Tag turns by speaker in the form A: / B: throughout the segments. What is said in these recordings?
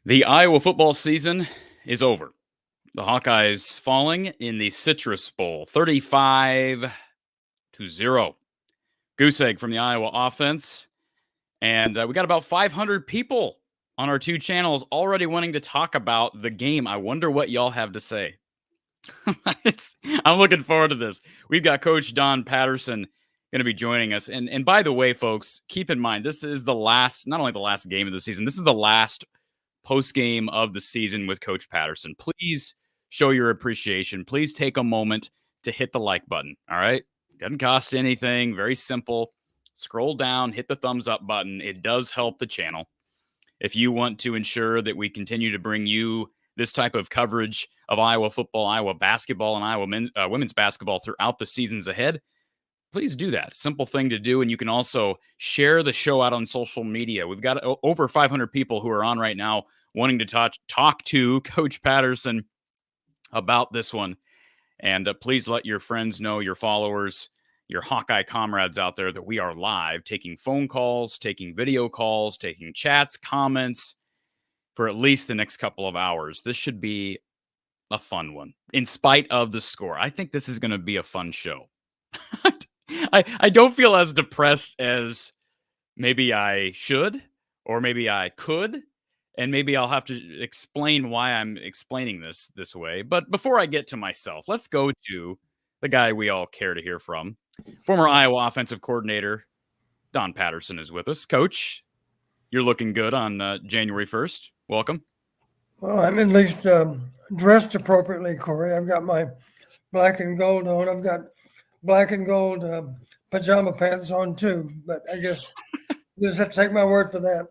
A: The Iowa football season is over. The Hawkeyes falling in the Citrus Bowl, 35-0. Goose egg from the Iowa offense. And we got about 500 people on our two channels already wanting to talk about the game. I wonder what y'all have to say. I'm looking forward to this. We've got Coach Don Patterson going to be joining us. And by the way, folks, keep in mind, this is the last, not only the last game of the season, this is the last post-game of the season with Coach Patterson. Please show your appreciation. Please take a moment to hit the like button, all right? Doesn't cost anything. Very simple. Scroll down, hit the thumbs up button. It does help the channel. If you want to ensure that we continue to bring you this type of coverage of Iowa football, Iowa basketball, and Iowa women's basketball throughout the seasons ahead, please do that. Simple thing to do. And you can also share the show out on social media. We've got over 500 people who are on right now wanting to talk to Coach Patterson about this one. And please let your friends know, your followers, your Hawkeye comrades out there, that we are live, taking phone calls, taking video calls, taking chats, comments for at least the next couple of hours. This should be a fun one, in spite of the score. I think this is going to be a fun show. I don't feel as depressed as maybe I should, or maybe I could, and maybe I'll have to explain why I'm explaining this way. But before I get to myself, let's go to the guy we all care to hear from. Former Iowa offensive coordinator Don Patterson is with us. Coach, you're looking good on January 1st. Welcome.
B: Well, I'm at least dressed appropriately, Corey. I've got my black and gold on. I've got black and gold pajama pants on too, but I guess you just have to take my word for that.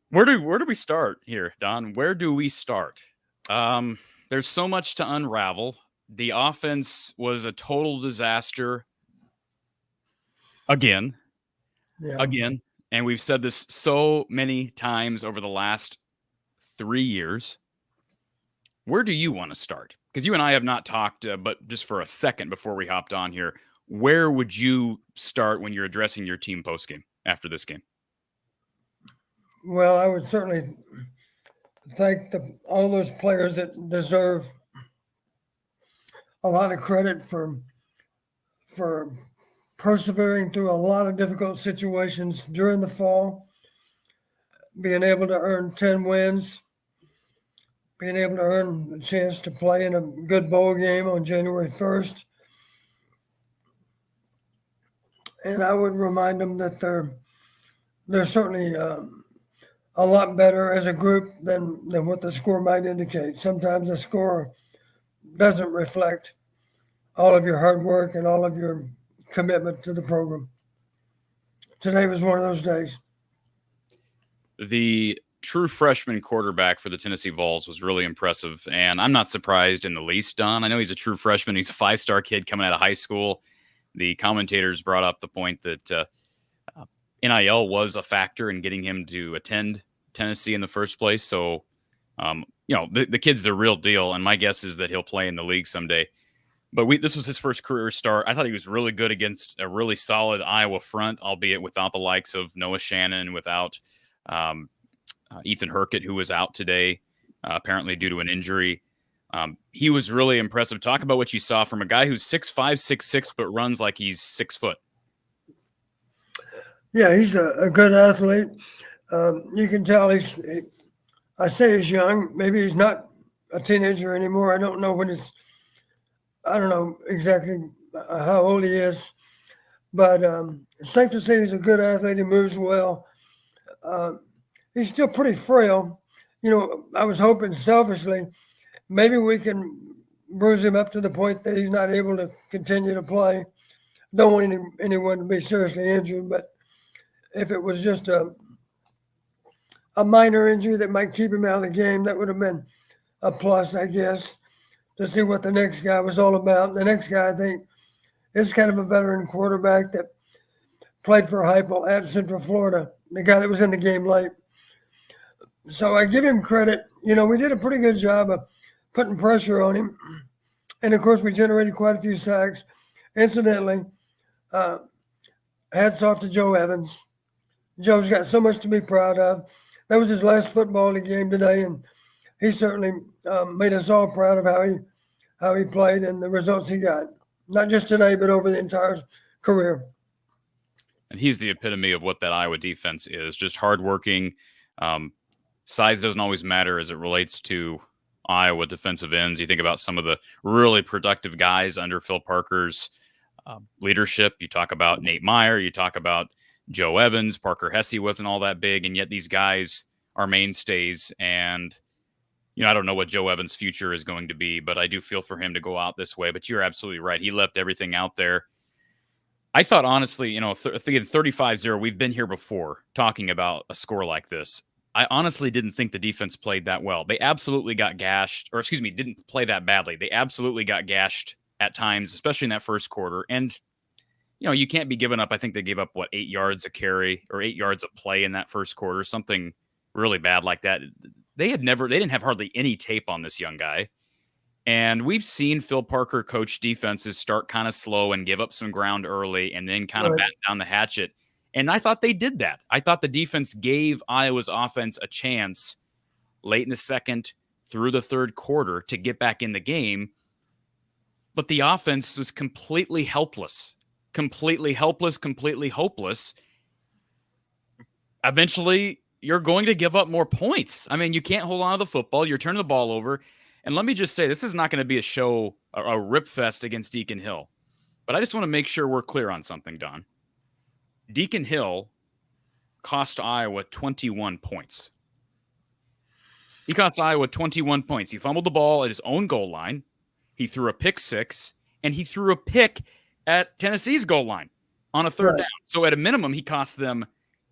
A: Where do we start here, Don? Where do we start? There's so much to unravel. The offense was a total disaster again. And we've said this so many times over the last 3 years. Where do you want to start? Because you and I have not talked, but just for a second before we hopped on here, where would you start when you're addressing your team postgame after this game?
B: Well, I would certainly thank all those players that deserve a lot of credit for persevering through a lot of difficult situations during the fall, being able to earn 10 wins, being able to earn a chance to play in a good bowl game on January 1st. And I would remind them that they're certainly a lot better as a group than what the score might indicate. Sometimes the score doesn't reflect all of your hard work and all of your commitment to the program. Today was one of those days.
A: The true freshman quarterback for the Tennessee Vols was really impressive, and I'm not surprised in the least, Don. I know he's a true freshman. He's a five-star kid coming out of high school. The commentators brought up the point that NIL was a factor in getting him to attend Tennessee in the first place. So, the kid's the real deal, and my guess is that he'll play in the league someday. But this was his first career start. I thought he was really good against a really solid Iowa front, albeit without the likes of Noah Shannon, without Ethan Herkett, who was out today, apparently due to an injury. He was really impressive. Talk about what you saw from a guy who's 6'5", 6'6", but runs like he's 6 foot.
B: Yeah, he's a good athlete. You can tell I say he's young. Maybe he's not a teenager anymore. I don't know I don't know exactly how old he is. But it's safe to say he's a good athlete. He moves well. He's still pretty frail. I was hoping selfishly maybe we can bruise him up to the point that he's not able to continue to play. Don't want anyone to be seriously injured, but if it was just a minor injury that might keep him out of the game, that would have been a plus, I guess, to see what the next guy was all about. The next guy, I think, is kind of a veteran quarterback that played for Heupel at Central Florida, the guy that was in the game late. So I give him credit. We did a pretty good job of putting pressure on him. And, of course, we generated quite a few sacks. Incidentally, hats off to Joe Evans. Joe's got so much to be proud of. That was his last football game today, and he certainly made us all proud of how he played and the results he got. Not just today, but over the entire career.
A: And he's the epitome of what that Iowa defense is, just hardworking. Size doesn't always matter as it relates to Iowa defensive ends. You think about some of the really productive guys under Phil Parker's leadership. You talk about Nate Meyer. You talk about Joe Evans. Parker Hesse wasn't all that big, and yet these guys are mainstays. And, I don't know what Joe Evans' future is going to be, but I do feel for him to go out this way. But you're absolutely right. He left everything out there. I thought, honestly, thinking 35-0, we've been here before talking about a score like this. I honestly didn't think the defense played that well. They absolutely got gashed, or excuse me, didn't play that badly. They absolutely got gashed at times, especially in that first quarter. And, you can't be giving up. I think they gave up, 8 yards a carry or 8 yards of play in that first quarter, something really bad like that. They didn't have hardly any tape on this young guy. And we've seen Phil Parker coach defenses start kind of slow and give up some ground early and then kind of batten down the hatchet. And I thought they did that. I thought the defense gave Iowa's offense a chance late in the second through the third quarter to get back in the game. But the offense was completely helpless, completely hopeless. Eventually, you're going to give up more points. I mean, you can't hold on to the football. You're turning the ball over. And let me just say, this is not going to be a rip fest against Deacon Hill. But I just want to make sure we're clear on something, Don. Deacon Hill cost Iowa 21 points. He cost Iowa 21 points. He fumbled the ball at his own goal line. He threw a pick six, and he threw a pick at Tennessee's goal line on a third down. So at a minimum, he cost them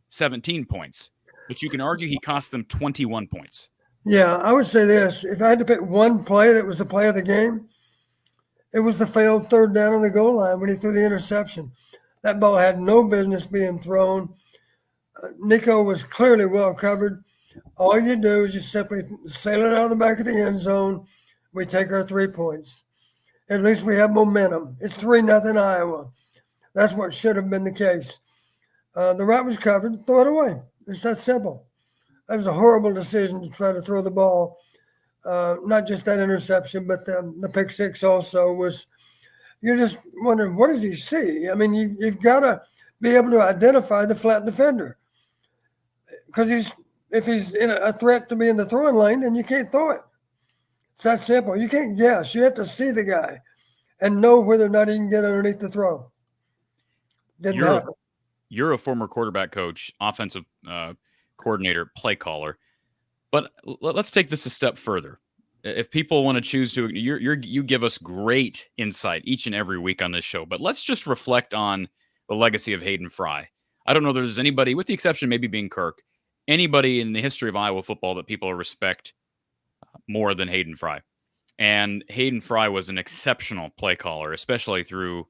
A: 17 points. But you can argue he cost them 21 points.
B: Yeah, I would say this. If I had to pick one play that was the play of the game, it was the failed third down on the goal line when he threw the interception. That ball had no business being thrown. Nico was clearly well covered. All you do is just simply sail it out of the back of the end zone. We take our 3 points. At least we have momentum. It's 3-0 Iowa. That's what should have been the case. The route was covered. Throw it away. It's that simple. that was a horrible decision to try to throw the ball. Not just that interception, but the pick six also was. You're just wondering, what does he see? I mean, you've got to be able to identify the flat defender, because if he's in a threat to be in the throwing lane, then you can't throw it. It's that simple. You can't guess. You have to see the guy and know whether or not he can get underneath the throw. Didn't happen.
A: You're a former quarterback coach, offensive coordinator, play caller. But let's take this a step further. If people want to choose to, you give us great insight each and every week on this show. But let's just reflect on the legacy of Hayden Fry. I don't know if there's anybody, with the exception maybe being Kirk, anybody in the history of Iowa football that people respect more than Hayden Fry. And Hayden Fry was an exceptional play caller, especially through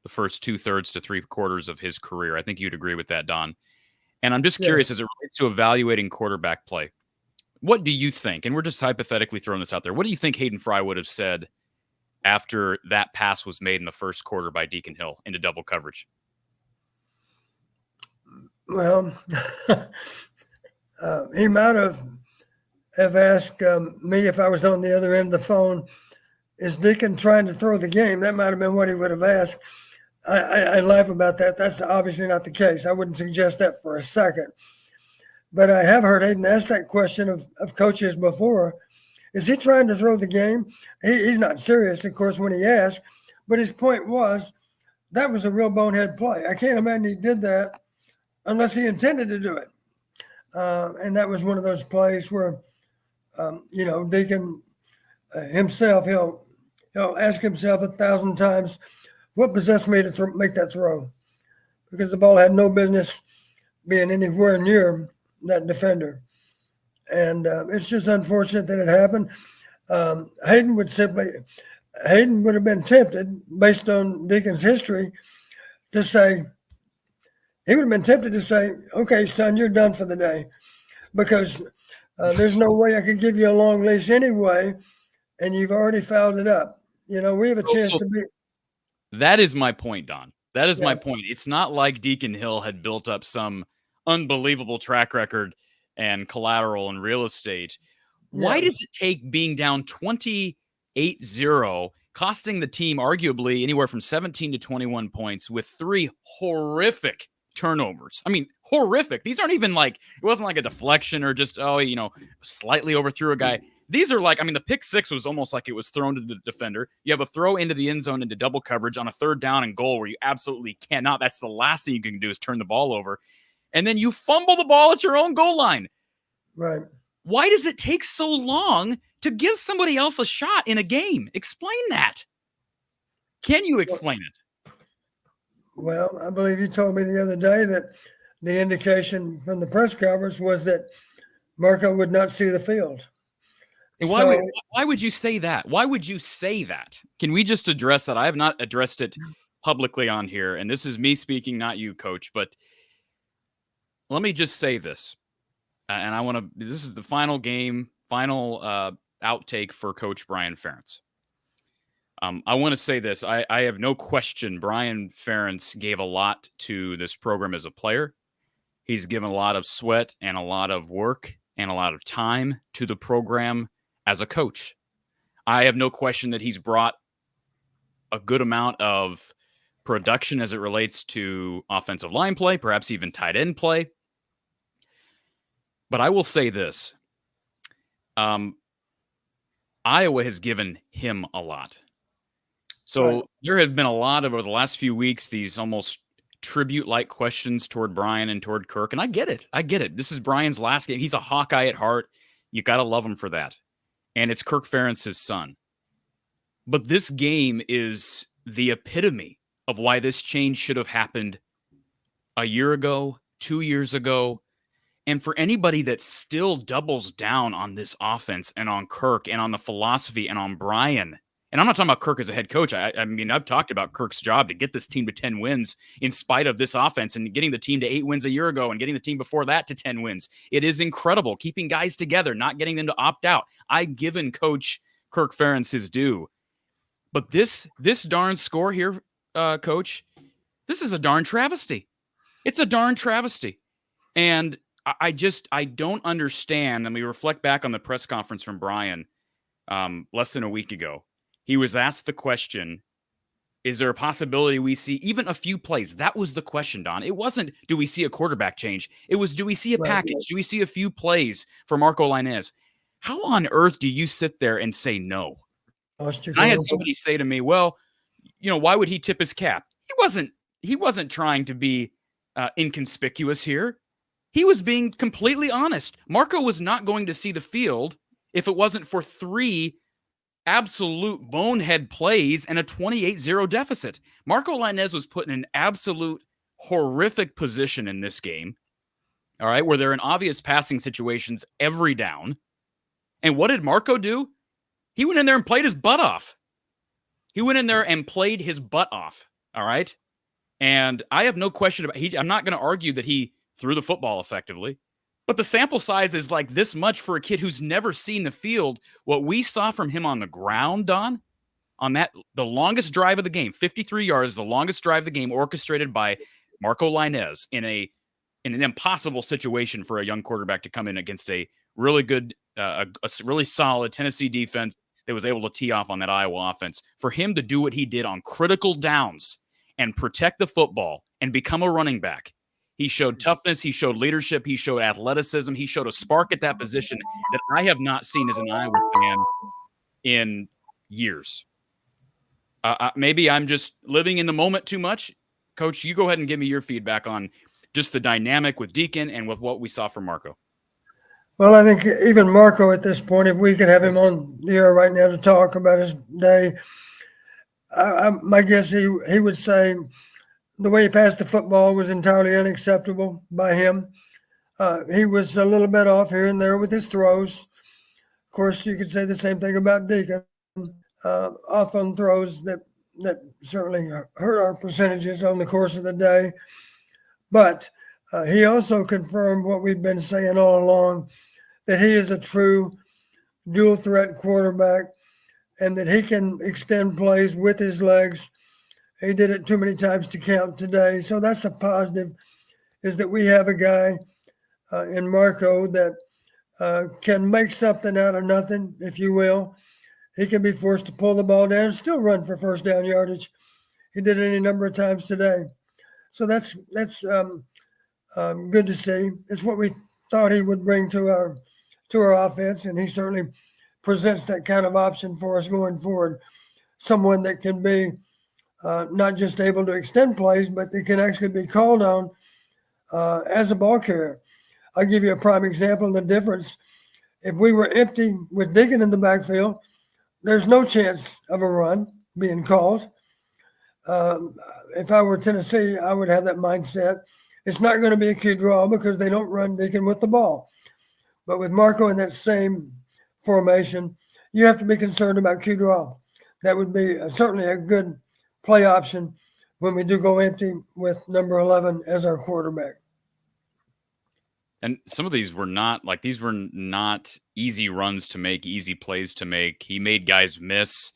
A: the first 2/3 to 3/4 of his career. I think you'd agree with that, Don. And I'm just curious, as it relates to evaluating quarterback play, what do you think? And we're just hypothetically throwing this out there. What do you think Hayden Fry would have said after that pass was made in the first quarter by Deacon Hill into double coverage?
B: Well, he might have asked me if I was on the other end of the phone, is Deacon trying to throw the game? That might have been what he would have asked. I laugh about that. That's obviously not the case. I wouldn't suggest that for a second. But I have heard Hayden ask that question of coaches before. Is he trying to throw the game? He's not serious, of course, when he asked. But his point was that was a real bonehead play. I can't imagine he did that unless he intended to do it. And that was one of those plays where, Deacon himself, he'll ask himself 1,000 times, what possessed me to make that throw? Because the ball had no business being anywhere near that defender. And it's just unfortunate that it happened. Hayden would have been tempted, based on Deacon's history, to say, okay, son, you're done for the day, because there's no way I could give you a long leash anyway, and you've already fouled it up. We have a chance to be.
A: That is my point, Don. That is my point. It's not like Deacon Hill had built up some unbelievable track record and collateral and real estate. Why does it take being down 28-0, costing the team arguably anywhere from 17 to 21 points with 3 horrific turnovers? I mean, horrific. These aren't even like, it wasn't like a deflection or just, slightly overthrew a guy. These are like, the pick six was almost like it was thrown to the defender. You have a throw into the end zone into double coverage on a 3rd down and goal where you absolutely cannot. That's the last thing you can do is turn the ball over. And then you fumble the ball at your own goal line.
B: Right.
A: Why does it take so long to give somebody else a shot in a game? Explain that. Can you explain it?
B: Well, I believe you told me the other day that the indication from the press conference was that Marco would not see the field.
A: And why would you say that? Why would you say that? Can we just address that? I have not addressed it publicly on here, and this is me speaking, not you, Coach, but let me just say this. And this is the final outtake for Coach Brian Ferentz. I want to say this. I have no question Brian Ferentz gave a lot to this program as a player. He's given a lot of sweat and a lot of work and a lot of time to the program as a coach. I have no question that he's brought a good amount of production as it relates to offensive line play, perhaps even tight end play. But I will say this. Iowa has given him a lot. So there have been a lot over the last few weeks, these almost tribute-like questions toward Brian and toward Kirk. And I get it. This is Brian's last game. He's a Hawkeye at heart. You got to love him for that. And it's Kirk Ferentz's son. But this game is the epitome of why this change should have happened a year ago, 2 years ago. And for anybody that still doubles down on this offense and on Kirk and on the philosophy and on Brian, and I'm not talking about Kirk as a head coach. I've talked about Kirk's job to get this team to 10 wins in spite of this offense and getting the team to 8 wins a year ago and getting the team before that to 10 wins. It is incredible. Keeping guys together, not getting them to opt out. I've given Coach Kirk Ferentz his due. But this darn score here, Coach, this is a darn travesty. It's a darn travesty. And I don't understand. And we reflect back on the press conference from Brian less than a week ago. He was asked the question, is there a possibility we see even a few plays? That was the question, Don. It wasn't, do we see a quarterback change? It was, do we see a package? Do we see a few plays for Marco Lainez? How on earth do you sit there and say no? I had somebody say to me, well, why would he tip his cap? He wasn't trying to be inconspicuous here. He was being completely honest. Marco was not going to see the field if it wasn't for 3 absolute bonehead plays and a 28-0 deficit. Marco Lainez was put in an absolute horrific position in this game, all right, where they're in obvious passing situations every down. And what did Marco do? He went in there and played his butt off. All right? And I have no question about I'm not going to argue that he threw the football effectively. But the sample size is like this much for a kid who's never seen the field. What we saw from him on the ground, Don, on the longest drive of the game, 53 yards, the longest drive of the game, orchestrated by Marco Lainez in an impossible situation for a young quarterback to come in against a really good, a really solid Tennessee defense that was able to tee off on that Iowa offense. For him to do what he did on critical downs and protect the football and become a running back, he showed toughness, he showed leadership, he showed athleticism, he showed a spark at that position that I have not seen as an Iowa fan in years. Maybe I'm just living in the moment too much. Coach, you go ahead and give me your feedback on just the dynamic with Deacon and with what we saw from Marco.
B: Well, I think even Marco at this point, if we could have him on the air right now to talk about his day, my guess he would say the way he passed the football was entirely unacceptable by him. He was a little bit off here and there with his throws. Of course, you could say the same thing about Deacon. Off on throws that certainly hurt our percentages on the course of the day. But he also confirmed what we've been saying all along, that he is a true dual threat quarterback and that he can extend plays with his legs. He did it too many times to count today. So that's a positive, is that we have a guy in Marco that can make something out of nothing, if you will. He can be forced to pull the ball down and still run for first down yardage. He did it any number of times today. So that's good to see. It's what we thought he would bring to our offense, and he certainly presents that kind of option for us going forward. Someone that can be not just able to extend plays, but they can actually be called on as a ball carrier. I'll give you a prime example of the difference. If we were empty with Deacon in the backfield, there's no chance of a run being called. If I were Tennessee, I would have that mindset. It's not going to be a key draw because they don't run Deacon with the ball. But with Marco in that same formation, you have to be concerned about key draw. That would be certainly a good play option when we do go empty with number 11 as our quarterback.
A: And some of these were not easy runs to make, easy plays to make. He made guys miss.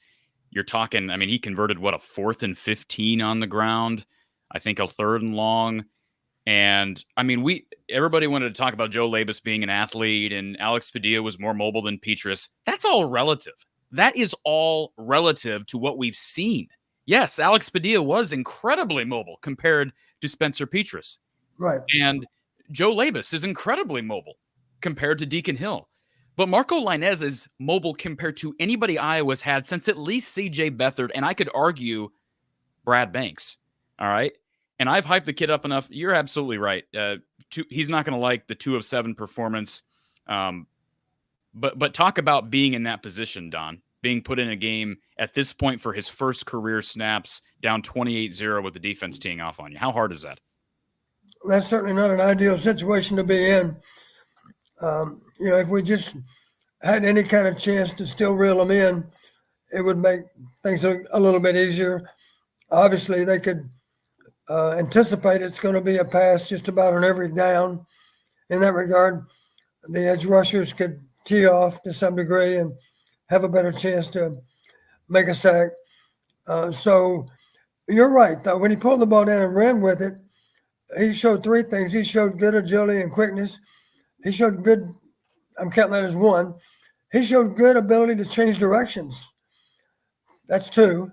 A: You're talking, he converted a 4th and 15 on the ground. I think a 3rd and long. And everybody wanted to talk about Joe Labus being an athlete and Alex Padilla was more mobile than Petrus. That's all relative. That is all relative to what we've seen. Yes, Alex Padilla was incredibly mobile compared to Spencer Petrus.
B: Right.
A: And Joe Labus is incredibly mobile compared to Deacon Hill. But Marco Lainez is mobile compared to anybody Iowa's had since at least C.J. Beathard, and I could argue Brad Banks. All right? And I've hyped the kid up enough. You're absolutely right. He's not going to like the 2 of 7 performance. But talk about being in that position, Don. Being put in a game at this point for his first career snaps, down 28-0 with the defense teeing off on you. How hard is that?
B: That's certainly not an ideal situation to be in. If we just had any kind of chance to still reel them in, it would make things a little bit easier. Obviously, they could anticipate it's going to be a pass just about on every down. In that regard, the edge rushers could tee off to some degree and have a better chance to make a sack. So you're right, though. When he pulled the ball down and ran with it, he showed 3 things. He showed good agility and quickness. he showed good. I'm counting that as one. He showed good ability to change directions. That's two.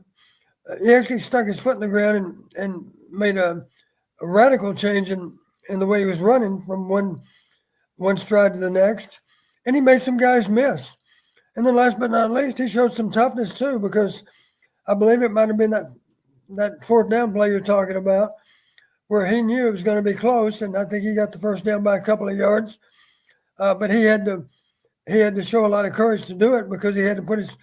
B: He actually stuck his foot in the ground and made a radical change in the way he was running from one stride to the next. And he made some guys miss. And then last but not least, he showed some toughness too, because I believe it might have been that fourth down play you're talking about, where he knew it was going to be close, and I think he got the first down by a couple of yards. But he had to show a lot of courage to do it, because he had to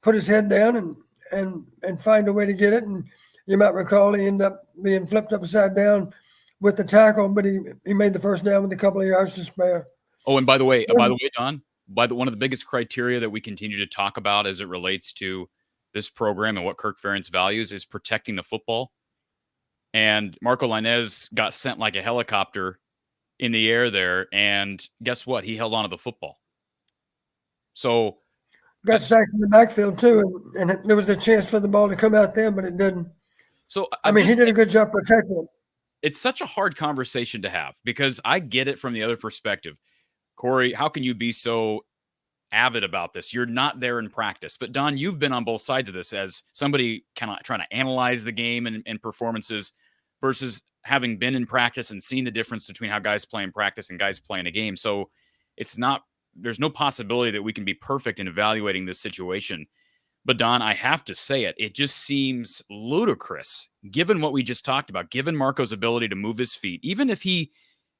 B: put his head down and find a way to get it. And you might recall he ended up being flipped upside down with the tackle, but he made the first down with a couple of yards to spare.
A: Oh, and by the way, Don, one of the biggest criteria that we continue to talk about as it relates to this program and what Kirk Ferentz values is protecting the football. And Marco Lainez got sent like a helicopter in the air there, and guess what? He held on to the football. So
B: got sacked in the backfield too, and there was a chance for the ball to come out there, but it didn't.
A: So
B: I mean, he did a good job protecting it.
A: It's such a hard conversation to have, because I get it from the other perspective. Corey, how can you be so avid about this? You're not there in practice. But Don, you've been on both sides of this as somebody kind of trying to analyze the game and performances versus having been in practice and seen the difference between how guys play in practice and guys play in a game. So there's no possibility that we can be perfect in evaluating this situation. But Don, I have to say it just seems ludicrous, given what we just talked about, given Marco's ability to move his feet, even if he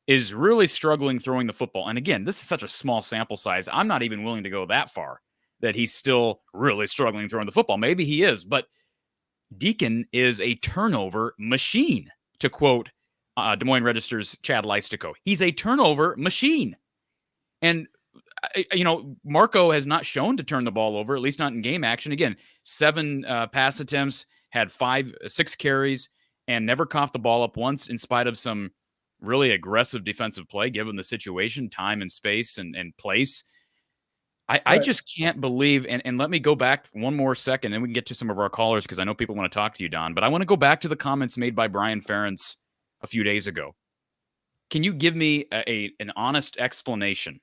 A: is really struggling throwing the football. And again, this is such a small sample size. I'm not even willing to go that far, that he's still really struggling throwing the football. Maybe he is, but Deacon is a turnover machine, to quote Des Moines Register's Chad Leistico. He's a turnover machine. And, Marco has not shown to turn the ball over, at least not in game action. Again, 7 pass attempts, had 6 carries, and never coughed the ball up once, in spite of some really aggressive defensive play, given the situation, time and space and place. I just can't believe, and let me go back one more second, and we can get to some of our callers, because I know people want to talk to you, Don, but I want to go back to the comments made by Brian Ferentz a few days ago. Can you give me an honest explanation,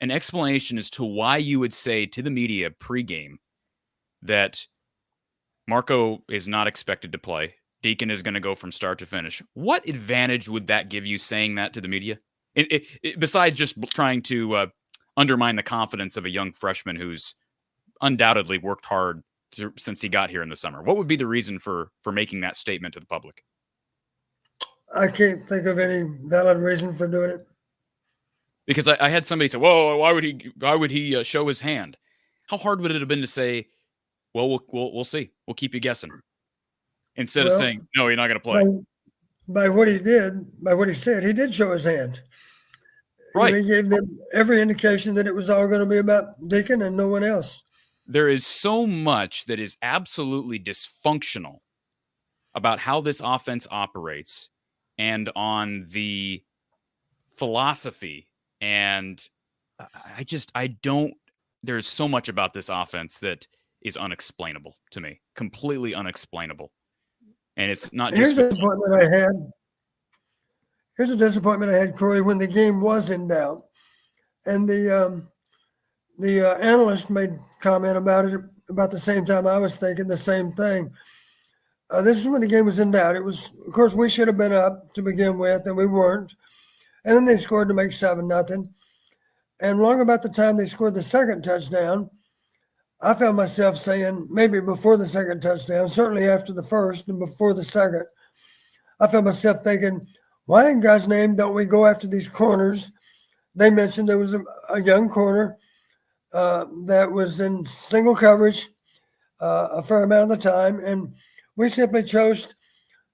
A: as to why you would say to the media pregame that Marco is not expected to play, Deacon is going to go from start to finish? What advantage would that give you, saying that to the media? Besides just trying to undermine the confidence of a young freshman who's undoubtedly worked hard since he got here in the summer. What would be the reason for making that statement to the public?
B: I can't think of any valid reason for doing it.
A: Because I had somebody say, "Whoa, why would he show his hand?" How hard would it have been to say, "Well, we'll see. We'll keep you guessing," instead of saying, "No, you're not going to play."
B: By what he did, by what he said, he did show his hand.
A: Right.
B: He gave them every indication that it was all going to be about Deacon and no one else.
A: There is so much that is absolutely dysfunctional about how this offense operates and on the philosophy. And there's so much about this offense that is unexplainable to me, completely unexplainable. And it's not just.
B: Here's a disappointment I had, Corey, when the game was in doubt. And the analyst made comment about it about the same time I was thinking the same thing. This is when the game was in doubt. It was, of course, we should have been up to begin with, and we weren't. And then they scored to make 7-0. And long about the time they scored the second touchdown, I found myself saying, maybe before the second touchdown, certainly after the first and before the second, I found myself thinking, why in God's name don't we go after these corners? They mentioned there was a young corner that was in single coverage a fair amount of the time, and we simply chose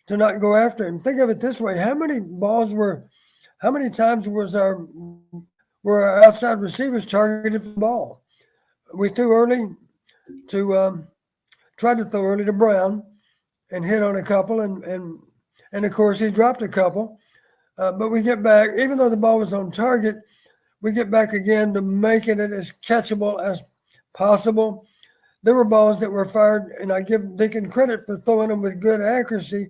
B: to not go after him. Think of it this way: how many times were our outside receivers targeted for the ball? We threw early tried to throw early to Brown and hit on a couple, and of course he dropped a couple. But we get back, even though the ball was on target, we get back again to making it as catchable as possible. There were balls that were fired, and I give Deacon credit for throwing them with good accuracy.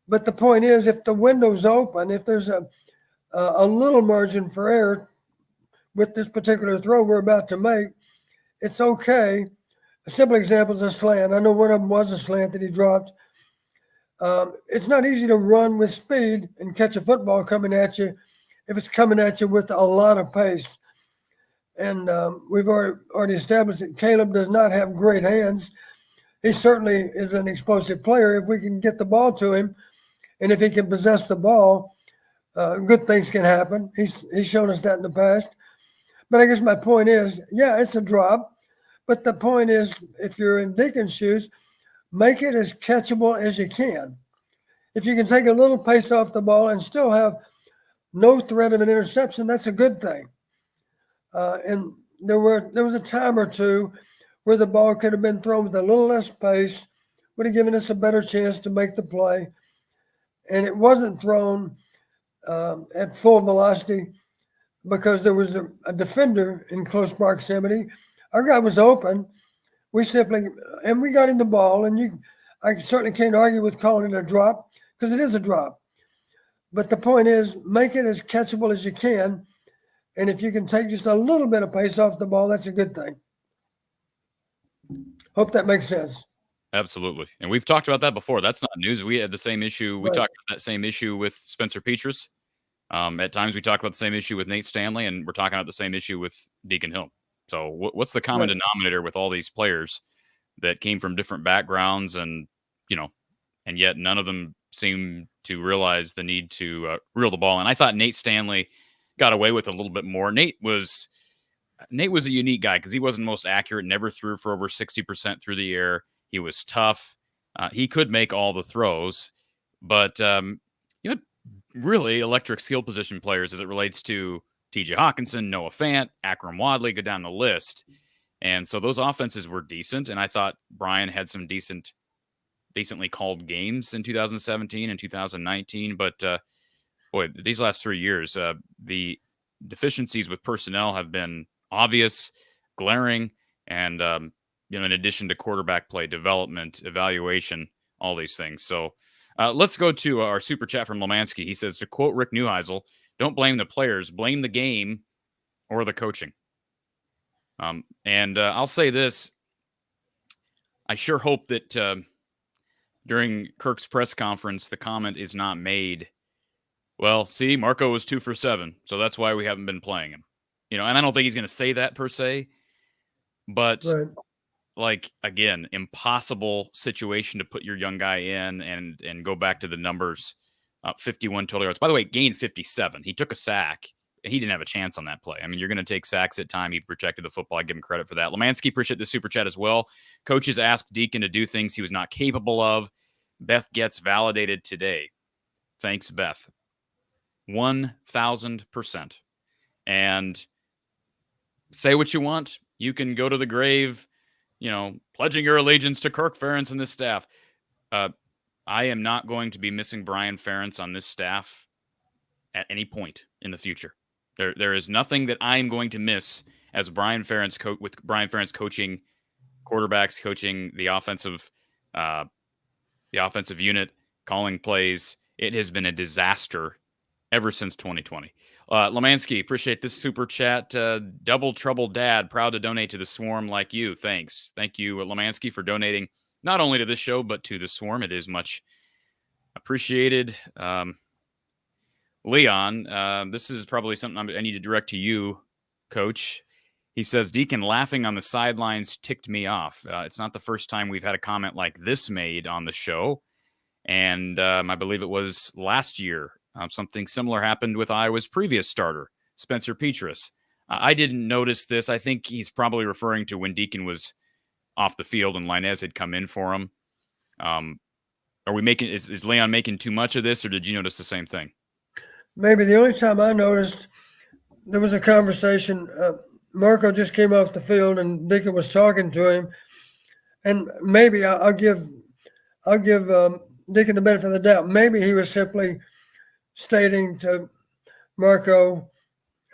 B: But the point is, if the window's open, if there's a little margin for error, with this particular throw we're about to make, it's okay. A simple example is a slant. I know one of them was a slant that he dropped. It's not easy to run with speed and catch a football coming at you if it's coming at you with a lot of pace. And we've already established that Caleb does not have great hands. He certainly is an explosive player. If we can get the ball to him, and if he can possess the ball, good things can happen. He's shown us that in the past. But I guess my point is, yeah, it's a drop. But the point is, if you're in Deacon's shoes, make it as catchable as you can. If you can take a little pace off the ball and still have no threat of an interception, that's a good thing. And there was a time or two where the ball could have been thrown with a little less pace, would have given us a better chance to make the play. And it wasn't thrown at full velocity because there was a defender in close proximity. Our guy was open. We got him the ball, and I certainly can't argue with calling it a drop because it is a drop. But the point is, make it as catchable as you can. And if you can take just a little bit of pace off the ball, that's a good thing. Hope that makes sense.
A: Absolutely. And we've talked about that before. That's not news. We had the same issue. We
B: Right.
A: talked about that same issue with Spencer Petras. At times we talk about the same issue with Nate Stanley, and we're talking about the same issue with Deacon Hill. So what's the common
B: Right.
A: denominator with all these players that came from different backgrounds and yet none of them seem to realize the need to reel the ball. And I thought Nate Stanley got away with a little bit more. Nate was a unique guy because he wasn't most accurate, never threw for over 60% through the air. He was tough. He could make all the throws, but really electric skill position players as it relates to TJ Hawkinson, Noah Fant, Akram Wadley, go down the list. And so those offenses were decent. And I thought Brian had some decently called games in 2017 and 2019. But these last 3 years, the deficiencies with personnel have been obvious, glaring, and in addition to quarterback play, development, evaluation, all these things. So let's go to our super chat from Lemansky. He says, to quote Rick Neuheisel, don't blame the players, blame the game or the coaching. And I'll say this. I sure hope that during Kirk's press conference, the comment is not made, well, see, Marco was 2 for 7, so that's why we haven't been playing him. And I don't think he's going to say that per se, but
B: Right.
A: Again, impossible situation to put your young guy in and go back to the numbers. 51 total yards. By the way, gained 57. He took a sack. He didn't have a chance on that play. I mean, you're going to take sacks at time. He protected the football. I give him credit for that. Lemansky, appreciate the super chat as well. Coaches asked Deacon to do things he was not capable of. Beth gets validated today. Thanks, Beth. 1,000%. And say what you want. You can go to the grave, pledging your allegiance to Kirk Ferentz and this staff. I am not going to be missing Brian Ferentz on this staff at any point in the future. There is nothing that I am going to miss as Brian Ferentz with Brian Ferentz coaching quarterbacks, coaching the offensive unit, calling plays. It has been a disaster ever since 2020. Lemansky, appreciate this super chat. Double Trouble Dad, proud to donate to the Swarm like you. Thanks. Thank you, Lemansky, for donating not only to this show, but to the Swarm. It is much appreciated. Leon, this is probably something I need to direct to you, Coach. He says, Deacon laughing on the sidelines ticked me off. It's not the first time we've had a comment like this made on the show. And I believe it was last year. Something similar happened with Iowa's previous starter, Spencer Petras. I didn't notice this. I think he's probably referring to when Deacon was off the field and Lainez had come in for him. Is Leon making too much of this, or did you notice the same thing?
B: Maybe the only time I noticed there was a conversation. Marco just came off the field and Deacon was talking to him, and maybe I'll give Deacon the benefit of the doubt. Maybe he was simply stating to Marco,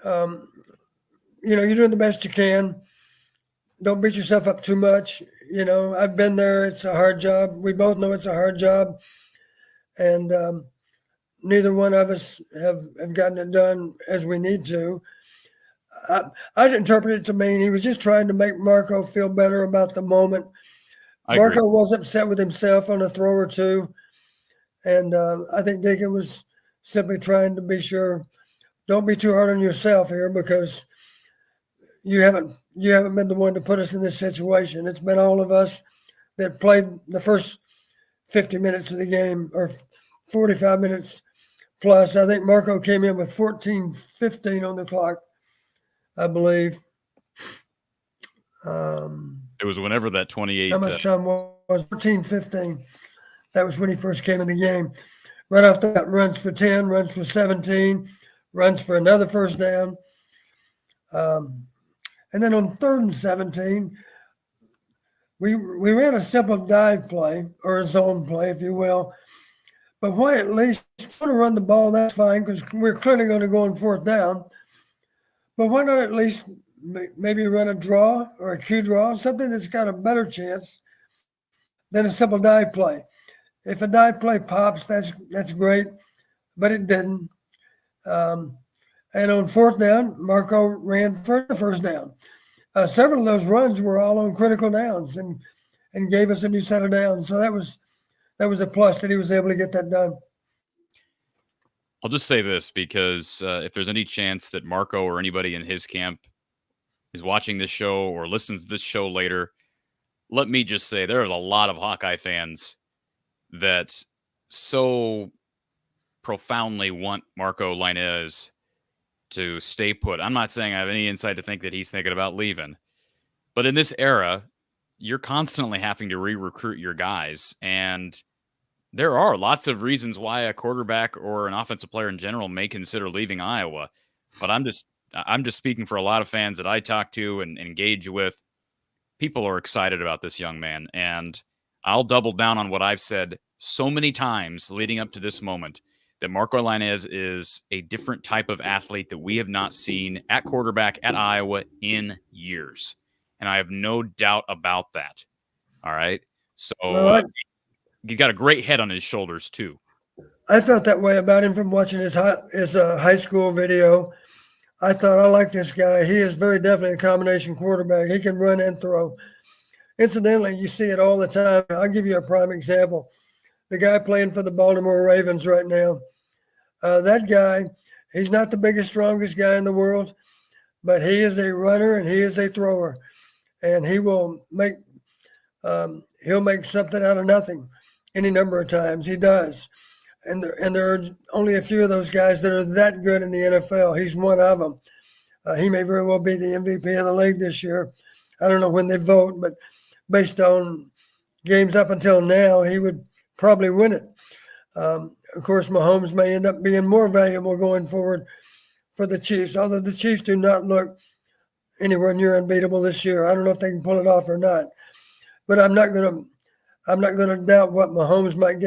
B: you're doing the best you can. Don't beat yourself up too much. I've been there. It's a hard job. We both know it's a hard job. And neither one of us have gotten it done as we need to. I'd interpret it to mean he was just trying to make Marco feel better about the moment.
A: I agree.
B: Marco was upset with himself on a throw or two, and I think Deacon was simply trying to be sure, don't be too hard on yourself here because you haven't been the one to put us in this situation. It's been all of us that played the first 50 minutes of the game or 45 minutes plus. I think Marco came in with 14:15 on the clock, I believe.
A: It was whenever that 28.
B: How much time was 14:15? That was when he first came in the game. Right off that, runs for 10, runs for 17, runs for another first down. And then on 3rd and 17, we ran a simple dive play or a zone play, if you will. But why at least want to run the ball? That's fine because we're clearly going to go on 4th down. But why not at least maybe run a draw or a Q draw, something that's got a better chance than a simple dive play? If a dive play pops, that's great, but it didn't. And on 4th down, Marco ran for the first down. Several of those runs were all on critical downs and gave us a new set of downs. So that was a plus that he was able to get that done.
A: I'll just say this because if there's any chance that Marco or anybody in his camp is watching this show or listens to this show later, let me just say there are a lot of Hawkeye fans that so profoundly want Marco Lainez to stay put. I'm not saying I have any insight to think that he's thinking about leaving. But in this era, you're constantly having to re-recruit your guys. And there are lots of reasons why a quarterback or an offensive player in general may consider leaving Iowa. But I'm just speaking for a lot of fans that I talk to and engage with. People are excited about this young man. And I'll double down on what I've said so many times leading up to this moment, that Marco Lainez is a different type of athlete that we have not seen at quarterback at Iowa in years. And I have no doubt about that. All right. So he's got a great head on his shoulders, too.
B: I felt that way about him from watching his high school video. I thought, I like this guy. He is very definitely a combination quarterback. He can run and throw. Incidentally, you see it all the time. I'll give you a prime example. The guy playing for the Baltimore Ravens right now, that guy, he's not the biggest, strongest guy in the world, but he is a runner and he is a thrower. And he will he'll make something out of nothing any number of times. He does. And there are only a few of those guys that are that good in the NFL. He's one of them. He may very well be the MVP of the league this year. I don't know when they vote, but based on games up until now, he would probably win it. Of course, Mahomes may end up being more valuable going forward for the Chiefs, although the Chiefs do not look anywhere near unbeatable this year. I don't know if they can pull it off or not, but I'm not going to doubt what Mahomes might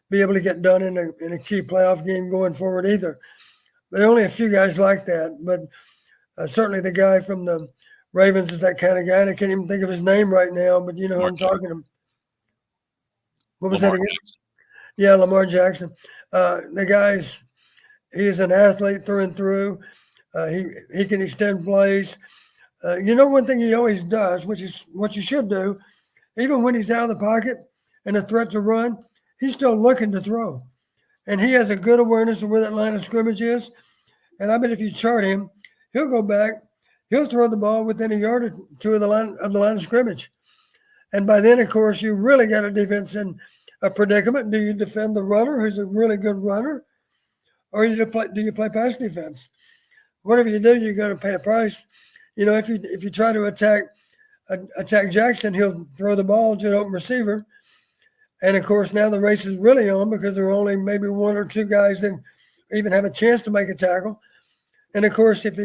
B: be able to get done in a key playoff game going forward either. There are only a few guys like that, but certainly the guy from the Ravens is that kind of guy. And I can't even think of his name right now, but you know who I'm talking to. What was that again?
A: Jackson.
B: Yeah, Lamar Jackson. The guy's he's an athlete through and through. He can extend plays. One thing he always does, which is what you should do, even when he's out of the pocket and a threat to run, he's still looking to throw. And he has a good awareness of where that line of scrimmage is. And I bet if you chart him, he'll go back, he'll throw the ball within a yard or two of the line of scrimmage. And by then, of course, you really got a defense in a predicament. Do you defend the runner, who's a really good runner, or do you play pass defense? Whatever you do, you're going to pay a price. If you try to attack Jackson, he'll throw the ball to an open receiver. And of course, now the race is really on because there are only maybe one or two guys that even have a chance to make a tackle. And of course, if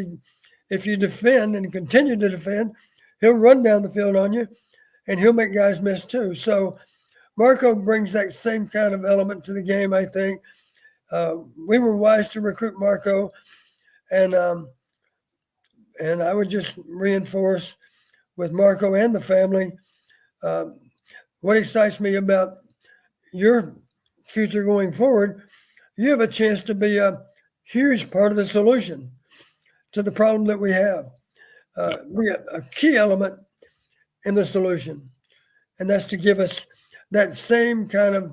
B: you defend and continue to defend, he'll run down the field on you, and he'll make guys miss too. So Marco brings that same kind of element to the game, I think. We were wise to recruit Marco, and I would just reinforce with Marco and the family what excites me about your future going forward. You have a chance to be a huge part of the solution to the problem that we have. We have a key element in the solution, and that's to give us that same kind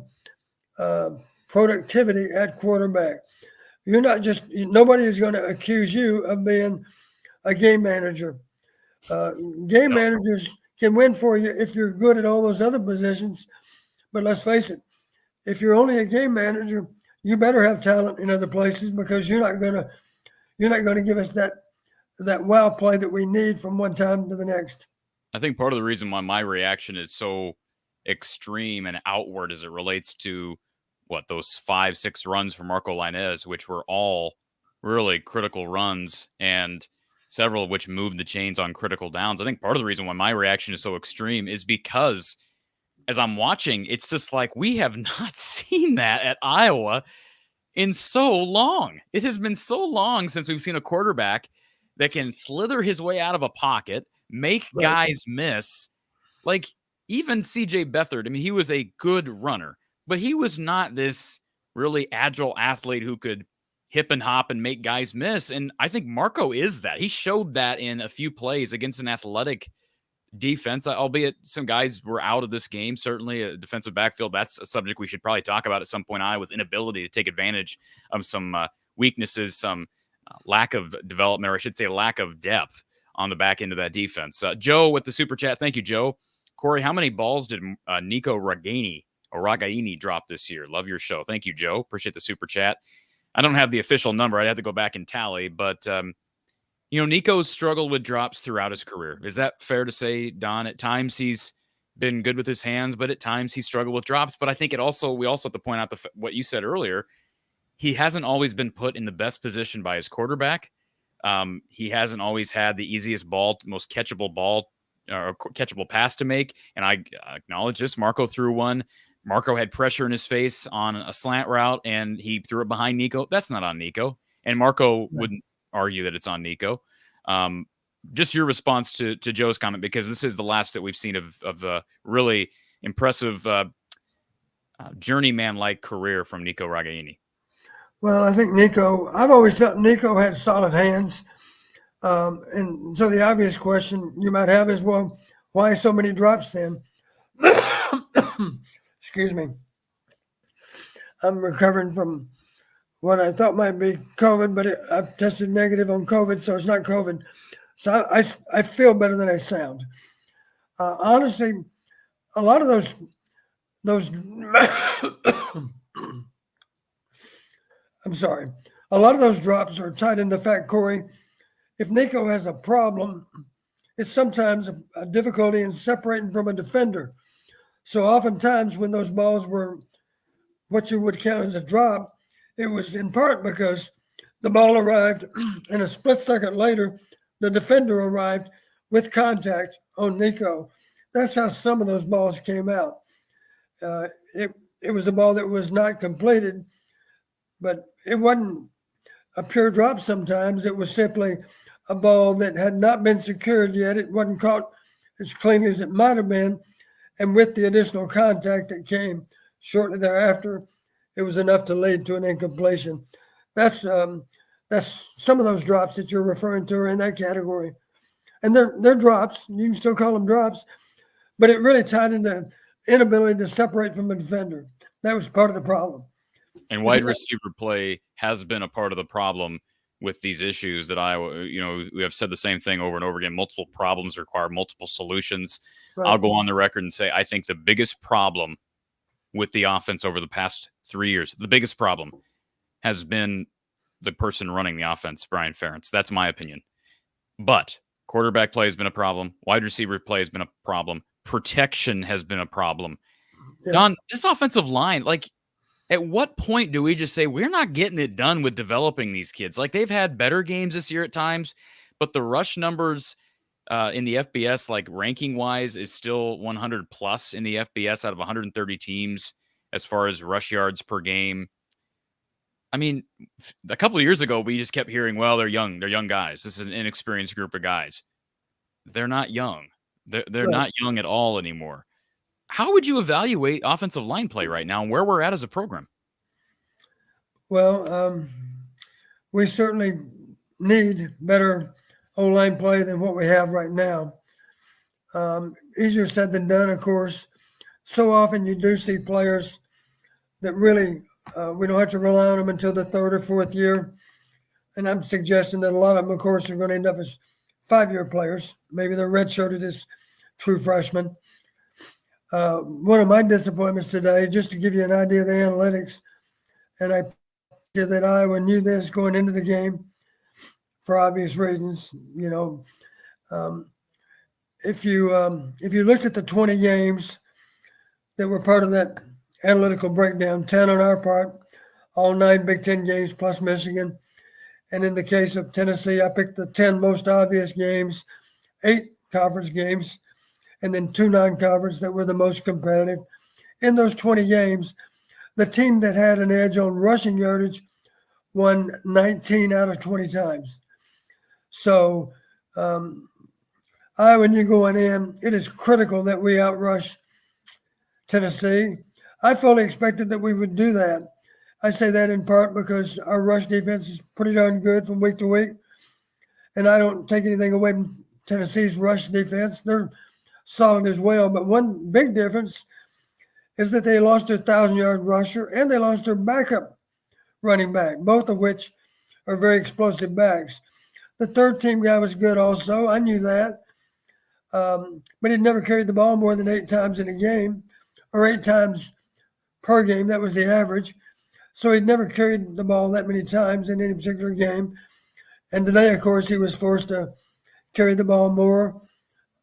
B: of productivity at quarterback. You're not just, nobody is going to accuse you of being a game manager. Game managers can win for you if you're good at all those other positions. But let's face it, if you're only a game manager, you better have talent in other places, because you're not going to give us that wow play that we need from one time to the next.
A: I think part of the reason why my reaction is so extreme and outward as it relates to those 5-6 runs for Marco Lainez, which were all really critical runs, and several of which moved the chains on critical downs. I think part of the reason why my reaction is so extreme is because as I'm watching, it's just like, we have not seen that at Iowa in so long. It has been so long since we've seen a quarterback that can slither his way out of a pocket, make guys miss. Like, even CJ Beathard, I mean, he was a good runner, but he was not this really agile athlete who could hip and hop and make guys miss. And I think Marco is that. He showed that in a few plays against an athletic defense, albeit some guys were out of this game. Certainly a defensive backfield, that's a subject we should probably talk about at some point. Iowa's inability to take advantage of some weaknesses, some lack of development, or I should say lack of depth on the back end of that defense. Joe with the super chat. Thank you, Joe. Corey, how many balls did Nico Ragaini drop this year? Love your show. Thank you, Joe. Appreciate the super chat. I don't have the official number. I'd have to go back and tally, but Nico's struggled with drops throughout his career. Is that fair to say, Don? At times he's been good with his hands, but at times he's struggled with drops. But I think we also have to point out what you said earlier. He hasn't always been put in the best position by his quarterback. He hasn't always had the easiest ball, most catchable ball, or catchable pass to make. And I acknowledge this. Marco threw one. Marco had pressure in his face on a slant route, and he threw it behind Nico. That's not on Nico. And Marco wouldn't argue that it's on Nico. Just your response to Joe's comment, because this is the last that we've seen of a really impressive journeyman-like career from Nico Ragaini.
B: Well, I think I've always thought Nico had solid hands. And so the obvious question you might have is, well, why so many drops then? Excuse me. I'm recovering from what I thought might be COVID, but I've tested negative on COVID, so it's not COVID. So I feel better than I sound. Honestly, a lot of those I'm sorry. A lot of those drops are tied in the fact, Corey, if Nico has a problem, it's sometimes a difficulty in separating from a defender. So oftentimes when those balls were what you would count as a drop, it was in part because the ball arrived and a split second later, the defender arrived with contact on Nico. That's how some of those balls came out. It was a ball that was not completed, but it wasn't a pure drop sometimes. It was simply a ball that had not been secured yet. It wasn't caught as clean as it might have been. And with the additional contact that came shortly thereafter, it was enough to lead to an incompletion. That's some of those drops that you're referring to are in that category. And they're drops. You can still call them drops, but it really tied into inability to separate from a defender. That was part of the problem.
A: And wide receiver play has been a part of the problem with these issues that we have said the same thing over and over again. Multiple problems require multiple solutions. Right. I'll go on the record and say I think the biggest problem with the offense over the past 3 years, the biggest problem has been the person running the offense, Brian Ferentz. That's my opinion. But quarterback play has been a problem. Wide receiver play has been a problem. Protection has been a problem. Yeah. Don, this offensive line, at what point do we just say we're not getting it done with developing these kids? They've had better games this year at times, but the rush numbers in the FBS, ranking wise, is still 100 plus in the FBS out of 130 teams as far as rush yards per game. I mean, a couple of years ago, we just kept hearing, well, they're young guys. This is an inexperienced group of guys. They're not young. They're not young at all anymore. How would you evaluate offensive line play right now and where we're at as a program?
B: Well, we certainly need better O-line play than what we have right now. Easier said than done, of course. So often you do see players that really we don't have to rely on them until the third or fourth year. And I'm suggesting that a lot of them, of course, are going to end up as 5-year players. Maybe they're redshirted as true freshmen. One of my disappointments today, just to give you an idea of the analytics, and I did that Iowa knew this going into the game for obvious reasons. If you looked at the 20 games that were part of that analytical breakdown, 10 on our part, all 9 Big Ten games plus Michigan. And in the case of Tennessee, I picked the 10 most obvious games, 8 conference games, and then 2 non-conference that were the most competitive. In those 20 games, the team that had an edge on rushing yardage won 19 out of 20 times. So Iowa knew going in, it is critical that we outrush Tennessee. I fully expected that we would do that. I say that in part because our rush defense is pretty darn good from week to week. And I don't take anything away from Tennessee's rush defense. They're solid as well. But one big difference is that they lost their 1,000-yard rusher and they lost their backup running back, both of which are very explosive backs. The third team guy was good also. I knew that. But he'd never carried the ball more than 8 times in a game, or 8 times per game. That was the average. So he'd never carried the ball that many times in any particular game. And today, of course, he was forced to carry the ball more.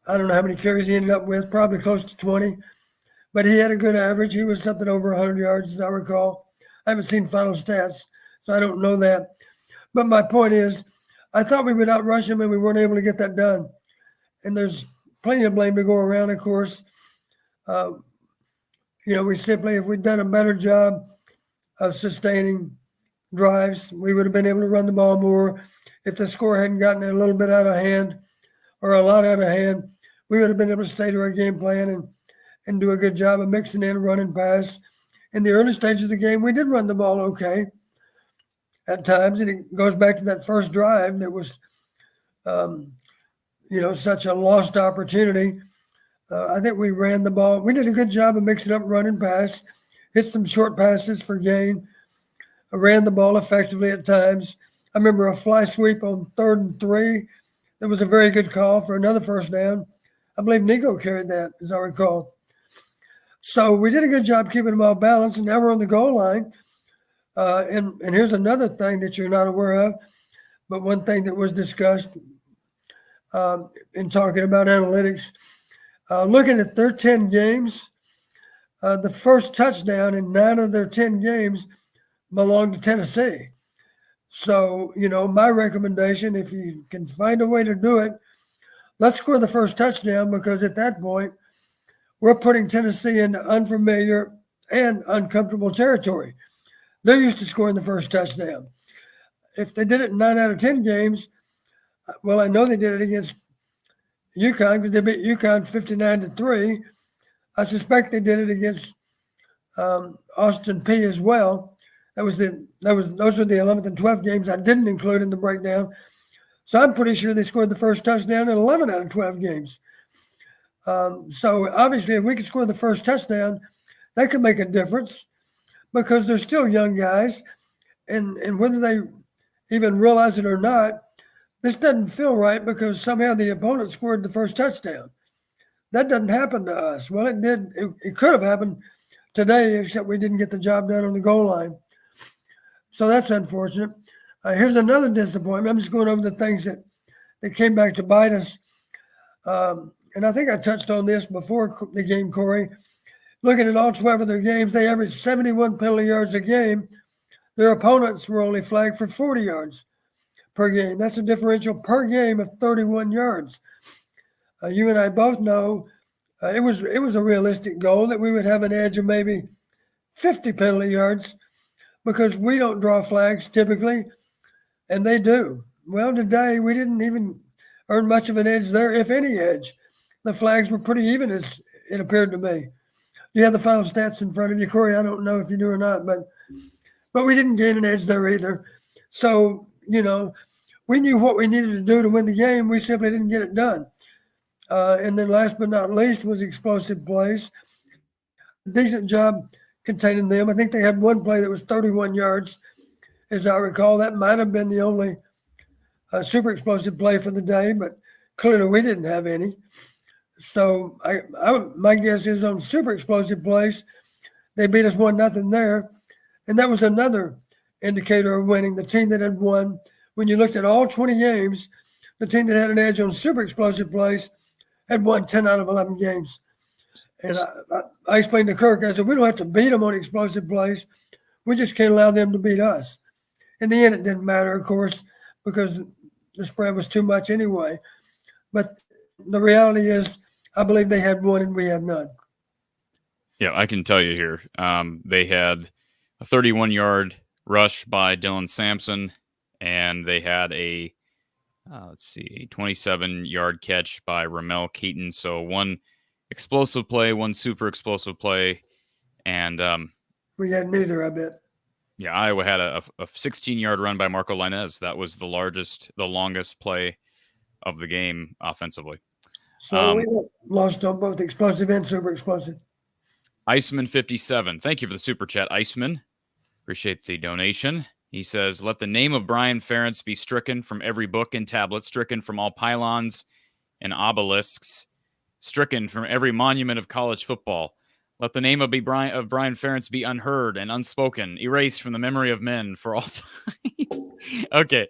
B: I don't know how many carries he ended up with, probably close to 20. But he had a good average. He was something over 100 yards, as I recall. I haven't seen final stats, so I don't know that. But my point is, I thought we would outrush him, and we weren't able to get that done. And there's plenty of blame to go around, of course. We simply, if we'd done a better job of sustaining drives, we would have been able to run the ball more. If the score hadn't gotten a little bit out of hand or a lot out of hand, we would have been able to stay to our game plan and do a good job of mixing in run and pass. In the early stage of the game, we did run the ball okay at times, and it goes back to that first drive that was, such a lost opportunity. I think we ran the ball. We did a good job of mixing up run and pass, hit some short passes for gain, ran the ball effectively at times. I remember a fly sweep on 3rd and 3. That was a very good call for another first down. I believe Nico carried that, as I recall. So we did a good job keeping the ball balanced, and now we're on the goal line. And here's another thing that you're not aware of, but one thing that was discussed in talking about analytics, looking at their 10 games, the first touchdown in 9 of their 10 games belonged to Tennessee. So, my recommendation, if you can find a way to do it, let's score the first touchdown, because at that point, we're putting Tennessee into unfamiliar and uncomfortable territory. They're used to scoring the first touchdown. If they did it in 9 out of 10 games, well, I know they did it against UConn because they beat UConn 59-3. I suspect they did it against Austin Peay as well. Those were the 11th and 12th games I didn't include in the breakdown. So I'm pretty sure they scored the first touchdown in 11 out of 12 games. So obviously, if we could score the first touchdown, that could make a difference, because they're still young guys, and whether they even realize it or not, this doesn't feel right because somehow the opponent scored the first touchdown. That doesn't happen to us. Well, it did. It could have happened today, except we didn't get the job done on the goal line. So that's unfortunate. Here's another disappointment. I'm just going over the things that came back to bite us. And I think I touched on this before the game, Corey. Looking at all 12 of their games, they averaged 71 penalty yards a game. Their opponents were only flagged for 40 yards per game. That's a differential per game of 31 yards. You and I both know it was a realistic goal that we would have an edge of maybe 50 penalty yards, because we don't draw flags typically, and they do. Well, today we didn't even earn much of an edge there, if any edge. The flags were pretty even, as it appeared to me. You have the final stats in front of you, Corey. I don't know if you do or not, but we didn't gain an edge there either. So, we knew what we needed to do to win the game. We simply didn't get it done. And then last but not least was explosive plays. Decent job containing them. I think they had one play that was 31 yards, as I recall. That might have been the only super explosive play for the day, but clearly we didn't have any. So my guess is on super explosive plays, they beat us 1-0 there. And that was another indicator of winning. The team that had won, when you looked at all 20 games, the team that had an edge on super explosive plays had won 10 out of 11 games. And I explained to Kirk, I said, we don't have to beat them on explosive plays. We just can't allow them to beat us. In the end, it didn't matter, of course, because the spread was too much anyway. But the reality is, I believe they had one and we had none.
A: Yeah, I can tell you here. They had a 31-yard rush by Dylan Sampson, and they had a 27-yard catch by Ramel Keaton. So one explosive play, one super explosive play, and
B: we had neither, I bet.
A: Yeah, Iowa had a 16-yard run by Marco Lainez. That was the longest play of the game offensively.
B: So we lost on both explosive and super explosive.
A: Iceman 57. Thank you for the super chat, Iceman. Appreciate the donation. He says, let the name of Brian Ferentz be stricken from every book and tablet, stricken from all pylons and obelisks, stricken from every monument of college football. Let the name of Brian Ferentz be unheard and unspoken, erased from the memory of men for all time. Okay.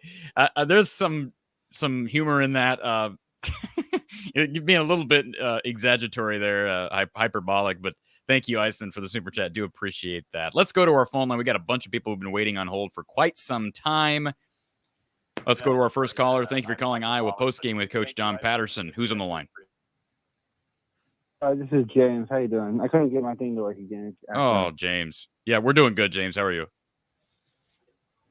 A: There's some humor in that. Being a little bit exaggeratory there, hyperbolic, but thank you, Iceman, for the super chat. Do appreciate that. Let's go to our phone line. We got a bunch of people who've been waiting on hold for quite some time. Let's go to our first caller. Thank you for calling Iowa Postgame with Coach Don Patterson. Who's on the line?
C: This is James. How you doing? I couldn't get my thing to work again.
A: Oh, James. Yeah, we're doing good, James. How are you?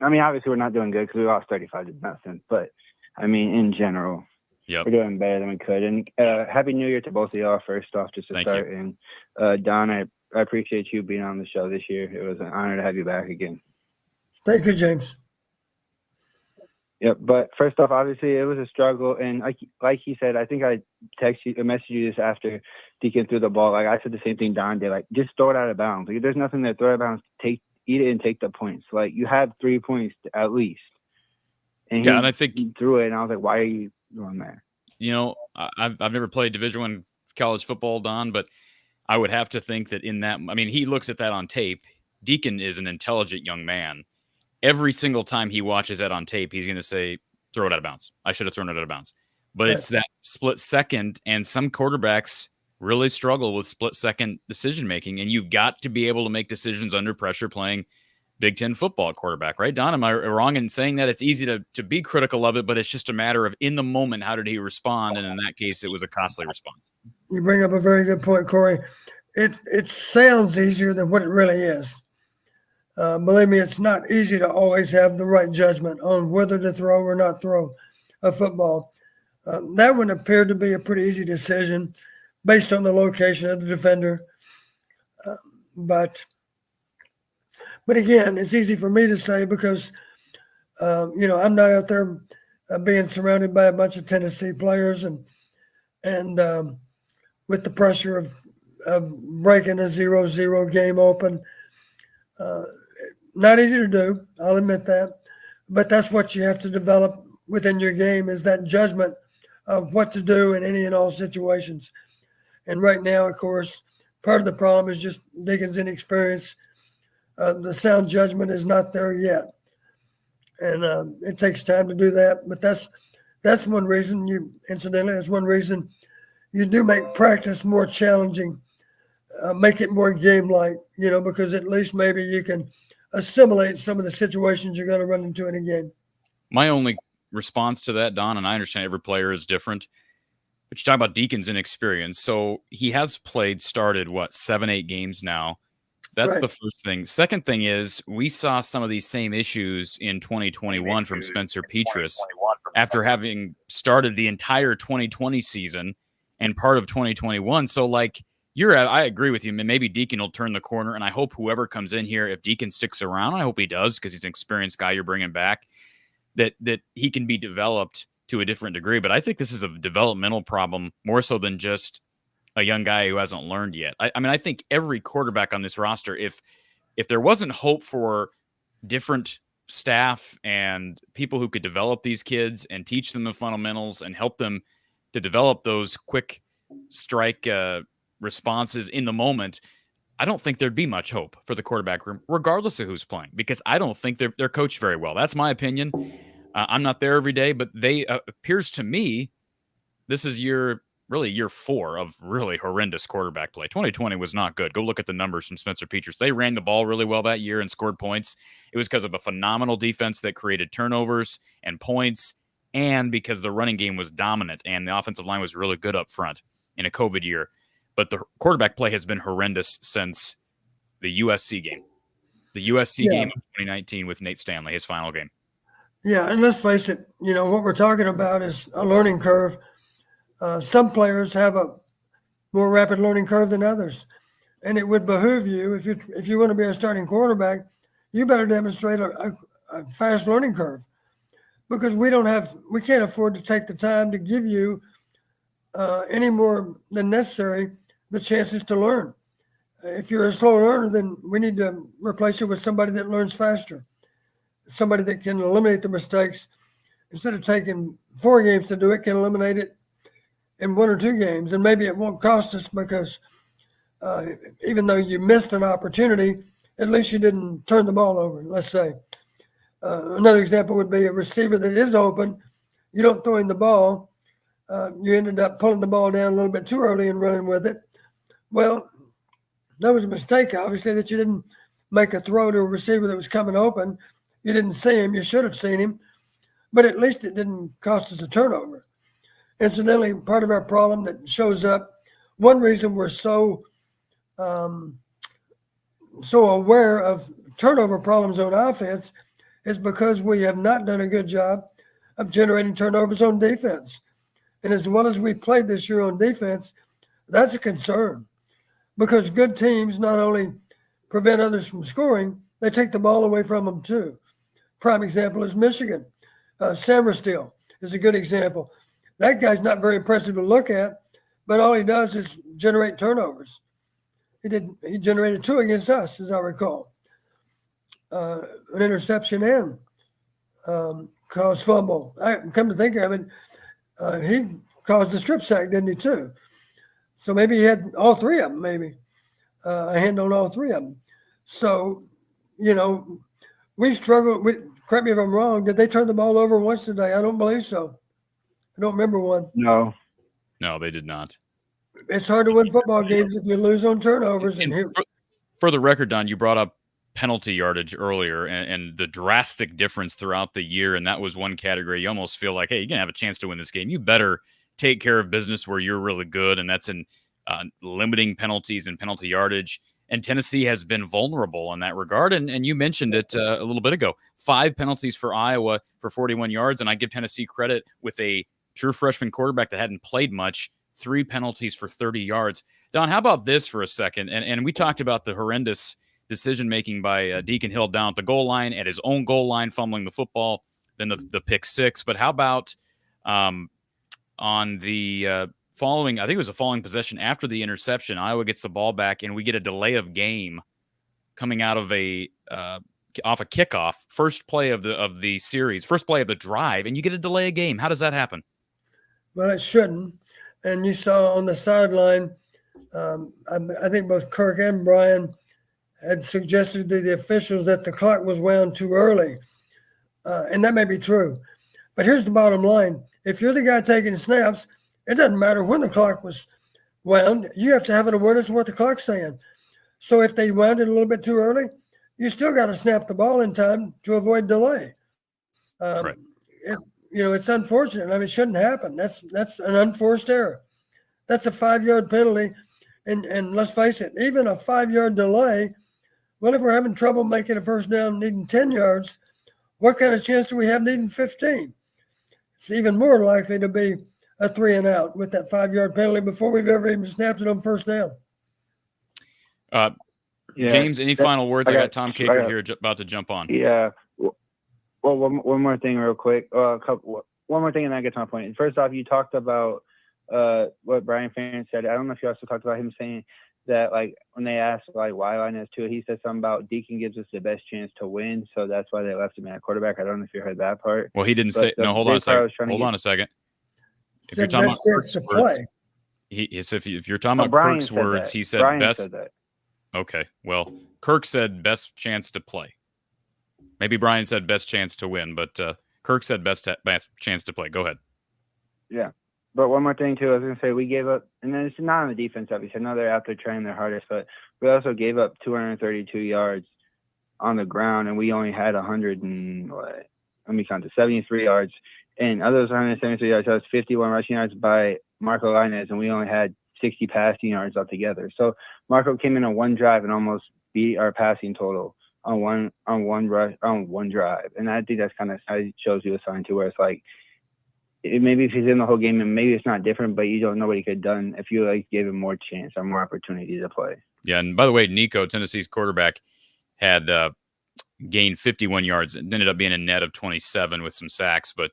C: I mean, obviously we're not doing good because we lost 35-0. But I mean, in general, we're doing better than we could. And Happy New Year to both of y'all. First off, just to start. You. And Don, I appreciate you being on the show this year. It was an honor to have you back again.
B: Thank you, James.
C: Yep. But first off, obviously it was a struggle, and like he said, I think I messaged you this after Deacon threw the ball. Like I said the same thing Don did. Like just throw it out of bounds. Like there's nothing there. Throw it out of bounds. Eat it and take the points. Like you have 3 points at least. And
A: and I think
C: he threw it, and I was like, why are you doing that?
A: You know, I've never played Division I college football, Don, but I would have to think that in that, I mean, he looks at that on tape. Deacon is an intelligent young man. Every single time he watches that on tape, he's going to say, throw it out of bounds. I should have thrown it out of bounds. But it's that split second, and some quarterbacks really struggle with split second decision making, and you've got to be able to make decisions under pressure playing Big Ten football at quarterback, right, Don? Am I wrong in saying that? It's easy to be critical of it, but it's just a matter of in the moment, how did he respond? And in that case, it was a costly response.
B: You bring up a very good point, Corey. It sounds easier than what it really is. Believe me, it's not easy to always have the right judgment on whether to throw or not throw a football. That one appeared to be a pretty easy decision based on the location of the defender. But again, it's easy for me to say because, I'm not out there being surrounded by a bunch of Tennessee players and with the pressure of breaking a 0-0 game open. Not easy to do, I'll admit that. But that's what you have to develop within your game is that judgment of what to do in any and all situations. And right now, of course, part of the problem is just Deacon's inexperience. The sound judgment is not there yet. And it takes time to do that. But that's one reason that's one reason you do make practice more challenging, make it more game-like, because at least maybe you can assimilate some of the situations you're going to run into in a game.
A: My only response to that, Don, and I understand every player is different, but you talk about Deacon's inexperience. So he has started 7-8 games now. That's the first thing. Second thing is we saw some of these same issues in 2021 from Spencer Petras after having started the entire 2020 season and part of 2021. So I agree with you. Maybe Deacon will turn the corner, and I hope whoever comes in here, if Deacon sticks around, I hope he does because he's an experienced guy you're bringing back. that he can be developed to a different degree. But I think this is a developmental problem more so than just a young guy who hasn't learned yet. I mean, I think every quarterback on this roster, if there wasn't hope for different staff and people who could develop these kids and teach them the fundamentals and help them to develop those quick strike responses in the moment, I don't think there'd be much hope for the quarterback room, regardless of who's playing, because I don't think they're coached very well. That's my opinion. I'm not there every day, but they appears to me this is year 4 of really horrendous quarterback play. 2020 was not good. Go look at the numbers from Spencer Petras. They ran the ball really well that year and scored points. It was because of a phenomenal defense that created turnovers and points, and because the running game was dominant and the offensive line was really good up front in a COVID year. But the quarterback play has been horrendous since the USC game. The USC game of 2019 with Nate Stanley, his final game.
B: Yeah, and let's face it, what we're talking about is a learning curve. Some players have a more rapid learning curve than others. And it would behoove you, if you want to be a starting quarterback, you better demonstrate a fast learning curve, because we can't afford to take the time to give you any more than necessary the chances to learn. If you're a slow learner, then we need to replace you with somebody that learns faster, somebody that can eliminate the mistakes. Instead of taking 4 games to do it, can eliminate it in 1 or 2 games. And maybe it won't cost us, because even though you missed an opportunity, at least you didn't turn the ball over, let's say. Another example would be a receiver that is open. You don't throw in the ball. You ended up pulling the ball down a little bit too early and running with it. Well, that was a mistake, obviously, that you didn't make a throw to a receiver that was coming open. You didn't see him. You should have seen him. But at least it didn't cost us a turnover. Incidentally, part of our problem that shows up, one reason we're so aware of turnover problems on offense is because we have not done a good job of generating turnovers on defense. And as well as we played this year on defense, that's a concern, because good teams not only prevent others from scoring, they take the ball away from them too. Prime example is Michigan. Sammersteel is a good example. That guy's not very impressive to look at, but all he does is generate turnovers. He generated 2 against us, as I recall. An interception and caused fumble. I come to think of it, he caused the strip sack, didn't he, too? So maybe he had all 3 of them, maybe. A hand on all 3 of them. So, we struggled. Correct me if I'm wrong. Did they turn the ball over once today? I don't believe so. I don't remember one.
C: No,
A: they did not.
B: It's hard to win football games if you lose on turnovers. And
A: for the record, Don, you brought up penalty yardage earlier and the drastic difference throughout the year. And that was one category. You almost feel like, hey, you're going to have a chance to win this game. You better take care of business where you're really good. And that's in limiting penalties and penalty yardage. And Tennessee has been vulnerable in that regard. And you mentioned it a little bit ago. 5 penalties for Iowa for 41 yards. And I give Tennessee credit with a true freshman quarterback that hadn't played much. 3 penalties for 30 yards. Don, how about this for a second? And we talked about the horrendous decision-making by Deacon Hill down at the goal line, at his own goal line, fumbling the football, then the pick 6. But how about on the following, I think it was a following possession after the interception, Iowa gets the ball back, and we get a delay of game coming out of off a kickoff, first play of the series, first play of the drive, and you get a delay of game. How does that happen?
B: Well, it shouldn't. And you saw on the sideline, I think both Kirk and Brian had suggested to the officials that the clock was wound too early. And that may be true. But here's the bottom line. If you're the guy taking snaps, it doesn't matter when the clock was wound. You have to have an awareness of what the clock's saying. So if they wound it a little bit too early, you still got to snap the ball in time to avoid delay.
A: Right.
B: It's unfortunate. I mean, it shouldn't happen. That's an unforced error. That's a 5-yard penalty. And let's face it, even a 5-yard delay, well, if we're having trouble making a first down needing 10 yards, what kind of chance do we have needing 15? It's even more likely to be a 3 and out with that 5-yard penalty before we've ever even snapped it on first down.
A: James, any final words? I got Tom Caker here about to jump on.
C: Yeah. Well, one more thing real quick. One more thing and then I get to my point. First off, you talked about what Brian Ferentz said. I don't know if you also talked about him saying that, like, when they asked, like, why Lainez too, he said something about Deacon gives us the best chance to win, so that's why they left him at quarterback. I don't know if you heard that part.
A: Well, he didn't say. No, hold on a second. Hold on a second. If you're talking about
B: best chance to play.
A: If you're talking about
C: Brian
A: Kirk's
C: said
A: words,
C: that.
A: he said
C: Brian
A: best.
C: said that.
A: Okay. Well, Kirk said best chance to play. Maybe Brian said best chance to win, but Kirk said best chance to play. Go ahead.
C: Yeah. But one more thing, too, I was going to say we gave up, and then it's not on the defense, obviously. I know they're out there trying their hardest, but we also gave up 232 yards on the ground, and we only had 73 yards. And of those 173 yards, that was 51 rushing yards by Marco Lainez, and we only had 60 passing yards altogether. So Marco came in on one drive and almost beat our passing total on one drive. And I think that's kind of how it shows you a sign too, where it's like, maybe if he's in the whole game and maybe it's not different, but you don't know what he could have done if you like gave him more chance or more opportunity to play. Yeah,
A: and by the way, Nico, Tennessee's quarterback, had gained 51 yards. It ended up being a net of 27 with some sacks. But,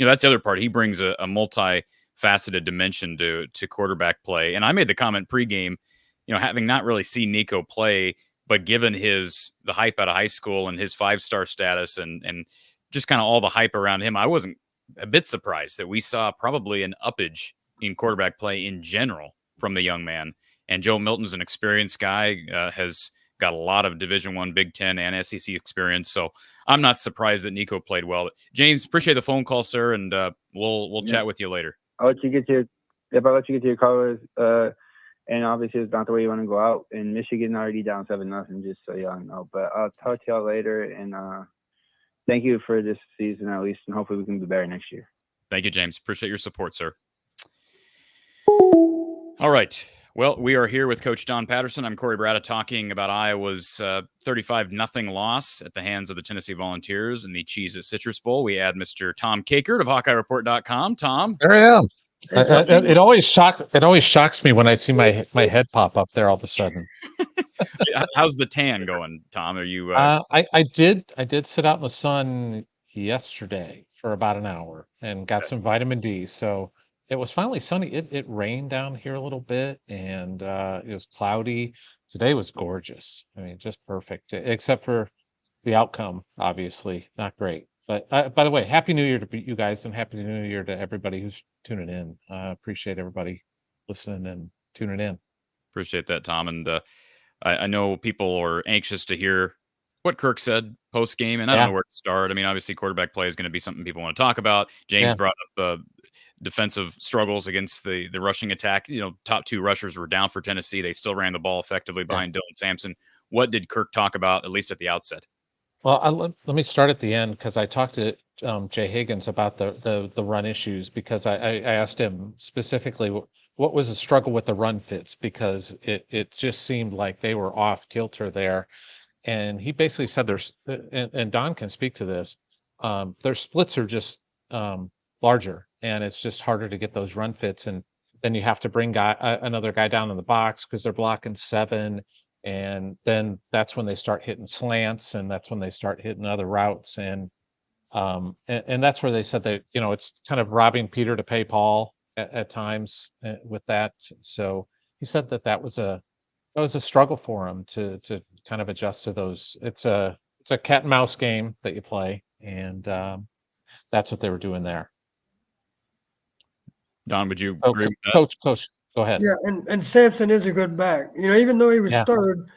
A: that's the other part. He brings a multifaceted dimension to quarterback play. And I made the comment pregame, having not really seen Nico play, but given the hype out of high school and his 5-star status and just kind of all the hype around him, I wasn't a bit surprised that we saw probably an uppage in quarterback play in general from the young man. And Joe Milton's an experienced guy, has got a lot of Division I, Big Ten, and SEC experience. So I'm not surprised that Nico played well. James, appreciate the phone call, sir, and we'll chat with you later.
C: I'll let you get to your callers. And obviously it's not the way you want to go out. And Michigan already down 7-0, just so y'all know. But I'll talk to y'all later. And thank you for this season at least, and hopefully we can be better next year.
A: Thank you, James. Appreciate your support, sir. All right. Well, we are here with Coach Don Patterson. I'm Corey Bratta talking about Iowa's 35-0 loss at the hands of the Tennessee Volunteers in the Cheez-It Citrus Bowl. We add Mr. Tom Kakert of HawkeyeReport.com. Tom.
D: There I am. It always shocks me when I see my head pop up there all of a sudden.
A: How's the tan going, Tom? Are you?
D: I did sit out in the sun yesterday for about an hour and got some vitamin D. So it was finally sunny. It rained down here a little bit, and it was cloudy. Today was gorgeous. I mean, just perfect, except for the outcome. Obviously, not great. But by the way, Happy New Year to you guys, and Happy New Year to everybody who's tuning in. Appreciate everybody listening and tuning in.
A: Appreciate that, Tom. And I know people are anxious to hear what Kirk said post game, and I don't know where to start. I mean, obviously, quarterback play is going to be something people want to talk about. James brought up defensive struggles against the rushing attack. Top 2 rushers were down for Tennessee. They still ran the ball effectively behind Dylan Sampson. What did Kirk talk about, at least at the outset?
D: Well, let me start at the end, because I talked to Jay Higgins about the run issues, because I asked him specifically what was the struggle with the run fits, because it just seemed like they were off kilter there. And he basically said and Don can speak to this, their splits are just larger, and it's just harder to get those run fits. And then you have to bring another guy down in the box because they're blocking 7. And then that's when they start hitting slants, and that's when they start hitting other routes. And that's where they said that, it's kind of robbing Peter to pay Paul at times with that. So he said that was a struggle for him to kind of adjust to those. It's a cat and mouse game that you play. And that's what they were doing there.
A: Don, would you agree with that?
D: Coach, go ahead.
B: Yeah, and Sampson is a good back. Even though he was third,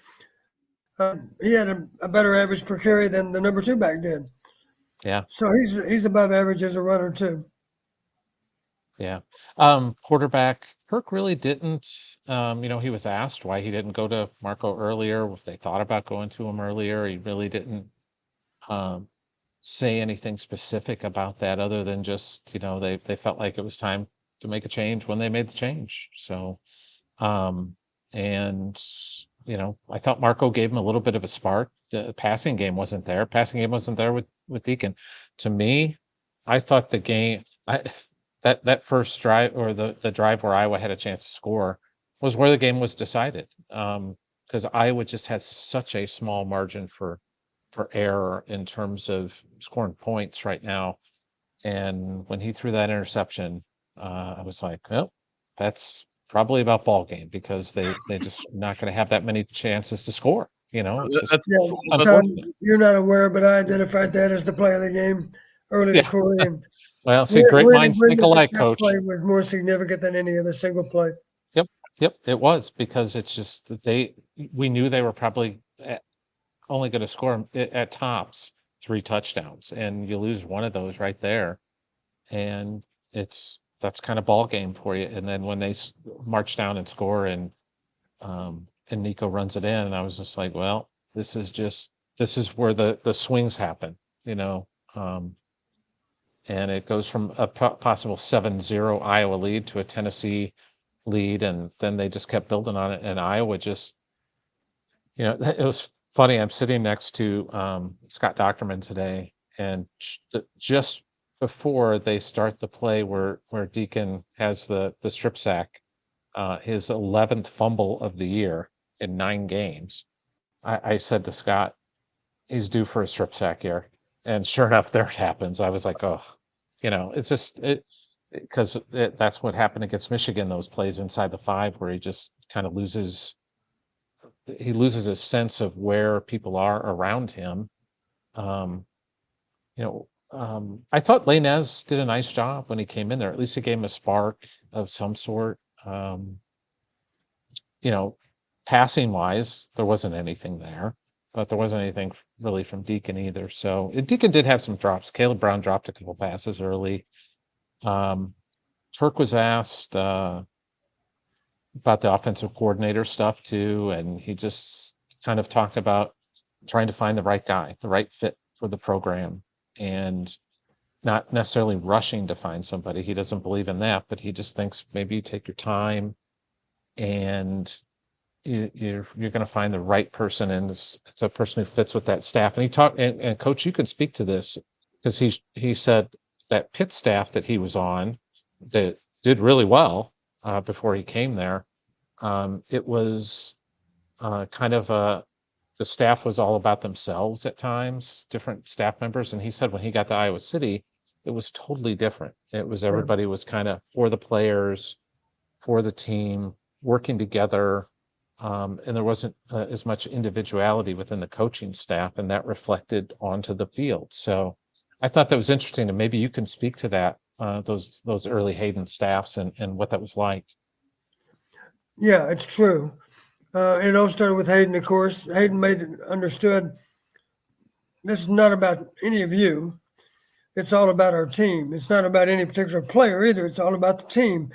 B: he had a better average per carry than the number 2 back did.
D: Yeah.
B: So he's above average as a runner too.
D: Yeah. Quarterback, Kirk really didn't. He was asked why he didn't go to Marco earlier, if they thought about going to him earlier. He really didn't say anything specific about that, other than just, they felt like it was time to make a change when they made the change. So, I thought Marco gave him a little bit of a spark. The passing game wasn't there. With Deacon. To me, I thought the game, that first drive, or the drive where Iowa had a chance to score, was where the game was decided. Because Iowa just has such a small margin for for error in terms of scoring points right now. And when he threw that interception, I was like, well, that's probably about ball game, because they just not going to have that many chances to score. It's just
A: That's
B: Yeah,
D: it's
B: Tom,
D: unfortunate.
B: you're not aware, but I identified that as the play of the game early to
D: Yeah.
B: Corey. And
D: Well, see, great
B: we're in
D: minds think
B: agreement
D: alike,
B: that
D: Coach.
B: play was more significant than any other single play.
D: Yep, it was, because it's just that we knew they were probably only going to score at tops 3 touchdowns, and you lose one of those right there, and that's kind of ball game for you. And then when they march down and score, and Nico runs it in, and I was just like, well, this is where the swings happen, and it goes from a possible 7-0 Iowa lead to a Tennessee lead, and then they just kept building on it, and Iowa just, it was funny. I'm sitting next to Scott Docterman today, and just before they start the play where Deacon has the strip sack, his 11th fumble of the year in 9 games, I said to Scott, he's due for a strip sack here. And sure enough, there it happens. I was like, oh, it's just because that's what happened against Michigan, those plays inside the 5 where he just kind of loses his sense of where people are around him. I thought Lainez did a nice job when he came in there. At least he gave him a spark of some sort. Passing wise, there wasn't anything there, but there wasn't anything really from Deacon either. So Deacon did have some drops. Caleb Brown dropped a couple passes early. Turk was asked about the offensive coordinator stuff too, and he just kind of talked about trying to find the right guy, the right fit for the program, and not necessarily rushing to find somebody. He doesn't believe in that, but he just thinks maybe you take your time, and you're going to find the right person, and it's a person who fits with that staff. And he talked, and Coach, you can speak to this, because he said that Pitt staff that he was on that did really well before he came there. It was kind of the staff was all about themselves at times, different staff members. And he said when he got to Iowa City, it was totally different. It was everybody was kind of for the players, for the team, working together. And there wasn't as much individuality within the coaching staff, and that reflected onto the field. So I thought that was interesting, and maybe you can speak to that, those early Hayden staffs and what that was like.
B: Yeah, it's true. It all started with Hayden, of course. Hayden made it understood this is not about any of you. It's all about our team. It's not about any particular player either. It's all about the team.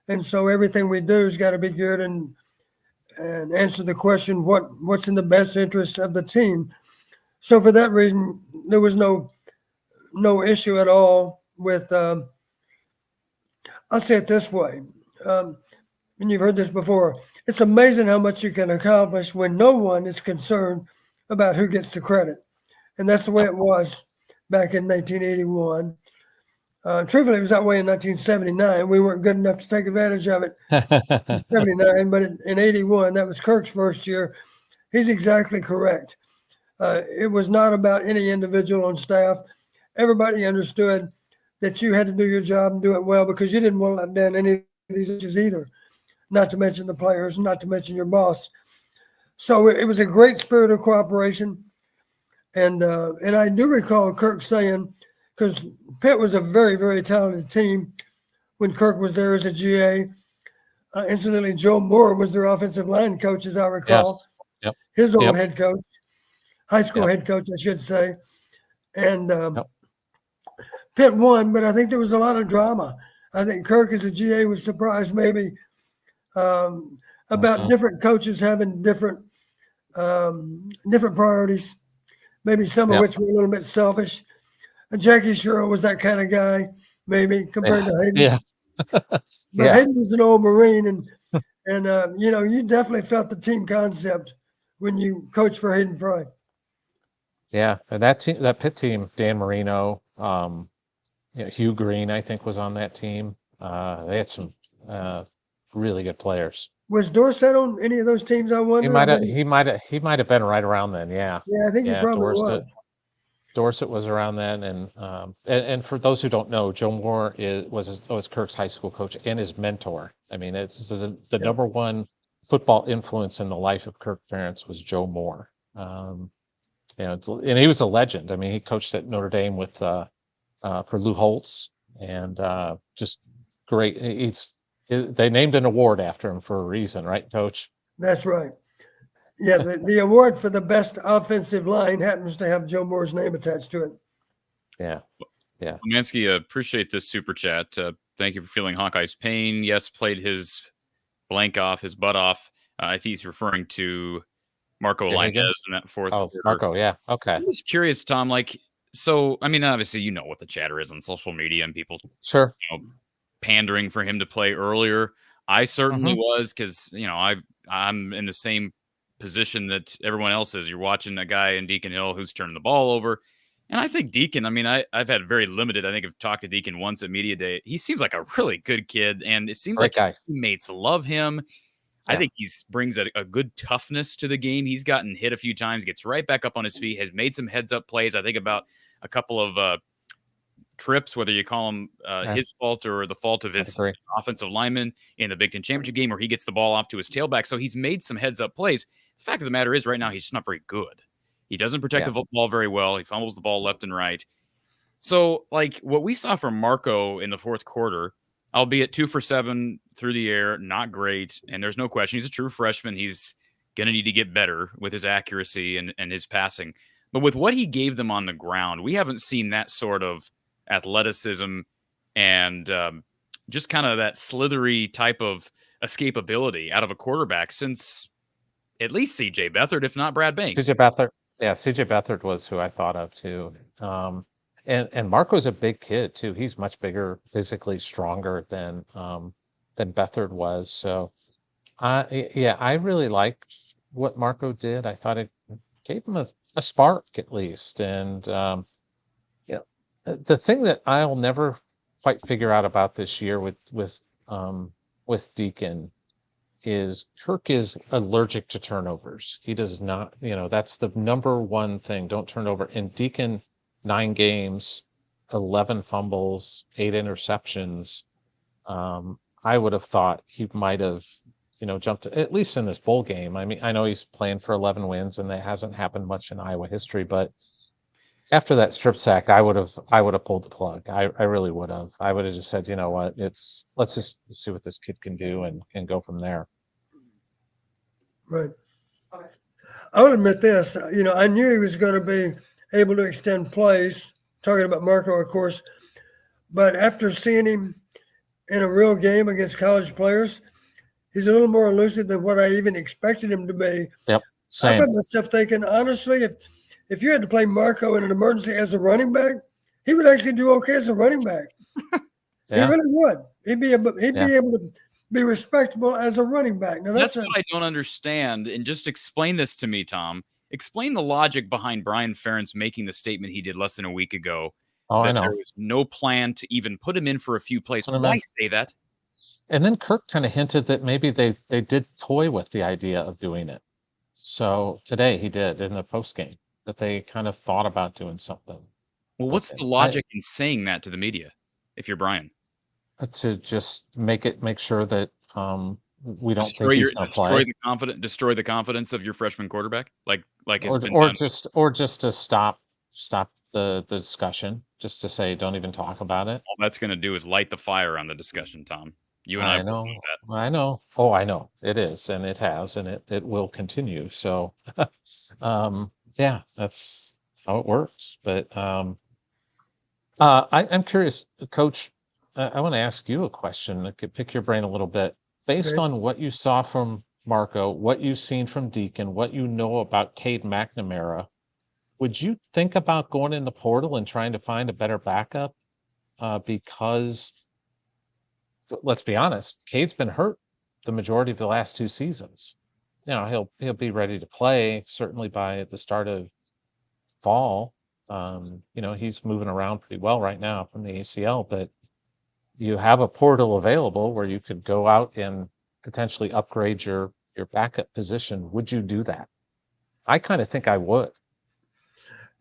B: And so everything we do has got to be good and answer the question, what's in the best interest of the team. So for that reason, there was no issue at all with, I'll say it this way. And you've heard this before. It's amazing how much you can accomplish when no one is concerned about who gets the credit. And that's the way it was back in 1981. Truthfully, it was that way in 1979. We weren't good enough to take advantage of it in 79, but in 81, that was Kirk's first year. He's exactly correct. It was not about any individual on staff. Everybody understood that you had to do your job and do it well, because you didn't want to let down any of these issues either, not to mention the players, not to mention your boss. So it was a great spirit of cooperation. And I do recall Kirk saying, because Pitt was a very, very talented team when Kirk was there as a GA. Incidentally, Joe Moore was their offensive line coach, as I recall.
D: Yes. Yep.
B: His old
D: Yep.
B: head coach, high school head coach, I should say. And Pitt won, but I think there was a lot of drama. I think Kirk as a GA was surprised maybe about different coaches having different priorities, maybe some of which were a little bit selfish. Jackie Sherrill was that kind of guy, maybe, compared to Hayden.
D: Yeah.
B: But Hayden was an old Marine, and you definitely felt the team concept when you coached for Hayden Fry.
D: Yeah, and that Pitt team, Dan Marino, Hugh Green, I think, was on that team. They had some really good players.
B: Was Dorsett on any of those teams? I wonder.
D: He might have been right around then. Yeah.
B: Yeah, I think he probably was.
D: Dorset was around then, and for those who don't know, Joe Moore was Kirk's high school coach and his mentor. I mean, it's the number one football influence in the life of Kirk Ferentz was Joe Moore. And he was a legend. I mean, he coached at Notre Dame with for Lou Holtz, and just great. They named an award after him for a reason, right, Coach?
B: That's right. Yeah, the award for the best offensive line happens to have Joe Moore's name attached to it.
D: Yeah.
A: Mansky, appreciate this super chat. Thank you for feeling Hawkeye's pain. Yes, played his his butt off. I think he's referring to Marco Lainez in that fourth quarter.
D: Marco, yeah. Okay.
A: I'm just curious, Tom, so, I mean, obviously, you know what the chatter is on social media and people
D: sure
A: pandering for him to play earlier. I certainly was, because, I'm in the same position that everyone else is. You're watching a guy in Deacon Hill who's turning the ball over. And I think Deacon, I mean, I've had very limited, I think I've talked to Deacon once at Media Day. He seems like a really good kid, and it seems like his teammates love him. Yeah. I think he brings a good toughness to the game. He's gotten hit a few times, gets right back up on his feet, has made some heads-up plays. I think about a couple of trips, whether you call them his fault or the fault of his offensive lineman in the Big Ten Championship game, where he gets the ball off to his tailback. So he's made some heads-up plays. The fact of the matter is, right now, he's just not very good. He doesn't protect the football very well. He fumbles the ball left and right. So, what we saw from Marco in the fourth quarter, albeit 2 for 7 through the air, not great. And there's no question he's a true freshman. He's going to need to get better with his accuracy and his passing. But with what he gave them on the ground, we haven't seen that sort of athleticism and just kind of that slithery type of escapability out of a quarterback since at least C.J. Beathard, if not Brad Banks.
D: C.J. Beathard. Yeah, C.J. Beathard was who I thought of too. And Marco's a big kid too. He's much bigger, physically stronger than Beathard was. So, I really liked what Marco did. I thought it gave him a spark at least. And the thing that I'll never quite figure out about this year with Deacon is Kirk is allergic to turnovers. He does not, that's the number one thing. Don't turn over. And Deacon, 9 games, 11 fumbles, 8 interceptions. I would have thought he might have, jumped at least in this bowl game. I mean, I know he's playing for 11 wins, and that hasn't happened much in Iowa history. But after that strip sack, I would have pulled the plug. I really would have. I would have just said, you know what, let's just see what this kid can do and go from there.
B: Right. I will admit this. I knew he was going to be able to extend plays, talking about Marco, of course. But after seeing him in a real game against college players, he's a little more elusive than what I even expected him to be.
D: Yep. Same.
B: I found myself thinking, honestly, if you had to play Marco in an emergency as a running back, he would actually do okay as a running back. Yeah. He really would. He'd be able to be respectable as a running back. Now
A: that's what I don't understand. And just explain this to me, Tom. Explain the logic behind Brian Ferentz making the statement he did less than a week ago.
D: Oh,
A: that
D: I know.
A: There was no plan to even put him in for a few plays. Why say that?
D: And then Kirk kind of hinted that maybe they did toy with the idea of doing it. So today he did in the postgame that they kind of thought about doing something.
A: Well, what's the logic in saying that to the media if you're Brian?
D: To just make sure that we don't think he's going to play.
A: Destroy the confidence of your freshman quarterback,
D: or just to stop the discussion, just to say don't even talk about it.
A: All that's going to do is light the fire on the discussion, Tom. You and
D: I know. I know. Oh, I know. It is, and it has, and it will continue. So, yeah, that's how it works. But I'm curious, Coach. I want to ask you a question. I could pick your brain a little bit. Based on what you saw from Marco, what you've seen from Deacon, what you know about Cade McNamara, would you think about going in the portal and trying to find a better backup? Because, let's be honest, Cade's been hurt the majority of the last 2 seasons. He'll be ready to play certainly by the start of fall. He's moving around pretty well right now from the ACL, but you have a portal available where you could go out and potentially upgrade your backup position, would you do that? I kind of think I would.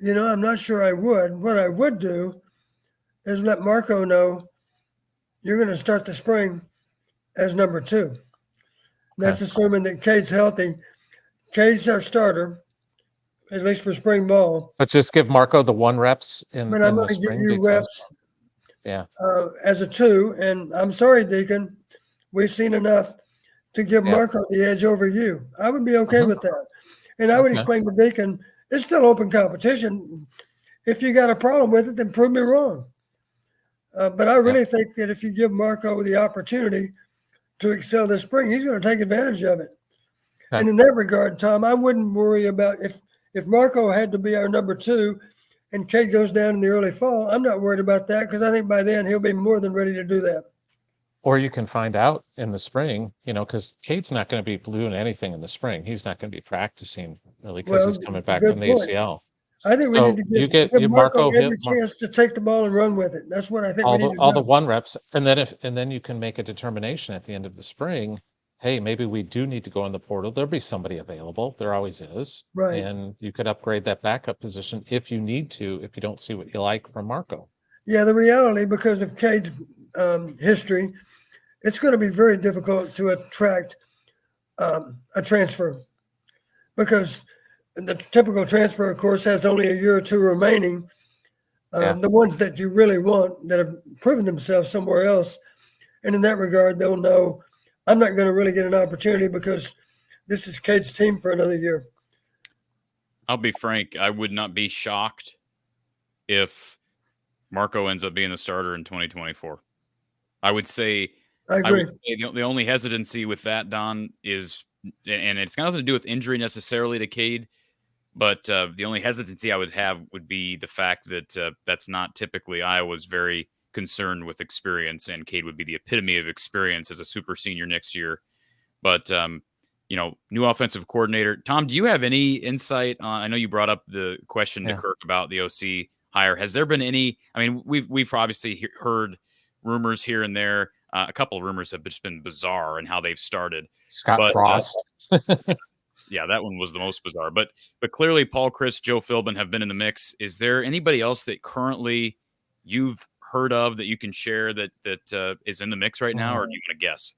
B: I'm not sure I would. What I would do is let Marco know you're going to start the spring as number 2. That's assuming that Cade's healthy. Cade's our starter, at least for spring ball.
D: But just give Marco the 1 reps in
B: But I'm
D: the
B: going to give
D: spring
B: you reps as a 2. And I'm sorry, Deacon, we've seen enough to give Marco the edge over you. I would be okay with that. And I would explain to Deacon, it's still open competition. If you got a problem with it, then prove me wrong. But I really think that if you give Marco the opportunity to excel this spring, he's going to take advantage of it. And in that regard, Tom, I wouldn't worry about if Marco had to be our number 2 and Cade goes down in the early fall. I'm not worried about that because I think by then he'll be more than ready to do that.
D: Or you can find out in the spring, because Cade's not going to be doing anything in the spring. He's not going to be practicing really because he's coming back from the ACL.
B: I think we need to give Marco every chance to take the ball and run with it. That's what I think we need to do.
D: All the 1 reps, and then you can make a determination at the end of the spring. Hey, maybe we do need to go in the portal. There'll be somebody available. There always is.
B: Right.
D: And you could upgrade that backup position if you need to, if you don't see what you like from Marco.
B: Yeah, the reality, because of Cade's history, it's going to be very difficult to attract a transfer because the typical transfer, of course, has only a year or 2 remaining. The ones that you really want that have proven themselves somewhere else. And in that regard, they'll know I'm not going to really get an opportunity because this is Cade's team for another year.
A: I'll be frank. I would not be shocked if Marco ends up being the starter in 2024. I would say the only hesitancy with that, Don, is, and it's got nothing to do with injury necessarily to Cade, but the only hesitancy I would have would be the fact that that's not typically Iowa's very concerned with experience, and Cade would be the epitome of experience as a super senior next year. But, new offensive coordinator. Tom, do you have any insight on, I know you brought up the question to Kirk about the OC hire. Has there been any, we've obviously heard rumors here and there. A couple of rumors have just been bizarre in how they've started.
D: Scott Frost.
A: Yeah, that one was the most bizarre. But clearly Paul Chryst, Joe Philbin have been in the mix. Is there anybody else that currently you've heard of that you can share that is in the mix right now, or do you want to guess?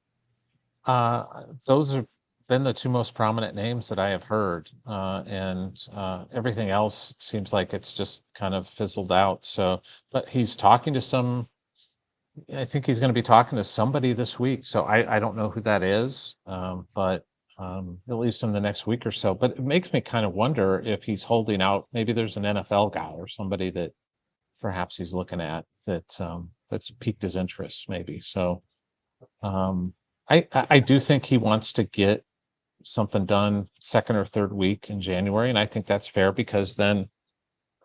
D: Those have been the 2 most prominent names that I have heard, and everything else seems like it's just kind of fizzled out. So, but he's talking to I think he's going to be talking to somebody this week. So I don't know who that is, but at least in the next week or so. But it makes me kind of wonder if he's holding out. Maybe there's an NFL guy or somebody that perhaps he's looking at that's piqued his interest, maybe. So I do think he wants to get something done 2nd or 3rd week in January, and I think that's fair because then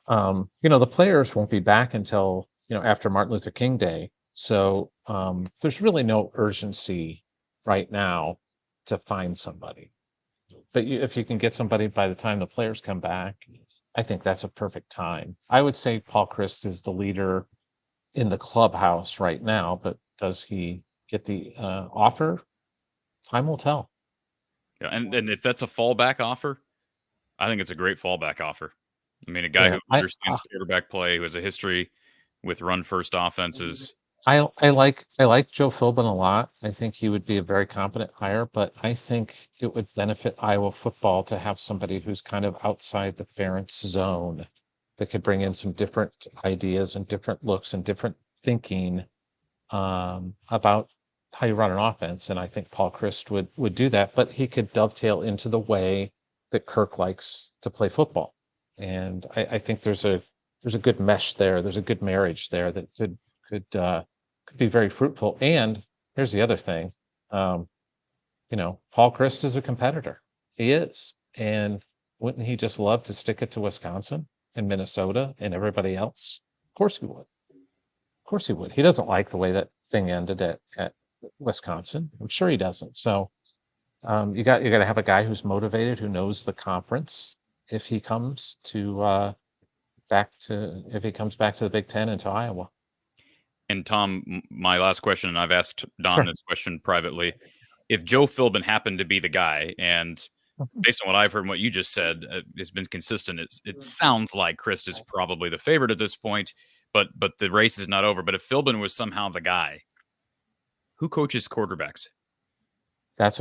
D: the players won't be back until after Martin Luther King Day. So there's really no urgency right now to find somebody. But if you can get somebody by the time the players come back, I think that's a perfect time. I would say Paul Chryst is the leader in the clubhouse right now, but does he get the offer? Time will tell.
A: Yeah, and if that's a fallback offer, I think it's a great fallback offer. A guy who understands quarterback play, who has a history with run-first offenses.
D: I like Joe Philbin a lot. I think he would be a very competent hire, but I think it would benefit Iowa football to have somebody who's kind of outside the Ferentz zone that could bring in some different ideas and different looks and different thinking about how you run an offense. And I think Paul Chryst would do that, but he could dovetail into the way that Kirk likes to play football. And I think there's a good mesh there. There's a good marriage there that could be very fruitful. And here's the other thing. Paul Chryst is a competitor. He is. And wouldn't he just love to stick it to Wisconsin and Minnesota and everybody else? Of course he would. Of course he would. He doesn't like the way that thing ended at Wisconsin. I'm sure he doesn't. So you got to have a guy who's motivated, who knows the conference. If he comes back to the Big Ten and to Iowa.
A: And Tom, my last question, and I've asked Don this question privately. if Joe Philbin happened to be the guy, and based on what I've heard and what you just said, it's been consistent. It sounds like Christ is probably the favorite at this point, but the race is not over. But if Philbin was somehow the guy, who coaches quarterbacks?
D: That's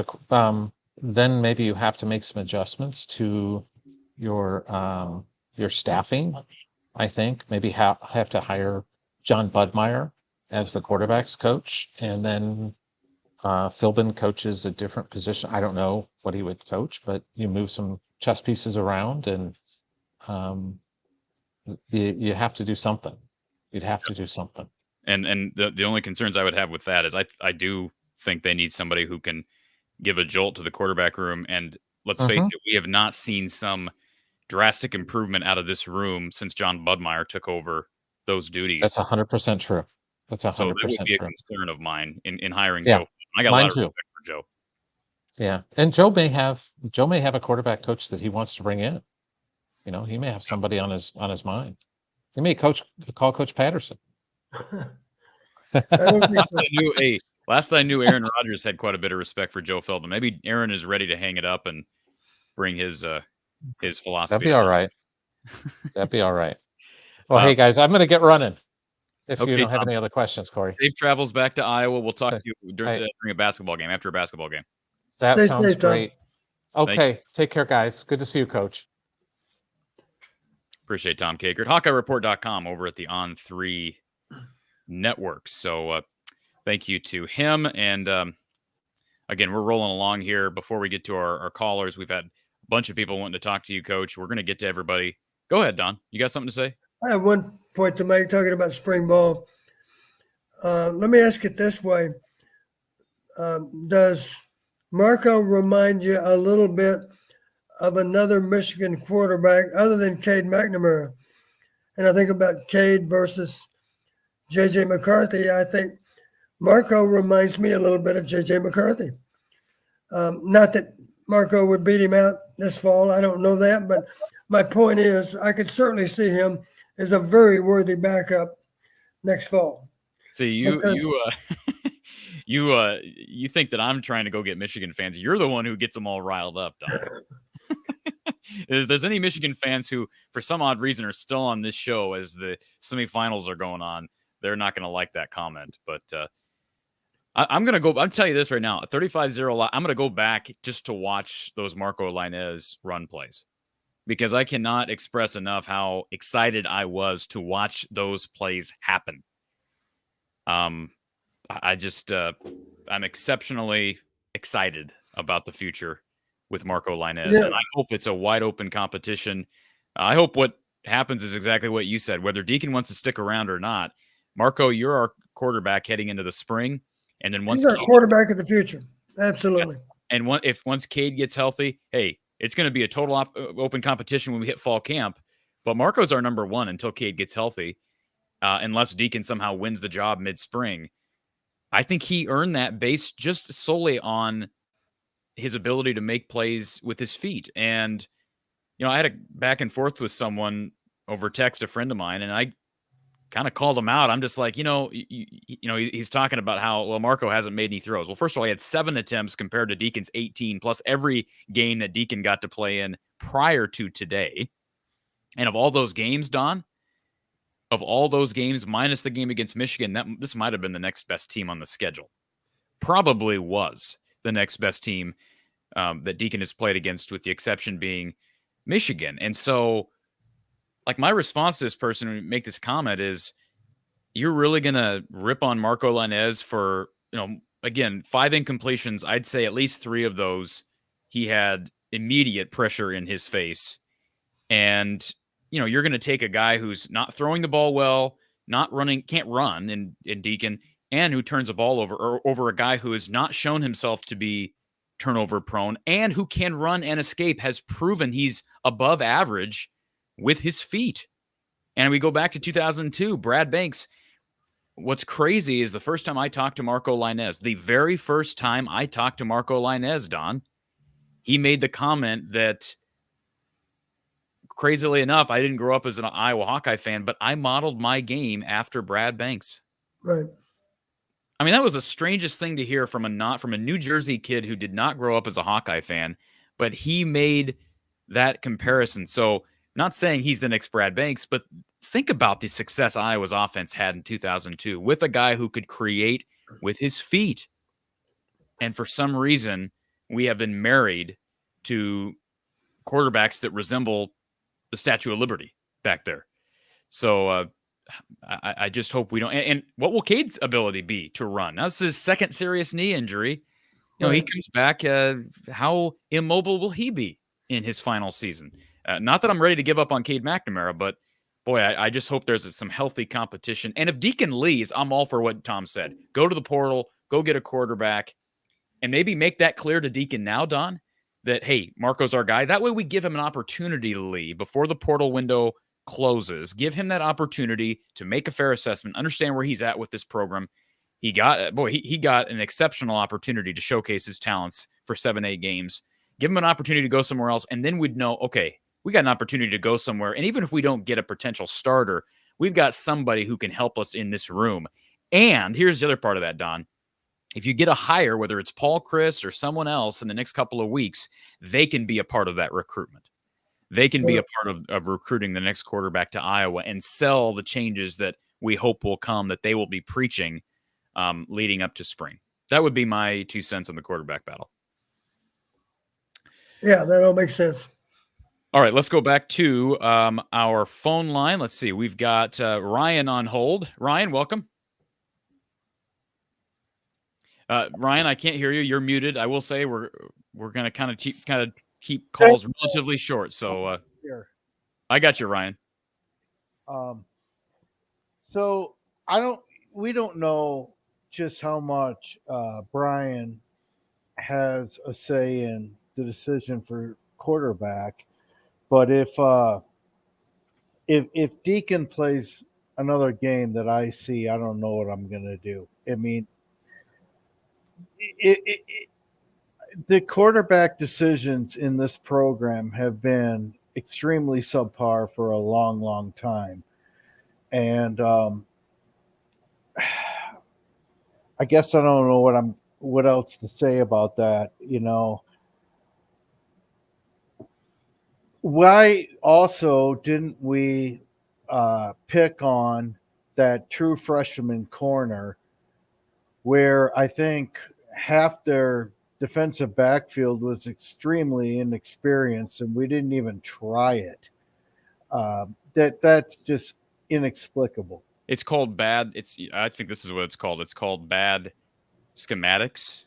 D: then maybe you have to make some adjustments to your staffing. I think maybe have to hire John Budmeyer as the quarterbacks coach, and then Philbin coaches a different position. I don't know what he would coach, but you move some chess pieces around, and you have to do something. You'd have to do something.
A: And the only concerns I would have with that is I do think they need somebody who can give a jolt to the quarterback room. And let's face it, we have not seen some drastic improvement out of this room since John Budmeyer took over those duties.
D: That's 100% true. That's 100%
A: so that would be
D: true.
A: a concern of mine in hiring
D: Yeah,
A: Joe. I got a lot of respect for Joe.
D: Yeah, and Joe may have a quarterback coach that he wants to bring in. You know, he may have somebody on his mind. He may call Coach Patterson.
B: I don't think so.
A: Last I knew, Aaron Rodgers had quite a bit of respect for Joe Philbin. Maybe Aaron is ready to hang it up and bring his philosophy.
D: That'd be all right. That'd be all right. Well, hey guys, I'm going to get running. If you don't have any other questions, Corey.
A: Safe travels back to Iowa. We'll talk to you during a basketball game, after a basketball game.
D: That
B: Stay
D: sounds
B: safe, Tom.
D: great. Okay, take care, guys. Good to see you, Coach.
A: Appreciate Tom Kakert. HawkeyeReport.com over at the On3 Network. So thank you to him. And again, we're rolling along here. Before we get to our callers, we've had a bunch of people wanting to talk to you, Coach. We're going to get to everybody. Go ahead, Don. You got something to say?
B: I have one point to make talking about spring ball. Let me ask it this way. Does Marco remind you a little bit of another Michigan quarterback other than Cade McNamara? And I think about Cade versus J.J. McCarthy. I think Marco reminds me a little bit of J.J. McCarthy. Not that Marco would beat him out this fall. I don't know that. But my point is I could certainly see him as a very worthy backup next fall.
A: See, you think that I'm trying to go get Michigan fans. You're the one who gets them all riled up, Don. If there's any Michigan fans who, for some odd reason, are still on this show as the semifinals are going on, they're not going to like that comment. But I'm going to go. I'll tell you this right now. 35-0. I'm going to go back just to watch those Marco Lainez run plays, because I cannot express enough how excited I was to watch those plays happen. I'm exceptionally excited about the future with Marco Lainez, and I hope it's a wide open competition. I hope what happens is exactly what you said. Whether Deacon wants to stick around or not, Marco, you're our quarterback heading into the spring, and then once
B: he's our quarterback of the future, absolutely.
A: And once Cade gets healthy, hey, it's going to be a total open competition when we hit fall camp. But Marco's our number one until Cade gets healthy, unless Deacon somehow wins the job mid-spring. I think he earned that based just solely on his ability to make plays with his feet. And, I had a back and forth with someone over text, a friend of mine, and I kind of called him out. I'm just like, he's talking about how, well, Marco hasn't made any throws. Well, first of all, he had 7 attempts compared to Deacon's 18, plus every game that Deacon got to play in prior to today. And of all those games, Don, minus the game against Michigan, this might have been the next best team on the schedule. Probably was the next best team that Deacon has played against, with the exception being Michigan. And so, like, my response to this person who make this comment is, you're really going to rip on Marco Lainez for, again, 5 incompletions. I'd say at least 3 of those, he had immediate pressure in his face. And, you're going to take a guy who's not throwing the ball well, not running, can't run in Deacon, and who turns the ball over a guy who has not shown himself to be turnover prone and who can run and escape, has proven he's above average with his feet. And we go back to 2002, Brad Banks. What's crazy is the first time I talked to Marco Lainez, Don, he made the comment that, crazily enough, I didn't grow up as an Iowa Hawkeye fan, but I modeled my game after Brad Banks.
B: Right.
A: I mean, that was the strangest thing to hear from a New Jersey kid who did not grow up as a Hawkeye fan, but he made that comparison. So, not saying he's the next Brad Banks, but think about the success Iowa's offense had in 2002 with a guy who could create with his feet. And for some reason, we have been married to quarterbacks that resemble the Statue of Liberty back there. So I just hope we don't. And what will Cade's ability be to run? Now, this is his second serious knee injury. He
B: Right.
A: comes back. How immobile will he be in his final season? Not that I'm ready to give up on Cade McNamara, but boy, I just hope there's some healthy competition. And if Deacon leaves, I'm all for what Tom said. Go to the portal, go get a quarterback, and maybe make that clear to Deacon now, Don, that, hey, Marco's our guy. That way we give him an opportunity to leave before the portal window closes. Give him that opportunity to make a fair assessment, understand where he's at with this program. He got an exceptional opportunity to showcase his talents for 7-8 games. Give him an opportunity to go somewhere else, and then we'd know, okay, we got an opportunity to go somewhere. And even if we don't get a potential starter, we've got somebody who can help us in this room. And here's the other part of that, Don. If you get a hire, whether it's Paul Chris or someone else in the next couple of weeks, they can be a part of that recruitment. They can be a part of recruiting the next quarterback to Iowa and sell the changes that we hope will come, that they will be preaching leading up to spring. That would be my 2 cents on the quarterback battle.
B: Yeah, that all makes sense.
A: All right, let's go back to our phone line. Let's see. We've got Ryan on hold. Ryan, welcome. Ryan, I can't hear you. You're muted. I will say we're going to kind of keep calls relatively short. So
E: Here.
A: I got you, Ryan.
E: So we don't know just how much Brian has a say in the decision for quarterback, but if Deacon plays another game that I see, I don't know what I'm going to do. I mean, the quarterback decisions in this program have been extremely subpar for a long, long time. And I guess I don't know what else to say about that. Why also didn't we pick on that true freshman corner where I think half their defensive backfield was extremely inexperienced and we didn't even try it? That's just inexplicable.
A: It's called bad. I think this is what it's called. It's called bad schematics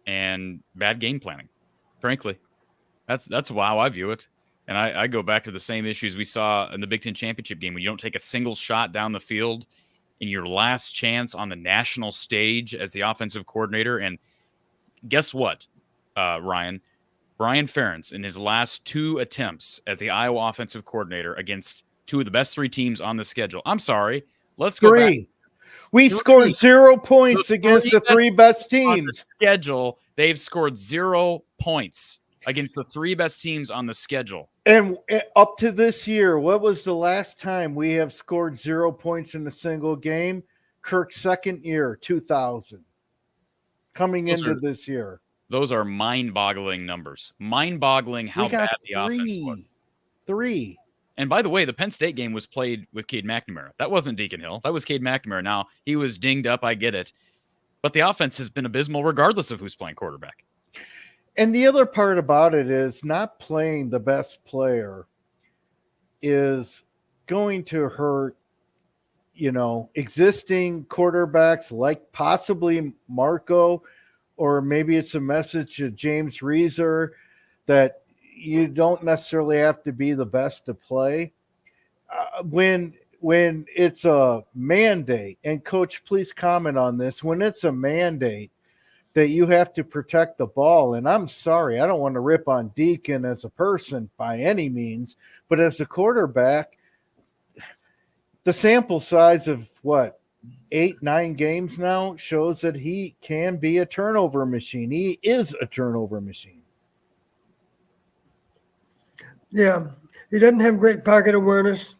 A: and bad game planning. Frankly, that's how I view it. And I go back to the same issues we saw in the Big Ten championship game when you don't take a single shot down the field in your last chance on the national stage as the offensive coordinator. And guess what, Ryan? Brian Ferentz, in his last 2 attempts as the Iowa offensive coordinator against 2 of the best 3 teams on the schedule. I'm sorry. Let's go back.
E: We scored 0 points against the 3 best teams.
A: On the schedule, they've scored 0 points against the 3 best teams on the schedule.
E: And up to this year, what was the last time we have scored 0 points in a single game? Kirk's second year, 2000. Coming into this year.
A: Those are mind-boggling numbers. Mind-boggling how bad the offense was.
E: 3.
A: And by the way, the Penn State game was played with Cade McNamara. That wasn't Deacon Hill. That was Cade McNamara. Now, he was dinged up. I get it. But the offense has been abysmal regardless of who's playing quarterback.
E: And the other part about it is not playing the best player is going to hurt, existing quarterbacks like possibly Marco, or maybe it's a message to James Reeser that you don't necessarily have to be the best to play. When it's a mandate, and Coach, please comment on this, when it's a mandate that you have to protect the ball, and I'm sorry, I don't want to rip on Deacon as a person by any means, but as a quarterback, the sample size of 8-9 games now shows that he can be a turnover machine. He is a turnover machine.
B: Yeah, he doesn't have great pocket awareness.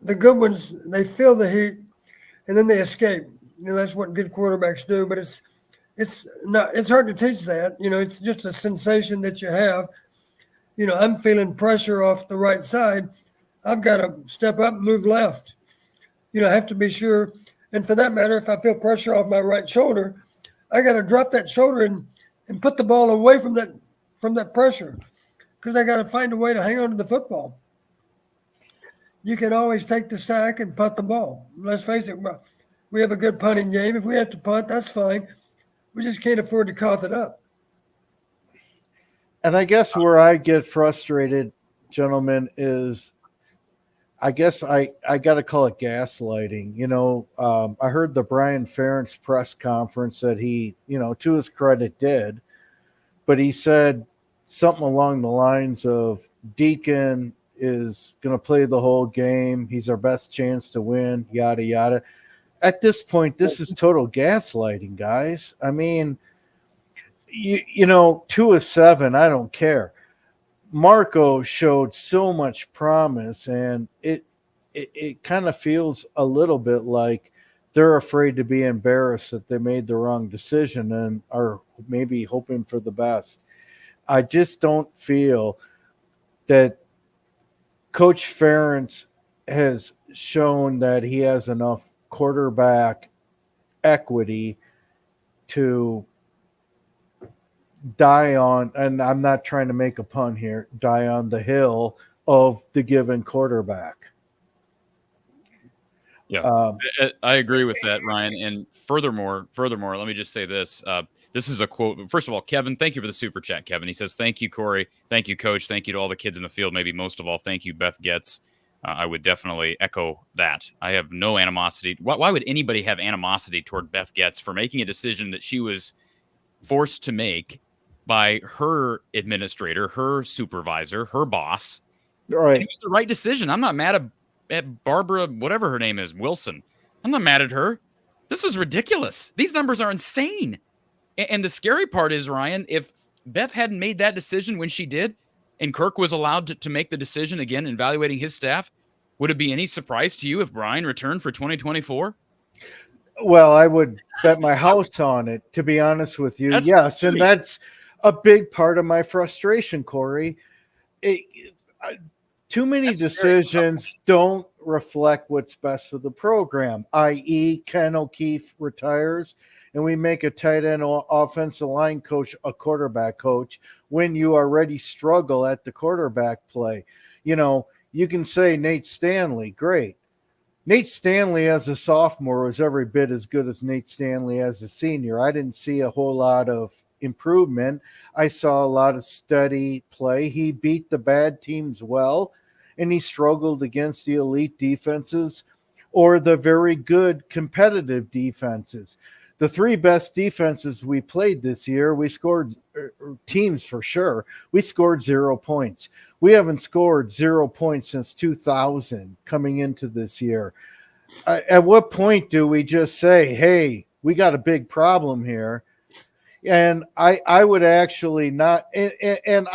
B: The good ones, they feel the heat, and then they escape. That's what good quarterbacks do. But it's not. It's hard to teach that. It's just a sensation that you have. I'm feeling pressure off the right side. I've got to step up and move left. I have to be sure. And for that matter, if I feel pressure off my right shoulder, I got to drop that shoulder and put the ball away from that pressure, because I got to find a way to hang on to the football. You can always take the sack and punt the ball. Let's face it, we have a good punting game. If we have to punt, that's fine. We just can't afford to cough it up.
E: And I guess where I get frustrated, gentlemen, is I guess I got to call it gaslighting. I heard the Brian Ferentz press conference that he, to his credit, did. But he said something along the lines of Deacon is going to play the whole game. He's our best chance to win, yada, yada. At this point, this is total gaslighting, guys. I mean, 2-7, I don't care. Marco showed so much promise, and it kind of feels a little bit like they're afraid to be embarrassed that they made the wrong decision and are maybe hoping for the best. I just don't feel that Coach Ferentz has shown that he has enough quarterback equity to die on, and I'm not trying to make a pun here, die on the hill of the given quarterback.
A: Yeah, I agree with that, Ryan. And furthermore, let me just say this. This is a quote. First of all, Kevin, thank you for the super chat, Kevin. He says, thank you, Corey. Thank you, Coach. Thank you to all the kids in the field. Maybe most of all, thank you, Beth Getz. I would definitely echo that. I have no animosity. Why would anybody have animosity toward Beth Getz for making a decision that she was forced to make by her administrator, her supervisor, her boss?
E: Right.
A: And it was the right decision. I'm not mad at Barbara, whatever her name is, Wilson. I'm not mad at her. This is ridiculous. These numbers are insane. And the scary part is, Ryan, if Beth hadn't made that decision when she did, and Kirk was allowed to make the decision again, evaluating his staff, would it be any surprise to you if Brian returned for 2024?
E: Well, I would bet my house on it, to be honest with you. Yes, and that's a big part of my frustration, Corey. Too many decisions don't reflect what's best for the program, i.e. Ken O'Keefe retires, and we make a tight end offensive line coach a quarterback coach when you already struggle at the quarterback play. You can say Nate Stanley, great. Nate Stanley as a sophomore was every bit as good as Nate Stanley as a senior. I didn't see a whole lot of improvement. I saw a lot of steady play. He beat the bad teams well, and he struggled against the elite defenses or the very good competitive defenses. The three best defenses we played this year, we scored teams for sure. We scored 0 points. We haven't scored 0 points since 2000 coming into this year. At what point do we just say, hey, we got a big problem here? And I would actually not, and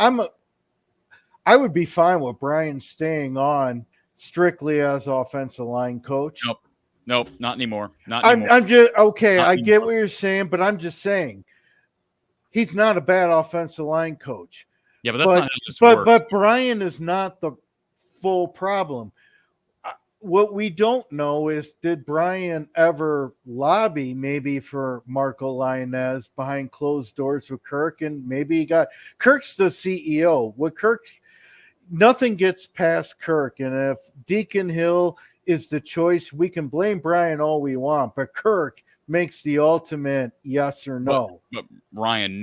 E: I would be fine with Brian staying on strictly as offensive line coach.
A: Nope, not anymore.
E: I'm just okay.
A: Not
E: I
A: anymore.
E: get what you're saying, but I'm just saying he's not a bad offensive line coach.
A: Yeah, but that's not how this works.
E: But Brian is not the full problem. What we don't know is, did Brian ever lobby maybe for Marco Lainez behind closed doors with Kirk? And maybe he got Kirk's the CEO. Nothing gets past Kirk. And if Deacon Hill is the choice, we can blame Brian all we want, but Kirk makes the ultimate yes or no.
A: But Ryan,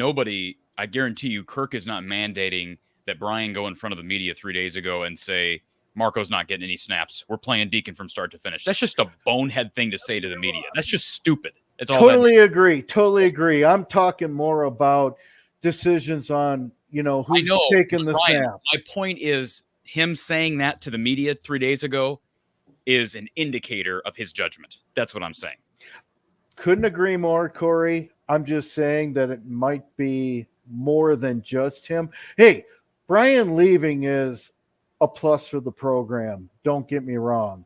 A: I guarantee you, Kirk is not mandating that Brian go in front of the media 3 days ago and say, Marco's not getting any snaps. We're playing Deacon from start to finish. That's just a bonehead thing to say to the media. That's just stupid. It's all
E: Totally agree. I'm talking more about decisions on, who's taking the
A: Ryan,
E: snaps.
A: My point is, him saying that to the media 3 days ago is an indicator of his judgment. That's what I'm saying.
E: Couldn't agree more, Corey. I'm just saying that it might be more than just him. Hey, Brian leaving is a plus for the program. Don't get me wrong.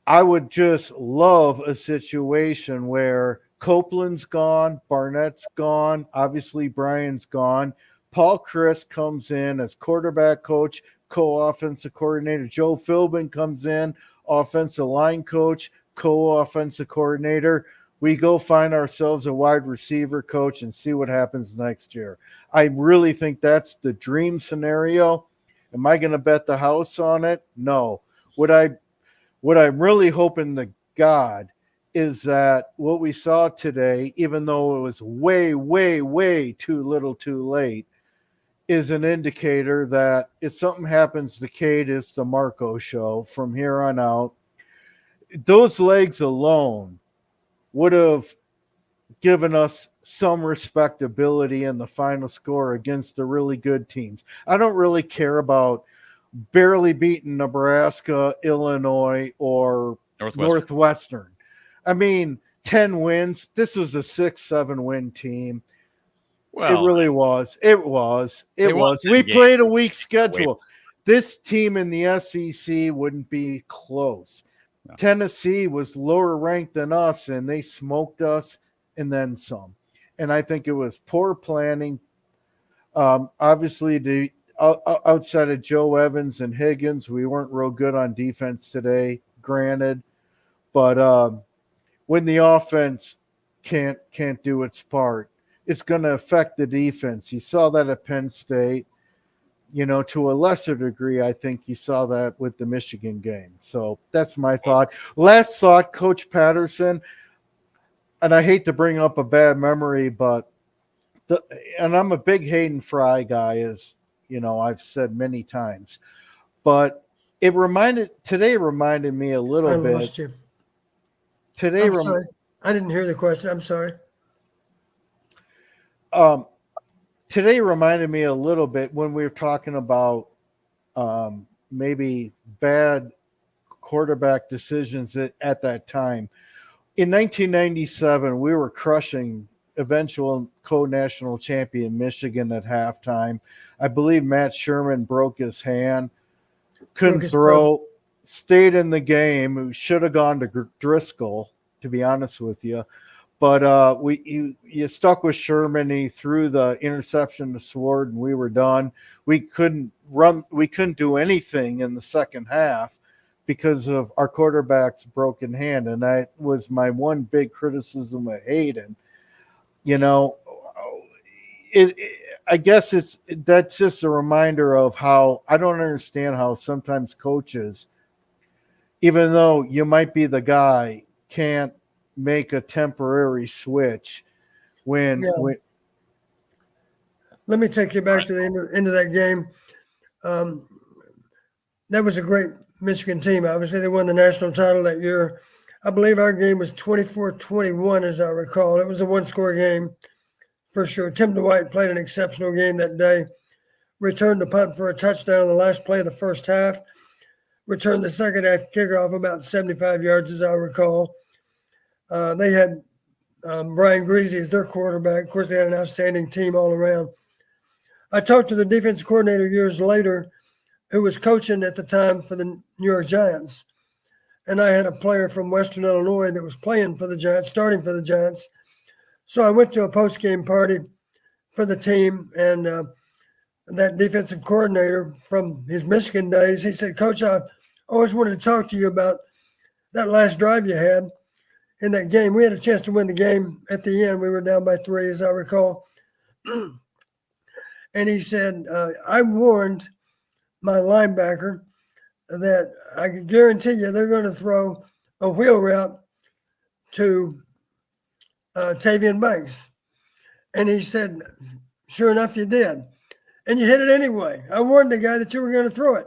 E: I would just love a situation where Copeland's gone, Barnett's gone, obviously Brian's gone. Paul Chris comes in as quarterback coach, co-offensive coordinator. Joe Philbin comes in, offensive line coach, co-offensive coordinator. We go find ourselves a wide receiver coach and see what happens next year. I really think that's the dream scenario. Am I going to bet the house on it? No. What I'm really hoping to God is that what we saw today, even though it was way, way, way too little too late, is an indicator that if something happens to Cade, it's the Marco show from here on out. Those legs alone would have given us some respectability in the final score against the really good teams. I don't really care about barely beating Nebraska, Illinois, or Northwestern. I mean, 10 wins. This was a 6-7 win team. Well, it really was. It was. We played a weak schedule. This team in the SEC wouldn't be close. No. Tennessee was lower ranked than us, and they smoked us and then some. And I think it was poor planning. Obviously, outside of Joe Evans and Higgins, we weren't real good on defense today, granted. But when the offense can't do its part, it's going to affect the defense. You saw that at Penn State. You know, to a lesser degree, I think you saw that with the Michigan game. So that's my thought. Last thought, Coach Patterson, and I hate to bring up a bad memory, but and I'm a big Hayden Fry guy, as you know, I've said many times. But today reminded me a little bit.
B: Lost you. Sorry. I didn't hear the question. I'm sorry.
E: Today reminded me a little bit when we were talking about maybe bad quarterback decisions at that time. In 1997, we were crushing eventual co-national champion Michigan at halftime. I believe Matt Sherman broke his hand, couldn't throw, stayed in the game. Should have gone to Driscoll, to be honest with you. But you stuck with Sherman. He threw the interception to Sword, and we were done. We couldn't run. We couldn't do anything in the second half because of our quarterback's broken hand, and that was my one big criticism of Hayden. You know, I guess that's just a reminder of how I don't understand how sometimes coaches, even though you might be the guy, can't make a temporary switch when
B: let me take you back to the end of that game. That was a great Michigan team. Obviously, they won the national title that year. I believe our game was 24-21, as I recall. It was a one-score game for sure. Tim DeWhite played an exceptional game that day. Returned the punt for a touchdown on the last play of the first half. Returned the second half kickoff about 75 yards, as I recall. They had Brian Greasy as their quarterback. Of course, they had an outstanding team all around. I talked to the defensive coordinator years later who was coaching at the time for the New York Giants. And I had a player from Western Illinois that was playing for the Giants, starting for the Giants. So I went to a post-game party for the team, and that defensive coordinator from his Michigan days, he said, "Coach, I always wanted to talk to you about that last drive you had in that game." We had a chance to win the game at the end. We were down by 3, as I recall. And he said, "I warned my linebacker that I can guarantee you they're going to throw a wheel route to Tavian Banks." And he said, "Sure enough, you did. And you hit it anyway. I warned the guy that you were going to throw it."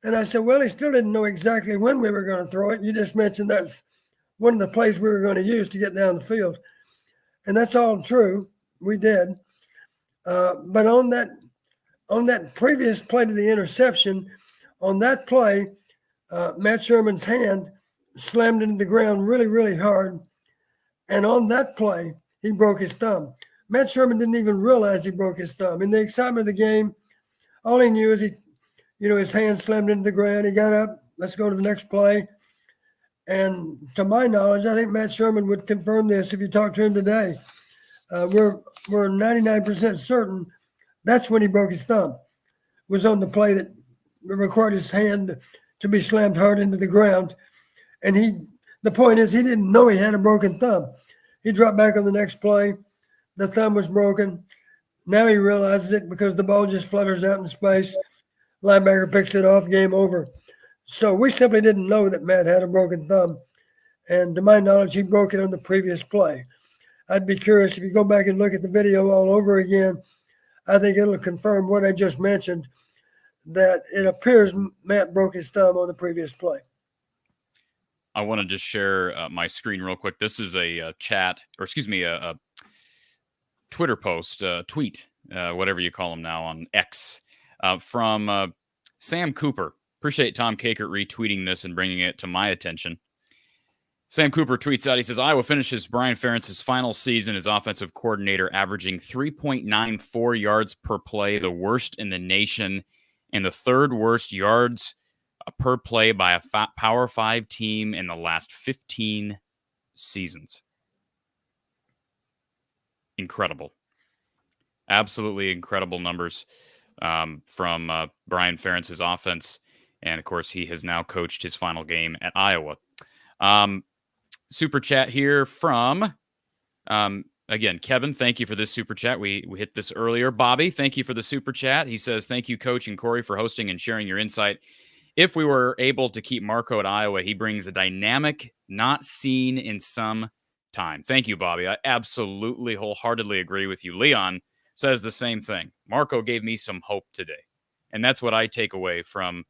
B: And I said, "Well, he still didn't know exactly when we were going to throw it. You just mentioned that's one of the plays we were going to use to get down the field." And that's all true. We did. But on that previous play to the interception, on that play, Matt Sherman's hand slammed into the ground really, really hard. And on that play, he broke his thumb. Matt Sherman didn't even realize he broke his thumb. In the excitement of the game, all he knew is his hand slammed into the ground. He got up, let's go to the next play. And to my knowledge, I think Matt Sherman would confirm this if you talk to him today. We're 99% certain that's when he broke his thumb. Was on the play that required his hand to be slammed hard into the ground. And the point is, he didn't know he had a broken thumb. He dropped back on the next play. The thumb was broken. Now he realizes it because the ball just flutters out in space. Linebacker picks it off, game over. So we simply didn't know that Matt had a broken thumb. And to my knowledge, he broke it on the previous play. I'd be curious if you go back and look at the video all over again. I think it'll confirm what I just mentioned, that it appears Matt broke his thumb on the previous play.
A: I want to just share my screen real quick. This is a chat, or excuse me, a Twitter post, tweet, whatever you call them now on X, from Sam Cooper. Appreciate Tom Kakert retweeting this and bringing it to my attention. Sam Cooper tweets out, he says, Iowa finishes Brian Ferentz's final season as offensive coordinator, averaging 3.94 yards per play, the worst in the nation, and the third worst yards per play by a Power 5 team in the last 15 seasons. Incredible. Absolutely incredible numbers from Brian Ferentz's offense. And, of course, he has now coached his final game at Iowa. Super chat here from, again, Kevin, thank you for this super chat. We hit this earlier. Bobby, thank you for the super chat. He says, thank you, Coach and Corey, for hosting and sharing your insight. If we were able to keep Marco at Iowa, he brings a dynamic not seen in some time. Thank you, Bobby. I absolutely wholeheartedly agree with you. Leon says the same thing. Marco gave me some hope today. And that's what I take away from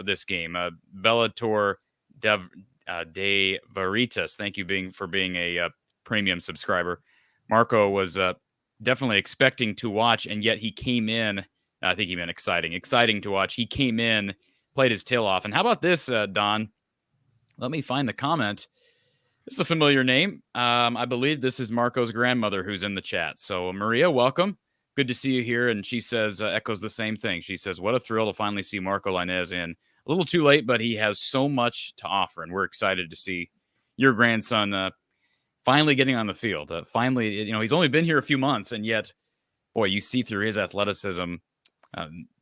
A: this game. Bellator De Veritas, thank you for being a premium subscriber. Marco was definitely expecting to watch, and yet he came in. I think he meant exciting to watch. He came in, played his tail off. And how about this, Don? Let me find the comment. This is a familiar name. I believe this is Marco's grandmother who's in the chat. So, Maria, welcome. Good to see you here. And she says, echoes the same thing. She says, what a thrill to finally see Marco Lainez in. A little too late, but he has so much to offer. And we're excited to see your grandson finally getting on the field. Finally, he's only been here a few months. And yet, boy, you see through his athleticism,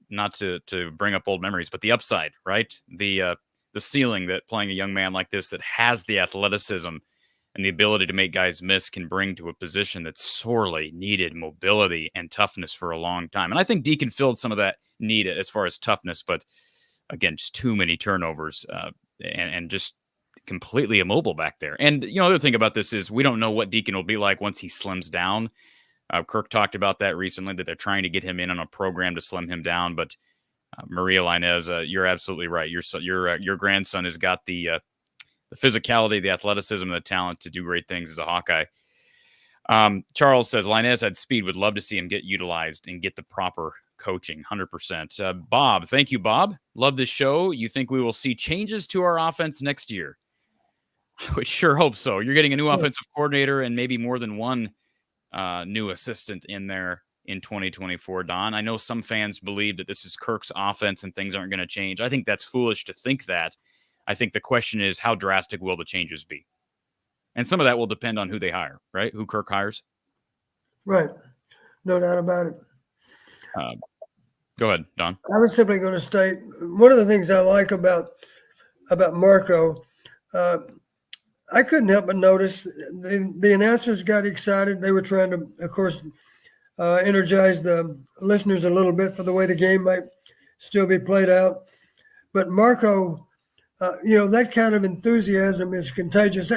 A: not to bring up old memories, but the upside, right? The ceiling that playing a young man like this that has the athleticism and the ability to make guys miss can bring to a position that sorely needed mobility and toughness for a long time. And I think Deacon filled some of that need as far as toughness, but again, just too many turnovers and just completely immobile back there. And, the other thing about this is we don't know what Deacon will be like once he slims down. Kirk talked about that recently, that they're trying to get him in on a program to slim him down. But Maria Lainez, you're absolutely right. Your grandson has got the physicality, the athleticism, and the talent to do great things as a Hawkeye. Charles says, Lainez had speed. Would love to see him get utilized and get the proper coaching, 100%. Bob, thank you, Bob. Love this show. You think we will see changes to our offense next year? I would sure hope so. You're getting a new offensive coordinator and maybe more than one new assistant in there in 2024, Don. I know some fans believe that this is Kirk's offense and things aren't going to change. I think that's foolish to think that. I think the question is, how drastic will the changes be? And some of that will depend on who they hire, right? Who Kirk hires.
B: Right. No doubt about it.
A: Go ahead, Don.
B: I was simply going to state one of the things I like about Marco. I couldn't help but notice the announcers got excited. They were trying to, of course, energize the listeners a little bit for the way the game might still be played out. But Marco, that kind of enthusiasm is contagious.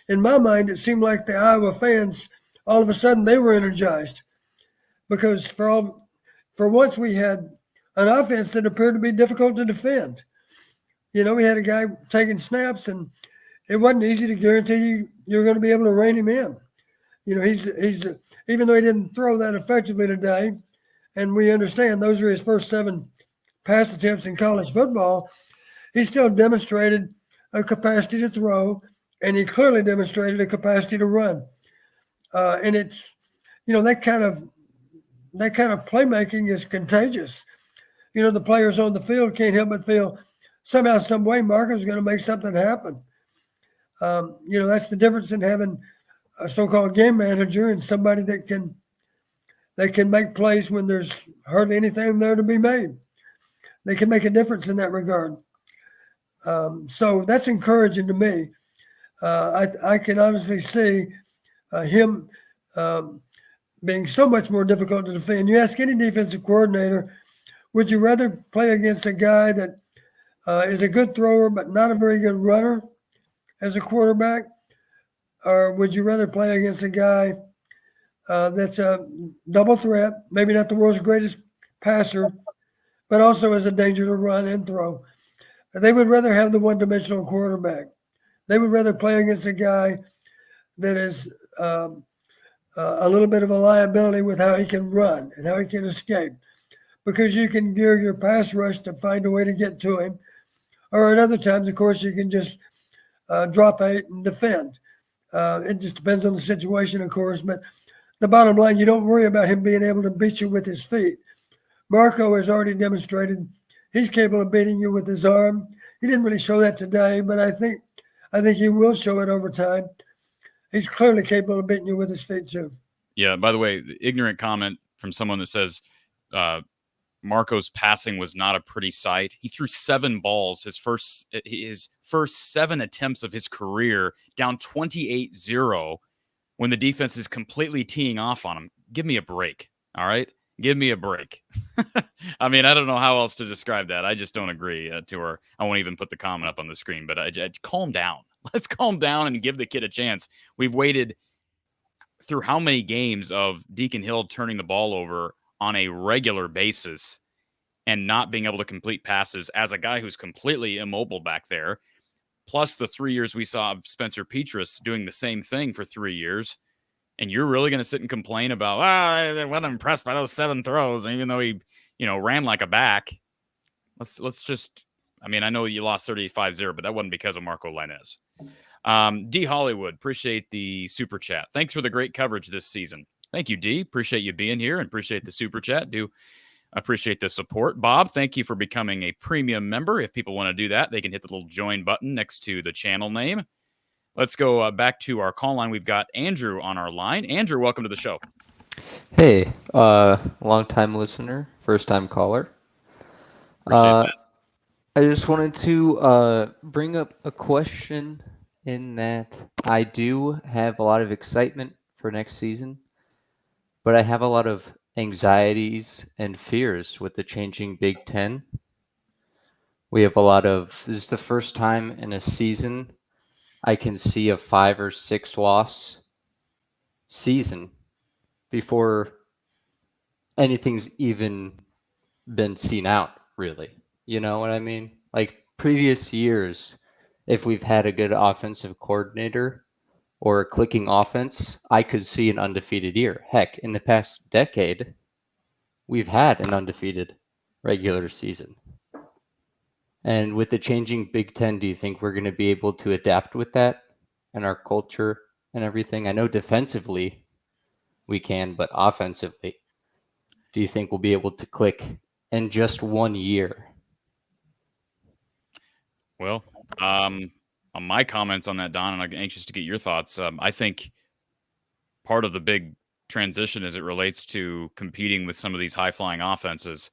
B: In my mind, it seemed like the Iowa fans, all of a sudden, they were energized because for once we had an offense that appeared to be difficult to defend. We had a guy taking snaps, and it wasn't easy to guarantee you're going to be able to rein him in. He's even though he didn't throw that effectively today, and we understand those are his first 7 pass attempts in college football, he still demonstrated a capacity to throw, and he clearly demonstrated a capacity to run. And it's, that kind of playmaking is contagious. The players on the field can't help but feel somehow, some way, Marco's going to make something happen. That's the difference in having a so-called game manager and somebody that can make plays when there's hardly anything there to be made. They can make a difference in that regard. So that's encouraging to me. I can honestly see him being so much more difficult to defend. You ask any defensive coordinator, would you rather play against a guy that is a good thrower but not a very good runner as a quarterback, or would you rather play against a guy that's a double threat, maybe not the world's greatest passer, but also is a danger to run and throw? They would rather have the one-dimensional quarterback. They would rather play against a guy that is a little bit of a liability with how he can run and how he can escape, because you can gear your pass rush to find a way to get to him. Or at other times, of course, you can just drop eight and defend. It just depends on the situation, of course. But the bottom line, you don't worry about him being able to beat you with his feet. Marco has already demonstrated he's capable of beating you with his arm. He didn't really show that today, but I think he will show it over time. He's clearly capable of beating you with his feet too.
A: Yeah. By the way, the ignorant comment from someone that says Marco's passing was not a pretty sight. He threw 7 balls his first 7 attempts of his career, down 28-0 when the defense is completely teeing off on him. Give me a break. All right. Give me a break. I mean, I don't know how else to describe that. I just don't agree to her. I won't even put the comment up on the screen, but calm down. Let's calm down and give the kid a chance. We've waited through how many games of Deacon Hill turning the ball over on a regular basis and not being able to complete passes as a guy who's completely immobile back there. Plus the 3 years we saw of Spencer Petras doing the same thing for 3 years. And you're really going to sit and complain about, I wasn't impressed by those 7 throws, even though he, ran like a back. Let's just, I mean, I know you lost 35-0, but that wasn't because of Marco Lainez. D Hollywood, appreciate the super chat. Thanks for the great coverage this season. Thank you, D. Appreciate you being here and appreciate the super chat. Do appreciate the support. Bob, thank you for becoming a premium member. If people want to do that, they can hit the little join button next to the channel name. Let's go back to our call line. We've got Andrew on our line. Andrew, welcome to the show.
F: Hey, long-time listener, first-time caller.
A: Appreciate that.
F: I just wanted to bring up a question in that I do have a lot of excitement for next season, but I have a lot of anxieties and fears with the changing Big Ten. We have this is the first time in a season I can see a 5 or 6 loss season before anything's even been seen out, really. You know what I mean? Like previous years, if we've had a good offensive coordinator or a clicking offense, I could see an undefeated year. Heck, in the past decade, we've had an undefeated regular season. And with the changing Big Ten, do you think we're going to be able to adapt with that and our culture and everything? I know defensively we can, but offensively, do you think we'll be able to click in just 1 year?
A: Well, on my comments on that, Don, and I'm anxious to get your thoughts. I think part of the big transition as it relates to competing with some of these high-flying offenses,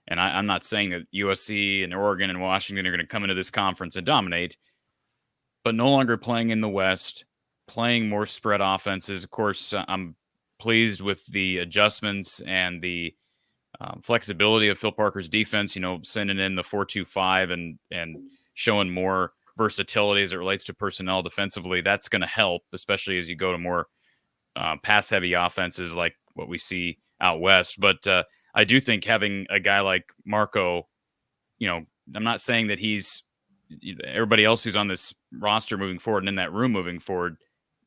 A: and I'm not saying that USC and Oregon and Washington are going to come into this conference and dominate, but no longer playing in the West, playing more spread offenses. Of course, I'm pleased with the adjustments and the flexibility of Phil Parker's defense, sending in the 4-2-5 and showing more versatility as it relates to personnel defensively. That's going to help, especially as you go to more pass-heavy offenses like what we see out West. But I do think having a guy like Marco, I'm not saying that he's everybody else who's on this roster moving forward and in that room moving forward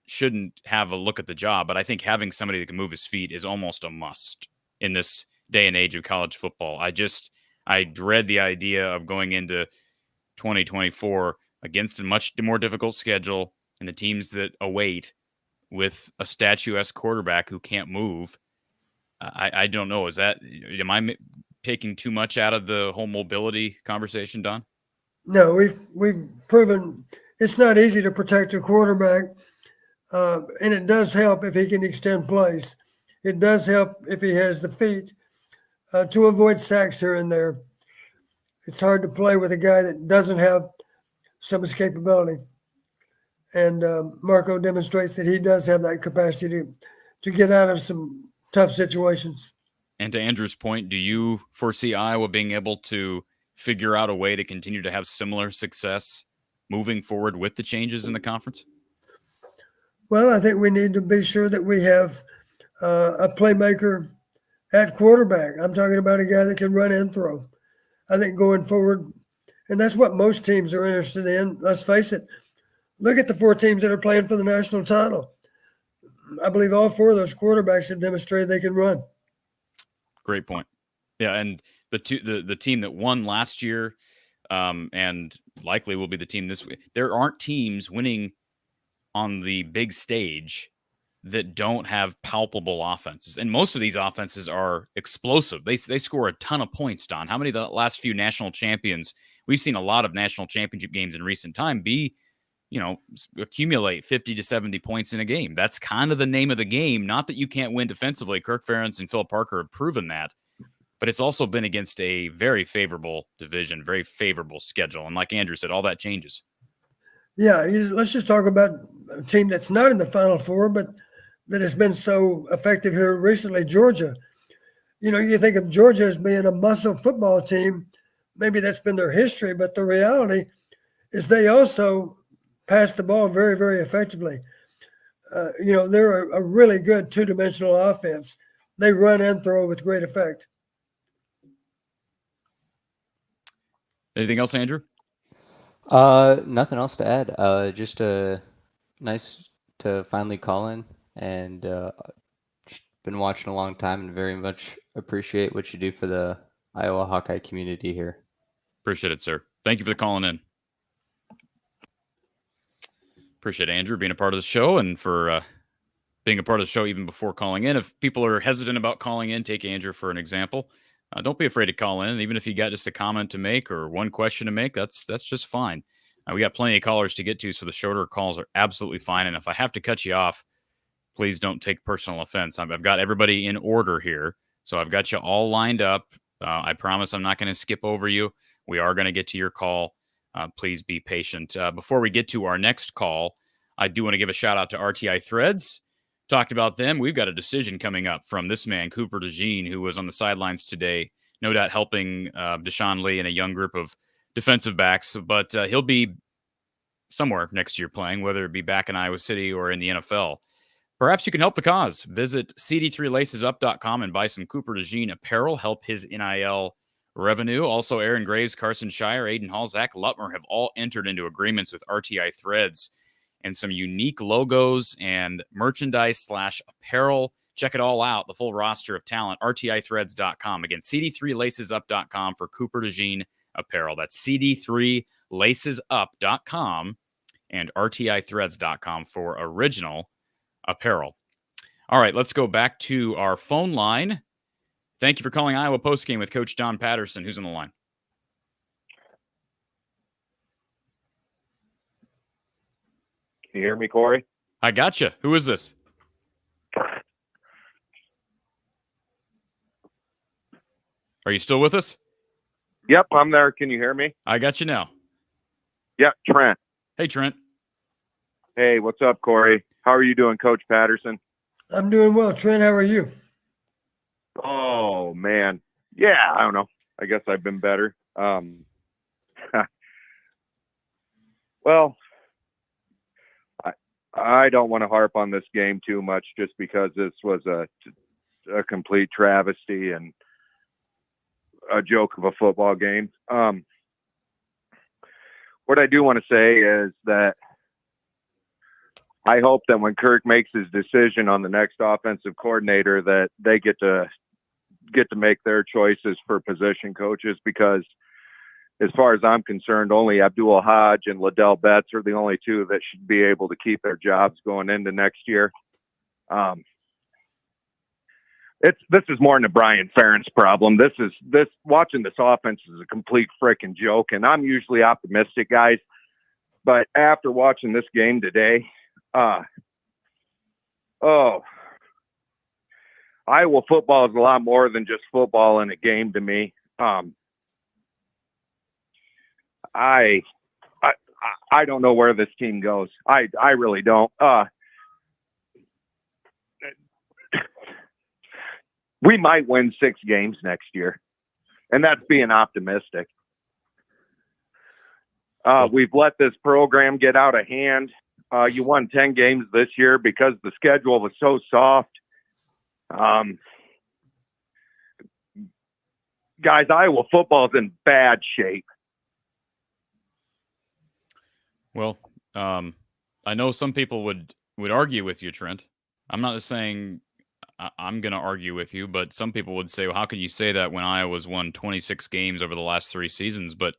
A: shouldn't have a look at the job. But I think having somebody that can move his feet is almost a must in this day and age of college football. I dread the idea of going into 2024 against a much more difficult schedule and the teams that await with a statuesque quarterback who can't move. I don't know. Am I taking too much out of the whole mobility conversation, Don?
B: No, we've proven it's not easy to protect a quarterback, and it does help if he can extend plays. It does help if he has the feet to avoid sacks here and there. It's hard to play with a guy that doesn't have some escapability. And Marco demonstrates that he does have that capacity to get out of some tough situations.
A: And to Andrew's point, do you foresee Iowa being able to figure out a way to continue to have similar success moving forward with the changes in the conference?
B: Well, I think we need to be sure that we have a playmaker at quarterback. I'm talking about a guy that can run and throw. I think going forward, and that's what most teams are interested in. Let's face it. Look at the 4 teams that are playing for the national title. I believe all 4 of those quarterbacks have demonstrated they can run.
A: Great point. Yeah, and the team that won last year and likely will be the team this week. There aren't teams winning on the big stage that don't have palpable offenses. And most of these offenses are explosive. They score a ton of points, Don. How many of the last few national champions? We've seen a lot of national championship games in recent time accumulate 50 to 70 points in a game. That's kind of the name of the game. Not that you can't win defensively. Kirk Ferentz and Phil Parker have proven that. But it's also been against a very favorable division, very favorable schedule. And like Andrew said, all that changes.
B: Yeah, let's just talk about a team that's not in the Final Four, but that has been so effective here recently, Georgia. You think of Georgia as being a muscle football team. Maybe that's been their history, but the reality is they also pass the ball very, very effectively. They're a really good two-dimensional offense. They run and throw with great effect.
A: Anything else, Andrew?
F: Nothing else to add. Just nice to finally call in, and been watching a long time and very much appreciate what you do for the Iowa Hawkeye community here.
A: Appreciate it, sir. Thank you for calling in. Appreciate Andrew being a part of the show and for being a part of the show even before calling in. If people are hesitant about calling in, take Andrew for an example. Don't be afraid to call in. Even if you got just a comment to make or one question to make, that's just fine. We got plenty of callers to get to, so the shorter calls are absolutely fine. And if I have to cut you off, please don't take personal offense. I've got everybody in order here, so I've got you all lined up. I promise I'm not going to skip over you. We are going to get to your call. Please be patient. Before we get to our next call, I do want to give a shout out to RTI Threads. Talked about them. We've got a decision coming up from this man, Cooper DeJean, who was on the sidelines today, no doubt helping Deshaun Lee and a young group of defensive backs. But he'll be somewhere next year playing, whether it be back in Iowa City or in the NFL. Perhaps you can help the cause. Visit cd3lacesup.com and buy some Cooper DeJean apparel. Help his NIL revenue. Also, Aaron Graves, Carson Shire, Aiden Hall, Zach Lutmer have all entered into agreements with RTI Threads and some unique logos and merchandise/apparel. Check it all out. The full roster of talent, rtithreads.com. Again, cd3lacesup.com for Cooper DeJean apparel. That's cd3lacesup.com and rtithreads.com for original apparel. All right, let's go back to our phone line. Thank you for calling Iowa Postgame with Coach Don Patterson. Who's on the line?
G: Can you hear me, Corey?
A: I gotcha. Who is this? Are you still with us?
G: Yep, I'm there. Can you hear me?
A: I got you now.
G: Yep, Trent.
A: Hey, Trent.
G: Hey, what's up, Corey? How are you doing, Coach Patterson?
B: I'm doing well. Trent, how are you?
G: Oh, man. Yeah, I don't know. I guess I've been better. Well, I don't want to harp on this game too much just because this was a complete travesty and a joke of a football game. What I do want to say is that I hope that when Kirk makes his decision on the next offensive coordinator, that they get to make their choices for position coaches, because as far as I'm concerned, only Abdul Hodge and Liddell Betts are the only two that should be able to keep their jobs going into next year. This is more than a Brian Ferentz problem. Watching this offense is a complete freaking joke. And I'm usually optimistic, guys, But after watching this game today, Iowa football is a lot more than just football in a game to me. I don't know where this team goes. I really don't. We might win 6 games next year, and that's being optimistic. We've let this program get out of hand. You won 10 games this year because the schedule was so soft. Guys, Iowa football is in bad shape.
A: Well, I know some people would argue with you, Trent. I'm not saying I'm going to argue with you, but some people would say, well, how can you say that when Iowa's won 26 games over the last 3 seasons? But,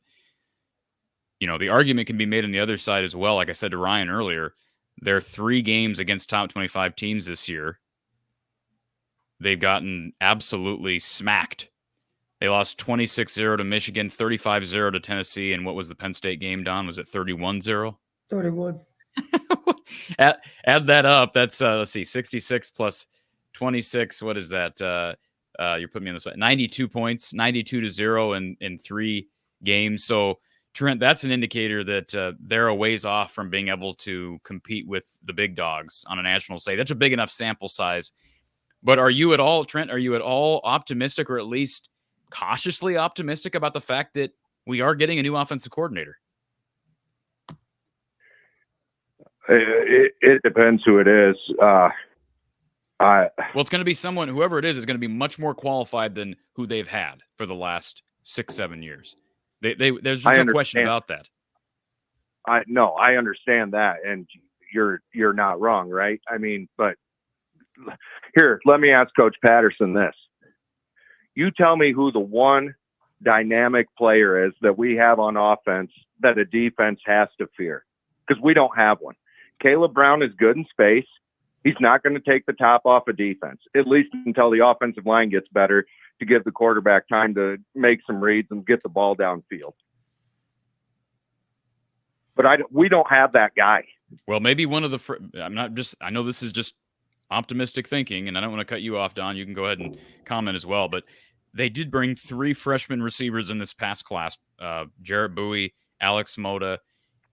A: you know, the argument can be made on the other side as well. Like I said to Ryan earlier, there are 3 games against top 25 teams this year. They've gotten absolutely smacked. They lost 26-0 to Michigan, 35-0 to Tennessee, and what was the Penn State game, Don? Was it 31-0?
B: 31.
A: Add that up. That's, let's see, 66 plus 26. What is that? You're putting me on this way. 92 points, 92-0 in 3 games. So, Trent, that's an indicator that they're a ways off from being able to compete with the big dogs on a national stage. That's a big enough sample size. But are you at all, Trent, optimistic, or at least cautiously optimistic about the fact that we are getting a new offensive coordinator?
G: It depends who it is.
A: Well, it's going to be someone, whoever it is going to be much more qualified than who they've had for the last 6-7 years. There's no question about that.
G: I understand that, and you're not wrong, right? I mean, but here, let me ask Coach Patterson this. You tell me who the one dynamic player is that we have on offense that a defense has to fear, because we don't have one. Caleb Brown is good in space. He's not going to take the top off of defense, at least until the offensive line gets better, to give the quarterback time to make some reads and get the ball downfield. But we don't have that guy.
A: Well, maybe one of the I know this is just optimistic thinking, and I don't want to cut you off, Don. You can go ahead and comment as well. But they did bring 3 freshman receivers in this past class: Jarrett Bowie, Alex Moda,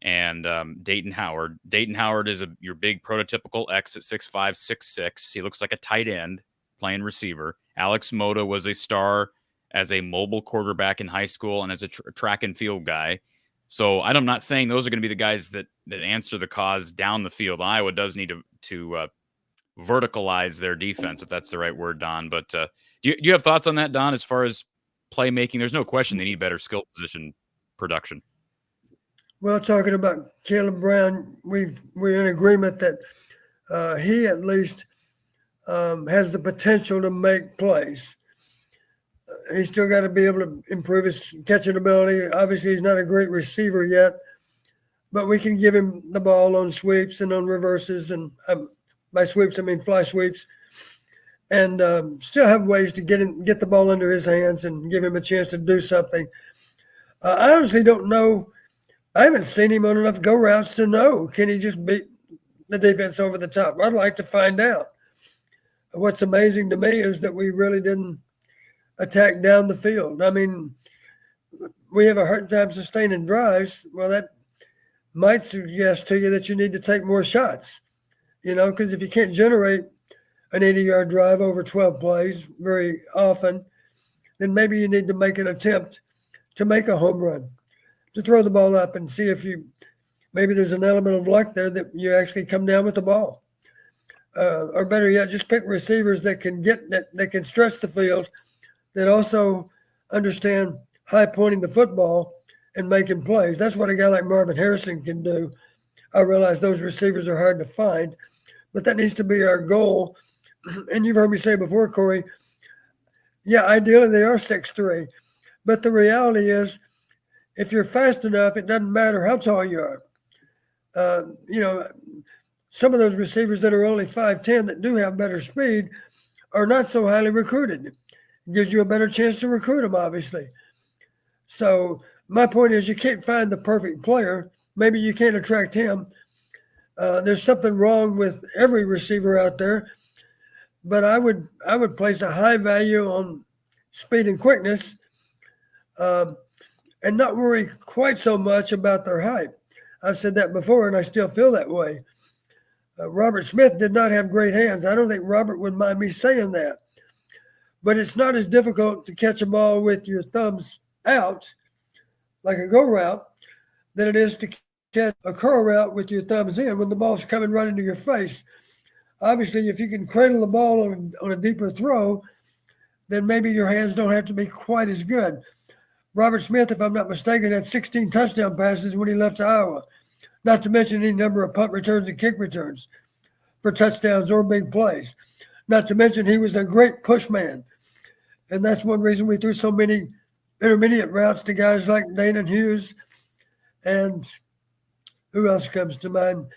A: and Dayton Howard. Dayton Howard is your big prototypical X at 6'5", 6'6". He looks like a tight end playing receiver. Alex Moda was a star as a mobile quarterback in high school and as a track and field guy. So I'm not saying those are going to be the guys that answer the cause down the field. Iowa does need to verticalize their defense, if that's the right word, Don. But do you have thoughts on that, Don, as far as playmaking? There's no question they need better skill position production.
B: Well, talking about Caleb Brown, we're in agreement that he at least has the potential to make plays. He's still got to be able to improve his catching ability. Obviously, he's not a great receiver yet, but we can give him the ball on sweeps and on reverses, and by sweeps I mean fly sweeps, and still have ways to get the ball under his hands and give him a chance to do something. I honestly don't know. I haven't seen him on enough go routes to know. Can he just beat the defense over the top? I'd like to find out. What's amazing to me is that we really didn't attack down the field. I mean, we have a hard time sustaining drives. Well, that might suggest to you that you need to take more shots, because if you can't generate an 80-yard drive over 12 plays very often, then maybe you need to make an attempt to make a home run, to throw the ball up and see if maybe there's an element of luck there that you actually come down with the ball. Or better yet, just pick receivers that can stretch the field, that also understand high pointing the football and making plays. That's what a guy like Marvin Harrison can do. I realize those receivers are hard to find, but that needs to be our goal. And you've heard me say before, Corey, yeah, ideally they are 6'3", but the reality is, if you're fast enough, it doesn't matter how tall you are. Some of those receivers that are only 5'10" that do have better speed are not so highly recruited. It gives you a better chance to recruit them, obviously. So my point is, you can't find the perfect player. maybe you can't attract him. There's something wrong with every receiver out there, but I would place a high value on speed and quickness, and not worry quite so much about their height. I've said that before, and I still feel that way. Robert Smith did not have great hands. I don't think Robert would mind me saying that. But it's not as difficult to catch a ball with your thumbs out, like a go route, than it is to catch a curl route with your thumbs in when the ball's coming right into your face. Obviously, if you can cradle the ball on a deeper throw, then maybe your hands don't have to be quite as good. Robert Smith, if I'm not mistaken, had 16 touchdown passes when he left Iowa, not to mention any number of punt returns and kick returns for touchdowns or big plays. Not to mention he was a great push man. And that's one reason we threw so many intermediate routes to guys like Dana Hughes and who else comes to mind?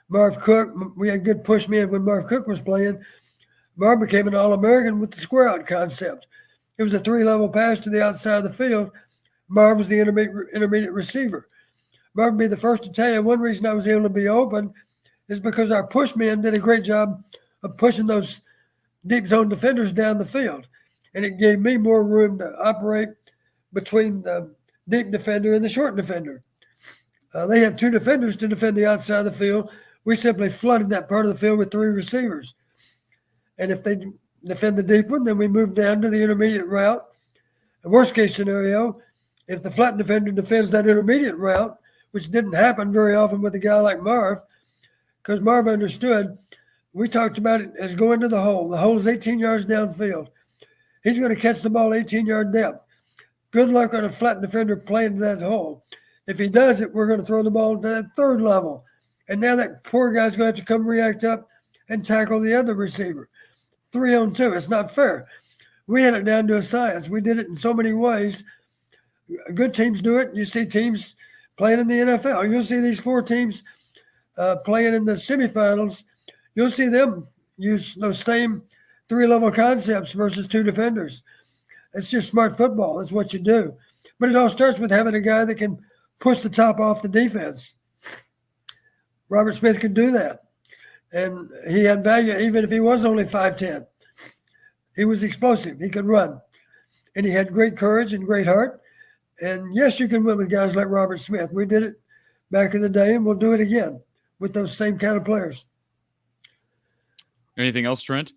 B: Marv Cook. We had good push men when Marv Cook was playing. Marv became an All-American with the square out concept. It was a 3-level pass to the outside of the field. Marv was the intermediate receiver. Marv would be the first to tell you one reason I was able to be open is because our push men did a great job of pushing those deep zone defenders down the field. And it gave me more room to operate between the deep defender and the short defender. They have 2 defenders to defend the outside of the field. We simply flooded that part of the field with 3 receivers. And if they defend the deep one, then we move down to the intermediate route. The worst case scenario, if the flat defender defends that intermediate route, which didn't happen very often with a guy like Marv, because Marv understood, we talked about it as going to the hole. The hole is 18 yards downfield. He's going to catch the ball 18-yard depth. Good luck on a flat defender playing to that hole. If he does it, we're going to throw the ball to that 3rd level. And now that poor guy's going to have to come react up and tackle the other receiver. 3-on-2. It's not fair. We had it down to a science. We did it in so many ways. Good teams do it. You see teams playing in the NFL. You'll see these 4 teams playing in the semifinals. You'll see them use those same 3-level concepts versus 2 defenders. It's just smart football. That's what you do. But it all starts with having a guy that can push the top off the defense. Robert Smith could do that. And he had value even if he was only 5'10". He was explosive. He could run. And he had great courage and great heart. And yes, you can win with guys like Robert Smith. We did it back in the day, and we'll do it again with those same kind of players.
A: Anything else, Trent?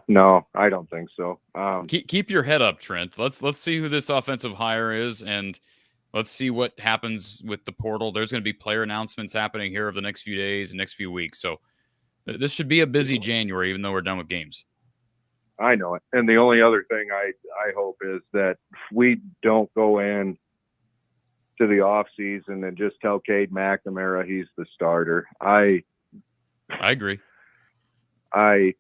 G: No, I don't think so.
A: Keep your head up, Trent. Let's see who this offensive hire is, and let's see what happens with the portal. There's going to be player announcements happening here over the next few days and next few weeks. So this should be a busy January, even though we're done with games.
G: I know it. And the only other thing I hope is that we don't go in to the off season and just tell Cade McNamara he's the starter. I
A: agree.
G: I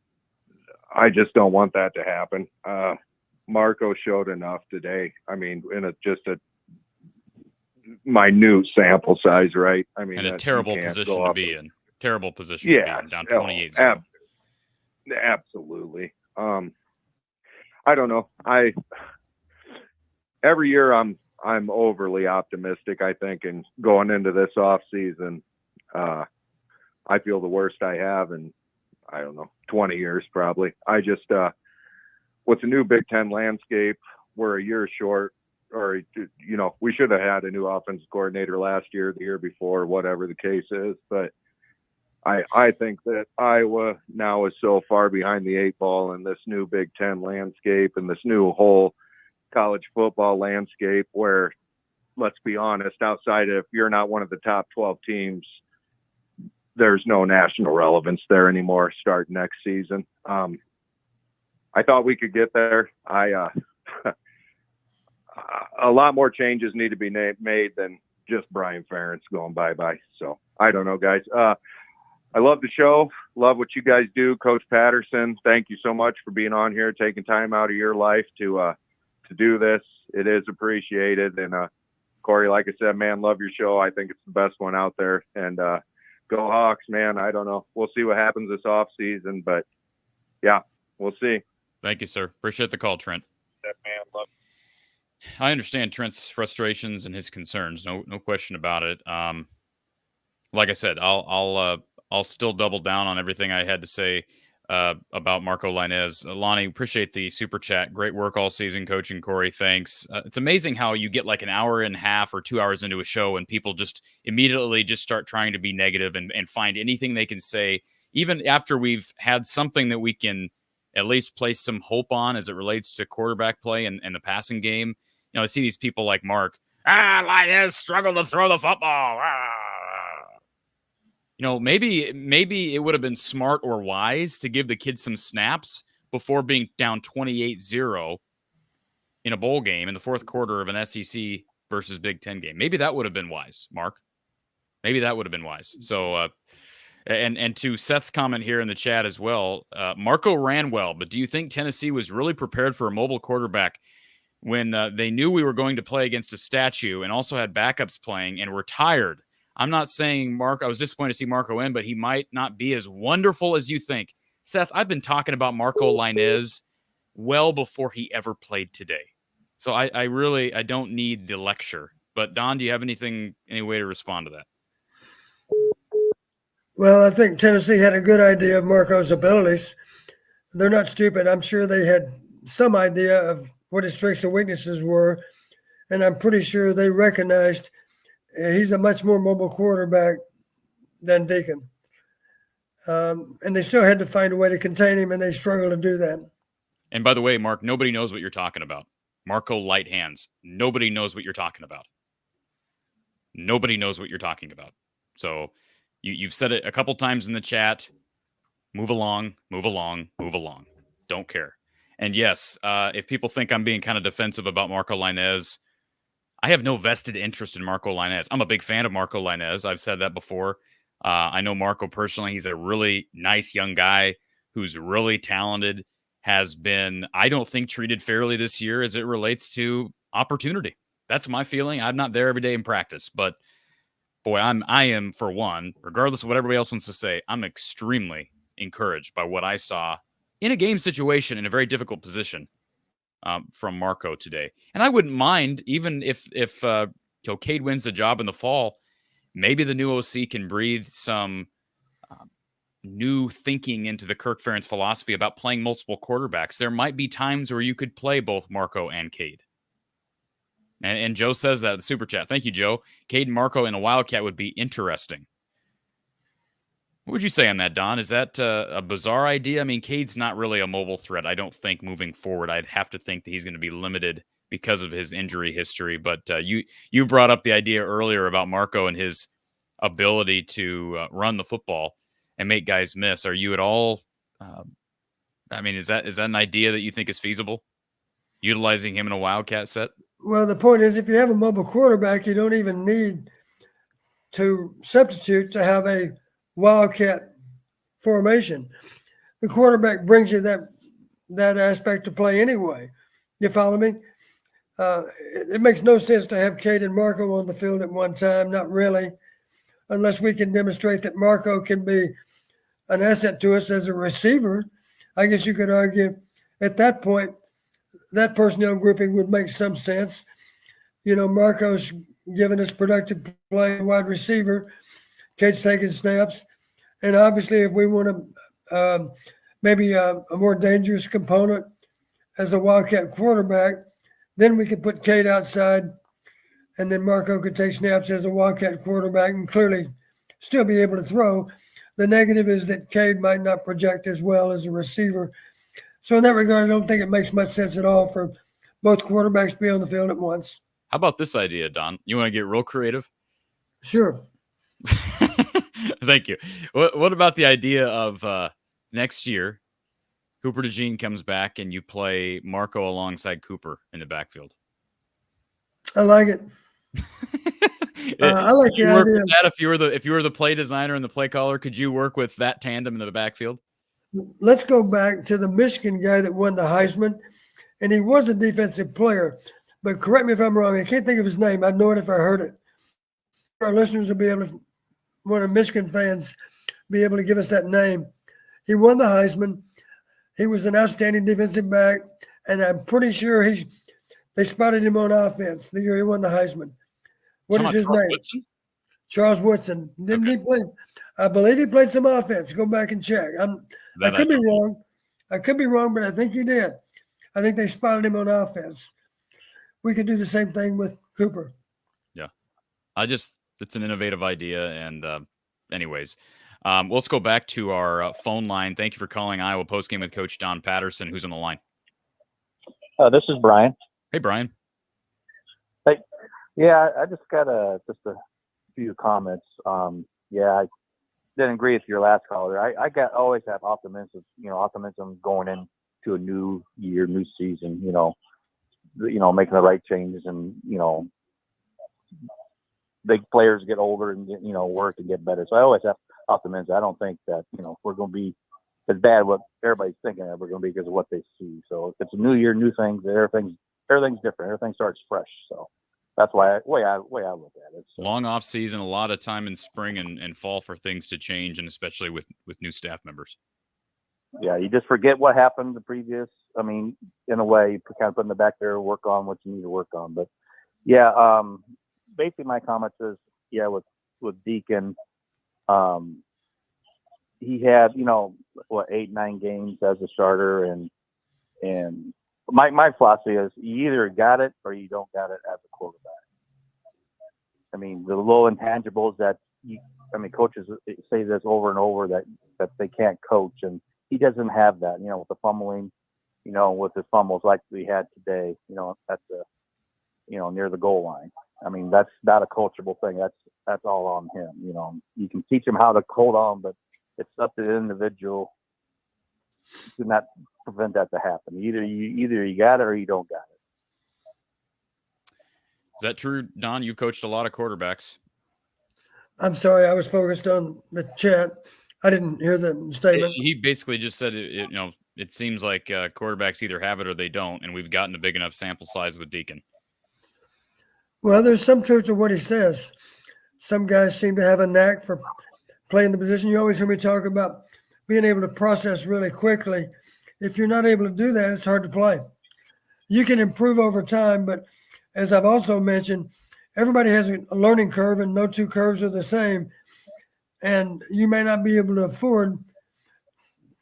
G: just don't want that to happen. Marco showed enough today. I mean, in just a minute sample size, right? I mean,
A: and a terrible position to be in. Terrible position.
G: Yeah,
A: to be in, down 28.
G: Absolutely. I don't know. Every year I'm overly optimistic, I think, and going into this off season, I feel the worst I have in, I don't know, 20 years probably. I just, with the new Big Ten landscape, we're a year short, or, we should have had a new offensive coordinator last year, the year before, whatever the case is. But I think that Iowa now is so far behind the 8 ball in this new Big Ten landscape and this new whole college football landscape where, let's be honest, outside of if you're not one of the top 12 teams, there's no national relevance there anymore starting next season. I thought we could get there. A lot more changes need to be made than just Brian Ferentz going bye-bye. So I don't know, guys. I love the show. Love what you guys do. Coach Patterson, thank you so much for being on here, taking time out of your life to do this. It is appreciated. And Corey, like I said, man, love your show. I think it's the best one out there. And go Hawks, man. I don't know. We'll see what happens this off season, but yeah, we'll see.
A: Thank you, sir. Appreciate the call, Trent. I understand Trent's frustrations and his concerns. No question about it. Like I said, I'll still double down on everything I had to say about Marco Lainez. Lonnie, appreciate the super chat. Great work all season, coaching Corey. Thanks. It's amazing how you get like an hour and a half or 2 hours into a show and people just immediately just start trying to be negative and find anything they can say, even after we've had something that we can at least place some hope on as it relates to quarterback play and the passing game. You know, I see these people like Mark. Lainez struggled to throw the football. You know, maybe it would have been smart or wise to give the kids some snaps before being down 28-0 in a bowl game in the fourth quarter of an SEC versus Big Ten game. Maybe that would have been wise, Mark. Maybe that would have been wise. So, and to Seth's comment here in the chat as well, Marco ran well, but do you think Tennessee was really prepared for a mobile quarterback when they knew we were going to play against a statue and also had backups playing and were tired? I'm not saying I was disappointed to see Marco in, but he might not be as wonderful as you think. Seth, I've been talking about Marco Lainez well before he ever played today. So I don't need the lecture. But Don, do you have any way to respond to that?
B: Well, I think Tennessee had a good idea of Marco's abilities. They're not stupid. I'm sure they had some idea of what his strengths and weaknesses were. And I'm pretty sure they recognized he's a much more mobile quarterback than Deacon. And they still had to find a way to contain him, and they struggled to do that.
A: And by the way, Mark, nobody knows what you're talking about. Marco light hands. Nobody knows what you're talking about. Nobody knows what you're talking about. So you've said it a couple times in the chat. Move along, move along, move along. Don't care. And yes, if people think I'm being kind of defensive about Marco Lainez, I have no vested interest in Marco Lainez. I'm a big fan of Marco Lainez. I've said that before. I know Marco personally. He's a really nice young guy who's really talented, has been, I don't think, treated fairly this year as it relates to opportunity. That's my feeling. I'm not there every day in practice, but boy, I am, for one, regardless of what everybody else wants to say, I'm extremely encouraged by what I saw in a game situation in a very difficult position from Marco today. And I wouldn't mind, even if Cade wins the job in the fall, maybe the new OC can breathe some new thinking into the Kirk Ferentz philosophy about playing multiple quarterbacks. There might be times where you could play both Marco and Cade. And Joe says that in the super chat. Thank you, Joe. Cade and Marco in a Wildcat would be interesting. What would you say on that, Don? Is that a bizarre idea? I mean, Cade's not really a mobile threat, I don't think, moving forward. I'd have to think that he's going to be limited because of his injury history. But you brought up the idea earlier about Marco and his ability to run the football and make guys miss. Are you at all I mean, is that an idea that you think is feasible, utilizing him in a Wildcat set?
B: Well, the point is, if you have a mobile quarterback, you don't even need to substitute to have a Wildcat formation. The quarterback brings you that aspect to play anyway. You follow me? It makes no sense to have Cade and Marco on the field at one time. Not really, unless we can demonstrate that Marco can be an asset to us as a receiver. I guess you could argue at that point that personnel grouping would make some sense. You know, Marco's giving us productive play wide receiver. Cade's taking snaps. And obviously, if we want to maybe a more dangerous component as a Wildcat quarterback, then we could put Cade outside, and then Marco could take snaps as a Wildcat quarterback and clearly still be able to throw. The negative is that Cade might not project as well as a receiver. So in that regard, I don't think it makes much sense at all for both quarterbacks to be on the field at once.
A: How about this idea, Don? You want to get real creative?
B: Sure.
A: Thank you. What about the idea of next year, Cooper DeJean comes back and you play Marco alongside Cooper in the backfield?
B: I like it. I like the idea.
A: That if you were the play designer and the play caller, could you work with that tandem in the backfield?
B: Let's go back to the Michigan guy that won the Heisman, and he was a defensive player. But correct me if I'm wrong. I can't think of his name. I'd know it if I heard it. Our listeners will be able to, one of Michigan fans, be able to give us that name. He won the Heisman. He was an outstanding defensive back. and I'm pretty sure they spotted him on offense the year he won the Heisman. What is
A: Talking
B: his
A: about Charles
B: name?
A: Woodson?
B: Charles Woodson. Didn't
A: Okay.
B: he play? I believe he played some offense. Go back and check. I
A: That
B: could be wrong. I could be wrong, but I think he did. I think they spotted him on offense. We could do the same thing with Cooper.
A: Yeah. It's an innovative idea. And anyways, let's go back to our phone line. Thank you for calling Iowa Postgame with Coach Don Patterson. Who's on the line?
H: This is Brian.
A: Hey, Brian.
H: Yeah, I just got just a few comments. Yeah, I didn't agree with your last caller. I always have optimism going into a new year, new season. Making the right changes, and big players get older and work and get better. So I always have optimism. I don't think that we're going to be as bad what everybody's thinking that we're going to be because of what they see. So if it's a new year, new things, everything's different. Everything starts fresh. So that's way I look at it. So.
A: Long off season, a lot of time in spring and fall for things to change, and especially with new staff members.
H: Yeah, you just forget what happened the previous. I mean, in a way, you kind of put in the back there, work on what you need to work on. But yeah, basically my comments is with Deacon, he had 8-9 games as a starter, and my philosophy is you either got it or you don't got it as a quarterback. I mean, the little intangibles that coaches say this over and over that they can't coach, and he doesn't have that. With the fumbling, with his fumbles like we had today, at the near the goal line. I mean, that's not a coachable thing. That's all on him. You can teach him how to hold on, but it's up to the individual to not prevent that to happen. Either you got it or you don't got it.
A: Is that true, Don? You've coached a lot of quarterbacks.
B: I'm sorry, I was focused on the chat. I didn't hear the statement.
A: He basically just said it seems like quarterbacks either have it or they don't, and we've gotten a big enough sample size with Deacon.
B: Well, there's some truth to what he says. Some guys seem to have a knack for playing the position. You always hear me talk about being able to process really quickly. If you're not able to do that, it's hard to play. You can improve over time, but as I've also mentioned, everybody has a learning curve, and no two curves are the same. And you may not be able to afford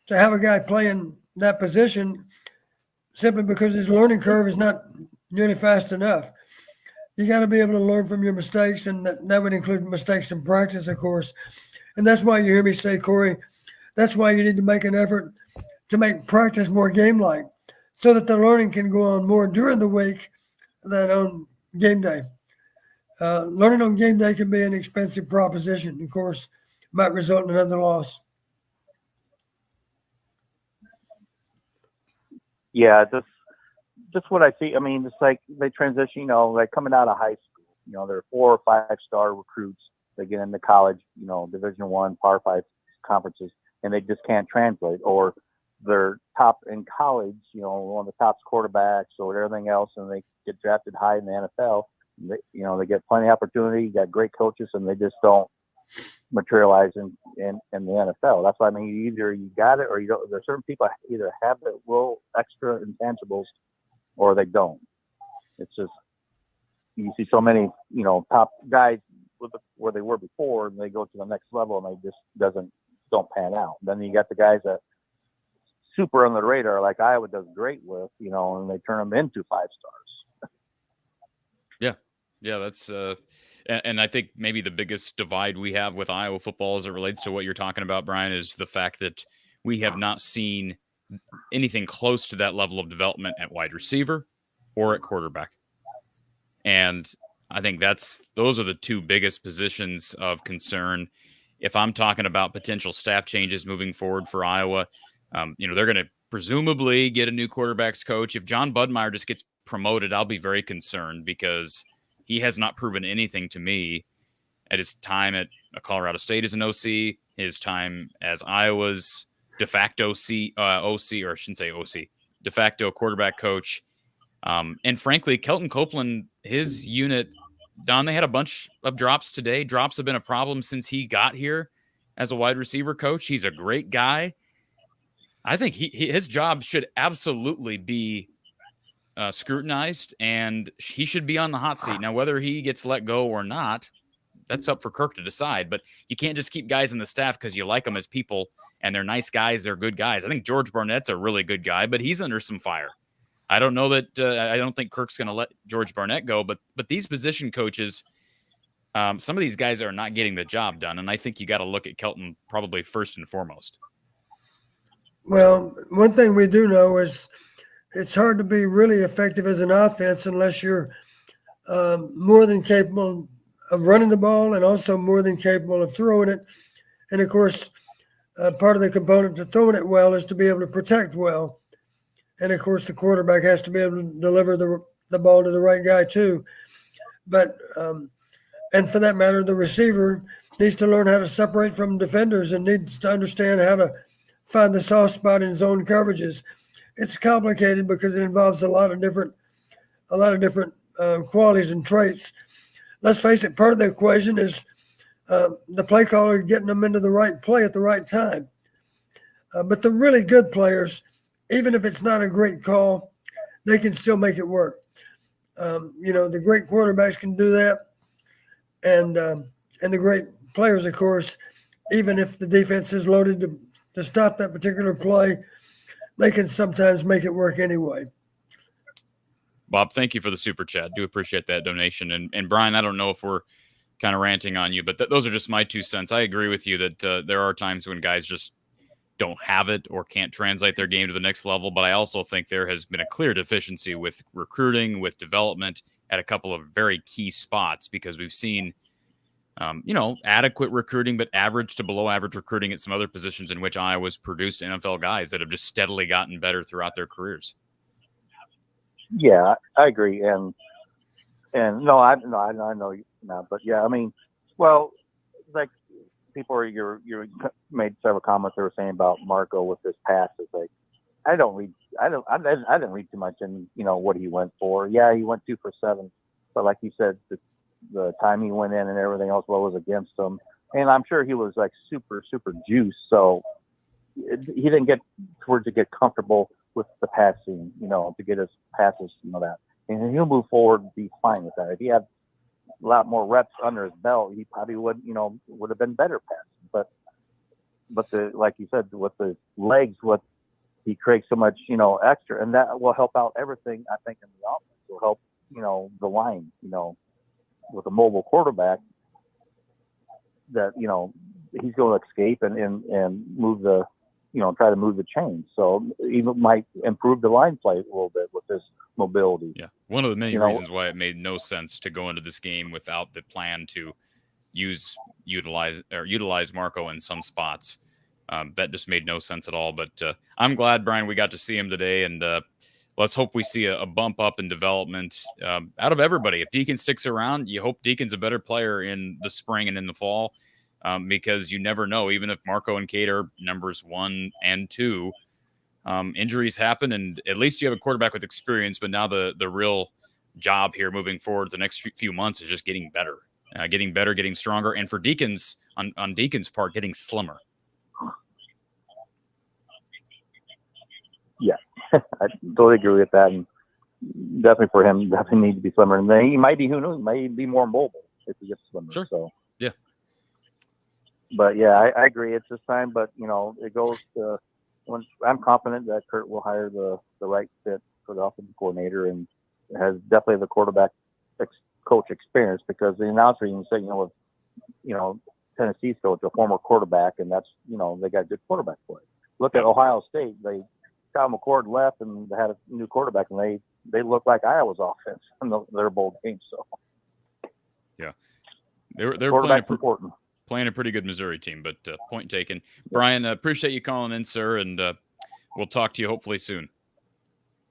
B: to have a guy playing that position simply because his learning curve is not nearly fast enough. You got to be able to learn from your mistakes, and that would include mistakes in practice, of course. And that's why you hear me say, Corey, that's why you need to make an effort to make practice more game-like so that the learning can go on more during the week than on game day. Learning on game day can be an expensive proposition. Of course, might result in another loss.
H: Yeah, just what I see. I mean, it's like they transition, like coming out of high school, they're 4 or 5-star recruits. They get into college, Division I, Power 5 conferences, and they just can't translate. Or they're top in college, one of the top quarterbacks or everything else, and they get drafted high in the NFL. They get plenty of opportunity, got great coaches, and they just don't materialize in the NFL. That's why I mean, either you got it or you don't. There's certain people either have the little extra intangibles or they don't. It's just you see so many, top guys where they were before, and they go to the next level, and they just don't pan out. Then you got the guys that super under the radar, like Iowa does great with, and they turn them into 5 stars.
A: Yeah, that's and I think maybe the biggest divide we have with Iowa football as it relates to what you're talking about, Brian, is the fact that we have not seen anything close to that level of development at wide receiver or at quarterback. And I think those are the two biggest positions of concern. If I'm talking about potential staff changes moving forward for Iowa, they're going to presumably get a new quarterbacks coach. If John Budmeyer just gets promoted, I'll be very concerned because he has not proven anything to me at his time at Colorado State as an OC, his time as Iowa's de facto OC, or I shouldn't say OC, de facto quarterback coach. And frankly, Kelton Copeland, his unit, Don, they had a bunch of drops today. Drops have been a problem since he got here as a wide receiver coach. He's a great guy. I think his job should absolutely be scrutinized, and he should be on the hot seat. Now, whether he gets let go or not, that's up for Kirk to decide. But you can't just keep guys in the staff because you like them as people and they're nice guys. They're good guys. I think George Barnett's a really good guy, but he's under some fire. I don't know that I don't think Kirk's going to let George Barnett go, but these position coaches, some of these guys are not getting the job done, and I think you got to look at Kelton probably first and foremost.
B: Well, one thing we do know is it's hard to be really effective as an offense unless you're more than capable of running the ball and also more than capable of throwing it. And of course, part of the component to throwing it well is to be able to protect well. And of course, the quarterback has to be able to deliver the ball to the right guy too. But and for that matter, the receiver needs to learn how to separate from defenders and needs to understand how to find the soft spot in zone coverages. It's complicated because it involves a lot of different qualities and traits. Let's face it, part of the equation is the play caller getting them into the right play at the right time. But the really good players, even if it's not a great call, they can still make it work. The great quarterbacks can do that, and the great players, of course, even if the defense is loaded to stop that particular play, they can sometimes make it work anyway.
A: Bob, thank you for the super chat. Do appreciate that donation. And Brian, I don't know if we're kind of ranting on you, but those are just my 2 cents. I agree with you that there are times when guys just don't have it or can't translate their game to the next level. But I also think there has been a clear deficiency with recruiting, with development at a couple of very key spots, because we've seen, adequate recruiting, but average to below average recruiting at some other positions in which Iowa's produced NFL guys that have just steadily gotten better throughout their careers.
H: Yeah, I agree. And no, I know you now, but yeah, I mean, well, like people are, you made several comments they were saying about Marco with his passes. Like, I didn't read too much in, what he went for. Yeah, he went 2 for 7, but like you said, the time he went in and everything else was against him. And I'm sure he was like super, super juiced. So he didn't get towards to get comfortable with the passing, to get his passes, that. And he'll move forward and be fine with that. If he had a lot more reps under his belt, he probably would have been better passing. But like you said, with the legs, he creates so much, extra, and that will help out everything. I think in the offense will help, the line, with a mobile quarterback that, he's going to escape and move the, try to move the chain. So even might improve the line play a little bit with this mobility.
A: Yeah. One of the many reasons why it made no sense to go into this game without the plan to utilize Marco in some spots. That just made no sense at all. But I'm glad, Brian, we got to see him today. And let's hope we see a bump up in development out of everybody. If Deacon sticks around, you hope Deacon's a better player in the spring and in the fall, because you never know. Even if Marco and Kate are numbers 1 and 2, injuries happen, and at least you have a quarterback with experience. But now the real job here moving forward the next few months is just getting better, getting stronger. And for Deacon's, on Deacon's part, getting slimmer.
H: Yeah, I totally agree with that. And definitely for him, definitely need to be slimmer. And then he might be, who knows, he might be more mobile if he gets slimmer.
A: Sure.
H: So,
A: yeah.
H: But yeah, I agree. It's this time, but it goes to when I'm confident that Kurt will hire the right fit for the offensive coordinator and has definitely the quarterback coach experience, because the announcer even said, with Tennessee's coach, a former quarterback, and that's, they got good quarterback play. Look at Ohio State. Kyle McCord left and they had a new quarterback, and they look like Iowa's offense in their bowl game. So
A: yeah, they're playing a pretty good Missouri team, but point taken. Brian, appreciate you calling in, sir, and we'll talk to you hopefully soon.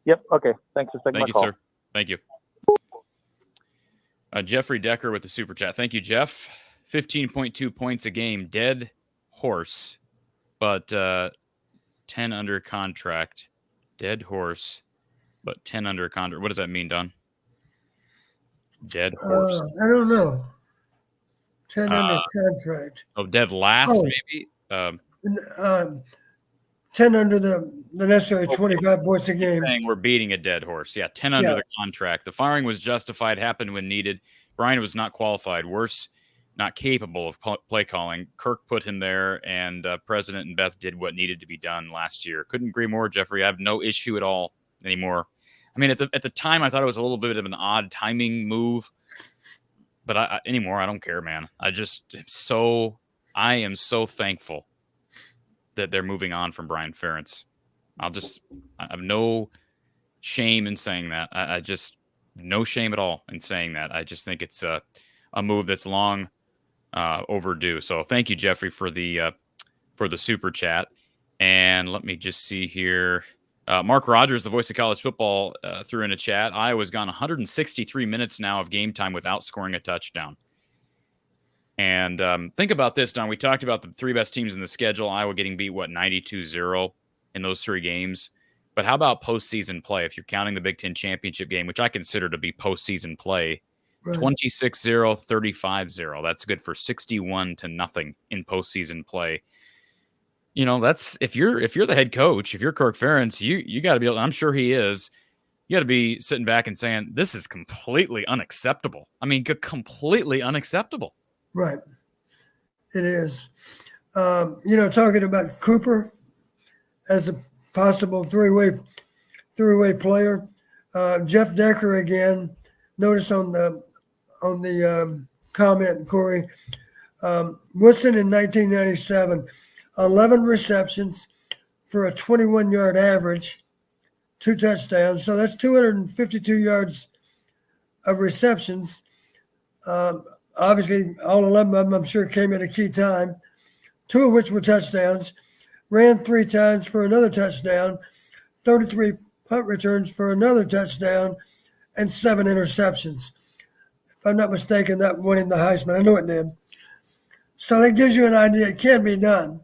H: Yep. Okay. Thanks for taking my call.
A: Thank you, sir. Thank you. Jeffrey Decker with the super chat. Thank you, Jeff. 15.2 points a game, dead horse, but 10 under contract. Dead horse, but 10 under contract. What does that mean, Don? Dead horse.
B: I don't know. 10 under contract.
A: Oh, dead last, maybe?
B: 10 under the necessary 25 points a game.
A: Saying we're beating a dead horse. Yeah, 10 under the contract. The firing was justified, happened when needed. Brian was not qualified. Worse, not capable of play calling. Kirk put him there, and President and Beth did what needed to be done last year. Couldn't agree more, Jeffrey. I have no issue at all anymore. I mean, at the time, I thought it was a little bit of an odd timing move. But anymore, I don't care, man. I am so thankful that they're moving on from Brian Ferentz. I have no shame in saying that. I just no shame at all in saying that. I just think it's a move that's long overdue. So thank you, Jeffrey, for the super chat. And let me just see here. Mark Rogers, the voice of college football, threw in a chat. Iowa's gone 163 minutes now of game time without scoring a touchdown. And think about this, Don. We talked about the three best teams in the schedule. Iowa getting beat, 92-0 in those three games. But how about postseason play? If you're counting the Big Ten championship game, which I consider to be postseason play, right. 26-0, 35-0. That's good for 61-0 in postseason play. You know, that's if you're the head coach, if you're Kirk Ferentz, you got to be able. I'm sure he is. You got to be sitting back and saying this is completely unacceptable. I mean, completely unacceptable.
B: Right. It is. Talking about Cooper as a possible three-way player. Jeff Decker again. Notice on the comment, Corey. Woodson in 1997, 11 receptions for a 21-yard average, 2 touchdowns. So that's 252 yards of receptions. Obviously, all 11 of them, I'm sure, came at a key time, 2 of which were touchdowns. Ran 3 times for another touchdown, 33 punt returns for another touchdown, and 7 interceptions. If I'm not mistaken, that won him the Heisman. I know it did. So that gives you an idea. It can be done.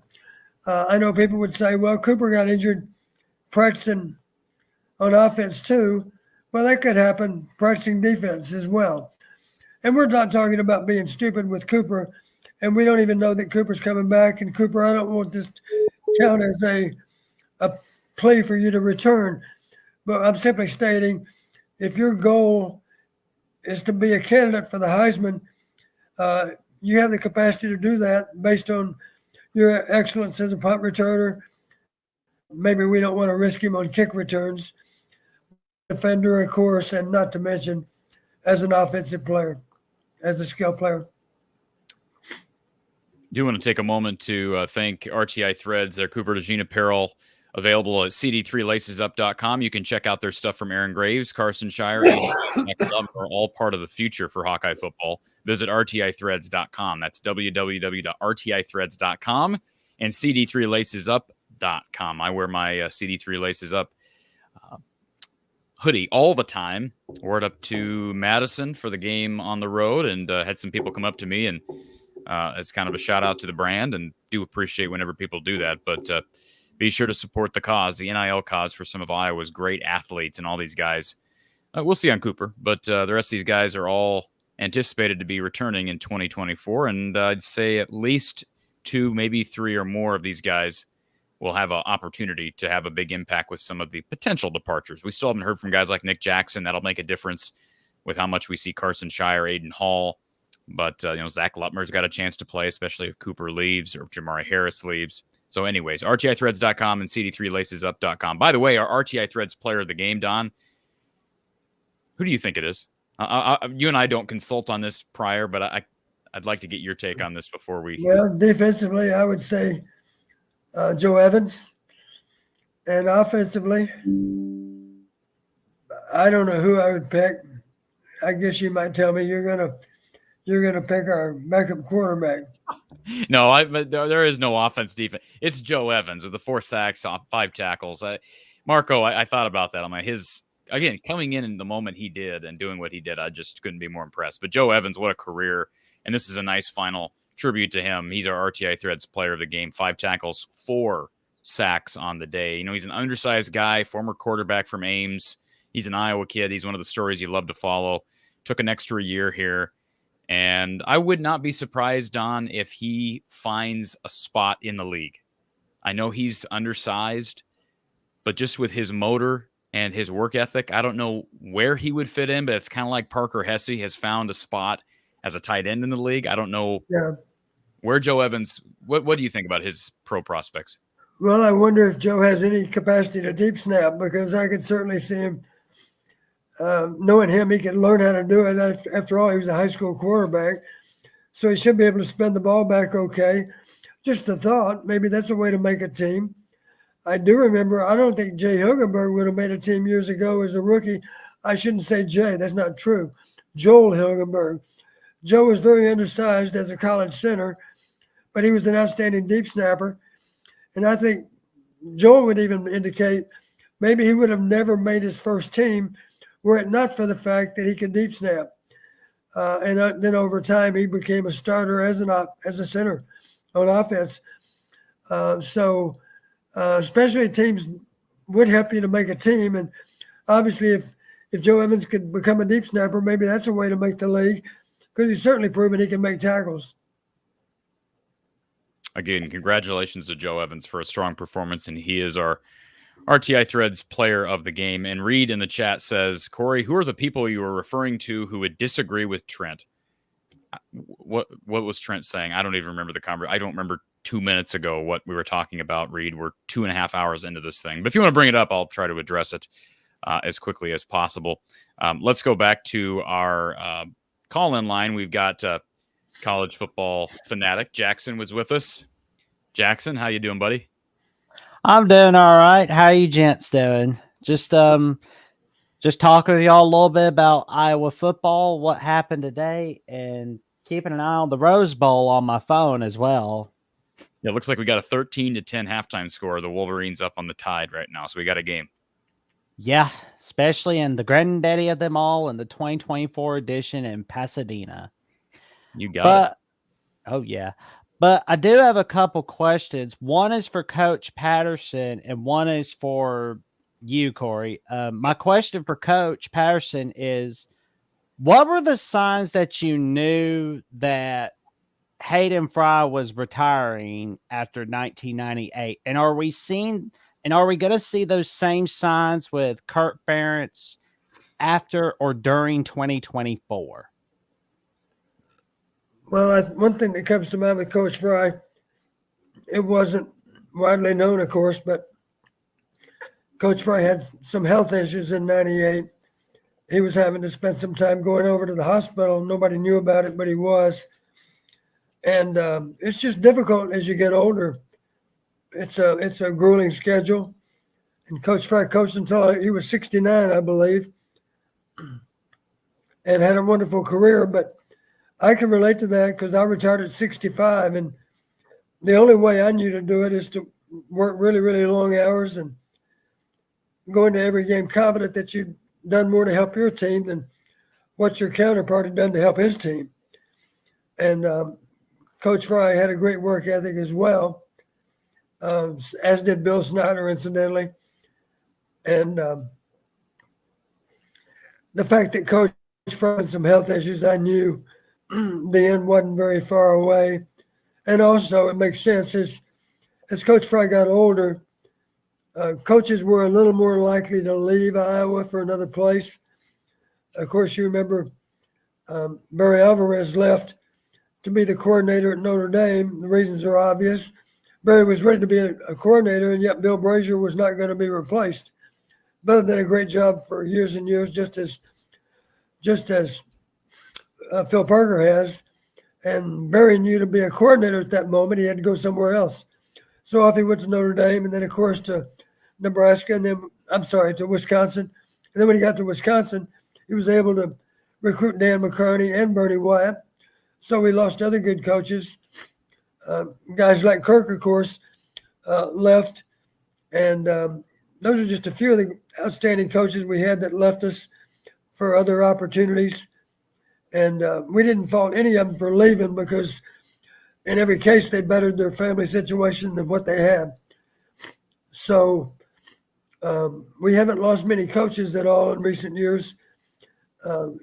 B: I know people would say, well, Cooper got injured practicing on offense too. Well, that could happen practicing defense as well. And we're not talking about being stupid with Cooper, and we don't even know that Cooper's coming back. And Cooper, I don't want this to count as a plea for you to return. But I'm simply stating, if your goal is to be a candidate for the Heisman, you have the capacity to do that based on your excellence as a punt returner. Maybe we don't want to risk him on kick returns. Defender, of course, and not to mention as an offensive player, as a skill player.
A: Do want to take a moment to thank RTI Threads, their Cooper DeJean apparel, available at cd3lacesup.com. You can check out their stuff from Aaron Graves, Carson Shire, and are all part of the future for Hawkeye football. Visit rtithreads.com. That's www.rtithreads.com and cd3lacesup.com. I wear my CD3 Laces Up hoodie all the time. Wore it up to Madison for the game on the road, and had some people come up to me, and it's kind of a shout out to the brand, and do appreciate whenever people do that. But be sure to support the cause, the NIL cause for some of Iowa's great athletes and all these guys. We'll see on Cooper, but the rest of these guys are all anticipated to be returning in 2024. And I'd say at least 2, maybe 3 or more of these guys will have an opportunity to have a big impact with some of the potential departures. We still haven't heard from guys like Nick Jackson. That'll make a difference with how much we see Carson Shire, Aiden Hall. But, Zach Lutmer's got a chance to play, especially if Cooper leaves or if Jamari Harris leaves. So anyways, rtithreads.com and cd3lacesup.com. By the way, our RTI Threads player of the game, Don, who do you think it is? You and I don't consult on this prior, but I'd like to get your take on this before we...
B: Well, defensively, I would say Joe Evans. And offensively, I don't know who I would pick. I guess you might tell me you're gonna pick our backup quarterback.
A: No, there is no offense defense. It's Joe Evans with the 4 sacks, 5 tackles. Marco, I thought about that. I'm like, again, coming in the moment he did and doing what he did, I just couldn't be more impressed. But Joe Evans, what a career. And this is a nice final tribute to him. He's our RTI Threads player of the game. 5 tackles, 4 sacks on the day. He's an undersized guy, former quarterback from Ames. He's an Iowa kid. He's one of the stories you love to follow. Took an extra year here. And I would not be surprised, Don, if he finds a spot in the league. I know he's undersized, but just with his motor and his work ethic, I don't know where he would fit in, but it's kind of like Parker Hesse has found a spot as a tight end in the league. I don't know where Joe Evans, what do you think about his pro prospects?
B: Well, I wonder if Joe has any capacity to deep snap, because I could certainly see him, knowing him, he can learn how to do it. After all, he was a high school quarterback, so he should be able to spin the ball back okay. Just a thought, maybe that's a way to make a team. I do remember, I don't think Jay Hilgenberg would have made a team years ago as a rookie. I shouldn't say Jay, that's not true. Joel Hilgenberg. Joe was very undersized as a college center, but he was an outstanding deep snapper. And I think Joel would even indicate maybe he would have never made his first team were it not for the fact that he could deep snap. And then over time, he became a starter as a center on offense. Especially teams would help you to make a team. And obviously, if Joe Evans could become a deep snapper, maybe that's a way to make the league, because he's certainly proven he can make tackles.
A: Again, congratulations to Joe Evans for a strong performance, and he is our RTI Threads player of the game. And Reed in the chat says, Corey, who are the people you were referring to who would disagree with Trent? What was Trent saying? I don't even remember the conversation. I don't remember 2 minutes ago what we were talking about, Reed. We're 2.5 hours into this thing. But if you want to bring it up, I'll try to address it as quickly as possible. Let's go back to our call-in line. We've got college football fanatic Jackson was with us. Jackson, how you doing, buddy?
I: I'm doing all right. How you gents doing? Just talking with y'all a little bit about Iowa football, what happened today, and keeping an eye on the Rose Bowl on my phone as well.
A: Yeah, it looks like we got a 13-10 halftime score. The Wolverines up on the Tide right now, so we got a game.
I: Yeah, especially in the granddaddy of them all in the 2024 edition in Pasadena.
A: You got it.
I: Oh, yeah. But I do have a couple questions. One is for Coach Patterson, and one is for you, Corey. My question for Coach Patterson is, what were the signs that you knew that Hayden Fry was retiring after 1998? And are we going to see those same signs with Kirk Ferentz after or during 2024?
B: Well, one thing that comes to mind with Coach Fry, it wasn't widely known, of course, but Coach Fry had some health issues in 98. He was having to spend some time going over to the hospital. Nobody knew about it, but he was. And it's just difficult as you get older. It's a grueling schedule. And Coach Fry coached until he was 69, I believe, and had a wonderful career. But I can relate to that because I retired at 65. And the only way I knew to do it is to work really, really long hours and go into every game confident that you've done more to help your team than what your counterpart had done to help his team. And Coach Fry had a great work ethic as well, as did Bill Snyder, incidentally. And the fact that Coach Fry had some health issues, I knew the end wasn't very far away. And also, it makes sense as Coach Fry got older, coaches were a little more likely to leave Iowa for another place. Of course, you remember Barry Alvarez left to be the coordinator at Notre Dame. The reasons are obvious. Barry was ready to be a coordinator, and yet Bill Brazier was not going to be replaced. Bill did a great job for years and years, just as Phil Parker has. And Barry knew to be a coordinator at that moment, he had to go somewhere else. So off he went to Notre Dame, and then, of course, to Nebraska, and then, to Wisconsin. And then when he got to Wisconsin, he was able to recruit Dan McCarney and Bernie Wyatt. So we lost other good coaches. Guys like Kirk, of course, left. And those are just a few of the outstanding coaches we had that left us for other opportunities. And we didn't fault any of them for leaving because in every case they bettered their family situation than what they had. So we haven't lost many coaches at all in recent years.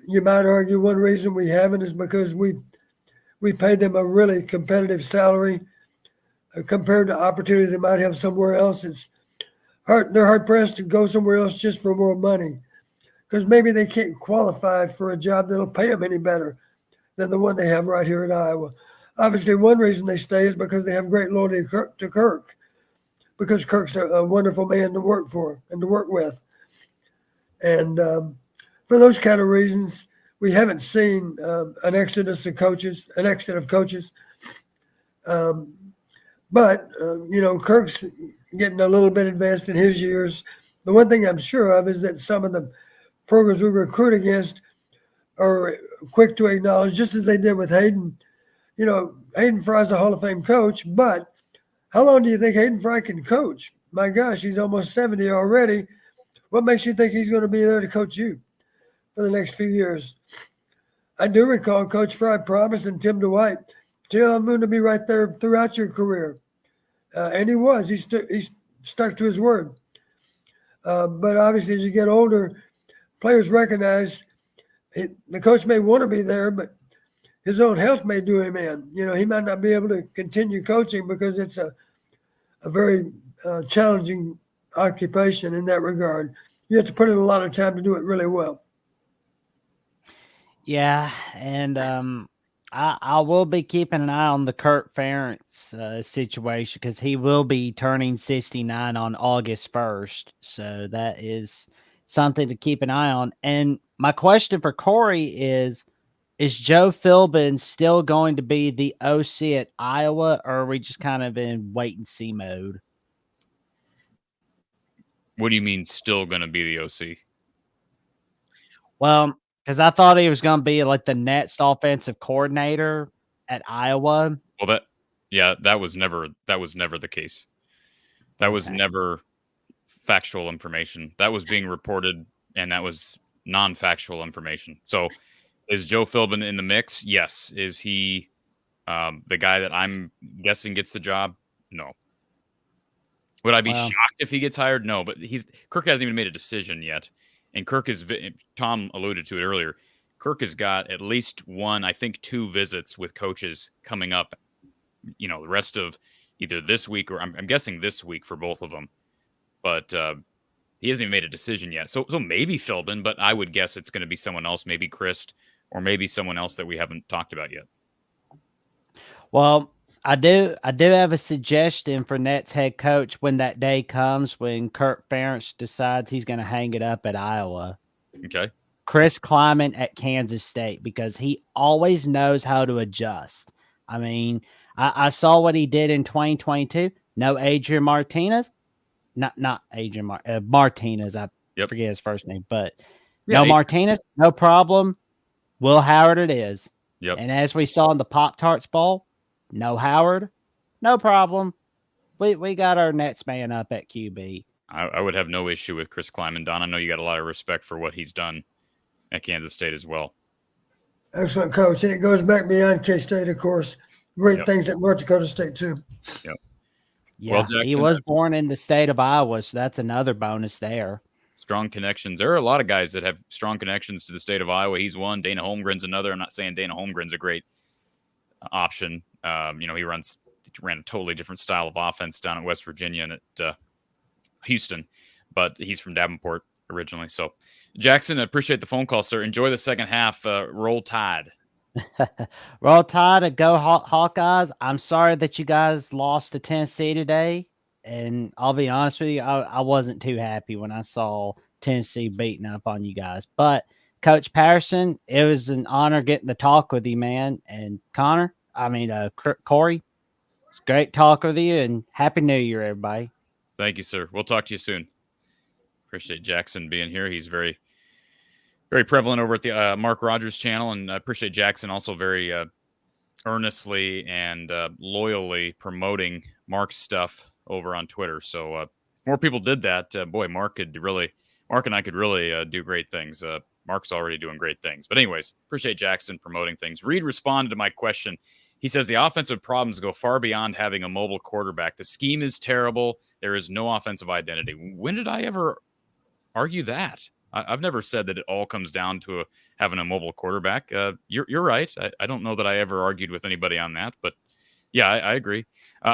B: You might argue one reason we haven't is because we paid them a really competitive salary. compared to opportunities they might have somewhere else. They're hard pressed to go somewhere else just for more money because maybe they can't qualify for a job that'll pay them any better than the one they have right here in Iowa. Obviously, one reason they stay is because they have great loyalty to Kirk, because Kirk's a wonderful man to work for and to work with. And for those kind of reasons, we haven't seen an exit of coaches. But Kirk's getting a little bit advanced in his years. The one thing I'm sure of is that some of the programs we recruit against are quick to acknowledge, just as they did with Hayden. Hayden Fry's a Hall of Fame coach, but how long do you think Hayden Fry can coach? My gosh, he's almost 70 already. What makes you think he's going to be there to coach you for the next few years? I do recall Coach Fry promising Tim Dwight, I'm going to be right there throughout your career. And he was. He stuck to his word. But obviously, as you get older, players recognize the coach may want to be there, but his own health may do him in. He might not be able to continue coaching because it's a very challenging occupation in that regard. You have to put in a lot of time to do it really well.
I: Yeah, and I will be keeping an eye on the Kirk Ferentz situation because he will be turning 69 on August 1st. So that is something to keep an eye on. And my question for Corey is Joe Philbin still going to be the OC at Iowa, or are we just kind of in wait-and-see mode?
A: What do you mean still going to be the OC?
I: Well, because I thought he was going to be like the next offensive coordinator at Iowa.
A: Well, that was never the case. That was never factual information. That was being reported, and that was non-factual information. So, is Joe Philbin in the mix? Yes. Is he the guy that I'm guessing gets the job? No. Would I be shocked if he gets hired? No, but Kirk hasn't even made a decision yet. And Tom alluded to it earlier, Kirk has got at least one, I think 2 visits with coaches coming up, the rest of either this week or I'm guessing this week for both of them. But he hasn't even made a decision yet. So maybe Philbin, but I would guess it's going to be someone else, maybe Christ, or maybe someone else that we haven't talked about yet.
I: Well, I do have a suggestion for Nets head coach when that day comes when Kirk Ferentz decides he's going to hang it up at Iowa.
A: Okay.
I: Chris Kleiman at Kansas State, because he always knows how to adjust. I mean, I saw what he did in 2022. No Adrian Martinez. Not Adrian Martinez. I forget his first name, but no Martinez, no problem. Will Howard it is.
A: Yep.
I: And as we saw in the Pop-Tarts Bowl, no Howard, no problem. We got our Nets man up at QB.
A: I would have no issue with Chris Kleiman. Don, I know you got a lot of respect for what he's done at Kansas State as well.
B: Excellent coach. And it goes back beyond K-State, of course. Great things at North Dakota State, too.
A: Yep.
I: Yeah,
A: well, Jackson,
I: he was born in the state of Iowa, so that's another bonus there.
A: Strong connections. There are a lot of guys that have strong connections to the state of Iowa. He's one. Dana Holmgren's another. I'm not saying Dana Holmgren's a great option. He ran a totally different style of offense down at West Virginia and at Houston, but he's from Davenport originally. So, Jackson, I appreciate the phone call, sir. Enjoy the second half. Roll Tide.
I: Roll Tide and go Hawkeyes. I'm sorry that you guys lost to Tennessee today. And I'll be honest with you, I wasn't too happy when I saw Tennessee beating up on you guys. But Coach Patterson, it was an honor getting to talk with you, man. And Corey, it's great talk with you, and Happy New Year, everybody.
A: Thank you, sir. We'll talk to you soon. Appreciate Jackson being here. He's very, very prevalent over at the Mark Rogers channel, and I appreciate Jackson also very earnestly and loyally promoting Mark's stuff over on Twitter. So if more people did that, Mark and I could really do great things. Mark's already doing great things. But anyways, appreciate Jackson promoting things. Reed responded to my question. He says the offensive problems go far beyond having a mobile quarterback. The scheme is terrible. There is no offensive identity. When did I ever argue that? I've never said that it all comes down to having a mobile quarterback. You're right. I don't know that I ever argued with anybody on that, but Yeah, I agree.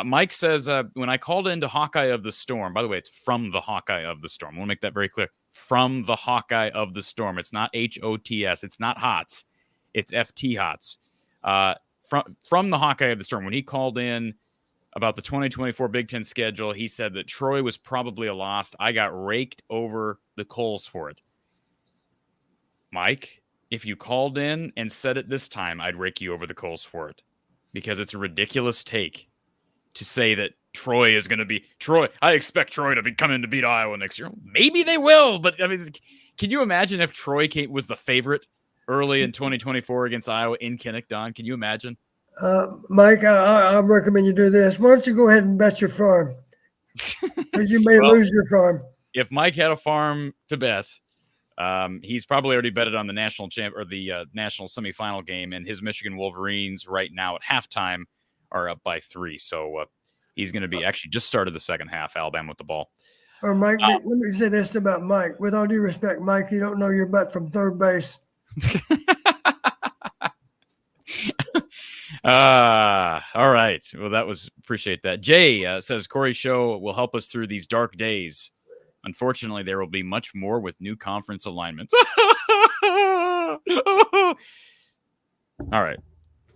A: Mike says, when I called into Hawkeye of the Storm, by the way, it's from the Hawkeye of the Storm. I want to make that very clear. From the Hawkeye of the Storm. It's not HOTS. It's not HOTS. It's FT HOTS. From the Hawkeye of the Storm. When he called in about the 2024 Big Ten schedule, he said that Troy was probably a loss. I got raked over the coals for it. Mike, if you called in and said it this time, I'd rake you over the coals for it. Because it's a ridiculous take to say that Troy is going to be Troy. I expect Troy to be coming to beat Iowa next year. Maybe they will, but I mean, can you imagine if Troy was the favorite early in 2024 against Iowa in Kinnick, Don? Can you imagine?
B: Mike, I recommend you do this. Why don't you go ahead and bet your farm? Because you may lose your farm.
A: If Mike had a farm to bet, he's probably already betted on the national national semifinal game, and his Michigan Wolverines right now at halftime are up by 3. So he's going to be actually just started the second half. Alabama with the ball.
B: Or Mike, let me say this about Mike. With all due respect, Mike, you don't know your butt from third base.
A: All right. Well, appreciate that. Jay says Corey's show will help us through these dark days. Unfortunately, there will be much more with new conference alignments. All right.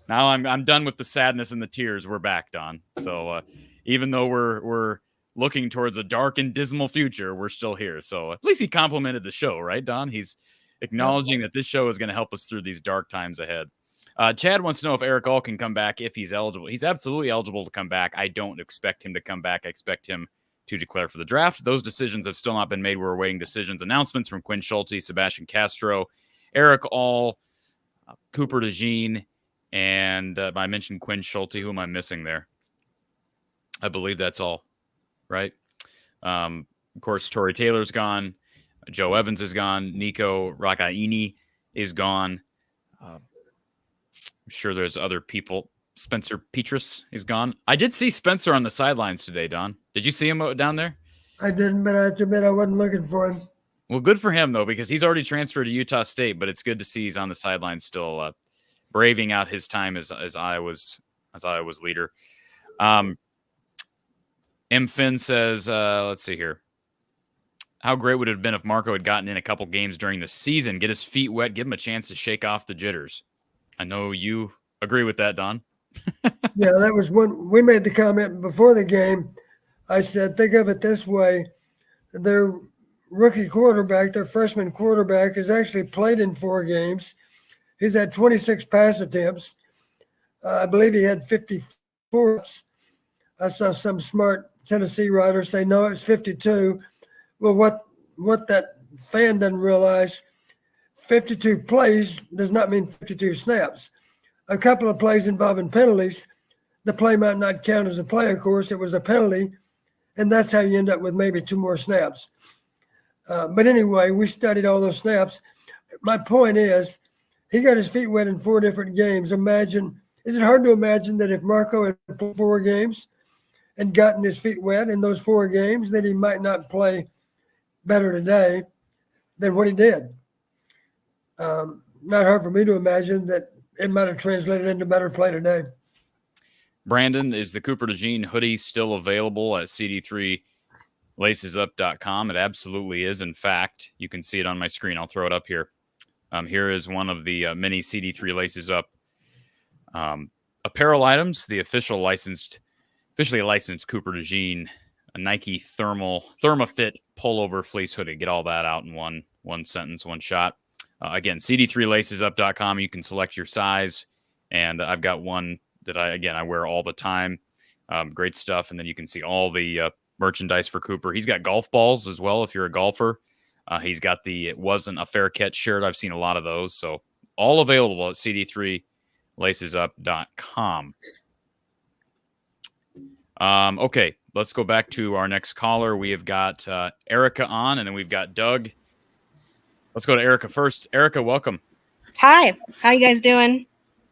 A: Now I'm done with the sadness and the tears. We're back, Don. So even though we're looking towards a dark and dismal future, we're still here. So at least he complimented the show, right, Don? He's acknowledging that this show is going to help us through these dark times ahead. Chad wants to know if Eric All can come back if he's eligible. He's absolutely eligible to come back. I don't expect him to come back. I expect him to declare for the draft. Those decisions have still not been made. We're awaiting announcements from Quinn Schulte, Sebastian Castro, Eric All, Cooper DeJean, and I mentioned Quinn Schulte. Who am I missing there? I believe that's all, right? Of course, Torrey Taylor's gone. Joe Evans is gone. Nico Rakaini is gone. I'm sure there's other people. Spencer Petras is gone. I did see Spencer on the sidelines today, Don. Did you see him down there?
B: I didn't, but I have to admit I wasn't looking for him.
A: Well, good for him, though, because he's already transferred to Utah State, but it's good to see he's on the sidelines still braving out his time as Iowa's leader. M. Finn says, let's see here. How great would it have been if Marco had gotten in a couple games during the season, get his feet wet, give him a chance to shake off the jitters? I know you agree with that, Don.
B: Yeah, that was when we made the comment before the game. I said, think of it this way. Their rookie quarterback, their freshman quarterback, has actually played in 4 games. He's had 26 pass attempts. I believe he had 54. I saw some smart Tennessee writer say, no, it's 52. Well, what that fan doesn't realize, 52 plays does not mean 52 snaps. A couple of plays involving penalties, the play might not count as a play, of course. It was a penalty, and that's how you end up with maybe 2 more snaps. But anyway, we studied all those snaps. My point is, he got his feet wet in 4 different games. Is it hard to imagine that if Marco had played 4 games and gotten his feet wet in those 4 games, that he might not play better today than what he did? Not hard for me to imagine that it might have translated into better play today.
A: Brandon, is the Cooper DeJean hoodie still available at CD3lacesup.com? It absolutely is. In fact, you can see it on my screen. I'll throw it up here. Here is one of the mini CD3 Laces Up apparel items, the officially licensed Cooper DeJean, a Nike Thermafit pullover fleece hoodie. Get all that out in one sentence, one shot. Again, CD3lacesup.com. You can select your size, and I've got one that I wear all the time. Great stuff. And then you can see all the merchandise for Cooper. He's got golf balls as well if you're a golfer. He's got the It Wasn't a Fair Catch shirt. I've seen a lot of those. So all available at CD3lacesup.com. Okay, let's go back to our next caller. We have got Erica on, and then we've got Doug. Let's go to Erica first. Erica, welcome.
J: Hi, how you guys doing?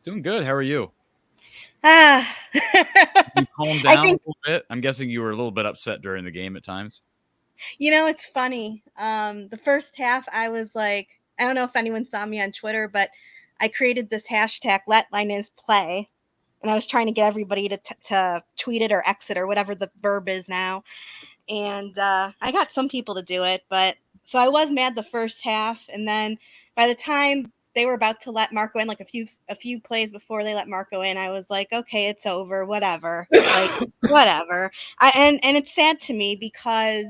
A: Doing good. How are you?
J: You
A: calmed down a little bit. I'm guessing you were a little bit upset during the game at times.
J: It's funny. The first half, I was like, I don't know if anyone saw me on Twitter, but I created this hashtag, Let Lainez Play. and I was trying to get everybody to tweet it or exit or whatever the verb is now. And I got some people to do it, but so I was mad the first half, and then by the time they were about to let Marco in, like a few plays before they let Marco in, I was like, okay, it's over, whatever, like whatever. And it's sad to me because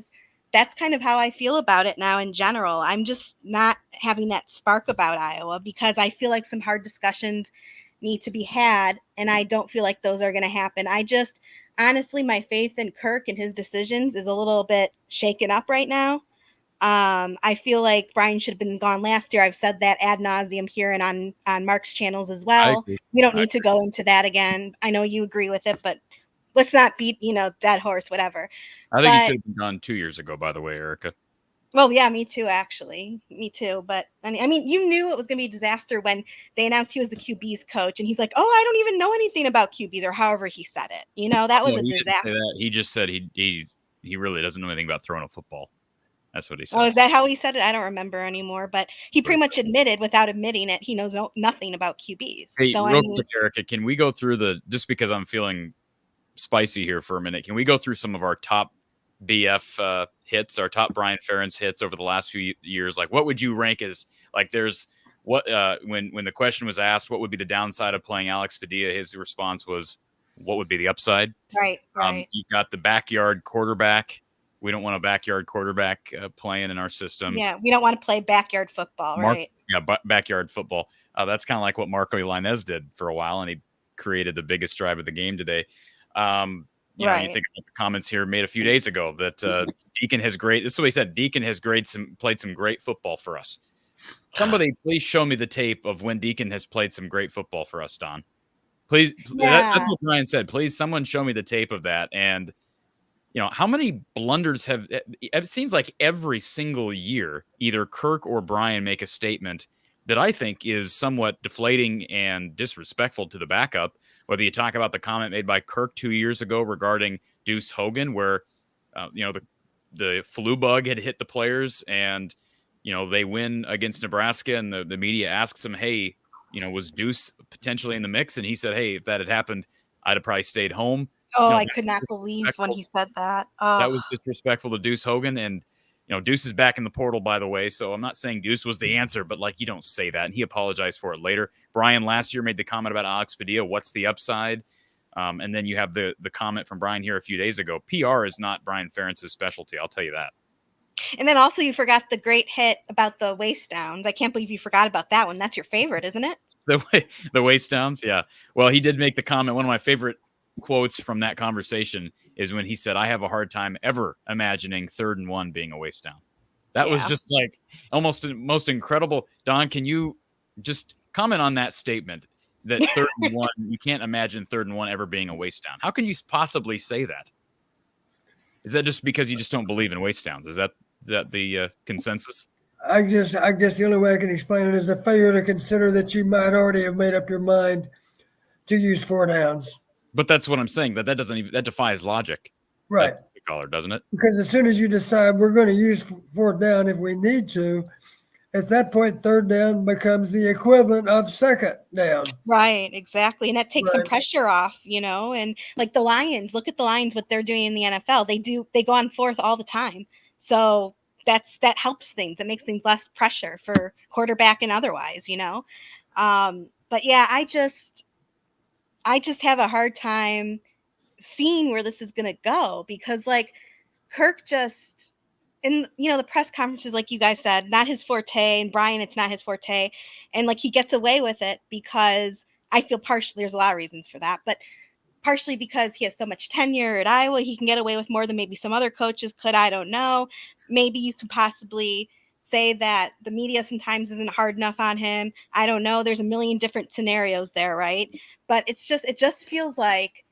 J: that's kind of how I feel about it now in general. I'm just not having that spark about Iowa because I feel like some hard discussions need to be had, and I don't feel like those are going to happen. Honestly, my faith in Kirk and his decisions is a little bit shaken up right now. I feel like Brian should have been gone last year. I've said that ad nauseum here and on Mark's channels as well.
A: agree.
J: We don't need to go into that again. I know you agree with it, but let's not beat, dead horse, whatever.
A: I think he should have been gone 2 years ago, by the way, Erica.
J: Well, yeah, me too, actually. Me too. But I mean, you knew it was going to be a disaster when they announced he was the QB's coach, and he's like, "Oh, I don't even know anything about QBs," or however he said it. That was a
A: He didn't say
J: disaster.
A: that. He just said he really doesn't know anything about throwing a football. That's what he said.
J: Oh, is that how he said it? I don't remember anymore. But he pretty much admitted, without admitting it, he knows nothing about QBs.
A: Hey,
J: So
A: real quick, Erica, can we go through just because I'm feeling spicy here for a minute, can we go through some of our top BF hits, our top Brian Ferentz hits over the last few years? Like, what would you rank as, like, there's what when the question was asked, what would be the downside of playing Alex Padilla? His response was, what would be the upside?
J: Right.
A: You've got the backyard quarterback. We don't want a backyard quarterback playing in our system.
J: Yeah, we don't want to play backyard football, right?
A: Yeah, backyard football. That's kind of like what Marco Lainez did for a while, and he created the biggest drive of the game today. You know, you think about the comments here made a few days ago that Deacon has great. This is what he said. Deacon has played some great football for us. Somebody please show me the tape of when Deacon has played some great football for us, Don. Please.
J: Yeah.
A: That's what Brian said. Please, someone show me the tape of that. And, how many blunders it seems like every single year, either Kirk or Brian make a statement that I think is somewhat deflating and disrespectful to the backup. Whether you talk about the comment made by Kirk 2 years ago regarding Deuce Hogan, where, the flu bug had hit the players and, they win against Nebraska and the media asks him, hey, was Deuce potentially in the mix? And he said, hey, if that had happened, I'd have probably stayed home.
J: Oh, I could not believe when he said that.
A: That was disrespectful to Deuce Hogan. And, Deuce is back in the portal, by the way. So I'm not saying Deuce was the answer, but you don't say that. And he apologized for it later. Brian last year made the comment about Alex Padilla. What's the upside? And then you have the comment from Brian here a few days ago. PR is not Brian Ferentz's specialty. I'll tell you that.
J: And then also you forgot the great hit about the waist downs. I can't believe you forgot about that one. That's your favorite, isn't it?
A: The waist downs. Yeah. Well, he did make the comment. One of my favorite quotes from that conversation is when he said, I have a hard time ever imagining 3rd and 1 being a waist down. That was just almost the most incredible. Don, can you just comment on that statement that 3rd and 1, you can't imagine 3rd and 1 ever being a waist down? How can you possibly say that? Is that just because you just don't believe in waist downs? Is that the consensus?
B: I guess the only way I can explain it is a failure to consider that you might already have made up your mind to use 4 downs.
A: But that's what I'm saying. That defies logic.
B: Right.
A: Caller, doesn't it?
B: Because as soon as you decide we're going to use 4th down if we need to, at that point, 3rd down becomes the equivalent of 2nd down.
J: Right, exactly. And that takes some pressure off, and like the Lions, look at the Lions, what they're doing in the NFL. They go on 4th all the time. So that helps things. It makes things less pressure for quarterback and otherwise, But yeah, I just have a hard time seeing where this is going to go because Kirk just in the press conferences, like you guys said, not his forte, and Brian, it's not his forte, and he gets away with it because I feel partially there's a lot of reasons for that, but partially because he has so much tenure at Iowa, he can get away with more than maybe some other coaches could. I don't know. Maybe you could possibly say that the media sometimes isn't hard enough on him. I don't know. There's a million different scenarios there, right? But it just feels like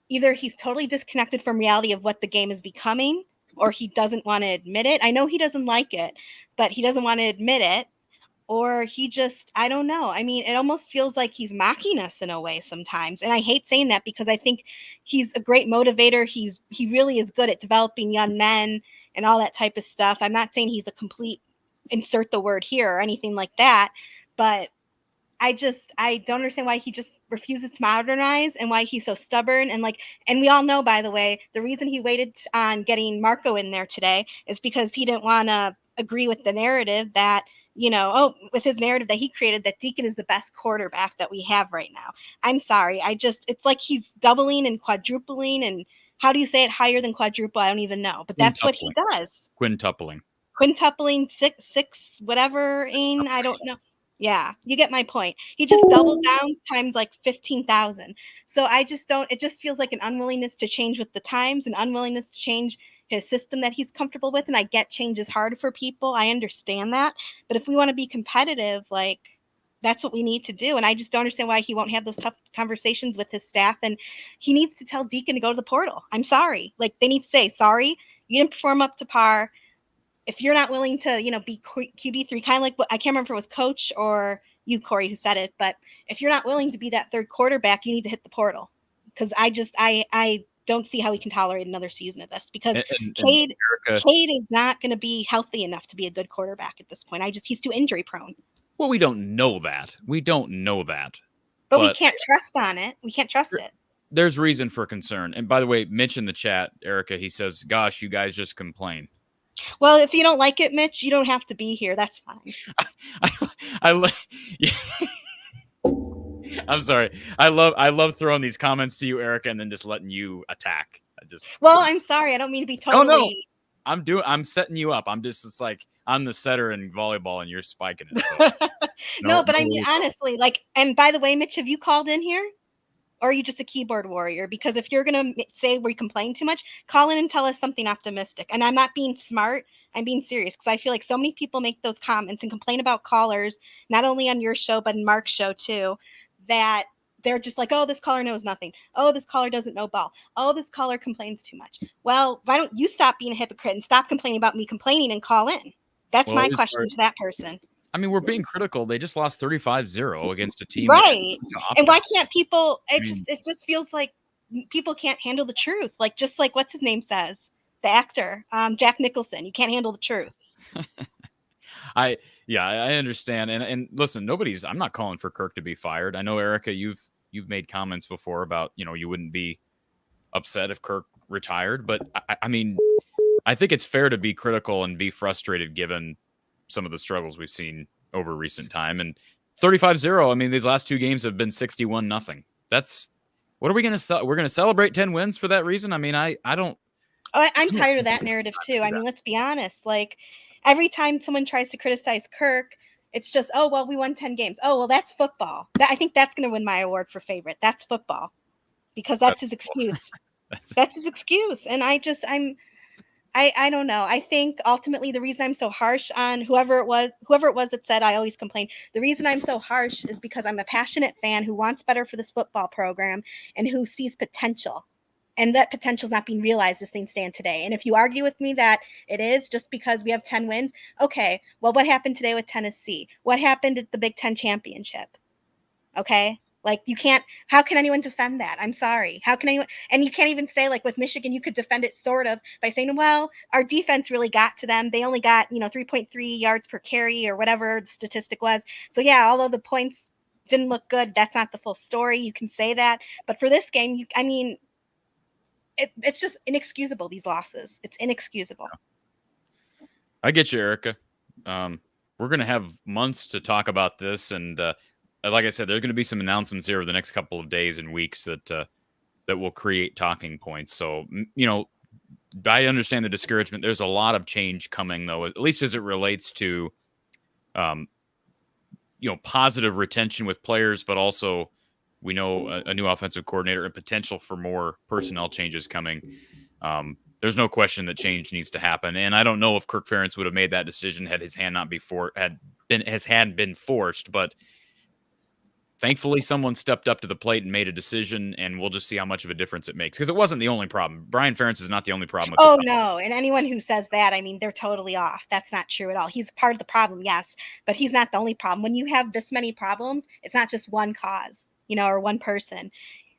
J: either he's totally disconnected from reality of what the game is becoming, or he doesn't want to admit it. I know he doesn't like it, but he doesn't want to admit it. Or he just, I don't know. I mean, it almost feels like he's mocking us in a way sometimes. And I hate saying that because I think he's a great motivator. He really is good at developing young men and all that type of stuff. I'm not saying he's a complete insert the word here or anything like that, but I don't understand why he just refuses to modernize and why he's so stubborn. And we all know, by the way, the reason he waited on getting Marco in there today is because he didn't want to agree with the narrative that, with his narrative that he created, that Deacon is the best quarterback that we have right now. I'm sorry. It's like he's doubling and quadrupling, and how do you say it higher than quadruple? I don't even know, but that's what he does.
A: Quintupling,
J: six, whatever. I don't know. Yeah, you get my point. He just doubled down times like 15,000. So I just don't. It just feels like an unwillingness to change with the times, an unwillingness to change his system that he's comfortable with. And I get change is hard for people. I understand that. But if we want to be competitive, like, that's what we need to do. And I just don't understand why he won't have those tough conversations with his staff. And he needs to tell Deacon to go to the portal. I'm sorry. Like, they need to say, sorry, you didn't perform up to par. If you're not willing to, be QB3, kind of like what I can't remember if it was Coach or you, Corey, who said it, but if you're not willing to be that third quarterback, you need to hit the portal. Because I don't see how we can tolerate another season of this, because Cade is not going to be healthy enough to be a good quarterback at this point. He's too injury prone.
A: Well, we don't know that.
J: But we can't trust on it. We can't trust it.
A: There's reason for concern. And by the way, Mitch in the chat, Erica, he says, gosh, you guys just complain.
J: Well, if you don't like it, Mitch, you don't have to be here. That's fine.
A: I'm sorry. I love throwing these comments to you, Erica, and then just letting you attack.
J: I'm sorry. I don't mean to be totally.
A: Oh, no. I'm setting you up. It's like I'm the setter in volleyball and you're spiking it. So.
J: No, but I mean, honestly, and by the way, Mitch, have you called in here? Or are you just a keyboard warrior? Because if you're going to say we complain too much, call in and tell us something optimistic. And I'm not being smart. I'm being serious, because I feel like so many people make those comments and complain about callers, not only on your show, but in Mark's show too, that they're just like, oh, this caller knows nothing. Oh, this caller doesn't know ball. Oh, this caller complains too much. Well, why don't you stop being a hypocrite and stop complaining about me complaining and call in? That's my question to that person.
A: I mean, we're being critical. They just lost 35-0 against a team.
J: Right. And why can't people, it just feels like people can't handle the truth. Like, just like what's his name says, the actor, Jack Nicholson, you can't handle the truth.
A: I understand. And listen, I'm not calling for Kirk to be fired. I know, Erica, you've made comments before about, you wouldn't be upset if Kirk retired, but I mean, I think it's fair to be critical and be frustrated given some of the struggles we've seen over recent time. And 35-0, I mean, these last two games have been 61-0. What are we going to we're going to celebrate 10 wins for that reason? I mean, I don't.
J: I'm tired of that narrative too. I mean, let's be honest. Like, every time someone tries to criticize Kirk, it's just, oh, well, we won 10 games. Oh, well, that's football. I think that's going to win my award for favorite. That's football, because that's his excuse. That's his excuse. And I don't know. I think ultimately the reason I'm so harsh on whoever it was that said I always complain, the reason I'm so harsh is because I'm a passionate fan who wants better for this football program and who sees potential. And that potential is not being realized as things stand today. And if you argue with me that it is just because we have 10 wins, okay, well, what happened today with Tennessee? What happened at the Big Ten championship? Okay. Like, how can anyone defend that? I'm sorry. How can anyone, and you can't even say, like, with Michigan, you could defend it sort of by saying, well, our defense really got to them. They only got, 3.3 yards per carry or whatever the statistic was. So yeah, although the points didn't look good, that's not the full story. You can say that. But for this game, it's just inexcusable, these losses. It's inexcusable.
A: I get you, Erica. We're going to have months to talk about this, and like I said, there's going to be some announcements here over the next couple of days and weeks that will create talking points. So, I understand the discouragement. There's a lot of change coming, though, at least as it relates to, positive retention with players, but also we know a new offensive coordinator and potential for more personnel changes coming. There's no question that change needs to happen. And I don't know if Kirk Ferentz would have made that decision had his hand not hadn't been forced, but thankfully, someone stepped up to the plate and made a decision, and we'll just see how much of a difference it makes. Because it wasn't the only problem. Brian Ferentz is not the only problem with this.
J: Oh, no. And anyone who says that, they're totally off. That's not true at all. He's part of the problem, yes, but he's not the only problem. When you have this many problems, it's not just one cause, or one person.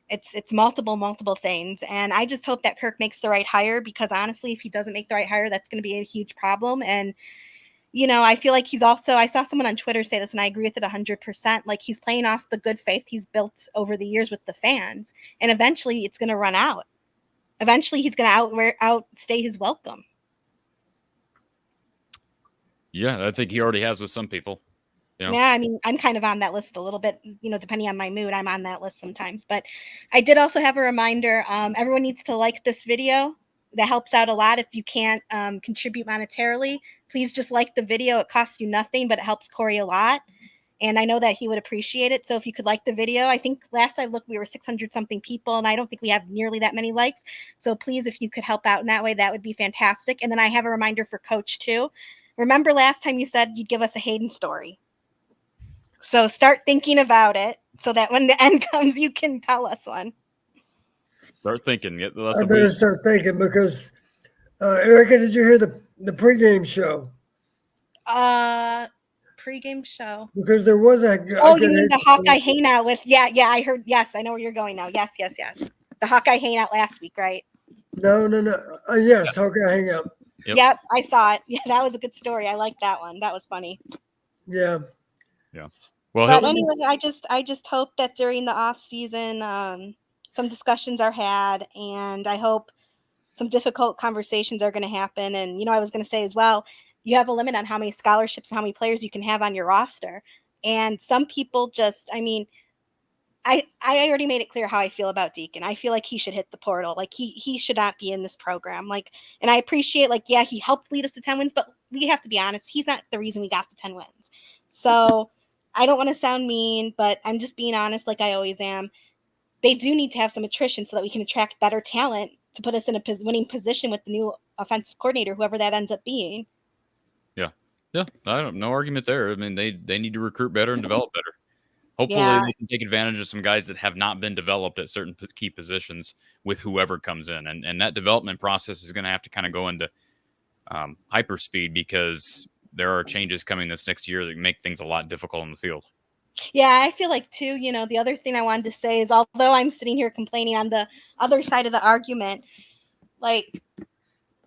J: It's multiple things. And I just hope that Kirk makes the right hire, because honestly, if he doesn't make the right hire, that's going to be a huge problem. And I feel like he's also, I saw someone on Twitter say this and I agree with it 100%. Like he's playing off the good faith he's built over the years with the fans. And eventually it's going to run out. Eventually he's going to outstay his welcome.
A: Yeah, I think he already has with some people.
J: Yeah, I mean, I'm kind of on that list a little bit, depending on my mood, I'm on that list sometimes. But I did also have a reminder. Everyone needs to like this video. That helps out a lot. If you can't contribute monetarily, please just like the video. It costs you nothing, but it helps Corey a lot. And I know that he would appreciate it. So if you could like the video, I think last I looked, we were 600 something people, and I don't think we have nearly that many likes. So please, if you could help out in that way, that would be fantastic. And then I have a reminder for Coach too. Remember last time you said you'd give us a Hayden story. So start thinking about it so that when the end comes, you can tell us one.
A: Start thinking.
B: I better start thinking because, Erica, did you hear the pregame show?
J: Pregame show.
B: Because there was a.
J: Oh, you mean the Hawkeye hangout with? Yeah, I heard. Yes, I know where you're going now. Yes. The Hawkeye hangout last week, right?
B: No. Yes, Hawkeye hangout.
J: Yep, I saw it. Yeah, that was a good story. I like that one. That was funny.
B: Yeah.
A: Well,
J: but anyway, I just hope that during the off season, some discussions are had, and I hope some difficult conversations are going to happen. And I was going to say as well, you have a limit on how many scholarships and how many players you can have on your roster. And some people just, I already made it clear how I feel about Deacon. I feel like he should hit the portal. Like he should not be in this program. And I appreciate he helped lead us to 10 wins, but we have to be honest, he's not the reason we got the 10 wins. So I don't want to sound mean, but I'm just being honest like I always am. They do need to have some attrition so that we can attract better talent to put us in a winning position with the new offensive coordinator, whoever that ends up being.
A: Yeah. No argument there. I mean, they need to recruit better and develop better. Hopefully they can take advantage of some guys that have not been developed at certain key positions with whoever comes in. And that development process is going to have to kind of go into hyperspeed because there are changes coming this next year that make things a lot difficult in the field.
J: Yeah, I feel like too, the other thing I wanted to say is although I'm sitting here complaining on the other side of the argument,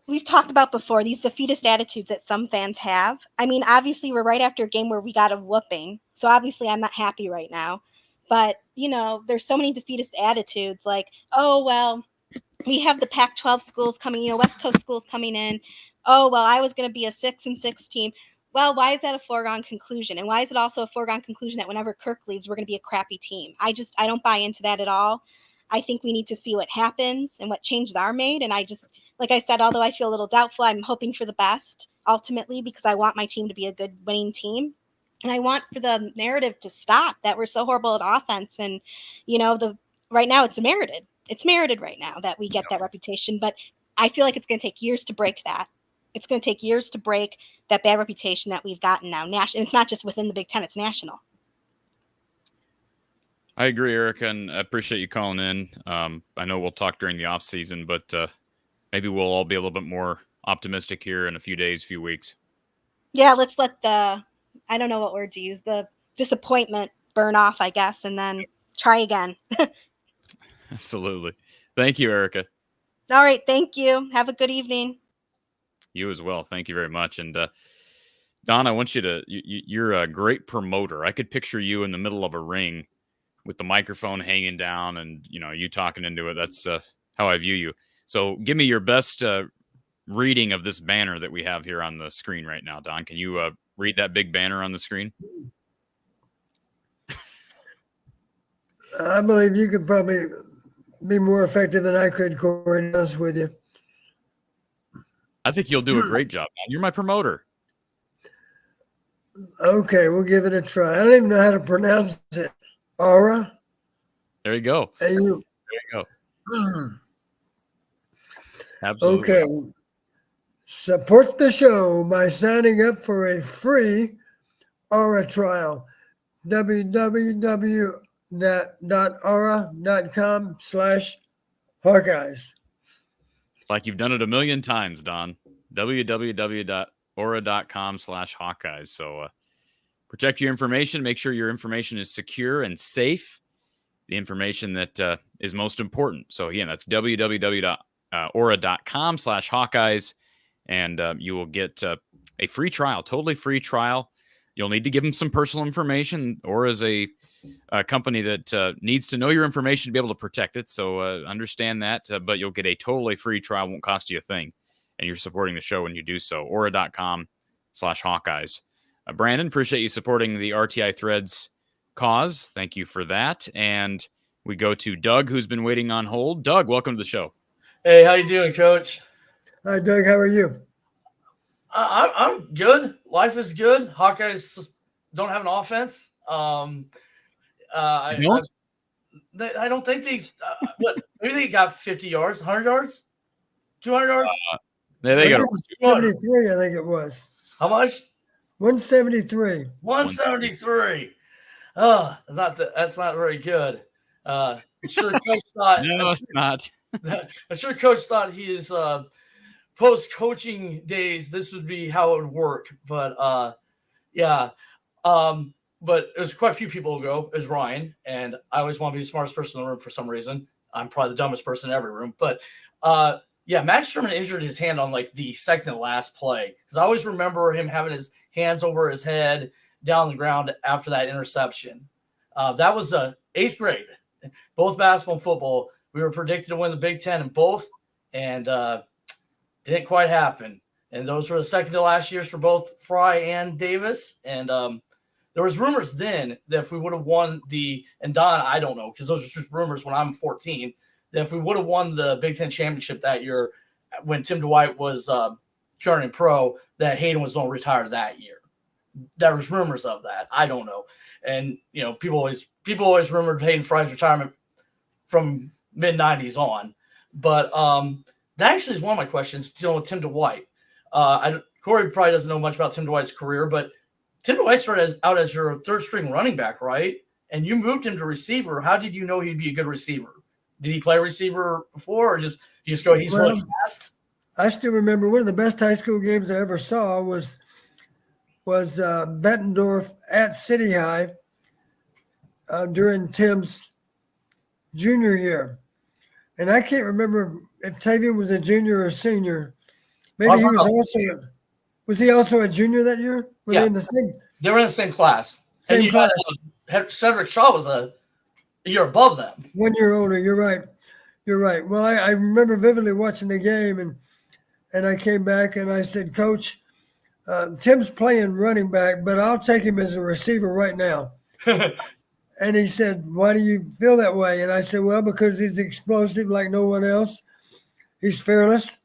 J: we've talked about before, these defeatist attitudes that some fans have. I mean, obviously we're right after a game where we got a whooping. So obviously I'm not happy right now. But, there's so many defeatist attitudes like, oh, well, we have the Pac-12 schools coming, West Coast schools coming in. Oh, well, I was going to be a 6-6 team. Well, why is that a foregone conclusion? And why is it also a foregone conclusion that whenever Kirk leaves, we're going to be a crappy team? I don't buy into that at all. I think we need to see what happens and what changes are made. And like I said, although I feel a little doubtful, I'm hoping for the best ultimately because I want my team to be a good winning team. And I want for the narrative to stop that we're so horrible at offense. And, right now it's merited. It's merited right now that we get that reputation. But I feel like it's going to take years to break that. It's going to take years to break that bad reputation that we've gotten now. And it's not just within the Big Ten, it's national.
A: I agree, Erica, and I appreciate you calling in. I know we'll talk during the off season, but maybe we'll all be a little bit more optimistic here in a few days, few weeks.
J: Yeah, let's let I don't know what word to use, the disappointment burn off, I guess, and then try again.
A: Absolutely. Thank you, Erica.
J: All right. Thank you. Have a good evening.
A: You as well. Thank you very much. And Don, I want you to, you're a great promoter. I could picture you in the middle of a ring with the microphone hanging down and, you talking into it. That's how I view you. So give me your best reading of this banner that we have here on the screen right now, Don. Can you read that big banner on the screen?
B: I believe you could probably be more effective than I could, Corey, to be honest with you.
A: I think you'll do a great job, man. You're my promoter.
B: Okay, we'll give it a try. I don't even know how to pronounce it. Aura?
A: There you go.
B: There you
A: go. Absolutely.
B: Okay. Support the show by signing up for a free Aura trial. www.aura.com/Hawkeyes.
A: It's like you've done it a million times, Don. www.aura.com/Hawkeyes. So protect your information. Make sure your information is secure and safe. The information that is most important. So again, that's www.aura.com/Hawkeyes. And you will get a free trial, totally free trial. You'll need to give them some personal information, or as a company that needs to know your information to be able to protect it. So understand that, but you'll get a totally free trial. Won't cost you a thing. And you're supporting the show when you do so. Aura.com/Hawkeyes. Brandon, appreciate you supporting the RTI Threads cause. Thank you for that. And we go to Doug, who's been waiting on hold. Doug, welcome to the show.
K: Hey, how you doing, Coach?
B: Hi, Doug. How are you?
K: I'm good. Life is good. Hawkeyes don't have an offense. I don't think they. Maybe they got 50 yards, 100 yards, 200 yards.
A: They got
B: 73. I think it was.
K: How much?
B: 173.
K: 173. Oh, that's not very good. I'm sure Coach thought.
A: No, it's not.
K: I'm sure Coach thought his post-coaching days, this would be how it would work. But yeah. But it was quite a few people ago. It was Ryan, and I always want to be the smartest person in the room for some reason. I'm probably the dumbest person in every room. But yeah, Matt Sherman injured his hand on like the second to last play, because I always remember him having his hands over his head down the ground after that interception. That was 8th grade. Both basketball and football, we were predicted to win the Big Ten in both, and didn't quite happen. And those were the second to last years for both Fry and Davis. And there was rumors then that if we would have won and Don, I don't know, because those are just rumors when I'm 14, that if we would have won the Big Ten championship that year when Tim Dwight was turning pro, that Hayden was going to retire that year. There was rumors of that. I don't know. And, you know, people always rumored Hayden Fry's retirement from mid-90s on. But that actually is one of my questions dealing with Tim Dwight. Corey probably doesn't know much about Tim Dwight's career, but Tim Dwight started out as your third-string running back, right? And you moved him to receiver. How did you know he'd be a good receiver? Did he play receiver before, or you just go, he's really fast?
B: I still remember one of the best high school games I ever saw was Bettendorf at City High during Tim's junior year. And I can't remember if Tavian was a junior or a senior. Maybe he was also a junior that year?
K: They were in the same class.
B: Same class.
K: Cedric Shaw was a year above them.
B: 1 year older. You're right. Well, I remember vividly watching the game, and I came back and I said, Coach, Tim's playing running back, but I'll take him as a receiver right now. And he said, why do you feel that way? And I said, well, because he's explosive like no one else. He's fearless.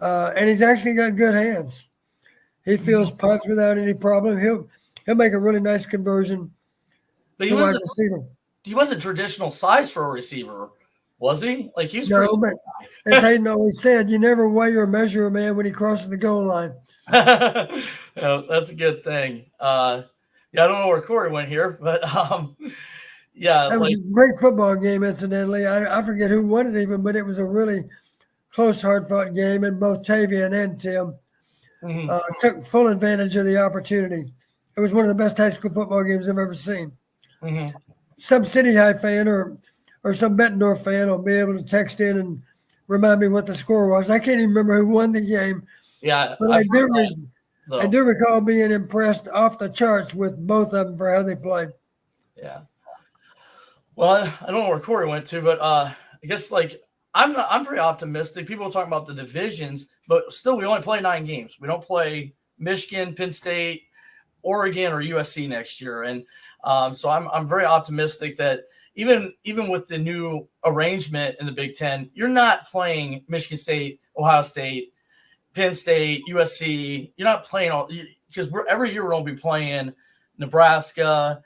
B: And he's actually got good hands. He feels punts without any problem. He'll make a really nice conversion.
K: But he wasn't traditional size for a receiver, was he? Like he was.
B: No, but as Hayden always said, you never weigh or measure a man when he crosses the goal line.
K: That's a good thing. I don't know where Corey went here, but yeah,
B: that was a great football game. Incidentally, I forget who won it even, but it was a really close, hard-fought game, and both Tavian and Tim took full advantage of the opportunity. It was one of the best high school football games I've ever seen.
K: Mm-hmm.
B: Some City High fan or some Bettendorf fan will be able to text in and remind me what the score was. I can't even remember who won the game.
K: Yeah,
B: but I do recall being impressed off the charts with both of them for how they played.
K: Yeah. Well, I don't know where Corey went to, but I guess like I'm pretty optimistic. People are talking about the divisions, but still we only play 9 games. We don't play Michigan, Penn State, Oregon, or USC next year. And so I'm very optimistic that even with the new arrangement in the Big Ten, you're not playing Michigan State, Ohio State, Penn State, USC. You're not playing all, because every year we're going to be playing Nebraska,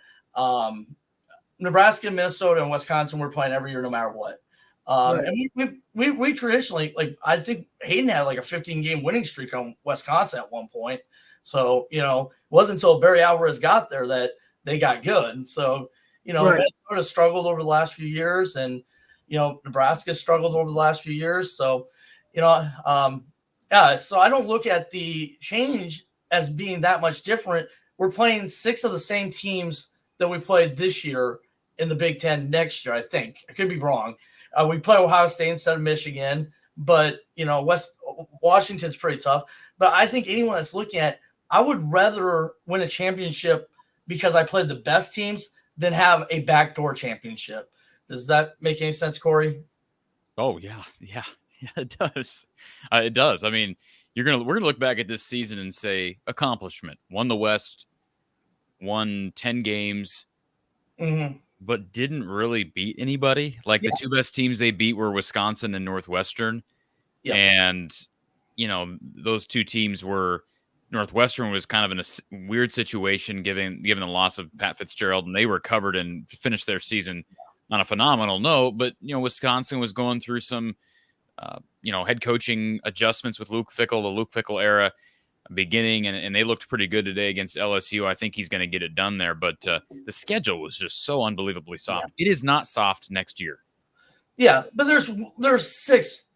K: Minnesota, and Wisconsin. We're playing every year no matter what.
B: Right.
K: And we traditionally, like, I think Hayden had like a 15-game winning streak on Wisconsin at one point. So, you know, it wasn't until Barry Alvarez got there that they got good. So, you know,
B: Right.
K: Minnesota struggled over the last few years, and, you know, Nebraska struggled over the last few years. So, you know, so I don't look at the change as being that much different. We're playing 6 of the same teams that we played this year in the Big Ten next year, I think. I could be wrong. We play Ohio State instead of Michigan, but, you know, Washington's pretty tough, but I think anyone that's looking at, I would rather win a championship because I played the best teams than have a backdoor championship. Does that make any sense, Corey?
A: Oh yeah, it does. It does. I mean, we're gonna look back at this season and say accomplishment: won the West, won 10 games, but didn't really beat anybody. Like the two best teams they beat were Wisconsin and Northwestern, and those two teams were. Northwestern was kind of in a weird situation given the loss of Pat Fitzgerald, and they recovered and finished their season on a phenomenal note. But Wisconsin was going through some head coaching adjustments with Luke Fickell, the Luke Fickell era beginning, and they looked pretty good today against LSU. I think he's going to get it done there, but the schedule was just so unbelievably soft. It is not soft next year.
K: Yeah, but there's six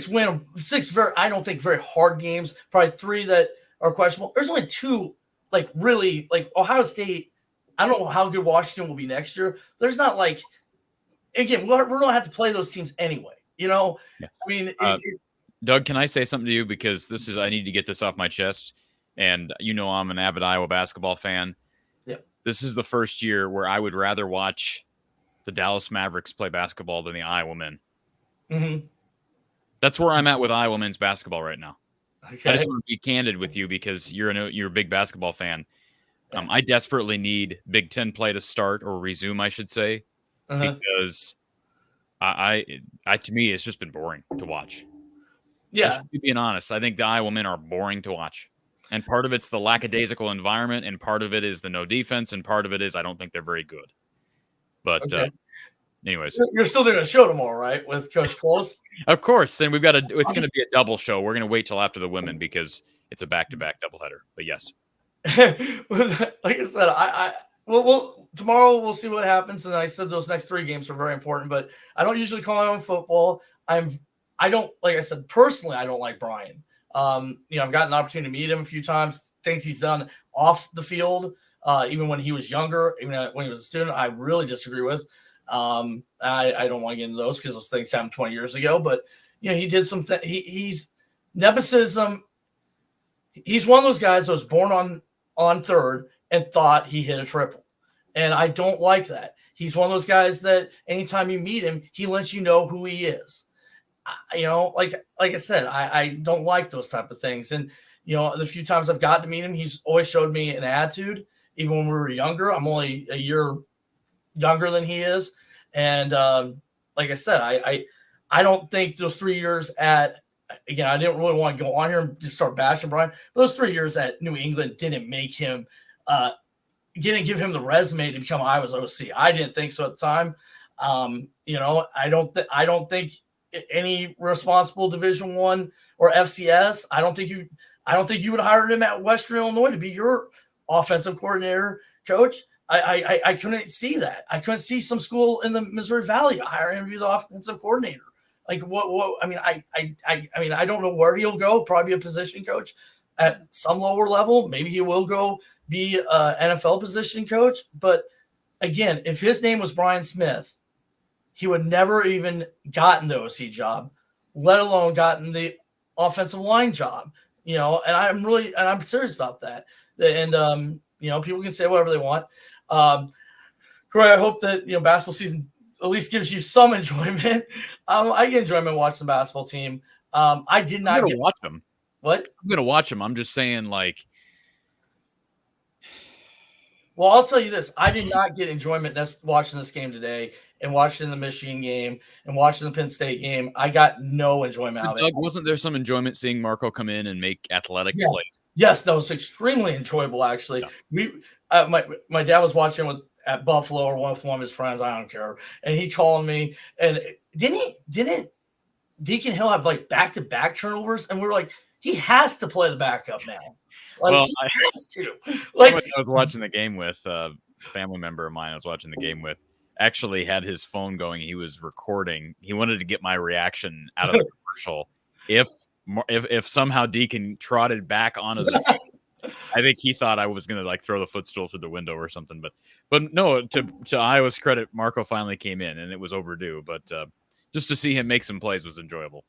K: very, I don't think, very hard games. Probably 3 that are questionable. There's only 2 really Ohio State. I don't know how good Washington will be next year. There's not again, we're going to have to play those teams anyway. I mean,
A: Doug, can I say something to you? Because I need to get this off my chest. And I'm an avid Iowa basketball fan.
K: Yeah.
A: This is the first year where I would rather watch the Dallas Mavericks play basketball than the Iowa men.
K: Mm-hmm.
A: That's where I'm at with Iowa men's basketball right now.
K: Okay.
A: I just want to be candid with you because you're a big basketball fan. I desperately need Big Ten play to start or resume, I should say, because to me, it's just been boring to watch.
K: Yeah.
A: Just being honest, I think the Iowa men are boring to watch. And part of it's the lackadaisical environment, and part of it is the no defense, and part of it is I don't think they're very good. But anyways.
K: You're still doing a show tomorrow, right, with Coach Close?
A: Of course. And it's going to be a double show. We're going to wait till after the women because it's a back-to-back doubleheader. But yes.
K: Like I said, well, tomorrow we'll see what happens. And I said those next 3 games are very important, but I don't usually call my own football. I don't, like I said, personally, I don't like Brian. I've gotten an opportunity to meet him a few times. Things he's done off the field, even when he was younger, even when he was a student, I really disagree with. I don't want to get into those because those things happened 20 years ago, but he did some he's nepotism. He's one of those guys that was born on third and thought he hit a triple. And I don't like that. He's one of those guys that anytime you meet him, he lets you know who he is. Like I said, I don't like those type of things. And, the few times I've gotten to meet him, he's always showed me an attitude. Even when we were younger, I'm only a year younger than he is. And like I said, I don't think those 3 years again, I didn't really want to go on here and just start bashing Brian. Those 3 years at New England didn't make him didn't give him the resume to become Iowa's OC. I didn't think so at the time. I don't think any responsible Division I or FCS. I don't think you would hire him at Western Illinois to be your offensive coordinator, coach. I couldn't see that. I couldn't see some school in the Missouri Valley hiring him to be the offensive coordinator. Like what? I mean, I don't know where he'll go. Probably a position coach at some lower level. Maybe he will go be an NFL position coach. But again, if his name was Brian Smith, he would never even gotten the OC job, let alone gotten the offensive line job. And I'm serious about that. And people can say whatever they want. Corey, I hope that basketball season at least gives you some enjoyment. I get enjoyment watching the basketball team. I did not
A: watch them.
K: What?
A: I'm gonna watch them. I'm just saying,
K: well, I'll tell you this: I did not get enjoyment watching this game today, and watching the Michigan game, and watching the Penn State game. I got no enjoyment out of it.
A: Wasn't there some enjoyment seeing Marco come in and make athletic plays?
K: Yes, that was extremely enjoyable. Actually, my dad was watching at Buffalo or one of his friends. I don't care, and he called me. And didn't Deacon Hill have back-to-back turnovers? And we were like, he has to play the backup now. He has to.
A: I was watching the game with a family member of mine. I was watching the game with. Actually had his phone going. He was recording. He wanted to get my reaction out of the commercial. If somehow Deacon trotted back onto the field, I think he thought I was going to throw the footstool through the window or something. But no, to Iowa's credit, Marco finally came in and it was overdue. But just to see him make some plays was enjoyable.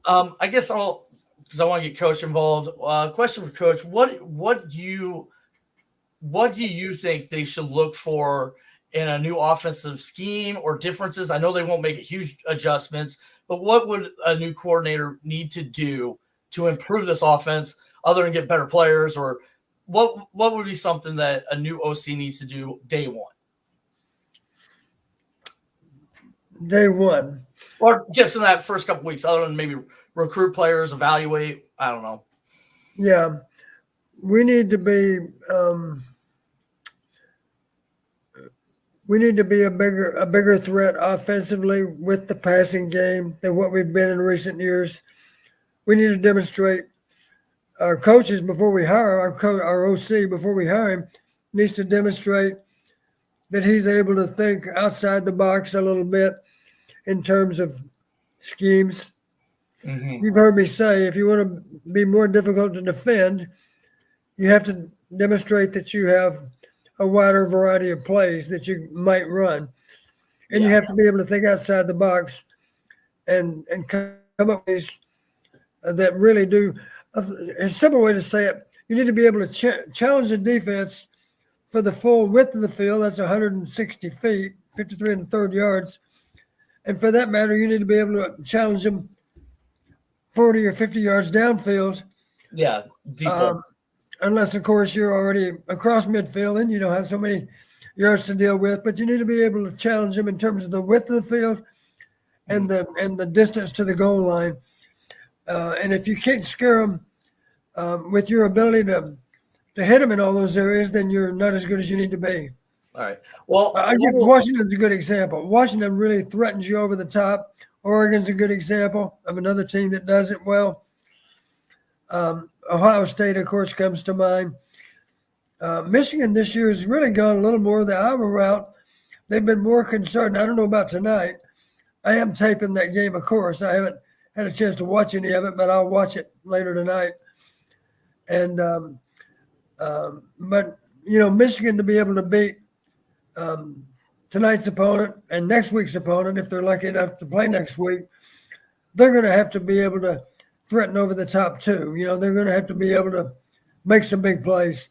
K: I guess because I want to get Coach involved. Question for Coach: What do you think they should look for in a new offensive scheme or differences? I know they won't make huge adjustments, but what would a new coordinator need to do to improve this offense, other than get better players, or what would be something that a new OC needs to do day one?
B: Day one.
K: Or just in that first couple weeks, other than maybe recruit players, evaluate. I don't know.
B: Yeah, we need to be a bigger threat offensively with the passing game than what we've been in recent years. We need to demonstrate our coaches before we hire our OC before we hire him needs to demonstrate that he's able to think outside the box a little bit in terms of schemes.
K: Mm-hmm.
B: You've heard me say, if you want to be more difficult to defend, you have to demonstrate that you have a wider variety of plays that you might run. And you have to be able to think outside the box and come up with these that really do. A simple way to say it, you need to be able to challenge the defense for the full width of the field. That's 160 feet, 53 1/3 yards. And for that matter, you need to be able to challenge them 40 or 50 yards downfield.
K: Yeah, deep
B: unless, of course, you're already across midfield and you don't have so many yards to deal with. But you need to be able to challenge them in terms of the width of the field and the distance to the goal line. And if you can't scare them with your ability to hit them in all those areas, then you're not as good as you need to be.
K: All right. Well,
B: Washington's a good example. Washington really threatens you over the top. Oregon's a good example of another team that does it well. Ohio State, of course, comes to mind. Michigan this year has really gone a little more the Iowa route. They've been more concerned. I don't know about tonight. I am taping that game, of course. I haven't had a chance to watch any of it, but I'll watch it later tonight. And but Michigan to be able to beat tonight's opponent and next week's opponent, if they're lucky enough to play next week, they're going to have to be able to threaten over the top too. They're going to have to be able to make some big plays.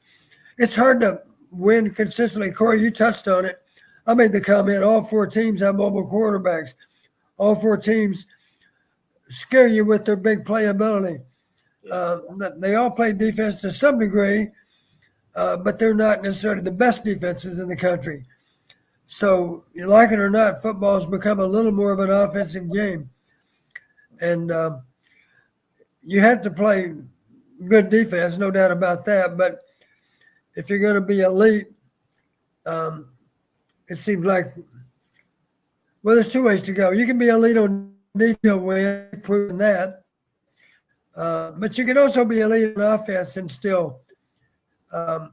B: It's hard to win consistently. Corey, you touched on it. I made the comment, all four teams have mobile quarterbacks. All four teams scare you with their big playability. They all play defense to some degree, but they're not necessarily the best defenses in the country. So, you like it or not, football has become a little more of an offensive game. And you have to play good defense, no doubt about that. But if you're going to be elite, it seems like, well, there's two ways to go. You can be elite on defense, win, proving that. But you can also be elite on offense and still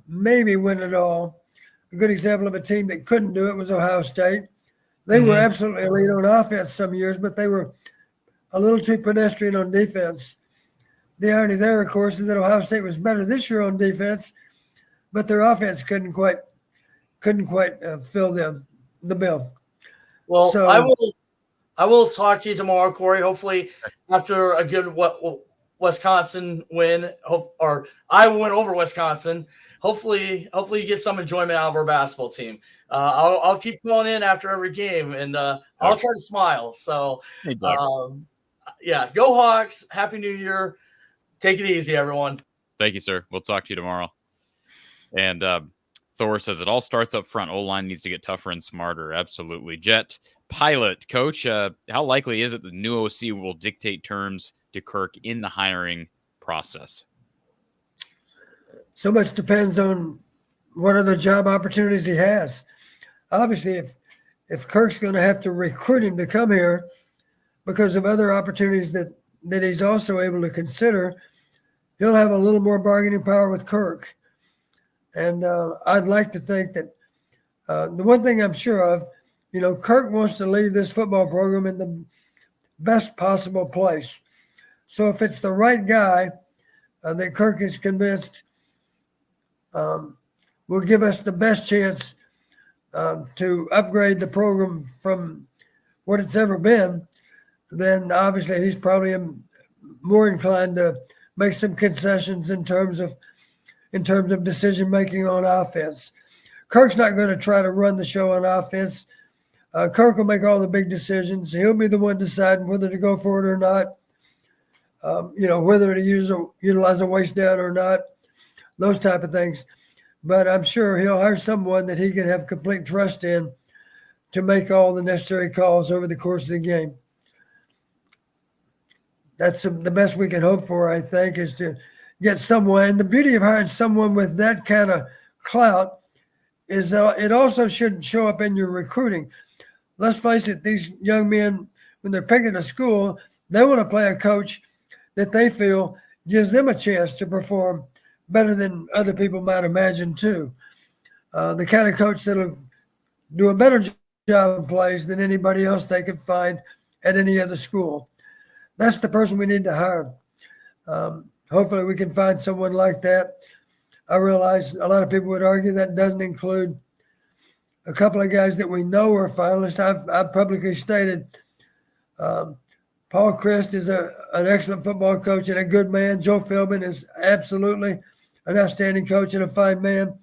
B: maybe win it all. A good example of a team that couldn't do it was Ohio State. They were absolutely elite on offense some years, but they were a little too pedestrian on defense. The irony there, of course, is that Ohio State was better this year on defense, but their offense couldn't quite fill the bill.
K: Well,
B: so,
K: I will talk to you tomorrow, Corey. Hopefully, after a good Wisconsin win, or I win over Wisconsin. Hopefully you get some enjoyment out of our basketball team. I'll keep calling in after every game, and I'll try to smile. So, yeah, go Hawks! Happy New Year. Take it easy, everyone.
A: Thank you, sir. We'll talk to you tomorrow. And Thor says it all starts up front. O-line needs to get tougher and smarter. Absolutely. Jet Pilot, Coach, how likely is it the new OC will dictate terms to Kirk in the hiring process?
B: So much depends on what other job opportunities he has. Obviously, if Kirk's going to have to recruit him to come here because of other opportunities that he's also able to consider, he'll have a little more bargaining power with Kirk. And I'd like to think that the one thing I'm sure of, Kirk wants to lead this football program in the best possible place. So if it's the right guy that Kirk is convinced will give us the best chance to upgrade the program from what it's ever been, then obviously he's probably more inclined to make some concessions in terms of decision making on offense. Kirk's not going to try to run the show on offense. Kirk will make all the big decisions. He'll be the one deciding whether to go for it or not. Whether to utilize a waste down or not, those type of things. But I'm sure he'll hire someone that he can have complete trust in to make all the necessary calls over the course of the game. That's the best we can hope for, I think, is to get someone. And the beauty of hiring someone with that kind of clout is it also should show up in your recruiting. Let's face it, these young men, when they're picking a school, they want to play a coach that they feel gives them a chance to perform better than other people might imagine too. The kind of coach that'll do a better job in plays than anybody else they could find at any other school. That's the person we need to hire. Hopefully we can find someone like that. I realize a lot of people would argue that doesn't include a couple of guys that we know are finalists. I've publicly stated Paul Christ is an excellent football coach and a good man. Joe Philbin is absolutely an outstanding coach and a fine man.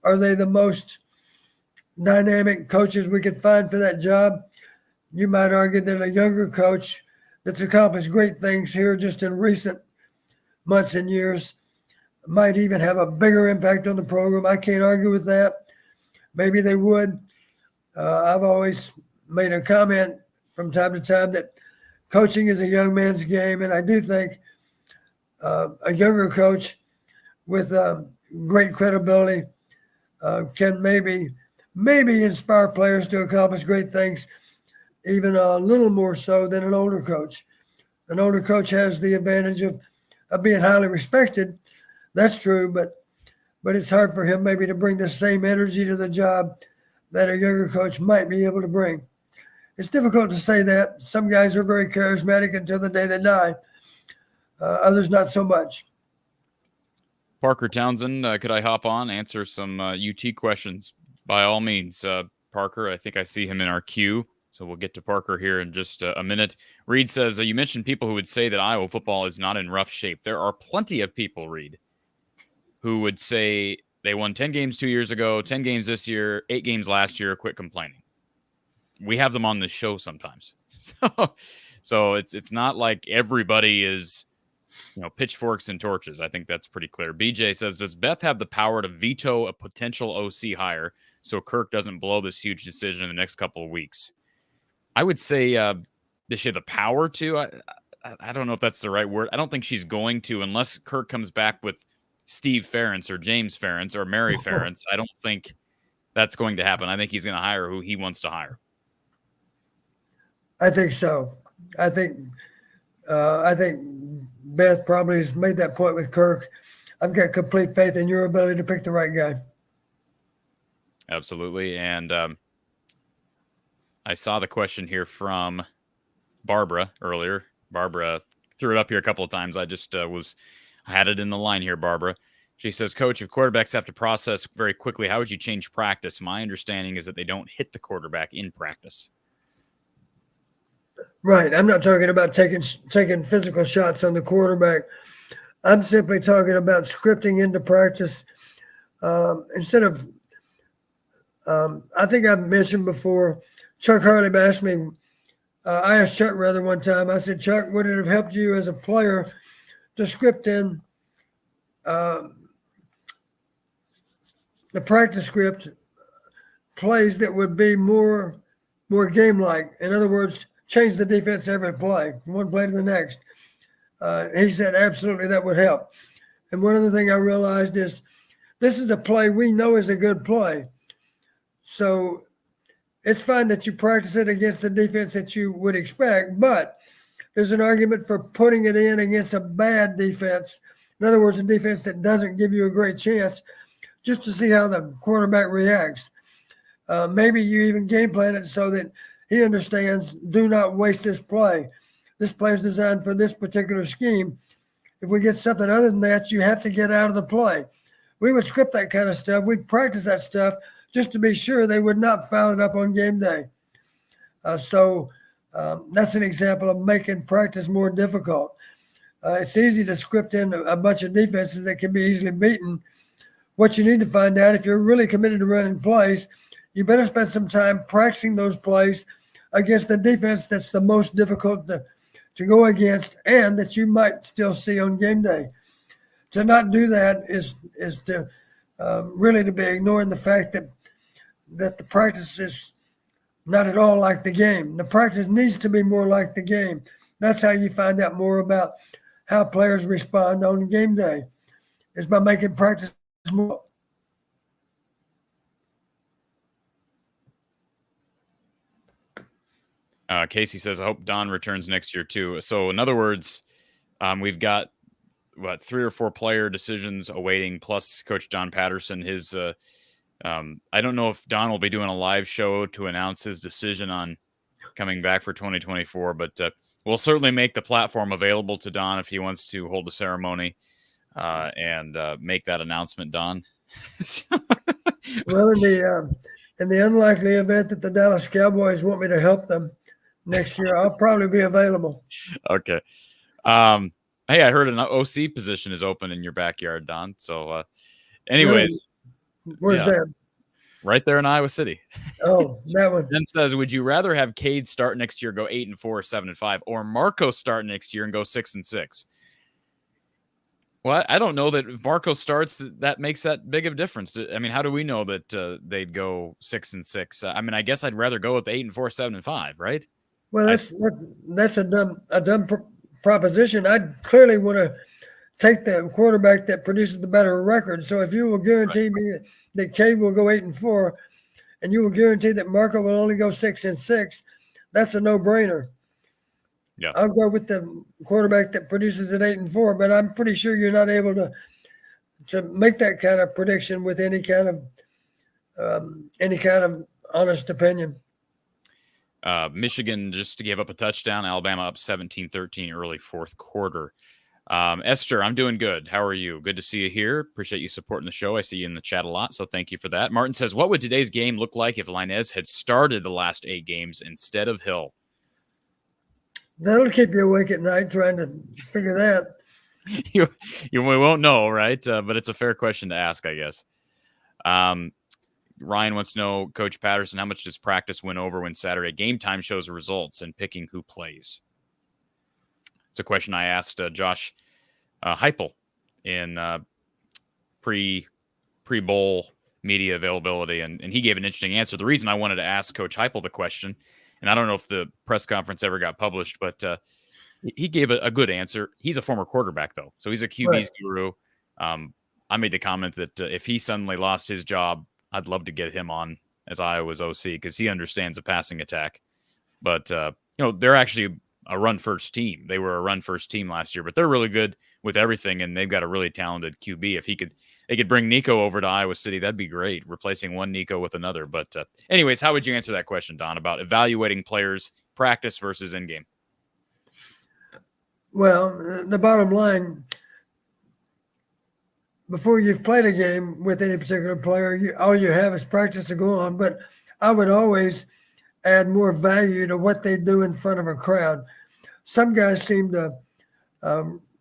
B: Are they the most dynamic coaches we could find for that job? You might argue that a younger coach that's accomplished great things here just in recent months and years might even have a bigger impact on the program. I can't argue with that. Maybe they would. I've always made a comment from time to time that coaching is a young man's game, and I do think a younger coach with great credibility can maybe inspire players to accomplish great things, even a little more so than an older coach. An older coach has the advantage of being highly respected. That's true, but it's hard for him maybe to bring the same energy to the job that a younger coach might be able to bring. It's difficult to say that. Some guys are very charismatic until the day they die. Others not so much.
A: Parker Townsend, could I hop on, answer some UT questions? By all means, Parker. I think I see him in our queue, so we'll get to Parker here in just a minute. Reed says, you mentioned people who would say that Iowa football is not in rough shape. There are plenty of people, Reed, who would say they won 10 games 2 years ago, 10 games this year, 8 games last year, quit complaining. We have them on the show sometimes. So it's not like everybody is, pitchforks and torches. I think that's pretty clear. BJ says, does Beth have the power to veto a potential OC hire so Kirk doesn't blow this huge decision in the next couple of weeks? I would say does she have the power to? I don't know if that's the right word. I don't think she's going to unless Kirk comes back with Steve Ferentz or James Ferentz or Mary Ferentz. I don't think that's going to happen. I think he's going to hire who he wants to hire.
B: I think so. I think Beth probably has made that point with Kirk. I've got complete faith in your ability to pick the right guy.
A: Absolutely. And I saw the question here from Barbara earlier. Barbara threw it up here a couple of times. I just I had it in the line here, Barbara. She says, Coach, if quarterbacks have to process very quickly, how would you change practice? My understanding is that they don't hit the quarterback in practice.
B: Right. I'm not talking about taking physical shots on the quarterback. I'm simply talking about scripting into practice instead of I think I've mentioned before, Chuck Harley asked me, I asked Chuck rather one time, I said, Chuck, would it have helped you as a player to script in the practice script plays that would be more game-like? In other words, change the defense every play, from one play to the next. He said, absolutely, that would help. And one other thing I realized is this is a play we know is a good play. So it's fine that you practice it against the defense that you would expect, but there's an argument for putting it in against a bad defense. In other words, a defense that doesn't give you a great chance, just to see how the quarterback reacts. Maybe you even game plan it so that he understands, do not waste this play. This play is designed for this particular scheme. If we get something other than that, you have to get out of the play. We would script that kind of stuff. We'd practice that stuff just to be sure they would not foul it up on game day. So That's an example of making practice more difficult. It's easy to script in a bunch of defenses that can be easily beaten. What you need to find out, if you're really committed to running plays, you better spend some time practicing those plays against the defense that's the most difficult to go against and that you might still see on game day. To not do that is to really to be ignoring the fact that the practice is not at all like the game. The practice needs to be more like the game. That's how you find out more about how players respond on game day, is by making practice more.
A: Casey says, I hope Don returns next year too. So in other words, we've got 3 or 4 player decisions awaiting, plus Coach John Patterson. His I don't know if Don will be doing a live show to announce his decision on coming back for 2024, but we'll certainly make the platform available to Don if he wants to hold a ceremony and make that announcement, Don.
B: Well, in the unlikely event that the Dallas Cowboys want me to help them next year, I'll probably be available.
A: Okay. Hey, I heard an OC position is open in your backyard, Don. So anyways.
B: Where's that?
A: Right there in Iowa City.
B: Oh, that one.
A: Then says, would you rather have Cade start next year, go 8-4, 7-5, or Marco start next year and go 6-6? Well, I don't know that if Marco starts, that makes that big of a difference. I mean, how do we know that they'd go 6-6? I mean, I guess I'd rather go with 8-4, 7-5, right?
B: Well, that's a dumb proposition. I clearly want to take the quarterback that produces the better record. So if you will guarantee me that Cade will go 8-4, and you will guarantee that Marco will only go 6-6, that's a no-brainer.
A: Yeah,
B: I'll go with the quarterback that produces at 8-4, but I'm pretty sure you're not able to make that kind of prediction with any kind of honest opinion.
A: Michigan just to give up a touchdown. Alabama up 17-13 early fourth quarter. Esther, I'm doing good. How are you? Good to see you here. Appreciate you supporting the show. I see you in the chat a lot, so thank you for that. Martin says, what would today's game look like if Lainez had started the last 8 games instead of Hill?
B: That'll keep you awake at night trying to figure that.
A: We won't know, right? But it's a fair question to ask, I guess. Ryan wants to know, Coach Patterson, how much does practice win over when Saturday game time shows results and picking who plays? It's a question I asked Josh Heupel in pre-bowl media availability, and he gave an interesting answer. The reason I wanted to ask Coach Heupel the question, and I don't know if the press conference ever got published, but he gave a good answer. He's a former quarterback, though, so he's a QB's guru. I made the comment that if he suddenly lost his job, I'd love to get him on as Iowa's OC because he understands the passing attack. But, they're actually a run-first team. They were a run-first team last year, but they're really good with everything, and they've got a really talented QB. If they could bring Nico over to Iowa City, that'd be great, replacing one Nico with another. But anyways, how would you answer that question, Don, about evaluating players practice versus in-game?
B: Well, the bottom line, before you've played a game with any particular player, all you have is practice to go on. But I would always add more value to what they do in front of a crowd. Some guys seem to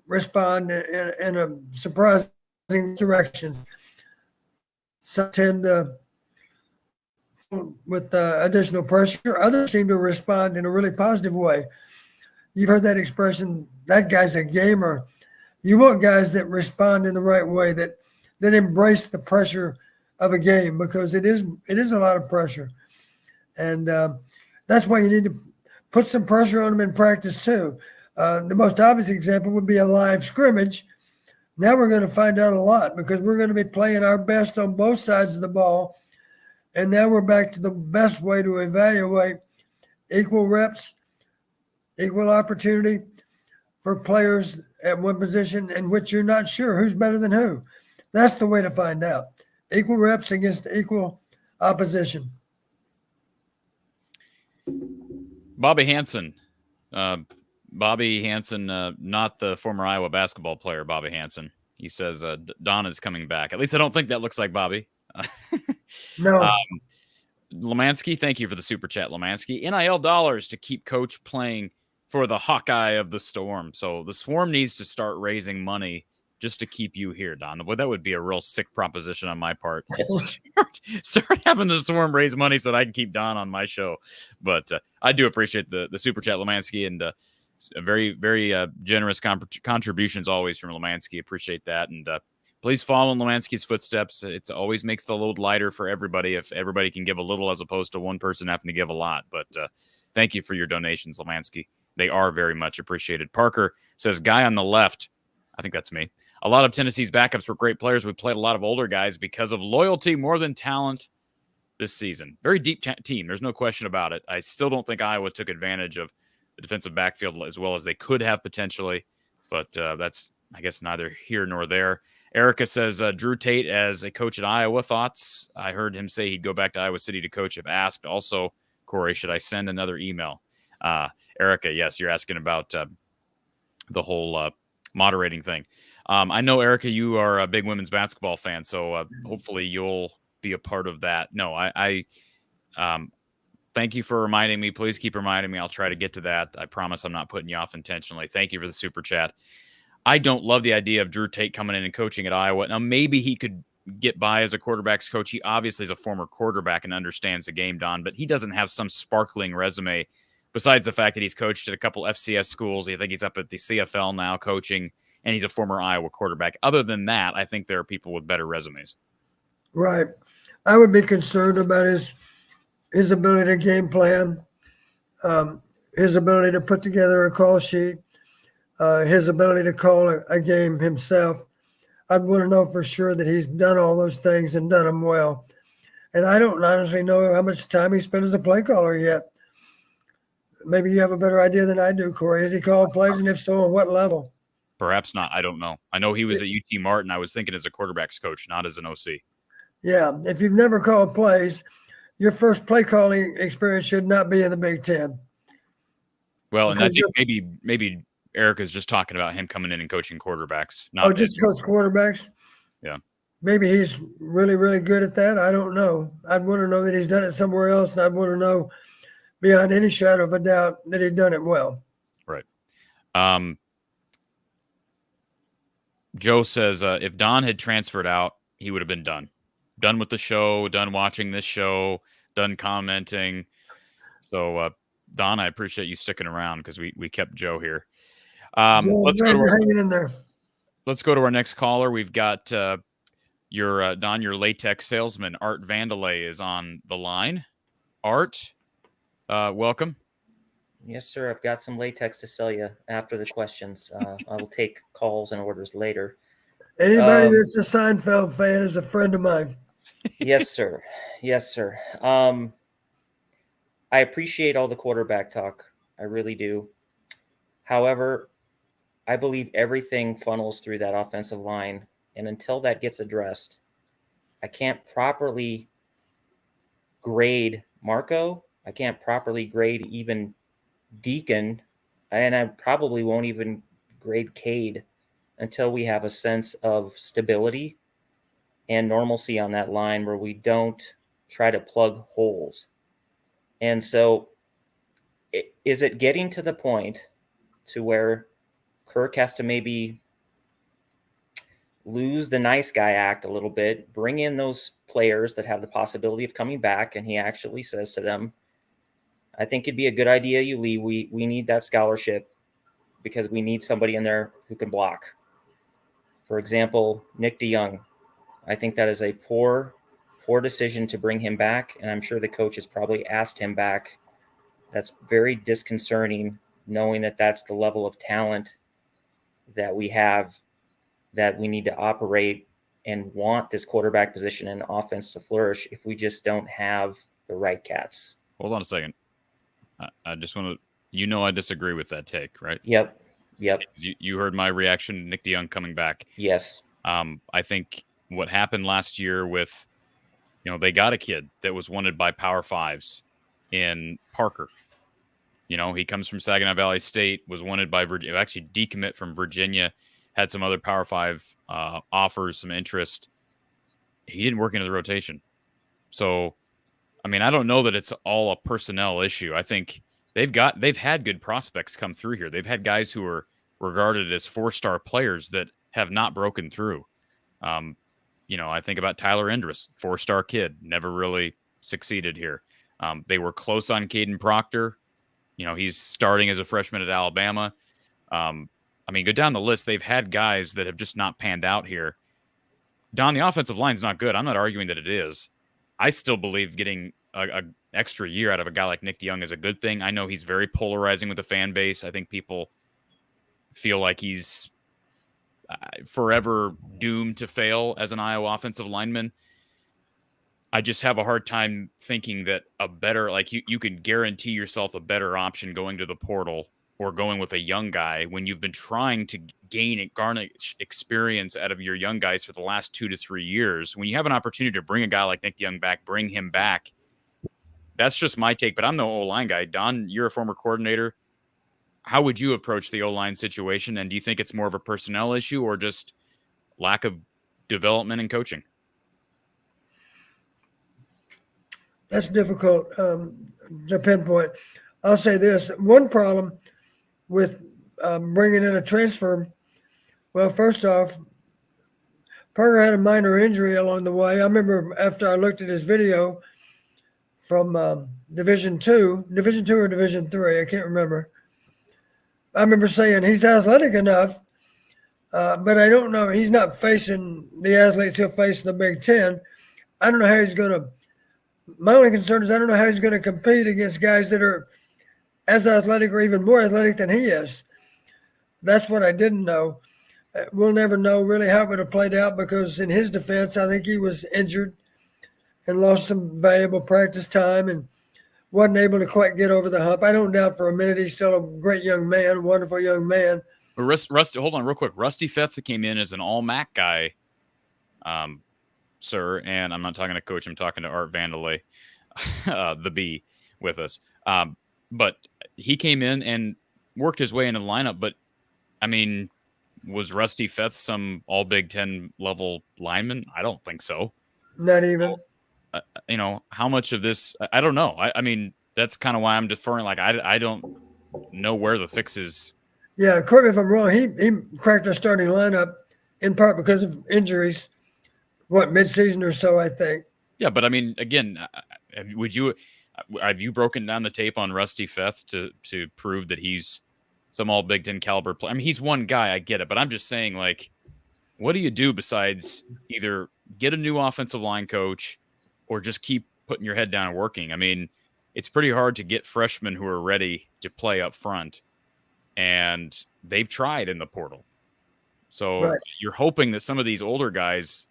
B: respond in a surprising direction. Some tend to with additional pressure. Others seem to respond in a really positive way. You've heard that expression, that guy's a gamer. You want guys that respond in the right way, that embrace the pressure of a game, because it is a lot of pressure. And that's why you need to put some pressure on them in practice too. The most obvious example would be a live scrimmage. Now we're going to find out a lot because we're going to be playing our best on both sides of the ball. And now we're back to the best way to evaluate equal reps, equal opportunity for players at one position in which you're not sure who's better than who. That's the way to find out. Equal reps against equal opposition.
A: Bobby Hansen. Bobby Hansen, not the former Iowa basketball player, Bobby Hansen. He says Don is coming back. At least I don't think that looks like Bobby.
B: No.
A: Lemansky, thank you for the super chat, Lemansky. NIL dollars to keep Coach playing for the Hawkeye of the Storm. So the Swarm needs to start raising money just to keep you here, Don. Well, that would be a real sick proposition on my part. Start having the Swarm raise money so that I can keep Don on my show. But I do appreciate the super chat, Lemansky, and very, very generous contributions always from Lemansky. Appreciate that. And please follow in Lemansky's footsteps. It always makes the load lighter for everybody if everybody can give a little as opposed to one person having to give a lot. But thank you for your donations, Lemansky. They are very much appreciated. Parker says, guy on the left, I think that's me. A lot of Tennessee's backups were great players. We played a lot of older guys because of loyalty more than talent this season. Very deep team. There's no question about it. I still don't think Iowa took advantage of the defensive backfield as well as they could have potentially. But that's, I guess, neither here nor there. Erica says, Drew Tate as a coach at Iowa, thoughts? I heard him say he'd go back to Iowa City to coach if asked. Also, Corey, should I send another email? Erica, yes, you're asking about the whole moderating thing. I know, Erica, you are a big women's basketball fan, so hopefully you'll be a part of that. No, I thank you for reminding me. Please keep reminding me. I'll try to get to that. I promise I'm not putting you off intentionally. Thank you for the super chat. I don't love the idea of Drew Tate coming in and coaching at Iowa. Now, maybe he could get by as a quarterback's coach. He obviously is a former quarterback and understands the game, Don, but he doesn't have some sparkling resume besides the fact that he's coached at a couple FCS schools. I think he's up at the CFL now coaching, and he's a former Iowa quarterback. Other than that, I think there are people with better resumes.
B: Right. I would be concerned about his ability to game plan, his ability to put together a call sheet, his ability to call a game himself. I'd want to know for sure that he's done all those things and done them well. And I don't honestly know how much time he spent as a play caller yet. Maybe you have a better idea than I do, Corey. Has he called plays, and if so, on what level?
A: Perhaps not. I don't know. I know he was at UT Martin. I was thinking as a quarterback's coach, not as an OC.
B: Yeah. If you've never called plays, your first play calling experience should not be in the Big Ten.
A: Well, and I think maybe Erica's just talking about him coming in and coaching quarterbacks. Not
B: just coach quarterbacks?
A: Yeah.
B: Maybe he's really, really good at that. I don't know. I'd want to know that he's done it somewhere else, and I'd want to know beyond any shadow of a doubt that he'd done it well.
A: Right. Joe says if Don had transferred out, he would have been done. Done with the show, done watching this show, done commenting. So, Don, I appreciate you sticking around because we kept Joe here. Let's go to our next caller. We've got Don, your latex salesman, Art Vandelay, is on the line. Art, welcome.
L: Yes, sir. I've got some latex to sell you after the questions. I will take calls and orders later.
B: Anybody that's a Seinfeld fan is a friend of mine.
L: Yes, sir. Yes, sir. I appreciate all the quarterback talk. I really do. However, I believe everything funnels through that offensive line. And until that gets addressed, I can't properly grade Marco. I can't properly grade even Deacon. And I probably won't even grade Cade until we have a sense of stability and normalcy on that line where we don't try to plug holes. And so is it getting to the point to where Kirk has to maybe lose the nice guy act a little bit, bring in those players that have the possibility of coming back, and he actually says to them, I think it'd be a good idea you leave. We need that scholarship because we need somebody in there who can block. For example, Nick DeYoung. I think that is a poor decision to bring him back, and I'm sure the coach has probably asked him back. That's very disconcerting, knowing that that's the level of talent that we have, that we need to operate and want this quarterback position and offense to flourish if we just don't have the right cats.
A: Hold on a second. I just want to, I disagree with that take, right?
L: Yep.
A: You heard my reaction to Nick DeYoung coming back.
L: Yes.
A: I think what happened last year with, they got a kid that was wanted by Power Fives in Parker. He comes from Saginaw Valley State, was wanted by Virginia, actually decommit from Virginia, had some other Power Five offers, some interest. He didn't work into the rotation. So I mean, I don't know that it's all a personnel issue. I think they've had good prospects come through here. They've had guys who are regarded as 4-star players that have not broken through. I think about Tyler Endress, 4-star kid, never really succeeded here. They were close on Caden Proctor. He's starting as a freshman at Alabama. Go down the list. They've had guys that have just not panned out here. Don, the offensive line's not good. I'm not arguing that it is. I still believe getting an extra year out of a guy like Nick DeYoung is a good thing. I know he's very polarizing with the fan base. I think people feel like he's forever doomed to fail as an Iowa offensive lineman. I just have a hard time thinking that a better, like you can guarantee yourself a better option going to the portal or going with a young guy when you've been trying to garner experience out of your young guys for the last 2 to 3 years. When you have an opportunity to bring a guy like Nick DeYoung back, bring him back. That's just my take, but I'm no O-line guy. Don, you're a former coordinator. How would you approach the O-line situation? And do you think it's more of a personnel issue or just lack of development and coaching?
B: That's difficult to pinpoint. I'll say this. One problem with bringing in a transfer, well, first off, Parker had a minor injury along the way. I remember after I looked at his video from Division 2 or Division 3, I can't remember. I remember saying he's athletic enough, but I don't know. He's not facing the athletes he'll face in the Big Ten. I don't know how he's going to. My only concern is I don't know how he's going to compete against guys that are as athletic or even more athletic than he is. That's what I didn't know. We'll never know really how it would have played out because in his defense, I think he was injured and lost some valuable practice time and wasn't able to quite get over the hump. I don't doubt for a minute he's still a great young man, wonderful young man.
A: Rusty, hold on real quick. Rusty Feth came in as an all-MAC guy, sir, and I'm not talking to Coach. I'm talking to Art Vandelay, the B, with us. But he came in and worked his way into the lineup. But, I mean, was Rusty Feth some all-Big Ten level lineman? I don't think so.
B: Not even.
A: How much of this, I don't know. I mean, that's kind of why I'm deferring. Like, I don't know where the fix is.
B: Yeah, correct me if I'm wrong. He cracked our starting lineup in part because of injuries, mid-season or so, I think.
A: Yeah, but I mean, again, have you broken down the tape on Rusty Feth to prove that he's some all Big Ten caliber player? I mean, he's one guy, I get it, but I'm just saying, like, what do you do besides either get a new offensive line coach or just keep putting your head down and working? I mean, it's pretty hard to get freshmen who are ready to play up front, and they've tried in the portal. So right. You're hoping that some of these older guys,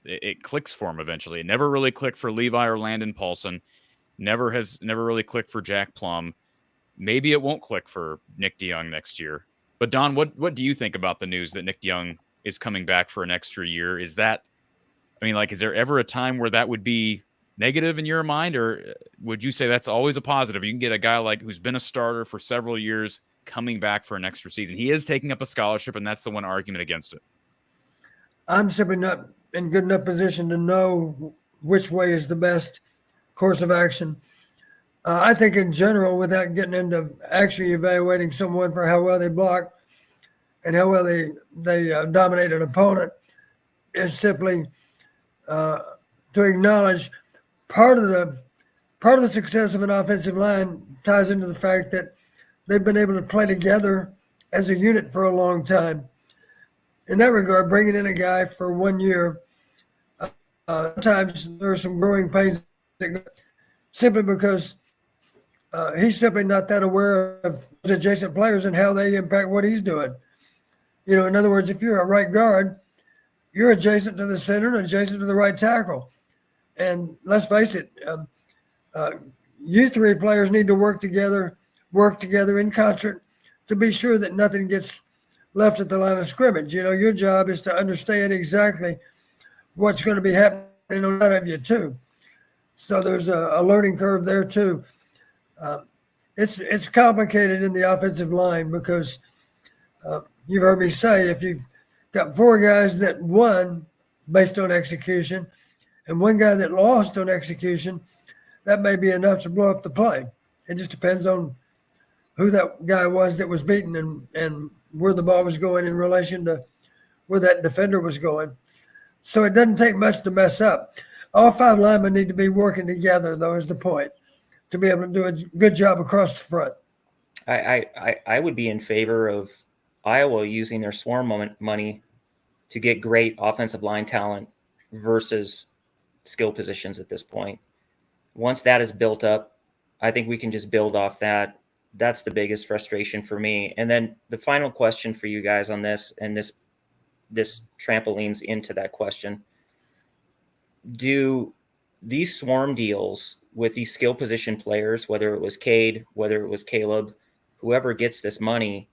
A: it clicks for them eventually. It never really clicked for Levi or Landon Paulson. Never really clicked for Jack Plum. Maybe it won't click for Nick DeYoung next year. But Don, what do you think about the news that Nick DeYoung is coming back for an extra year? Is there ever a time where that would be negative in your mind, or would you say that's always a positive? You can get a guy who's been a starter for several years coming back for an extra season. He is taking up a scholarship, and that's the one argument against it.
B: I'm simply not in good enough position to know which way is the best course of action. I think in general, without getting into actually evaluating someone for how well they block and how well they dominate an opponent, is simply to acknowledge part of the success of an offensive line ties into the fact that they've been able to play together as a unit for a long time. In that regard, bringing in a guy for 1 year, sometimes there are some growing pains simply because he's simply not that aware of his adjacent players and how they impact what he's doing. In other words, if you're a right guard, you're adjacent to the center and adjacent to the right tackle. And let's face it, you three players need to work together in concert to be sure that nothing gets left at the line of scrimmage. Your job is to understand exactly what's going to be happening on that of you too. So there's a learning curve there too. It's complicated in the offensive line because you've heard me say if you've got 4 guys that won based on execution and 1 guy that lost on execution, that may be enough to blow up the play. It just depends on who that guy was that was beaten and where the ball was going in relation to where that defender was going. So it doesn't take much to mess up. All 5 linemen need to be working together, though, is the point, to be able to do a good job across the front.
L: I would be in favor of Iowa using their swarm money to get great offensive line talent versus skill positions at this point. Once that is built up, I think we can just build off that. That's the biggest frustration for me. And then the final question for you guys on this, and this trampolines into that question. Do these swarm deals with these skill position players, whether it was Cade, whether it was Caleb, whoever gets this money,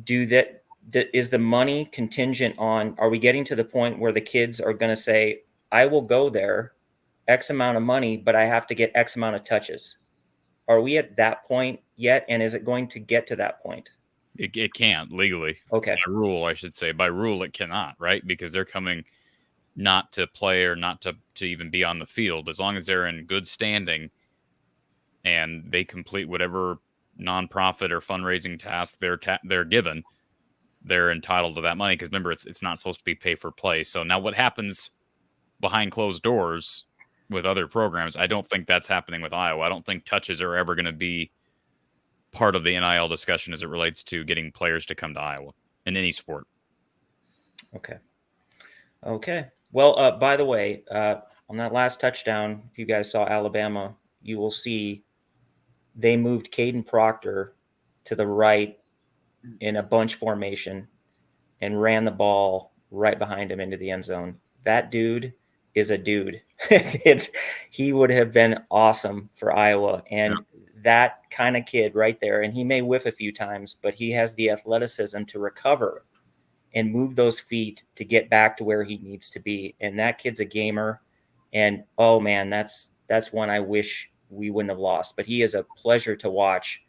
L: is the money contingent on, are we getting to the point where the kids are going to say, I will go there, X amount of money, but I have to get X amount of touches? Are we at that point yet? And is it going to get to that point?
A: It can't legally.
L: Okay.
A: By rule, I should say. By rule, it cannot, right? Because they're coming not to play or not to even be on the field. As long as they're in good standing and they complete whatever nonprofit or fundraising task they're given, they're entitled to that money. Because remember, it's not supposed to be pay for play. So now what happens behind closed doors with other programs, I don't think that's happening with Iowa. I don't think touches are ever going to be part of the NIL discussion as it relates to getting players to come to Iowa in any sport.
L: Okay. Well, by the way, on that last touchdown, if you guys saw Alabama, you will see they moved Caden Proctor to the right in a bunch formation and ran the ball right behind him into the end zone. That dude is a dude. He would have been awesome for Iowa. And that kind of kid right there, and he may whiff a few times, but he has the athleticism to recover and move those feet to get back to where he needs to be. And that kid's a gamer. And, oh, man, that's one I wish we wouldn't have lost. But he is a pleasure to watch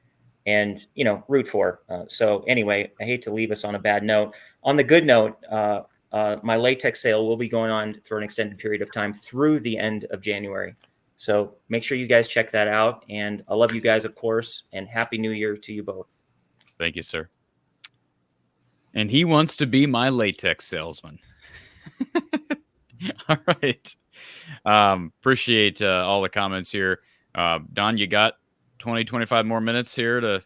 L: and, root for. So, anyway, I hate to leave us on a bad note. On the good note, my latex sale will be going on for an extended period of time through the end of January. So make sure you guys check that out. And I love you guys, of course, and Happy New Year to you both.
A: Thank you, sir. And he wants to be my latex salesman. All right. Appreciate all the comments here. Don, you got 20, 25 more minutes here to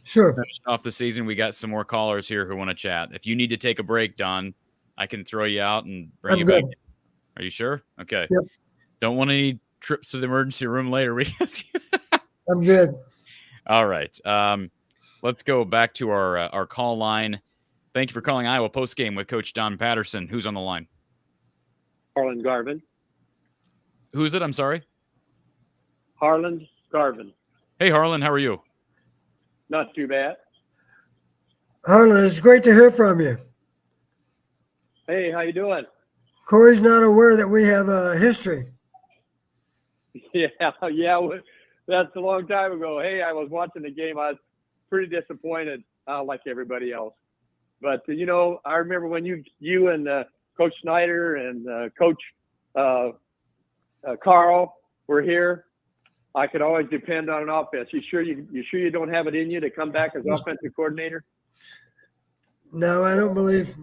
A: finish off the season. We got some more callers here who want to chat. If you need to take a break, Don, I can throw you out and bring you back. Are you sure? Okay.
B: Yep.
A: Don't want any trips to the emergency room later.
B: I'm good.
A: All right. Let's go back to our call line. Thank you for calling Iowa Postgame with Coach Don Patterson. Who's on the line?
M: Harlan Garvin.
A: Who's it? I'm sorry.
M: Harlan Garvin.
A: Hey, Harlan. How are you?
M: Not too bad.
B: Harlan, it's great to hear from you.
M: Hey, how you doing?
B: Corey's not aware that we have a history.
M: Yeah, that's a long time ago. Hey, I was watching the game. I was pretty disappointed, like everybody else. But I remember when you and Coach Snyder and Coach Carl were here. I could always depend on an offense. You sure you don't have it in you to come back as offensive coordinator?
B: No, I don't believe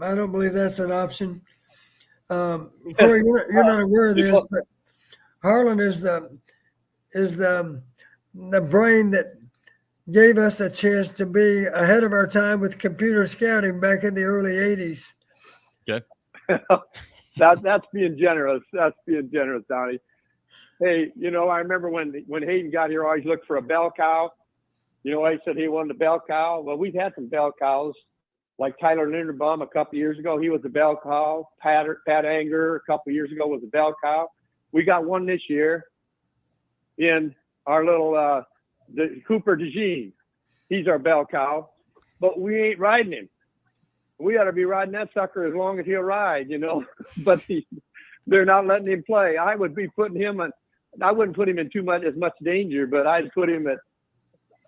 B: that's an option. Corey, you're not aware of this, but Harlan is the brain that gave us a chance to be ahead of our time with computer scouting back in the early 80s.
A: Okay.
M: That's being generous. That's being generous, Donnie. Hey, I remember when Hayden got here, I always looked for a bell cow. I said he wanted a bell cow. Well, we've had some bell cows, like Tyler Linderbaum a couple of years ago. He was a bell cow. Pat Anger a couple of years ago was a bell cow. We got one this year in our little the Cooper DeJean. He's our bell cow, but we ain't riding him. We ought to be riding that sucker as long as he'll ride, But they're not letting him play. I would be putting him on. I wouldn't put him in as much danger, but I'd put him at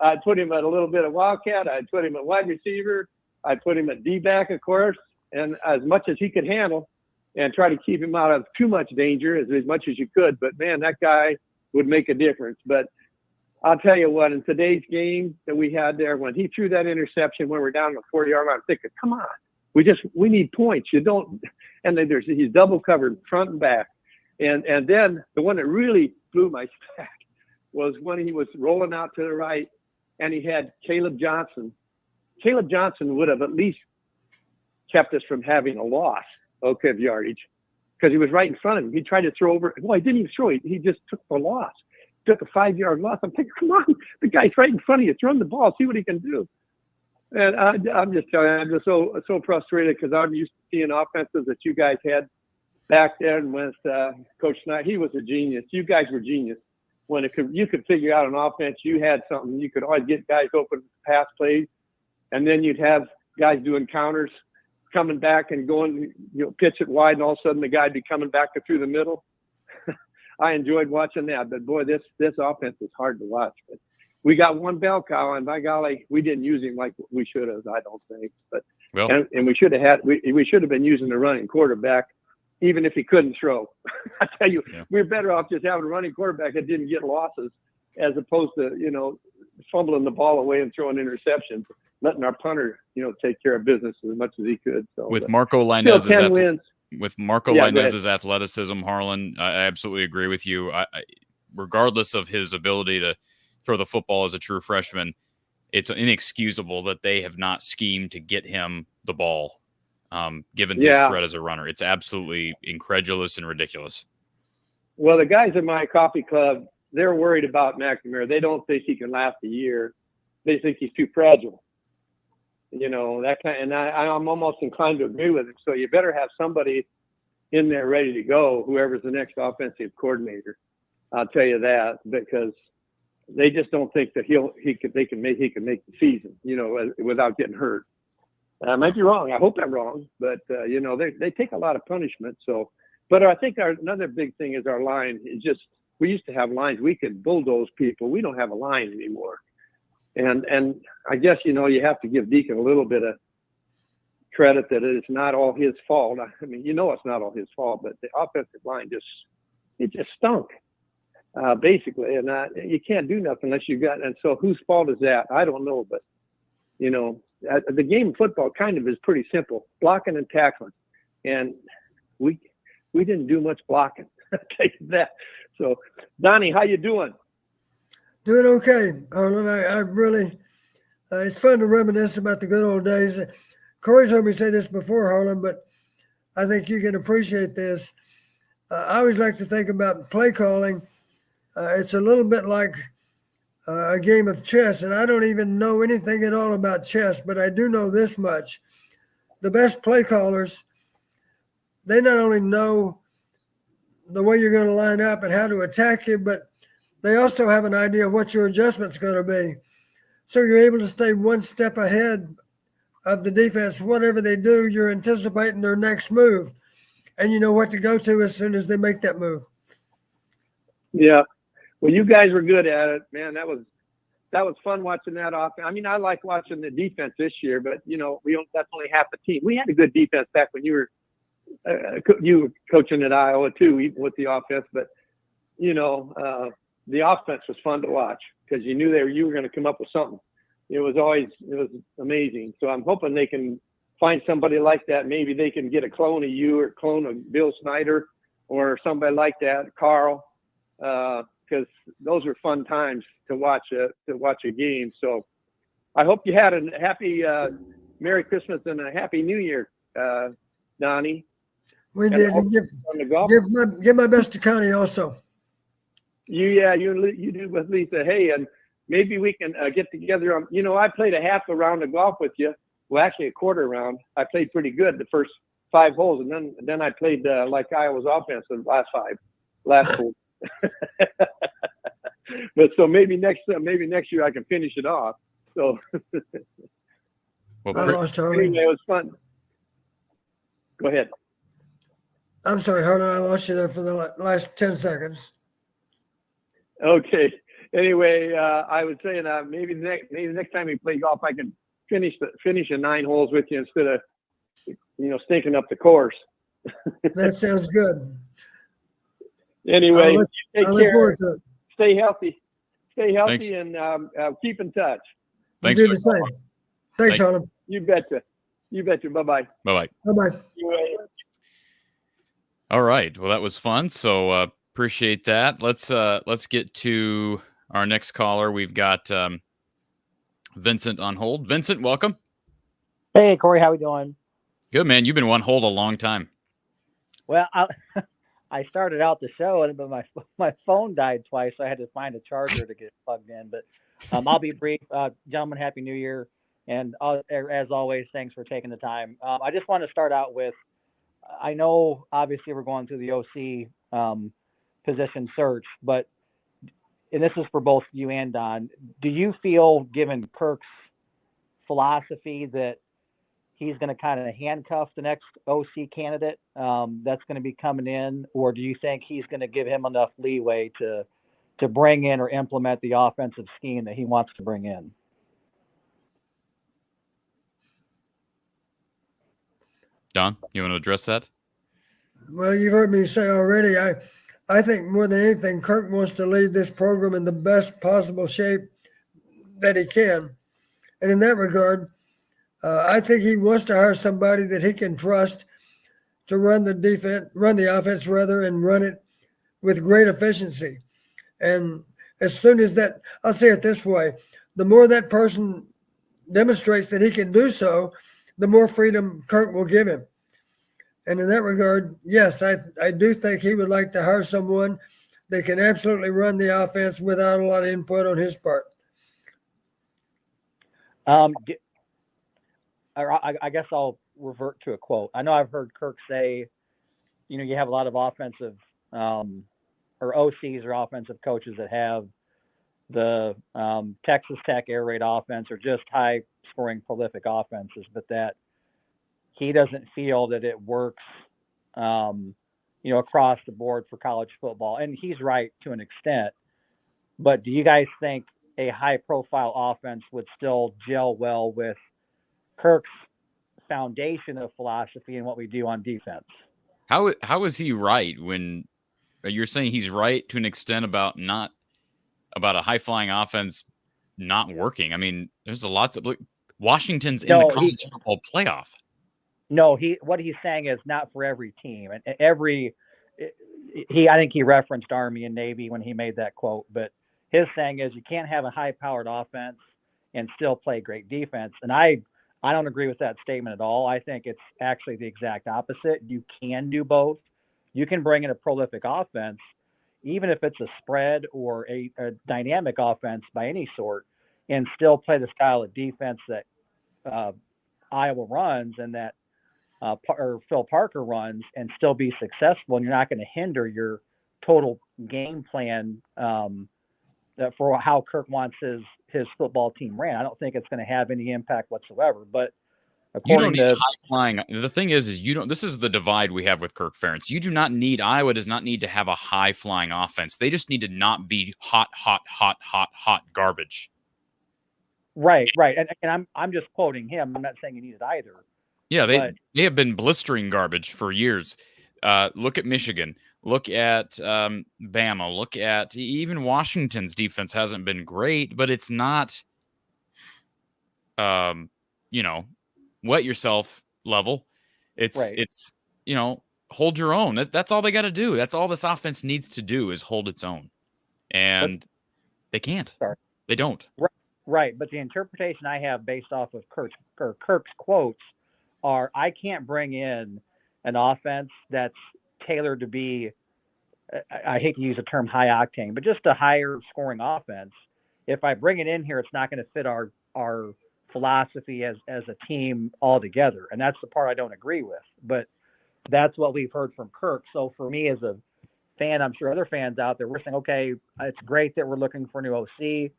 M: a little bit of wildcat. I'd put him at wide receiver. I'd put him at D-back, of course, and as much as he could handle, and try to keep him out of too much danger as much as you could. But man, that guy would make a difference. But I'll tell you what, in today's game that we had there, when he threw that interception when we're down the 40-yard line, I'm thinking, come on, we need points. You don't, and then he's double covered front and back. And then the one that really blew my stack was when he was rolling out to the right and he had Caleb Johnson. Caleb Johnson would have at least kept us from having a loss of yardage because he was right in front of him. He tried to throw over. Well, he didn't even throw it. He just took the loss. Took a 5-yard loss. I'm thinking, come on, the guy's right in front of you. Throw him the ball. See what he can do. And I'm just telling you, I'm just so frustrated because I'm used to seeing offenses that you guys had back there and with Coach Snyder. He was a genius. You guys were genius. When you could figure out an offense, you had something. You could always get guys open pass plays, and then you'd have guys doing counters, coming back and going, pitch it wide, and all of a sudden the guy'd be coming back through the middle. I enjoyed watching that, but boy, this offense is hard to watch. But we got one bell cow, and by golly, we didn't use him like we should have. I don't think, but and we should have we should have been using the running quarterback, even if he couldn't throw. I tell you, we're better off just having a running quarterback that didn't get losses, as opposed to fumbling the ball away and throwing interceptions, letting our punter take care of business as much as he could. So
A: with Marco Lainez
M: With
A: Marco Lainez's athleticism, Harlan, I absolutely agree with you. Regardless of his ability to throw the football as a true freshman, it's inexcusable that they have not schemed to get him the ball, given his threat as a runner. It's absolutely incredulous and ridiculous.
M: Well, the guys in my coffee club, they're worried about McNamara. They don't think he can last a year. They think he's too fragile. That kind, and I'm almost inclined to agree with him. So you better have somebody in there ready to go, whoever's the next offensive coordinator. I'll tell you that, because they just don't think that he can make the season, without getting hurt. I might be wrong. I hope I'm wrong, but they take a lot of punishment. So, but I think another big thing is our line. We used to have lines. We could bulldoze people. We don't have a line anymore. And I guess, you have to give Deacon a little bit of credit that it's not all his fault. I mean, it's not all his fault, but the offensive line just stunk, basically. And you can't do nothing unless you got, and so whose fault is that? I don't know, but, the game of football kind of is pretty simple, blocking and tackling. And we didn't do much blocking, I'll tell you that. So, Donnie, how you doing?
B: Doing okay, Harlan. I really, it's fun to reminisce about the good old days. Corey's heard me say this before, Harlan, but I think you can appreciate this. I always like to think about play calling. It's a little bit like a game of chess, and I don't even know anything at all about chess, but I do know this much. The best play callers, they not only know the way you're going to line up and how to attack you, but they also have an idea of what your adjustment's going to be. So you're able to stay one step ahead of the defense. Whatever they do, you're anticipating their next move, and you know what to go to as soon as they make that move.
M: Yeah. Well, you guys were good at it, man. That was fun watching that offense. I mean, I like watching the defense this year, but that's only half the team. We had a good defense back when you were coaching at Iowa too, even with the offense. But the offense was fun to watch because you knew you were going to come up with something. It was amazing. So I'm hoping they can find somebody like that. Maybe they can get a clone of you or clone of Bill Snyder or somebody like that, Carl, because those were fun times to watch a game. So I hope you had a happy Merry Christmas and a Happy New Year, Donnie.
B: We did. Give my best to Connie also.
M: You do with Lisa. Hey, and maybe we can get together on. I played a half a round of golf with you. Well, actually a quarter round. I played pretty good the first 5 holes, and then I played like Iowa's offense the last hole. But so maybe next year I can finish it off. So
B: I lost Harlan.
M: Anyway, it was fun. Go ahead.
B: I'm sorry, Harlan. I lost you there for the last 10 seconds.
M: Okay. Anyway, I was saying maybe next time we play golf, I can finish the 9 holes with you instead of stinking up the course.
B: That sounds good.
M: Anyway,
B: I look forward to it.
M: Stay healthy. Stay healthy,
A: Thanks.
M: and keep in touch.
A: Thanks
B: You
A: for
B: do
A: the
B: the
A: call.
B: same. Thanks,
A: Thank-
B: Arnold.
M: You betcha. You betcha. Bye-bye.
A: Bye-bye.
B: Bye-bye.
A: All right. Well, that was fun. So appreciate that. Let's get to our next caller. We've got Vincent on hold. Vincent, welcome.
N: Hey, Corey, how we doing?
A: Good, man. You've been on hold a long time.
N: Well, I started out the show, but my phone died twice, so I had to find a charger to get plugged in. But I'll be brief. Gentlemen, Happy New Year. And as always, thanks for taking the time. I just want to start out with, I know obviously we're going through the OC position search, but, and this is for both you and Don, do you feel, given Kirk's philosophy, that he's going to kind of handcuff the next OC candidate that's going to be coming in, or do you think he's going to give him enough leeway to bring in or implement the offensive scheme that he wants to bring in?
A: Don, you want to address that?
B: Well, you've heard me say already, I think more than anything, Kirk wants to lead this program in the best possible shape that he can. And in that regard, I think he wants to hire somebody that he can trust to run the offense rather, and run it with great efficiency. And as soon as that, I'll say it this way, the more that person demonstrates that he can do so, the more freedom Kirk will give him. And in that regard, yes, I do think he would like to hire someone that can absolutely run the offense without a lot of input on his part.
N: I guess I'll revert to a quote. I know I've heard Kirk say, you have a lot of offensive or OCs or offensive coaches that have the Texas Tech air raid offense or just high scoring prolific offenses, but that he doesn't feel that it works, across the board for college football. And he's right to an extent, but do you guys think a high profile offense would still gel well with Kirk's foundation of philosophy and what we do on defense?
A: How is he right when you're saying he's right to an extent about a high flying offense not working? I mean, there's lots of Washington's in the college football playoff.
N: No, what he's saying is not for every team, and I think he referenced Army and Navy when he made that quote, but his saying is you can't have a high powered offense and still play great defense. And I don't agree with that statement at all. I think it's actually the exact opposite. You can do both. You can bring in a prolific offense, even if it's a spread or a dynamic offense by any sort, and still play the style of defense that Iowa runs and that or Phil Parker runs, and still be successful. And you're not going to hinder your total game plan for how Kirk wants his football team ran. I don't think it's going to have any impact whatsoever. But
A: You don't need high flying. The thing is this is the divide we have with Kirk Ferentz. Iowa does not need to have a high flying offense. They just need to not be hot garbage.
N: Right. And I'm just quoting him. I'm not saying you need it either.
A: Yeah, they have been blistering garbage for years. Look at Michigan. Look at Bama. Look at even Washington's defense hasn't been great, but it's not, wet yourself level. It's hold your own. That's all they got to do. That's all this offense needs to do is hold its own, and they can't. They don't.
N: Right, but the interpretation I have based off of Kirk's quotes are, I can't bring in an offense that's tailored to be, I hate to use the term high octane, but just a higher scoring offense. If I bring it in here, it's not going to fit our philosophy as a team altogether. And that's the part I don't agree with, but that's what we've heard from Kirk. So for me as a fan, I'm sure other fans out there, we're saying, okay, it's great that we're looking for a new OC.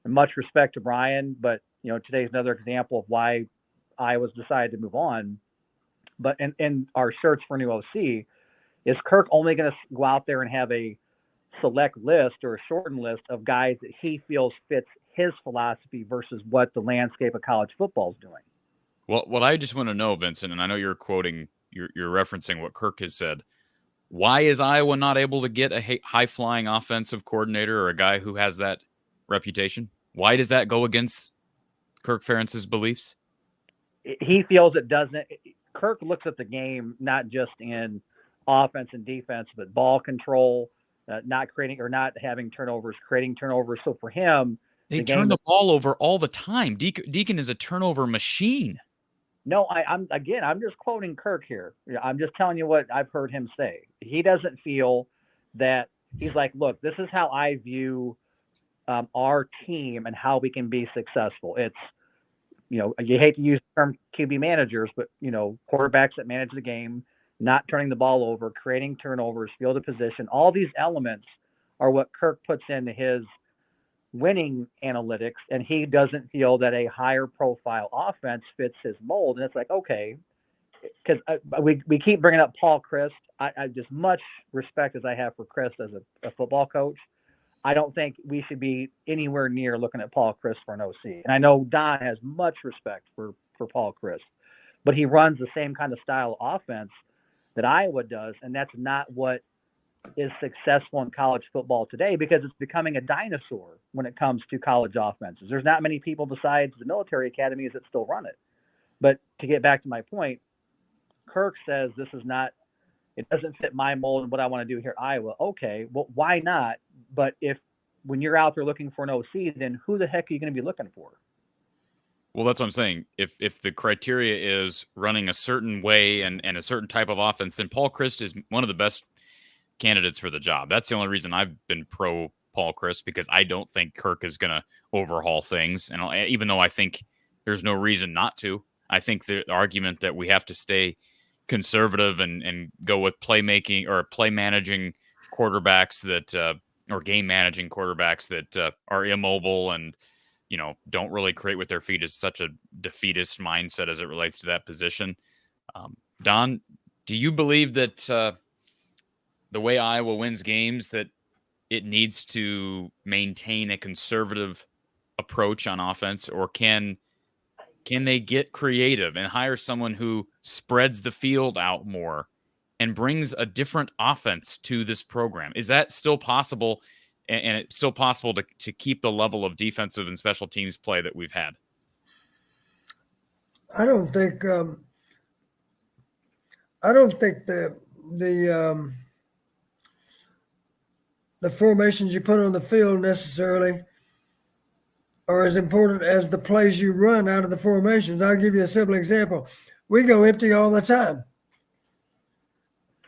N: Much respect to Brian, but today's another example of why Iowa's decided to move on. But in our search for a new OC, is Kirk only going to go out there and have a select list or a shortened list of guys that he feels fits his philosophy versus what the landscape of college football is doing?
A: Well, what I just want to know, Vincent, and I know you're referencing what Kirk has said. Why is Iowa not able to get a high-flying offensive coordinator or a guy who has that reputation? Why does that go against Kirk Ferentz's beliefs?
N: He feels it doesn't. Kirk looks at the game not just in offense and defense, but ball control, not creating or not having turnovers, creating turnovers. So for him,
A: they turn the ball over all the time. Deacon is a turnover machine.
N: No, I'm just quoting Kirk here. I'm just telling you what I've heard him say. He doesn't feel that he's like, look, this is how I view our team and how we can be successful. It's, you hate to use the term QB managers, but, quarterbacks that manage the game, not turning the ball over, creating turnovers, field of position, all these elements are what Kirk puts into his winning analytics, and he doesn't feel that a higher profile offense fits his mold. And it's like, okay, because we keep bringing up Paul Chryst. I just much respect as I have for Chryst as a football coach. I don't think we should be anywhere near looking at Paul Chryst for an OC. And I know Don has much respect for Paul Chryst, but he runs the same kind of style of offense that Iowa does, and that's not what is successful in college football today, because it's becoming a dinosaur when it comes to college offenses. There's not many people besides the military academies that still run it. But to get back to my point, Kirk says it doesn't fit my mold and what I want to do here at Iowa. Okay, well, why not? But when you're out there looking for an OC, then who the heck are you going to be looking for?
A: Well, that's what I'm saying. If the criteria is running a certain way and a certain type of offense, then Paul Chryst is one of the best candidates for the job. That's the only reason I've been pro Paul Chryst, because I don't think Kirk is going to overhaul things. And even though I think there's no reason not to, I think the argument that we have to stay conservative and go with playmaking or play managing quarterbacks that or game managing quarterbacks that are immobile and don't really create with their feet is such a defeatist mindset as it relates to that position. Don, do you believe that the way Iowa wins games, that it needs to maintain a conservative approach on offense, or can they get creative and hire someone who spreads the field out more and brings a different offense to this program? Is that still possible? And it's still possible to keep the level of defensive and special teams play that we've had?
B: I don't think the formations you put on the field necessarily are as important as the plays you run out of the formations. I'll give you a simple example. We go empty all the time,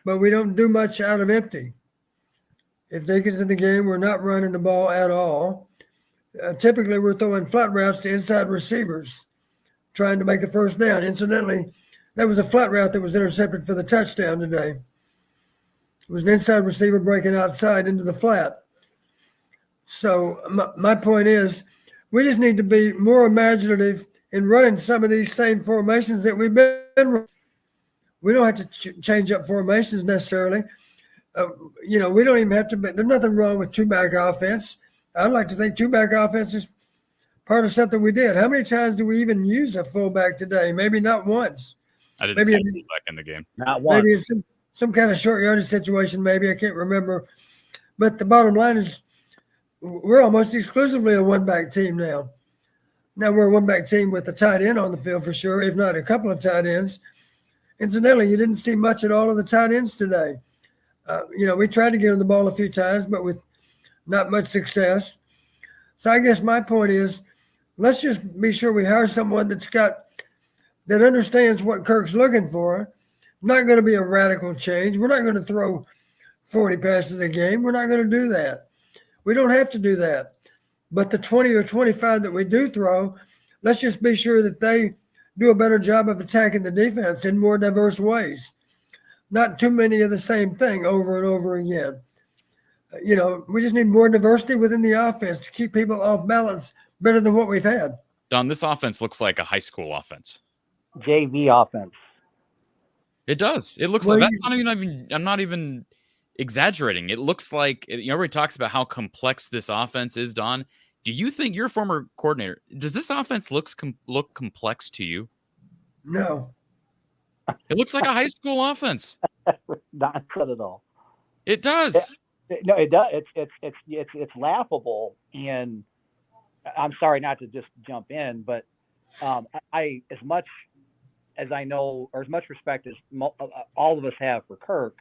B: but we don't do much out of empty. If Deacon's in the game, we're not running the ball at all. Typically, we're throwing flat routes to inside receivers, trying to make a first down. Incidentally, that was a flat route that was intercepted for the touchdown today. It was an inside receiver breaking outside into the flat. So my point is, we just need to be more imaginative in running some of these same formations that we've been running. We don't have to change up formations necessarily. We don't even have to. There's nothing wrong with two-back offense. I'd like to think two-back offense is part of something we did. How many times do we even use a fullback today? Maybe not once.
A: I didn't see a fullback in the game.
N: Not once.
B: Maybe it's some kind of short yardage situation. Maybe I can't remember. But the bottom line is, we're almost exclusively a one-back team now. Now we're a one-back team with a tight end on the field for sure, if not a couple of tight ends. Incidentally, you didn't see much at all of the tight ends today. We tried to get on the ball a few times, but with not much success. So I guess my point is, let's just be sure we hire someone that understands what Kirk's looking for. Not going to be a radical change. We're not going to throw 40 passes a game. We're not going to do that. We don't have to do that. But the 20 or 25 that we do throw, let's just be sure that they do a better job of attacking the defense in more diverse ways. Not too many of the same thing over and over again. We just need more diversity within the offense to keep people off balance better than what we've had.
A: Don, this offense looks like a high school offense.
N: JV offense.
A: It does. It looks like I'm not even exaggerating. It looks like everybody talks about how complex this offense is, Don. Do you think, you're a former coordinator, does this offense look complex to you?
B: No.
A: It looks like a high school offense.
N: Not at all.
A: It does.
N: No, it does. It's laughable, and I'm sorry not to just jump in, but I as much as I know, or as much respect as all of us have for Kirk,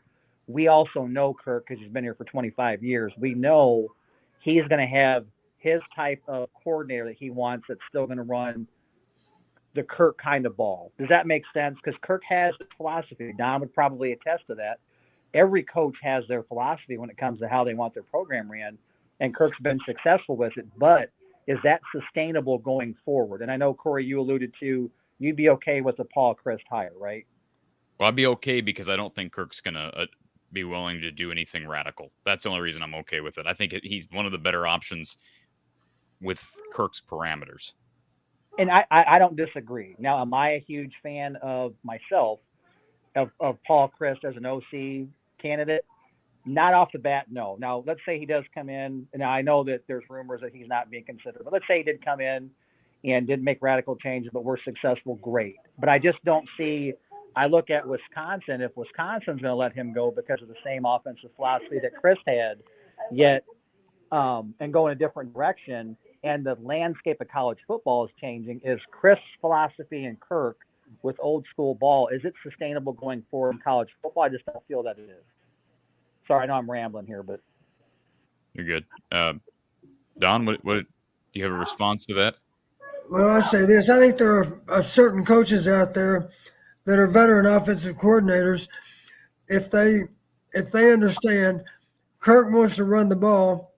N: we also know Kirk because he's been here for 25 years. We know he's going to have his type of coordinator that he wants that's still going to run the Kirk kind of ball. Does that make sense? Because Kirk has his philosophy. Don would probably attest to that. Every coach has their philosophy when it comes to how they want their program ran, and Kirk's been successful with it. But is that sustainable going forward? And I know, Corey, you alluded to you'd be okay with the Paul Chryst hire, right?
A: Well, I'd be okay because I don't think Kirk's going to be willing to do anything radical. That's the only reason I'm okay with it. I think he's one of the better options with Kirk's parameters.
N: And I don't disagree. Now, am I a huge fan of myself, of Paul Chryst as an OC candidate? Not off the bat, no. Now, let's say he does come in, and I know that there's rumors that he's not being considered, but let's say he did come in and did make radical changes, but we're successful, great. But I just don't see, I look at Wisconsin, if Wisconsin's going to let him go because of the same offensive philosophy that Chryst had, yet, and go in a different direction, and the landscape of college football is changing, is Chryst's philosophy and Kirk with old school ball, is it sustainable going forward in college football? I just don't feel that it is. Sorry, I know I'm rambling here, but
A: you're good. Don, what do you have a response to that?
B: Well, I say this. I think there are certain coaches out there that are veteran offensive coordinators. If they understand Kirk wants to run the ball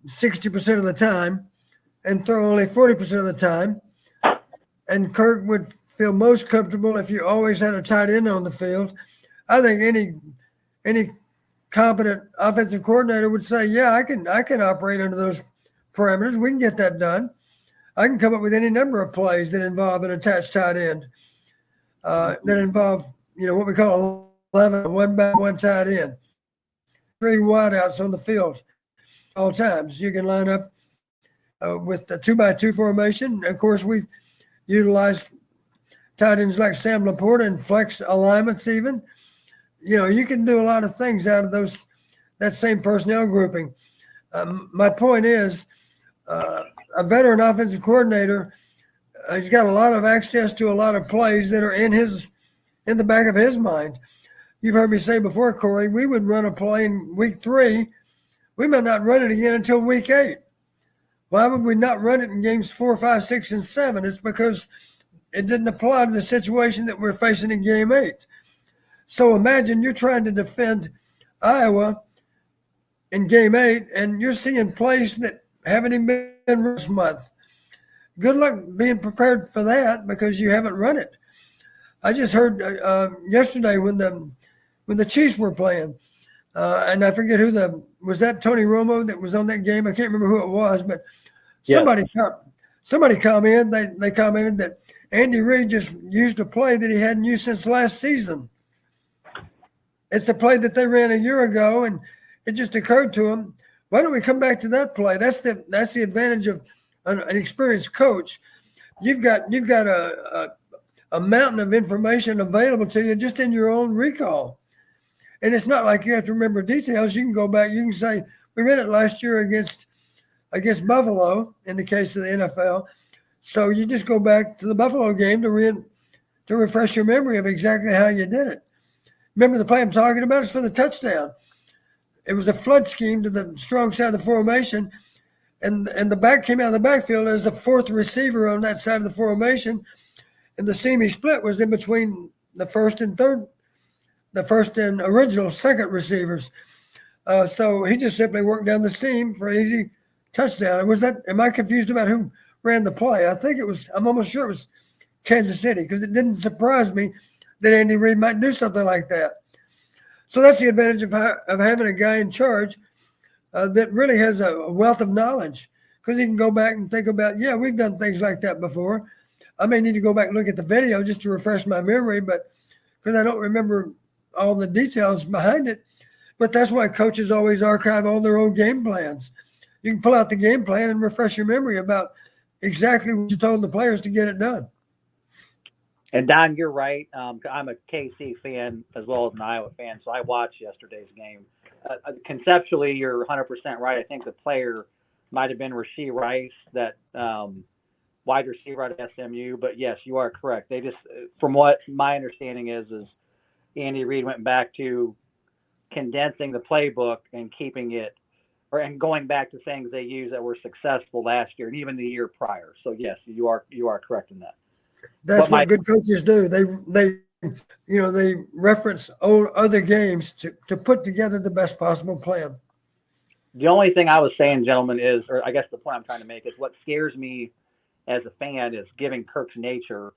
B: 60% of the time and throw only 40% of the time, and Kirk would feel most comfortable if you always had a tight end on the field, I think any competent offensive coordinator would say, yeah, I can operate under those parameters. We can get that done. I can come up with any number of plays that involve an attached tight end, that involve, what we call 11, one back, one tight end, 3 wideouts on the field all times. You can line up with the 2x2 formation. Of course, we've utilized tight ends like Sam Laporta and flex alignments even. You can do a lot of things out of that same personnel grouping. My point is, a veteran offensive coordinator, he's got a lot of access to a lot of plays that are in the back of his mind. You've heard me say before, Corey, we would run a play in week 3. We might not run it again until week 8. Why would we not run it in games 4, 5, 6, and 7? It's because it didn't apply to the situation that we're facing in game 8. So imagine you're trying to defend Iowa in game 8, and you're seeing plays that haven't even been this month. Good luck being prepared for that because you haven't run it. I just heard yesterday when the Chiefs were playing, and I forget who was that Tony Romo that was on that game. I can't remember who it was, but somebody commented. They commented that Andy Reid just used a play that he hadn't used since last season. It's the play that they ran a year ago, and it just occurred to him, why don't we come back to that play? That's the advantage of an experienced coach. You've got a mountain of information available to you just in your own recall. And it's not like you have to remember details. You can go back. You can say, we ran it last year against Buffalo in the case of the NFL. So you just go back to the Buffalo game to refresh your memory of exactly how you did it. Remember the play I'm talking about? It's for the touchdown. It was a flood scheme to the strong side of the formation, and the back came out of the backfield as the 4th receiver on that side of the formation, and the seam he split was in between the first and original second receivers. So he just simply worked down the seam for an easy touchdown. Am I confused about who ran the play? I'm almost sure it was Kansas City, because it didn't surprise me that Andy Reid might do something like that. So that's the advantage of having a guy in charge that really has a wealth of knowledge, because he can go back and think about, we've done things like that before. I may need to go back and look at the video just to refresh my memory, but because I don't remember all the details behind it. But that's why coaches always archive all their old game plans. You can pull out the game plan and refresh your memory about exactly what you told the players to get it done.
N: And Don, you're right. I'm a KC fan as well as an Iowa fan, so I watched yesterday's game. Conceptually, you're 100% right. I think the player might have been Rashee Rice, that wide receiver at SMU. But yes, you are correct. They just, from what my understanding is Andy Reid went back to condensing the playbook and keeping it, and going back to things they used that were successful last year and even the year prior. So yes, you are correct in that.
B: That's what good coaches do. They reference old other games to put together the best possible plan.
N: The only thing I was saying, gentlemen, is, or I guess the point I'm trying to make is, what scares me as a fan is giving Kirk's nature,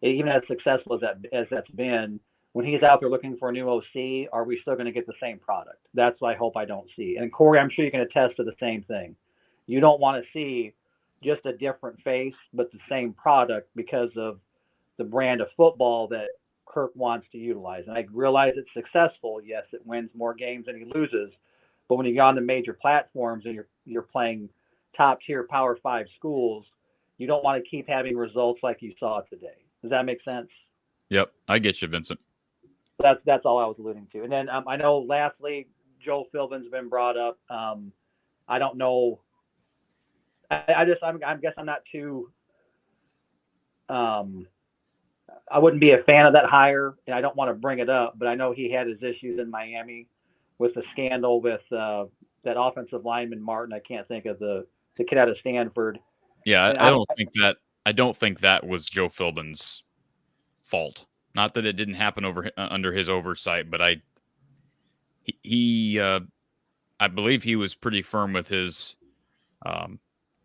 N: even as successful as that's been, when he's out there looking for a new OC, are we still going to get the same product? That's what I hope I don't see. And Corey, I'm sure you can attest to the same thing. You don't want to see just a different face, but the same product because of the brand of football that Kirk wants to utilize. And I realize it's successful. Yes, it wins more games than he loses. But when you go on the major platforms and you're playing top tier Power 5 schools, you don't want to keep having results like you saw today. Does that make sense?
A: Yep, I get you, Vincent.
N: That's all I was alluding to. And then I know, lastly, Joe Philbin's been brought up. I don't know. I guess I'm not too. I wouldn't be a fan of that hire, and I don't want to bring it up, but I know he had his issues in Miami with the scandal with that offensive lineman Martin. I can't think of the kid out of Stanford.
A: Yeah, I don't think that was Joe Philbin's fault. Not that it didn't happen under his oversight, but I believe he was pretty firm with his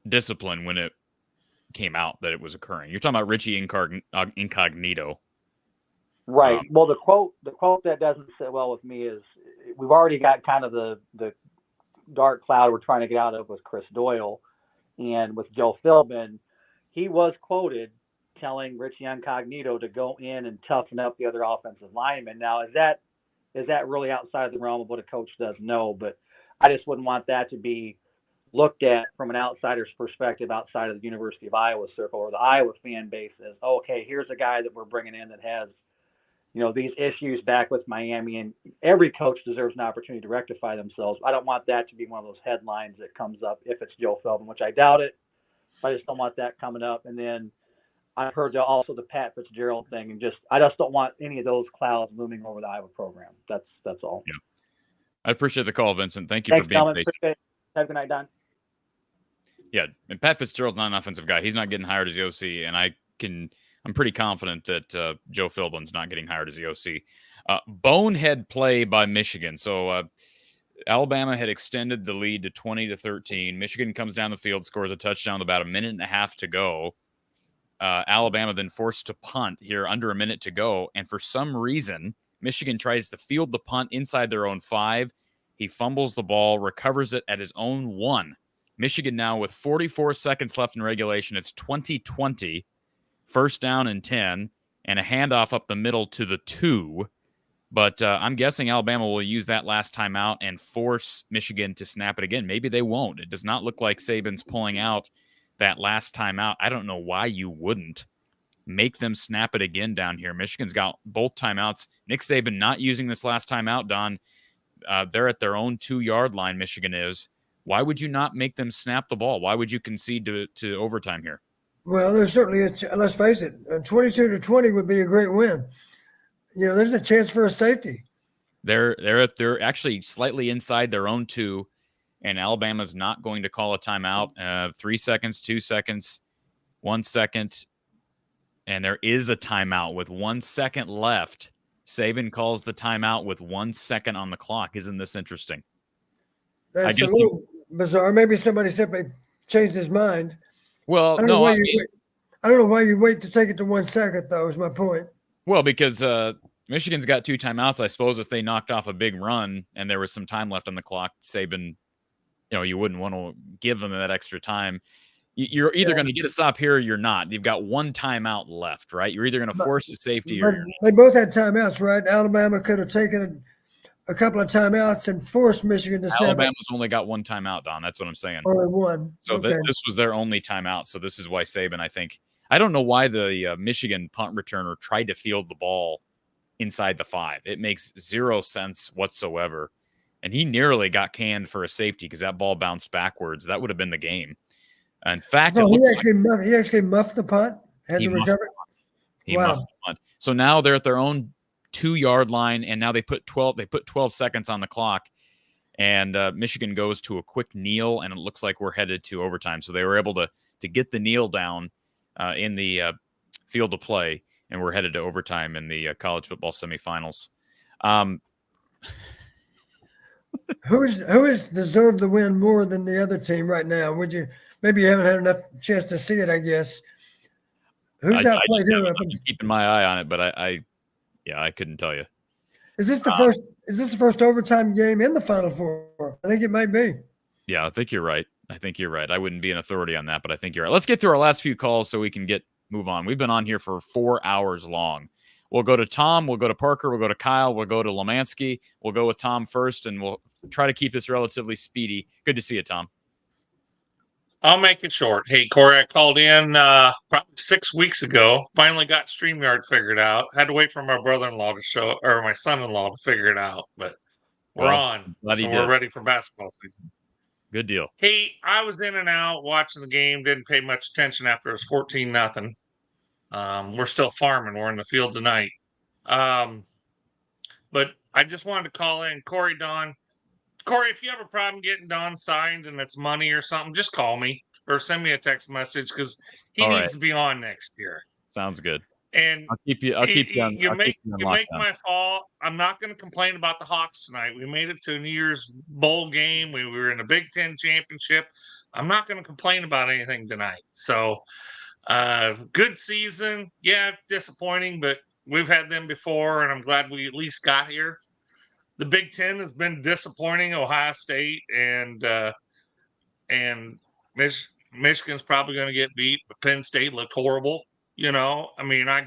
A: discipline when it came out that it was occurring. You're talking about Richie Incognito.
N: Right. Well, the quote that doesn't sit well with me is, we've already got kind of the dark cloud we're trying to get out of with Chris Doyle, and with Joe Philbin, he was quoted telling Richie Incognito to go in and toughen up the other offensive linemen. Now, is that really outside the realm of what a coach does? No, but I just wouldn't want that to be looked at from an outsider's perspective outside of the University of Iowa circle or the Iowa fan base as, okay, here's a guy that we're bringing in that has, these issues back with Miami, and every coach deserves an opportunity to rectify themselves. I don't want that to be one of those headlines that comes up if it's Joe Philbin, which I doubt it. I just don't want that coming up. And then I've heard also the Pat Fitzgerald thing, and I just don't want any of those clouds looming over the Iowa program. That's all.
A: Yeah. I appreciate the call, Vincent. Thank you for being patient.
N: Have a good night, Don.
A: Yeah, and Pat Fitzgerald's not an offensive guy. He's not getting hired as the OC, and I'm pretty confident that Joe Philbin's not getting hired as the OC. Bonehead play by Michigan. So Alabama had extended the lead to 20-13. Michigan comes down the field, scores a touchdown with about a minute and a half to go. Alabama then forced to punt here under a minute to go. And for some reason, Michigan tries to field the punt inside their own 5. He fumbles the ball, recovers it at his own 1. Michigan now with 44 seconds left in regulation. It's 20-20, first down and 10, and a handoff up the middle to the 2. But I'm guessing Alabama will use that last timeout and force Michigan to snap it again. Maybe they won't. It does not look like Saban's pulling out that last timeout. I don't know why you wouldn't make them snap it again down here. Michigan's got both timeouts. Nick Saban not using this last timeout, Don. They're at their own 2-yard line, Michigan is. Why would you not make them snap the ball? Why would you concede to overtime here?
B: Well, there's certainly let's face it, 22-20 would be a great win. There's a chance for a safety.
A: They're actually slightly inside their own 2. And Alabama's not going to call a timeout. 3 seconds, 2 seconds, 1 second. And there is a timeout with 1 second left. Saban calls the timeout with 1 second on the clock. Isn't this interesting?
B: That's a little bizarre. Maybe somebody simply changed his mind.
A: Well,
B: I don't know why you wait to take it to 1 second, though, is my point.
A: Well, because Michigan's got 2 timeouts. I suppose if they knocked off a big run and there was some time left on the clock, Saban, you wouldn't want to give them that extra time. You're either going to get a stop here or you're not. You've got 1 timeout left, right? You're either going to force a safety or you're not.
B: They both had timeouts, right? Alabama could have taken a couple of timeouts and forced Michigan to snap.
A: Alabama's only got 1 timeout, Don. That's what I'm saying.
B: Only 1.
A: So this was their only timeout. So this is why Saban, I think I don't know why the Michigan punt returner tried to field the ball inside the 5. It makes zero sense whatsoever. And he nearly got canned for a safety because that ball bounced backwards. That would have been the game. In fact,
B: So he actually muffed the punt, had to recover it.
A: He muffed the punt. So now they're at their own 2-yard line, and now they put 12 seconds on the clock. And Michigan goes to a quick kneel, and it looks like we're headed to overtime. So they were able to get the kneel down in the field of play, and we're headed to overtime in the college football semifinals.
B: Who is deserved the win more than the other team right now? Maybe you haven't had enough chance to see it, I guess. Who's that played here?
A: I'm keeping my eye on it, but I couldn't tell you.
B: Is this the first overtime game in the Final Four? I think it might be.
A: Yeah, I think you're right. I wouldn't be an authority on that, but I think you're right. Let's get through our last few calls so we can move on. We've been on here for 4 hours long. We'll go to Tom, we'll go to Parker, we'll go to Kyle, we'll go to Lemansky. We'll go with Tom first, and we'll try to keep this relatively speedy. Good to see you, Tom.
O: I'll make it short. Hey, Corey, I called in probably 6 weeks ago. Finally got StreamYard figured out. Had to wait for my brother-in-law or my son-in-law to figure it out, but we're on. So we're ready for basketball season.
A: Good deal.
O: Hey, I was in and out watching the game. Didn't pay much attention after it was 14-0. We're still farming. We're in the field tonight. But I just wanted to call in Corey, Don. Corey, if you have a problem getting Don signed and it's money or something, just call me or send me a text message because he needs to be on next year.
A: Sounds good.
O: And
A: I'll keep you on.
O: You make my fall. I'm not going to complain about the Hawks tonight. We made it to a New Year's bowl game. We were in a Big Ten championship. I'm not going to complain about anything tonight. So, good season. Yeah, disappointing, but we've had them before, and I'm glad we at least got here. The Big Ten has been disappointing. Ohio State and Michigan's probably going to get beat. But Penn State looked horrible. I mean, I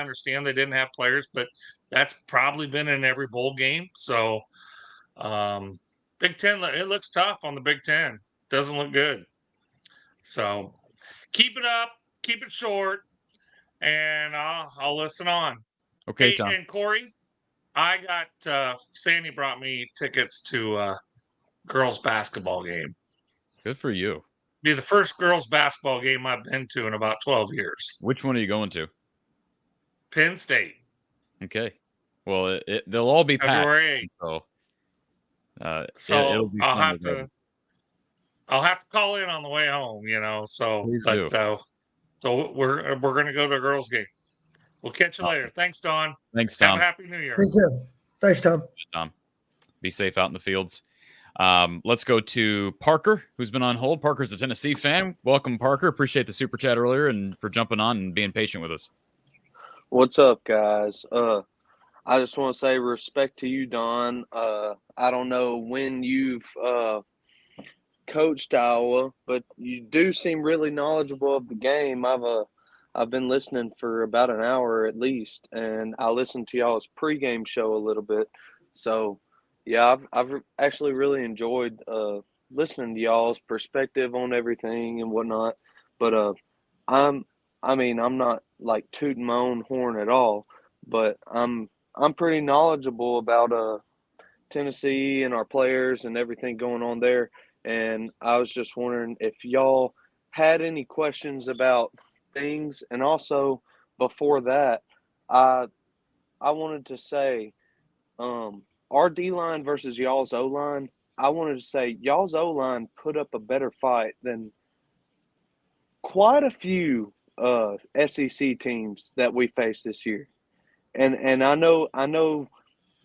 O: understand they didn't have players, but that's probably been in every bowl game. So, Big Ten, it looks tough on the Big Ten. Doesn't look good. So, keep it up, keep it short, and I'll listen on.
A: Okay, Tom.
O: And Corey, I got Sandy brought me tickets to a girls basketball game.
A: Good for you.
O: Be the first girls basketball game I've been to in about 12 years.
A: Which one are you going to?
O: Penn State.
A: Okay. Well, they'll all be packed.
O: February
A: 8th.
O: So
A: it'll be
O: I'll have to call in on the way home. So
A: Please do.
O: So we're gonna go to a girls game. We'll catch you later. Thanks, Don.
A: Thanks, Tom.
O: Have a happy New Year.
B: Thank you. Thanks, Tom.
A: Be safe out in the fields. Let's go to Parker, who's been on hold. Parker's a Tennessee fan. Welcome, Parker. Appreciate the super chat earlier and for jumping on and being patient with us.
P: What's up, guys? I just want to say respect to you, Don. I don't know when you've coached Iowa, but you do seem really knowledgeable of the game. I've been listening for about an hour at least, and I listened to y'all's pregame show a little bit. So, yeah, I've actually really enjoyed listening to y'all's perspective on everything and whatnot. But I'm not like tooting my own horn at all, but I'm pretty knowledgeable about Tennessee and our players and everything going on there. And I was just wondering if y'all had any questions about things. And also before that, I wanted to say our D-line versus y'all's O-line, I wanted to say y'all's O-line put up a better fight than quite a few SEC teams that we faced this year. And I know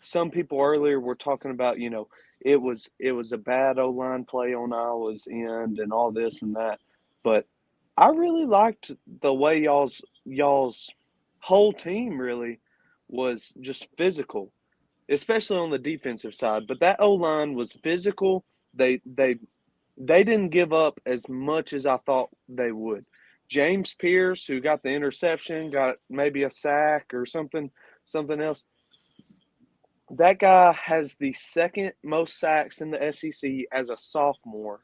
P: some people earlier were talking about, it was a bad O-line play on Iowa's end and all this and that. But I really liked the way y'all's whole team really was just physical, especially on the defensive side. But that O-line was physical. They didn't give up as much as I thought they would. James Pierce, who got the interception, got maybe a sack or something else. That guy has the second most sacks in the SEC as a sophomore.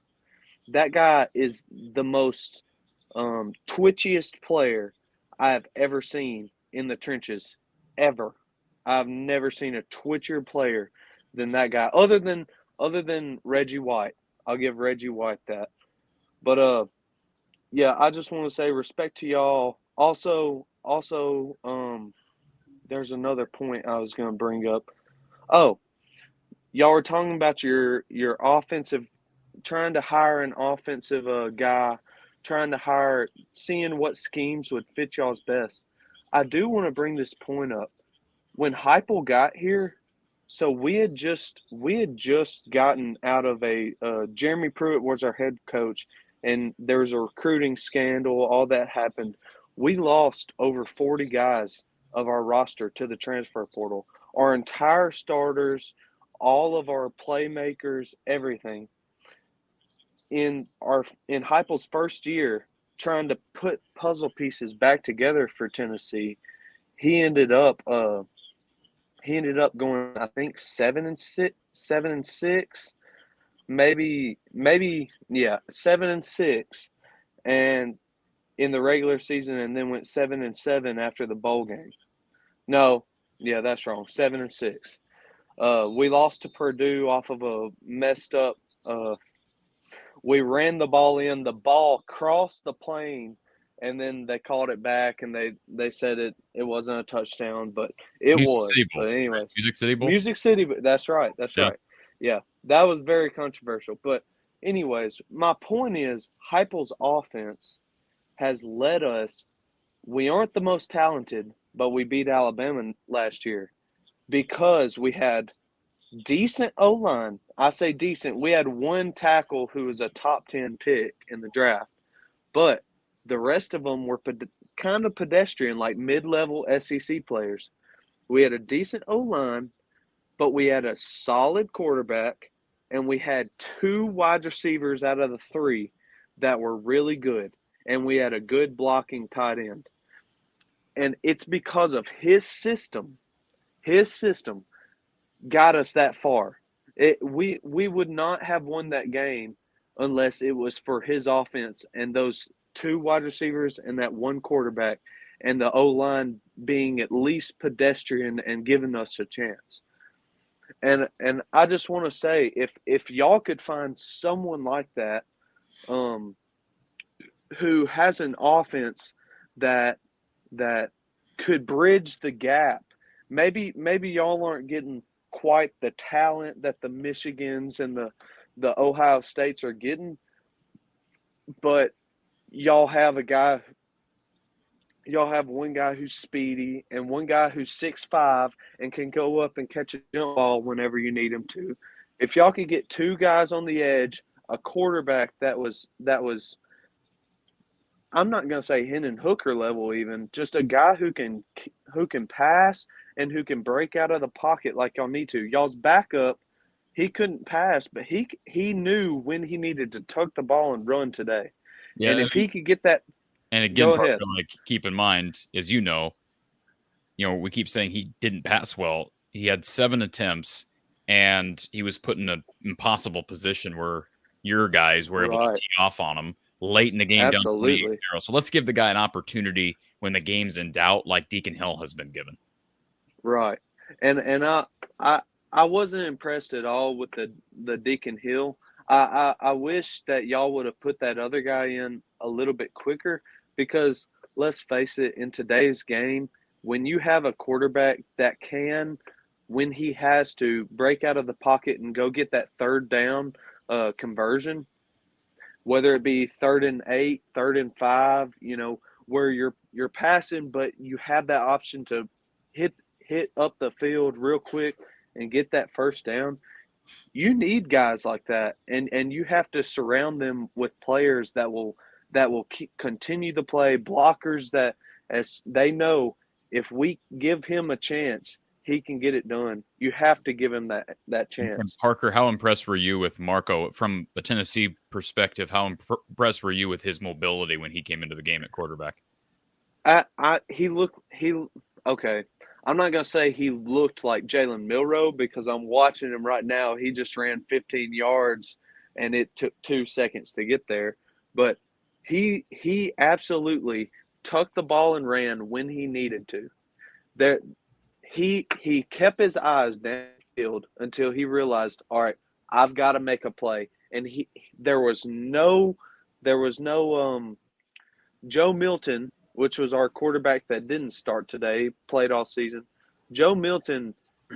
P: That guy is the most twitchiest player I have ever seen in the trenches, ever. I've never seen a twitchier player than that guy, other than Reggie White. I'll give Reggie White that. But yeah, I just want to say respect to y'all. Also, there's another point I was going to bring up. Oh, y'all were talking about your offensive, trying to hire an offensive guy, seeing what schemes would fit y'all's best. I do want to bring this point up. When Heupel got here, so we had just gotten out of a Jeremy Pruitt was our head coach, and there was a recruiting scandal. All that happened. We lost over 40 guys of our roster to the transfer portal. Our entire starters, all of our playmakers, everything. In Heupel's first year, trying to put puzzle pieces back together for Tennessee, he ended up going, I think, 7-6, maybe 7-6, and in the regular season, and then went 7-7 after the bowl game. No, yeah, that's wrong. 7-6. We lost to Purdue off of a messed up. We ran the ball in. The ball crossed the plane, and then they called it back, and they said it wasn't a touchdown, but it was. But anyways,
A: Music City Bowl.
P: Music City. That's right. That's right. Yeah, that was very controversial. But anyways, my point is, Heupel's offense has led us. We aren't the most talented, but we beat Alabama last year because we had decent O-line. I say decent. We had one tackle who was a top 10 pick in the draft, but the rest of them were kind of pedestrian, like mid-level SEC players. We had a decent O-line, but we had a solid quarterback, and we had 2 wide receivers out of the 3 that were really good, and we had a good blocking tight end. And it's because of his system. His system got us that far. We would not have won that game unless it was for his offense and those 2 wide receivers and that 1 quarterback and the O-line being at least pedestrian and giving us a chance. And I just want to say, if y'all could find someone like that, who has an offense that could bridge the gap, maybe y'all aren't getting quite the talent that the Michigans and the Ohio States are getting, but y'all have one guy who's speedy and one guy who's 6'5" and can go up and catch a jump ball whenever you need him to. If y'all could get 2 guys on the edge, a quarterback that was I'm not going to say Hendon Hooker level, even just a guy who can pass and who can break out of the pocket like y'all need to. Y'all's backup, he couldn't pass, but he knew when he needed to tuck the ball and run today.
A: Yeah,
P: and if he could get that,
A: and again,
P: go ahead.
A: Like, keep in mind, as you know, we keep saying he didn't pass well. He had 7 attempts, and he was put in an impossible position where your guys were able to tee off on him late in the game.
P: Absolutely.
A: Down 28-0. So let's give the guy an opportunity when the game's in doubt, like Deacon Hill has been given.
P: Right. And I wasn't impressed at all with the Deacon Hill. I wish that y'all would have put that other guy in a little bit quicker, because let's face it, in today's game, when you have a quarterback that can, when he has to, break out of the pocket and go get that 3rd down conversion, whether it be 3rd and 8, 3rd and 5, where you're passing, but you have that option to hit up the field real quick and get that 1st down. You need guys like that, and you have to surround them with players that will continue to play, blockers that, as they know, if we give him a chance, he can get it done. You have to give him that chance.
A: And Parker, how impressed were you with Marco from a Tennessee perspective? How impressed were you with his mobility when he came into the game at quarterback?
P: Okay. I'm not going to say he looked like Jalen Milroe, because I'm watching him right now. He just ran 15 yards, and it took 2 seconds to get there. But he absolutely tucked the ball and ran when he needed to. He kept his eyes downfield until he realized, all right, I've got to make a play. And there was no Joe Milton, which was our quarterback that didn't start today, played all season. Joe Milton,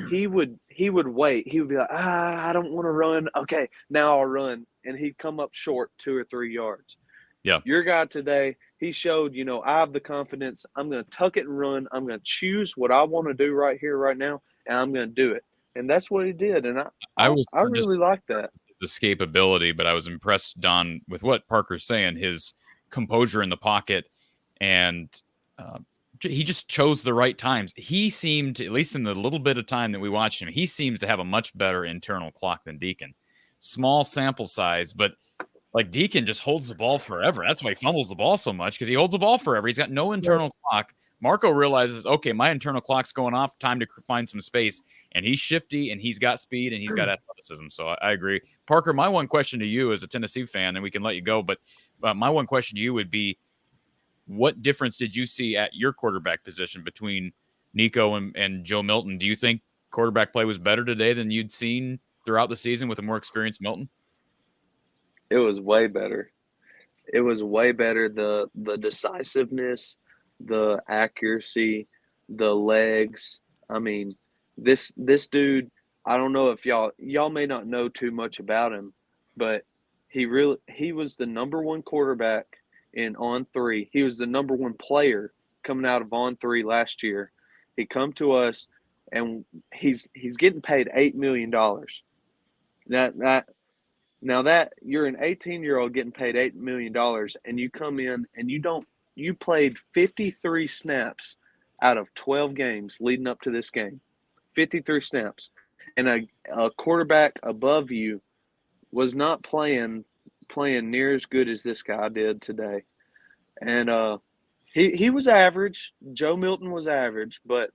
P: he would wait. He would be like, I don't want to run. Okay, now I'll run. And he'd come up short 2 or 3 yards.
A: Yeah.
P: Your guy today, he showed, I have the confidence. I'm going to tuck it and run. I'm going to choose what I want to do right here, right now, and I'm going to do it. And that's what he did. And I really like that.
A: Escapability, but I was impressed, Don, with what Parker's saying, his composure in the pocket, and he just chose the right times. He seemed, at least in the little bit of time that we watched him, he seems to have a much better internal clock than Deacon. Small sample size, but like Deacon just holds the ball forever. That's why he fumbles the ball so much, because he holds the ball forever. He's got no internal clock. Marco realizes, okay, my internal clock's going off. Time to find some space. And he's shifty, and he's got speed, and he's got athleticism. So I agree. Parker, my one question to you as a Tennessee fan, and we can let you go, but my one question to you would be, what difference did you see at your quarterback position between Nico and Joe Milton? Do you think quarterback play was better today than you'd seen throughout the season with a more experienced Milton?
P: It was way better. It was way better. The decisiveness, the accuracy, the legs. I mean, this dude, I don't know if y'all may not know too much about him, but he was the number one quarterback in On3. He was the number one player coming out of On3 last year. He come to us, and he's getting paid $8 million. Now that you're an 18-year-old getting paid $8 million, and you come in and you played 53 snaps out of 12 games leading up to this game, 53 snaps, and a quarterback above you was not playing near as good as this guy did today. And he was average. Joe Milton was average, but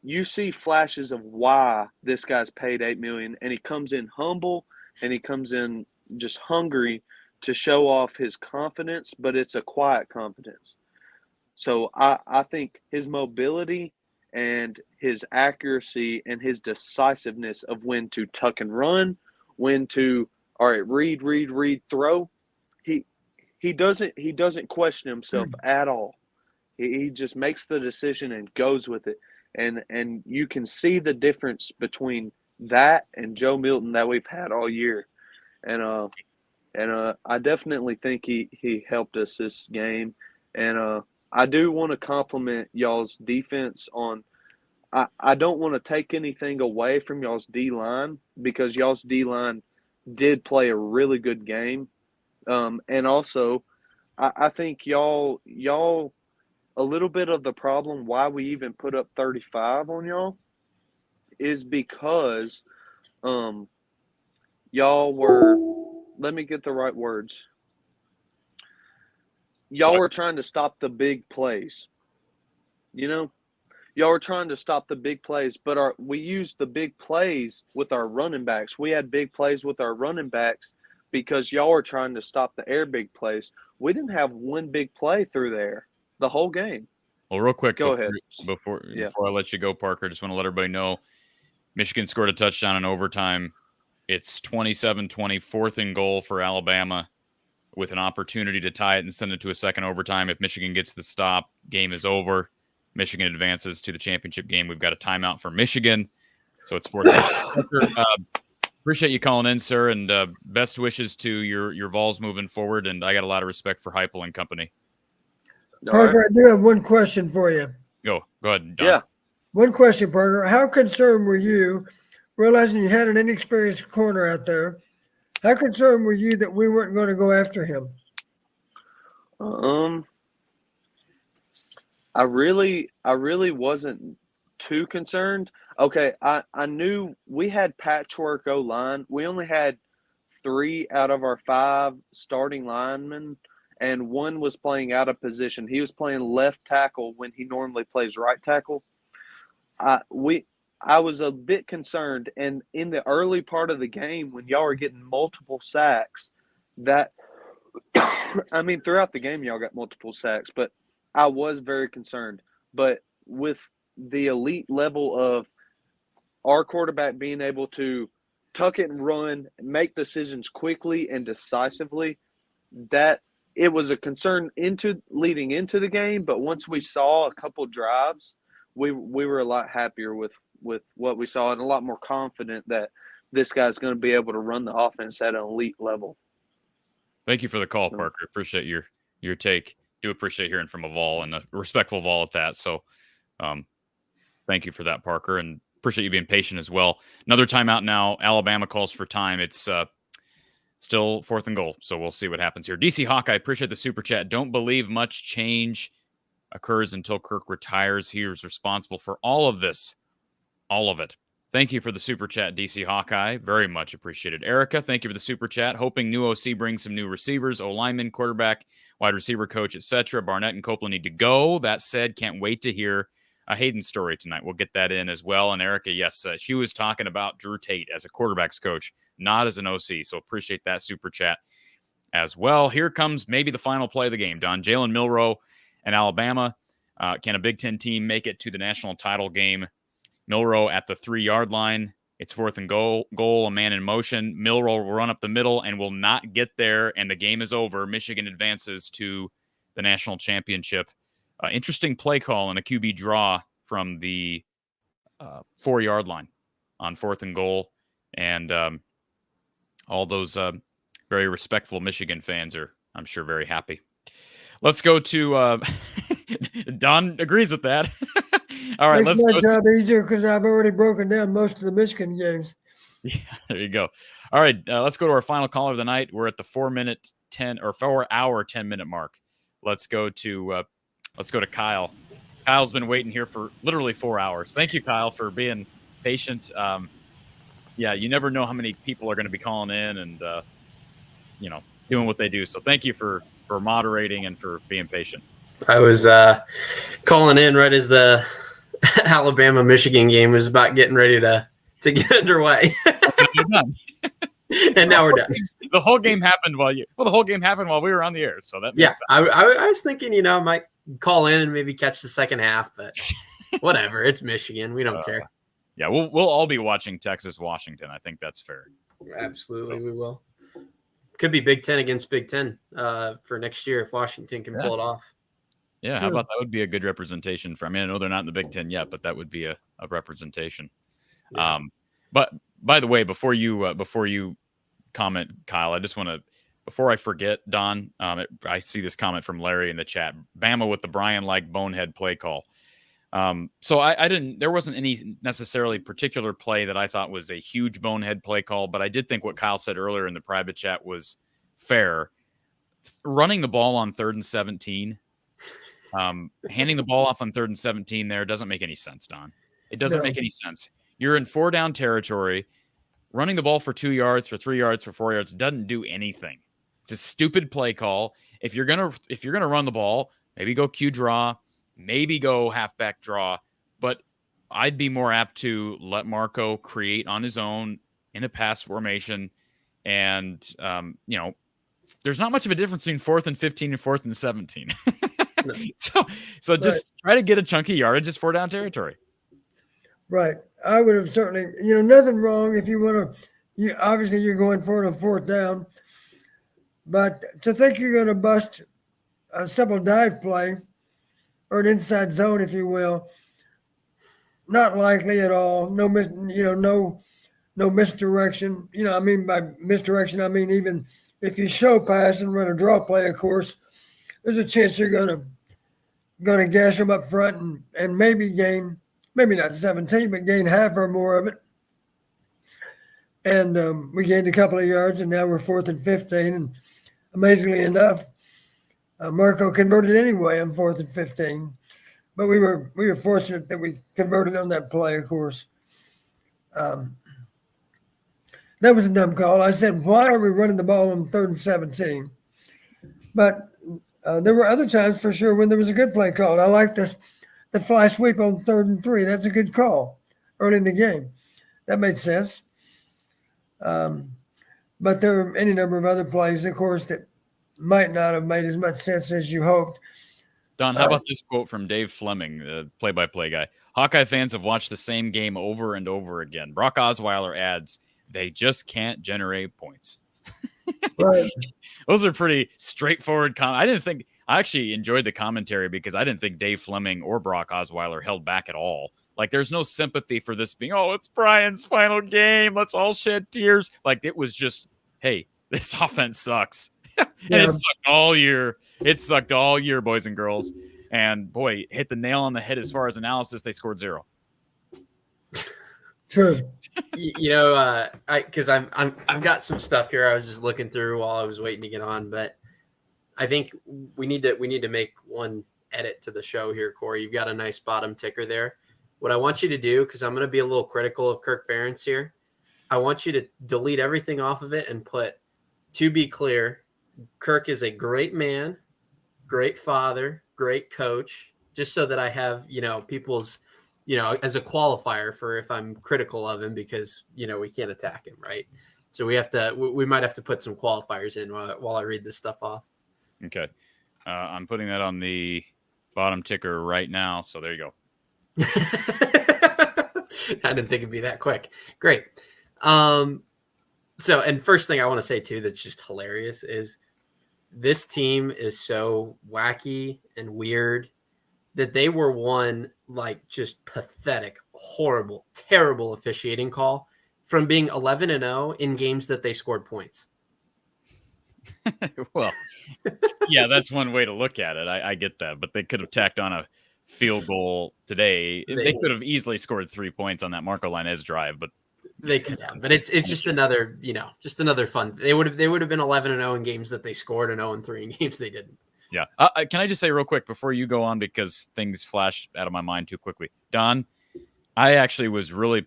P: you see flashes of why this guy's paid $8 million, and he comes in humble, and he comes in just hungry to show off his confidence, but it's a quiet confidence. So I think his mobility and his accuracy and his decisiveness of when to tuck and run, when to, all right, read, throw, he doesn't question himself at all. He just makes the decision and goes with it. And you can see the difference between that and Joe Milton that we've had all year. And I definitely think he helped us this game. And I do want to compliment y'all's defense on I don't want to take anything away from y'all's D-line, because y'all's D-line did play a really good game. And also, I think y'all a little bit of the problem why we even put up 35 on y'all is because y'all were, let me get the right words. Y'all were trying to stop the big plays. Y'all were trying to stop the big plays, but we used the big plays with our running backs. We had big plays with our running backs because y'all were trying to stop the air big plays. We didn't have one big play through there the whole game.
A: Well, real quick,
P: Go ahead.
A: Before I let you go, Parker, I just want to let everybody know Michigan scored a touchdown in overtime. It's 27-20, 4th and goal for Alabama with an opportunity to tie it and send it to a second overtime. If Michigan gets the stop, game is over. Michigan advances to the championship game. We've got a timeout for Michigan, so it's 4th. Appreciate you calling in, sir, and best wishes to your Vols moving forward. And I got a lot of respect for Heupel and company.
B: Parker, I do have one question for you.
A: Go ahead, Don.
P: Yeah.
B: One question, Parker. How concerned were you, realizing you had an inexperienced corner out there, how concerned were you that we weren't going to go after him?
P: I really wasn't too concerned. Okay, I knew we had patchwork O-line. We only had 3 out of our 5 starting linemen, and one was playing out of position. He was playing left tackle when he normally plays right tackle. I was a bit concerned, and in the early part of the game when y'all were getting multiple sacks, that I mean, throughout the game, y'all got multiple sacks, but I was very concerned. But with the elite level of our quarterback being able to tuck it and run, make decisions quickly and decisively, that it was a concern leading into the game. But once we saw a couple drives, we were a lot happier with what we saw and a lot more confident that this guy's going to be able to run the offense at an elite level.
A: Thank you for the call, Parker. Appreciate your take. Do appreciate hearing from a Vol and a respectful Vol at that. So thank you for that, Parker, and appreciate you being patient as well. Another timeout now. Alabama calls for time. It's still 4th and goal, so we'll see what happens here. DC Hawkeye, appreciate the super chat. Don't believe much change occurs until Kirk retires. He is responsible for all of this. All of it. Thank you for the super chat, DC Hawkeye. Very much appreciated. Erica, thank you for the super chat. Hoping new OC brings some new receivers, O-lineman, quarterback, wide receiver coach, etc. Barnett and Copeland need to go. That said, can't wait to hear a Hayden story tonight. We'll get that in as well. And Erica, yes, she was talking about Drew Tate as a quarterback's coach, not as an OC. So appreciate that super chat as well. Here comes maybe the final play of the game, Don. Jalen Milroe and Alabama. Can a Big Ten team make it to the national title game? Milroe at the 3-yard line. It's 4th and goal, a man in motion. Milroe will run up the middle and will not get there, and the game is over. Michigan advances to the national championship. Interesting play call and a QB draw from the 4-yard line on 4th and goal. And all those very respectful Michigan fans are, I'm sure, very happy. Let's go to Don agrees with that. All right,
B: Makes my job easier because I've already broken down most of the Michigan games.
A: Yeah, there you go. All right, let's go to our final caller of the night. We're at the 4-hour 10-minute mark. Let's go to Kyle. Kyle's been waiting here for literally 4 hours. Thank you, Kyle, for being patient. Yeah, you never know how many people are going to be calling in and doing what they do. So thank you for moderating and for being patient.
Q: I was calling in right as the Alabama-Michigan game was about getting ready to get underway. And now we're done.
A: The whole game happened while we were on the air. So that makes sense.
Q: I was thinking, I might call in and maybe catch the second half, but whatever. It's Michigan. We don't care.
A: Yeah, we'll all be watching Texas-Washington. I think that's fair.
Q: Absolutely, we will. Could be Big Ten against Big Ten for next year if Washington can pull it off.
A: Yeah, how about that? Would be a good representation for. I mean, I know they're not in the Big Ten yet, but that would be a representation. Yeah. But by the way, before you comment, Kyle, I just want to, before I forget, Don, I see this comment from Larry in the chat. Bama with the Brian-like bonehead play call. So there wasn't any necessarily particular play that I thought was a huge bonehead play call, but I did think what Kyle said earlier in the private chat was fair. Running the ball on 3rd and 17. Handing the ball off on 3rd and 17 there doesn't make any sense, Don. It doesn't make any sense. You're in 4-down territory. Running the ball for 2 yards, for 3 yards, for 4 yards doesn't do anything. It's a stupid play call. If you're gonna run the ball, maybe go Q draw, maybe go halfback draw. But I'd be more apt to let Marco create on his own in a pass formation. And there's not much of a difference between 4th and 15 and 4th and 17. So just try to get a chunky yardage, just 4-down territory.
B: Right. I would have certainly, nothing wrong if you want to, obviously you're going for it on 4th down, but to think you're going to bust a simple dive play or an inside zone, if you will, not likely at all. No misdirection. I mean, by misdirection, I mean, even if you show pass and run a draw play, of course, there's a chance you're gonna gash them up front and maybe gain, maybe not 17, but gain half or more of it. And we gained a couple of yards, and now we're 4th and 15. And amazingly enough, Marco converted anyway on 4th and 15. But we were fortunate that we converted on that play, of course. That was a dumb call. I said, why are we running the ball on 3rd and 17? But there were other times for sure when there was a good play called. I like the fly sweep on 3rd and 3. That's a good call early in the game. That made sense. But there were any number of other plays, of course, that might not have made as much sense as you hoped.
A: Don, how about this quote from Dave Fleming, the play-by-play guy? Hawkeye fans have watched the same game over and over again. Brock Osweiler adds, they just can't generate points.
B: Right.
A: Those are pretty straightforward comments. I actually enjoyed the commentary because I didn't think Dave Fleming or Brock Osweiler held back at all. Like, there's no sympathy for this being, oh, it's Brian's final game. Let's all shed tears. Like, it was just, hey, this offense sucks. And it sucked all year. It sucked all year, boys and girls. And boy, hit the nail on the head as far as analysis. They scored 0.
B: True.
Q: Because I've got some stuff here I was just looking through while I was waiting to get on, but I think we need to make one edit to the show here, Corey. You've got a nice bottom ticker there. What I want you to do, because I'm going to be a little critical of Kirk Ferentz here, I want you to delete everything off of it and put, to be clear, Kirk is a great man, great father, great coach, just so that I have, people's, as a qualifier for if I'm critical of him, because, we can't attack him, right? So we might have to put some qualifiers in while I read this stuff off.
A: Okay. I'm putting that on the bottom ticker right now. So there you go.
Q: I didn't think it'd be that quick. Great. And first thing I want to say too, that's just hilarious is this team is so wacky and weird that they were one like just pathetic, horrible, terrible officiating call from being 11-0 in games that they scored points.
A: Well, yeah, that's one way to look at it. I get that, but they could have tacked on a field goal today. They could have easily scored 3 points on that Marco Lainez drive, but
Q: they could have. But it's just another, just another fun. They would have been 11-0 in games that they scored and 0-3 in games they didn't.
A: Yeah. Can I just say real quick before you go on, because things flash out of my mind too quickly, Don, I actually was really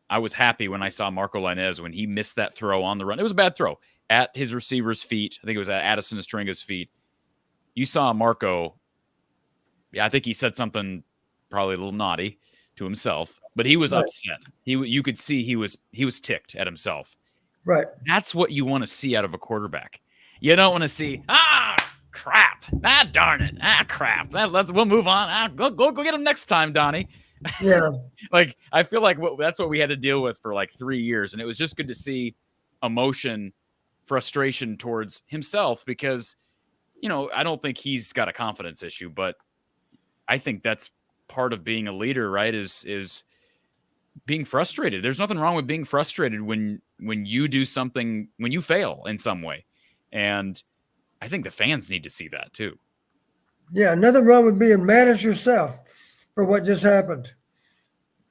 A: I was happy when I saw Marco Lainez when he missed that throw on the run. It was a bad throw at his receiver's feet. I think it was at Addison Estringa's feet. You saw Marco. Yeah, I think he said something probably a little naughty to himself, but he was upset. You could see he was ticked at himself.
B: Right.
A: That's what you want to see out of a quarterback. You don't want to see, crap. Darn it. Crap. We'll move on. Go get him next time, Donnie.
B: Yeah.
A: Like, I feel like that's what we had to deal with for like 3 years. And it was just good to see emotion, frustration towards himself because, I don't think he's got a confidence issue, but I think that's part of being a leader, right? Is being frustrated. There's nothing wrong with being frustrated when you do something, when you fail in some way. And I think the fans need to see that too.
B: Yeah, nothing wrong with being mad at yourself for what just happened.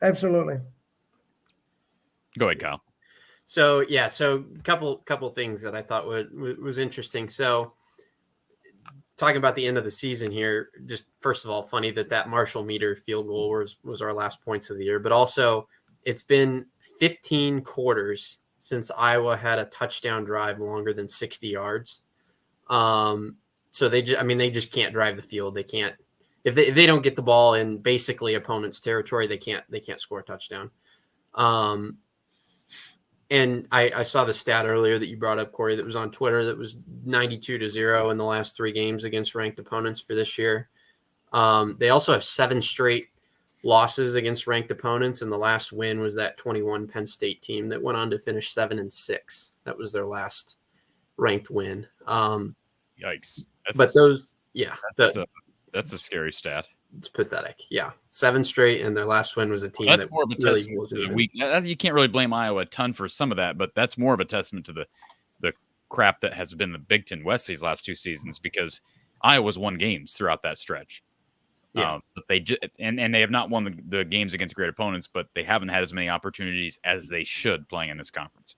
B: Absolutely.
A: Go ahead, Kyle.
Q: So couple things that I thought was interesting. So talking about the end of the season here, just first of all, funny that Marshall Meter field goal was our last points of the year, but also it's been 15 quarters since Iowa had a touchdown drive longer than 60 yards. So they just can't drive the field. They can't, if they don't get the ball in basically opponent's territory, they can't score a touchdown. And I saw the stat earlier that you brought up, Corey, that was on Twitter that was 92-0 in the last 3 games against ranked opponents for this year. They also have 7 straight losses against ranked opponents, and the last win was that 21 Penn State team that went on to finish 7-6. That was their last ranked win.
A: Yikes! That's a scary stat.
Q: It's pathetic. Yeah, 7 straight, and their last win was a team that
A: more of a
Q: really
A: testament to the weak. You can't really blame Iowa a ton for some of that, but that's more of a testament to the crap that has been the Big Ten West these last 2 seasons, because Iowa's won games throughout that stretch.
Q: Yeah,
A: but they have not won the games against great opponents, but they haven't had as many opportunities as they should playing in this conference.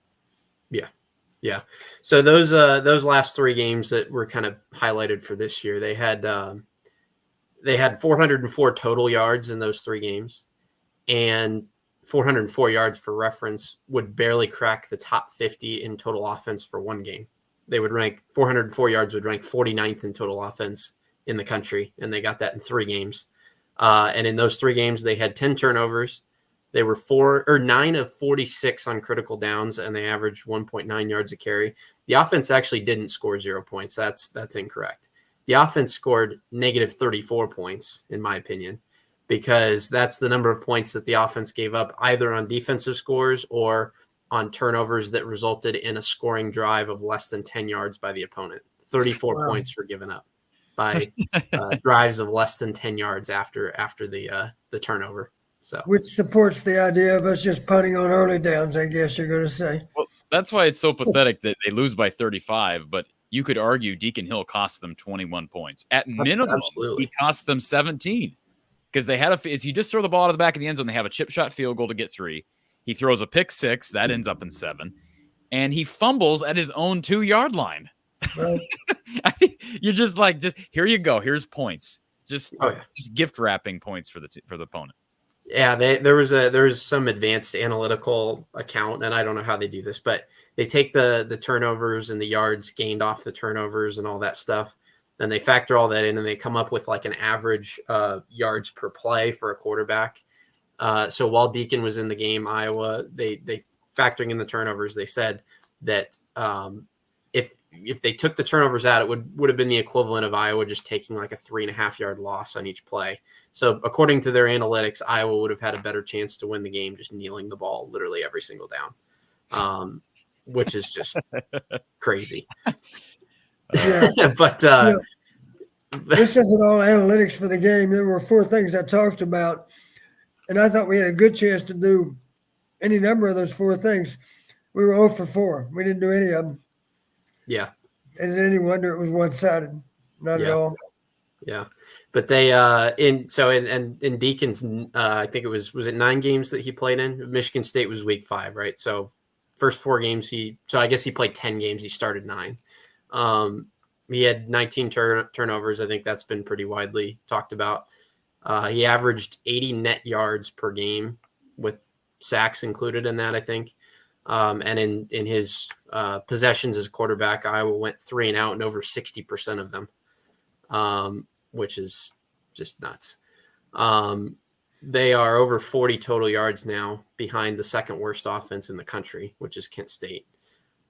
Q: Yeah. So those last 3 games that were kind of highlighted for this year, they had 404 total yards in those 3 games, and 404 yards, for reference, would barely crack the top 50 in total offense for 1 game. They would rank 404 yards would rank 49th in total offense in the country, and they got that in 3 games. And in those 3 games, they had 10 turnovers, They were 9 of 46 on critical downs, and they averaged 1.9 yards a carry. The offense actually didn't score 0 points. That's incorrect. The offense scored negative 34 points, in my opinion, because that's the number of points that the offense gave up either on defensive scores or on turnovers that resulted in a scoring drive of less than 10 yards by the opponent. 34 points were given up by drives of less than 10 yards after the turnover. So,
B: which supports the idea of us just punting on early downs, I guess you're going to say.
A: Well, that's why it's so pathetic that they lose by 35, but you could argue Deacon Hill cost them 21 points. At minimum,
Q: Absolutely.
A: he cost them 17 because they had if you just throw the ball out of the back of the end zone, they have a chip shot field goal to get 3. He throws a pick 6, that ends up in 7, and he fumbles at his own 2-yard line.
B: Right.
A: I mean, you're just like, here you go. Here's points. Just gift wrapping points for the opponent.
Q: Yeah, there was some advanced analytical account, and I don't know how they do this, but they take the turnovers and the yards gained off the turnovers and all that stuff, and they factor all that in, and they come up with like an average yards per play for a quarterback. So while Deacon was in the game, Iowa, they factoring in the turnovers, they said that if they took the turnovers out, it would have been the equivalent of Iowa just taking like a 3.5-yard loss on each play. So according to their analytics, Iowa would have had a better chance to win the game just kneeling the ball literally every single down, which is just crazy. But
B: this isn't all analytics for the game. There were 4 things I talked about, and I thought we had a good chance to do any number of those 4 things. We were 0 for 4. We didn't do any of them.
Q: Yeah.
B: Is it any wonder it was one-sided? Not at all.
Q: Yeah. But they in Deacon's I think it was it 9 games that he played in? Michigan State was week 5, right? So first 4 games I guess he played 10 games. He started 9. He had 19 turnovers. I think that's been pretty widely talked about. He averaged 80 net yards per game with sacks included in that, I think. And in his possessions as quarterback, Iowa went 3 and out in over 60% of them, which is just nuts. They are over 40 total yards now behind the second worst offense in the country, which is Kent State.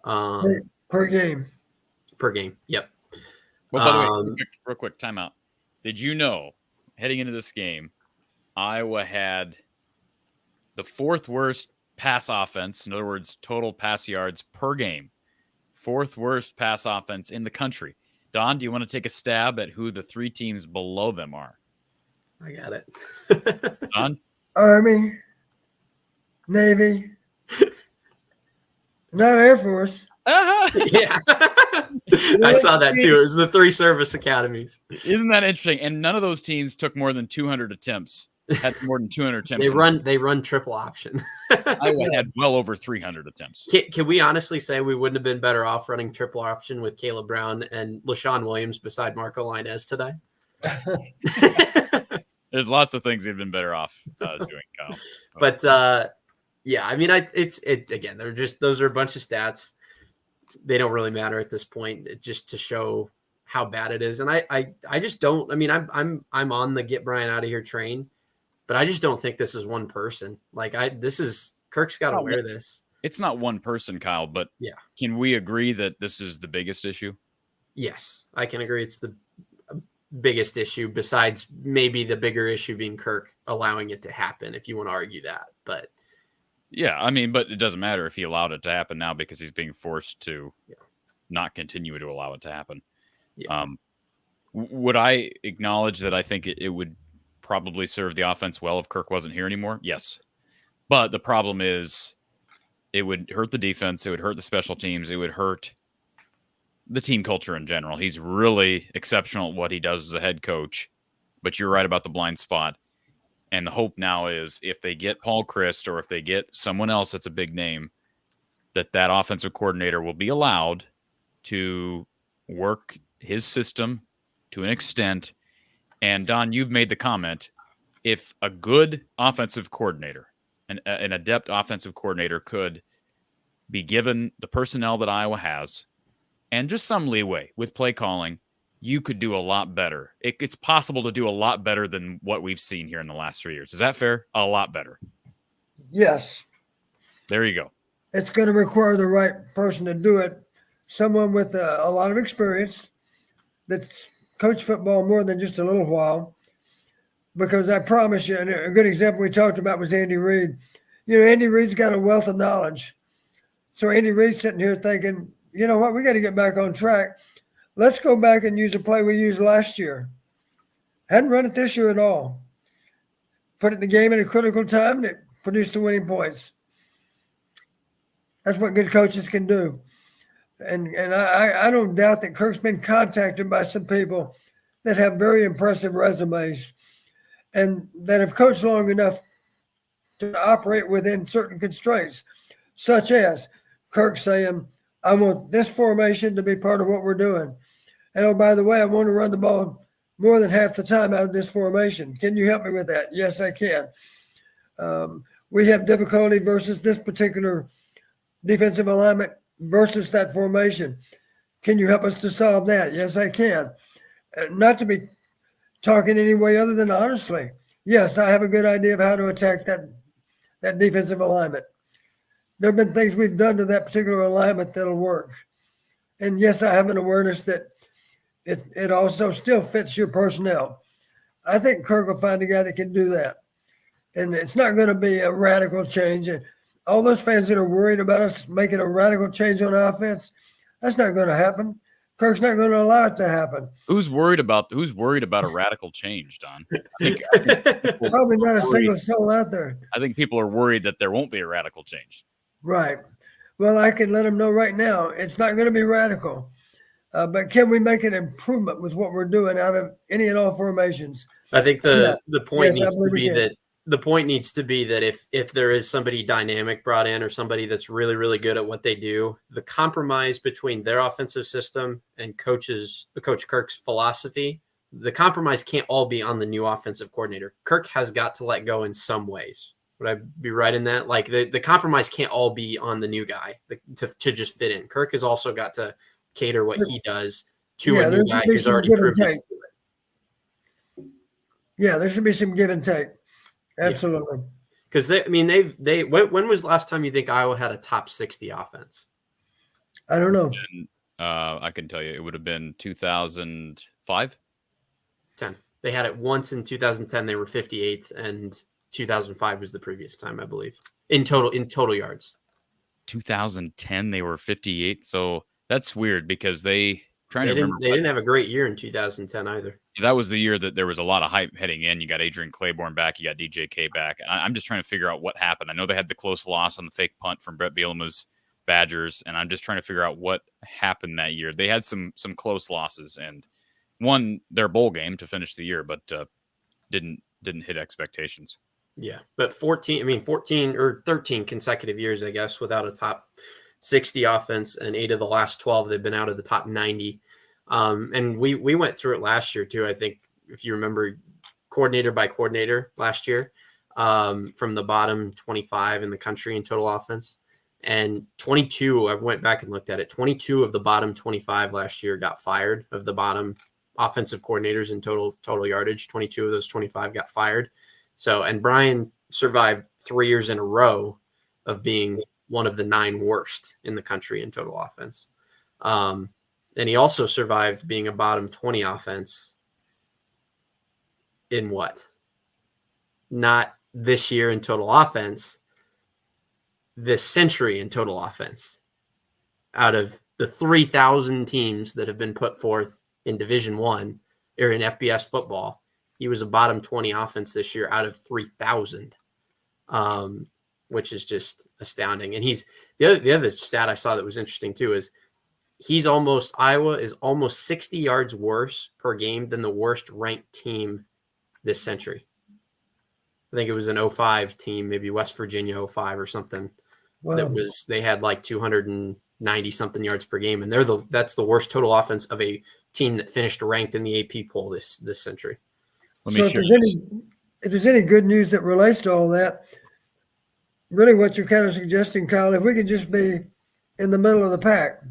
B: Per game.
Q: Per game, yep.
A: Well, by the way, real quick, timeout. Did you know, heading into this game, Iowa had the 4th worst pass offense, in other words, total pass yards per game, 4th worst pass offense in the country. Don, do you want to take a stab at who the 3 teams below them are?
Q: I got it.
A: Don?
B: Army, Navy, not Air Force.
Q: Yeah. I saw that too. It was the 3 service academies.
A: Isn't that interesting? And none of those teams took more than 200 attempts. Had more than 200 attempts.
Q: They run triple option.
A: Iowa had well over 300 attempts.
Q: Can we honestly say we wouldn't have been better off running triple option with Caleb Brown and LaShawn Williams beside Marco Lainez today?
A: There's lots of things we've been better off doing, Kyle.
Q: But yeah, I mean, again, those are a bunch of stats. They don't really matter at this point, just to show how bad it is. And I just don't. I mean, I'm on the get Brian out of here train. But I just don't think this is one person. Kirk's got to wear this.
A: It's not one person, Kyle, but
Q: yeah.
A: Can we agree that this is the biggest issue?
Q: Yes, I can agree. It's the biggest issue besides maybe the bigger issue being Kirk allowing it to happen, if you want to argue that. But
A: yeah, I mean, but it doesn't matter if he allowed it to happen now because he's being forced to not continue to allow it to happen.
Q: Yeah.
A: Would I acknowledge that I think it would probably serve the offense well if Kirk wasn't here anymore? Yes. But the problem is it would hurt the defense. It would hurt the special teams. It would hurt the team culture in general. He's really exceptional at what he does as a head coach, but you're right about the blind spot. And the hope now is if they get Paul Christ or if they get someone else that's a big name, that offensive coordinator will be allowed to work his system to an extent. And Don, you've made the comment, if a good offensive coordinator, an adept offensive coordinator could be given the personnel that Iowa has and just some leeway with play calling, you could do a lot better. It's possible to do a lot better than what we've seen here in the last 3 years. Is that fair? A lot better.
B: Yes.
A: There you go.
B: It's going to require the right person to do it. Someone with a lot of experience that's coached football more than just a little while. Because I promise you, and a good example we talked about was Andy Reid. You know, Andy Reid's got a wealth of knowledge. So Andy Reid's sitting here thinking, you know what, we got to get back on track. Let's go back and use a play we used last year. Hadn't run it this year at all. Put it in the game at a critical time, and it produced the winning points. That's what good coaches can do. And I don't doubt that Kirk's been contacted by some people that have very impressive resumes and that have coached long enough to operate within certain constraints, such as Kirk saying, I want this formation to be part of what we're doing. And oh, by the way, I want to run the ball more than half the time out of this formation. Can you help me with that? Yes, I can. We have difficulty versus this particular defensive alignment versus that formation. Can you help us to solve that? Yes, I can. Not to be talking any way other than honestly. Yes, I have a good idea of how to attack that defensive alignment. There have been things we've done to that particular alignment that'll work. And yes, I have an awareness that it also still fits your personnel. I think Kirk will find a guy that can do that. And it's not going to be a radical change. And all those fans that are worried about us making a radical change on offense, that's not going to happen. Kirk's not going to allow it to happen.
A: Who's worried about a radical change, Don? I think
B: Probably not a single soul out there.
A: I think people are worried that there won't be a radical change.
B: Right. Well, I can let them know right now it's not going to be radical. But can we make an improvement with what we're doing out of any and all formations?
Q: I think the point
B: Yes, I
Q: needs to
B: believe we
Q: be
B: can.
Q: that the point needs to be that if there is somebody dynamic brought in or somebody that's really, really good at what they do, the compromise between their offensive system and Coach Kirk's philosophy, the compromise can't all be on the new offensive coordinator. Kirk has got to let go in some ways. Would I be right in that? Like the compromise can't all be on the new guy to just fit in. Kirk has also got to cater what he does to a new guy who's already proven.
B: Yeah, there should be some give and take. Absolutely.
Q: Because when was the last time you think Iowa had a top 60 offense?
B: I don't know.
A: I can tell you it would have been 2005.
Q: 10. They had it once in 2010. They were 58th, and 2005 was the previous time, I believe, in total yards.
A: 2010 they were 58. So that's weird because they
Q: didn't have a great year in 2010 either.
A: That was the year that there was a lot of hype heading in. You got Adrian Claiborne back. You got DJK back. I'm just trying to figure out what happened. I know they had the close loss on the fake punt from Brett Bielema's Badgers, and I'm just trying to figure out what happened that year. They had some close losses and won their bowl game to finish the year, but didn't hit expectations.
Q: Yeah, but 14 or 13 consecutive years, I guess, without a top 60 offense, and 8 of the last 12 they've been out of the top 90. And we went through it last year too. I think if you remember, coordinator by coordinator last year, from the bottom 25 in the country in total offense, and 22. I went back and looked at it. 22 of the bottom 25 last year got fired. Of the bottom offensive coordinators in total yardage, 22 of those 25 got fired. So, and Brian survived 3 years in a row of being one of the 9 worst in the country in total offense. And he also survived being a bottom 20 offense in what? Not this year in total offense, this century in total offense. Out of the 3,000 teams that have been put forth in Division I or in FBS football, he was a bottom 20 offense this year out of 3,000, which is just astounding. And he's the other stat I saw that was interesting too is Iowa is almost 60 yards worse per game than the worst ranked team this century. I think it was an 05 team, maybe West Virginia 05 or something.
B: Wow.
Q: They had like 290 something yards per game, and that's the worst total offense of a team that finished ranked in the AP poll this century.
B: So if there's any good news that relates to all that, really what you're kind of suggesting, Kyle, if we could just be in the middle of the pack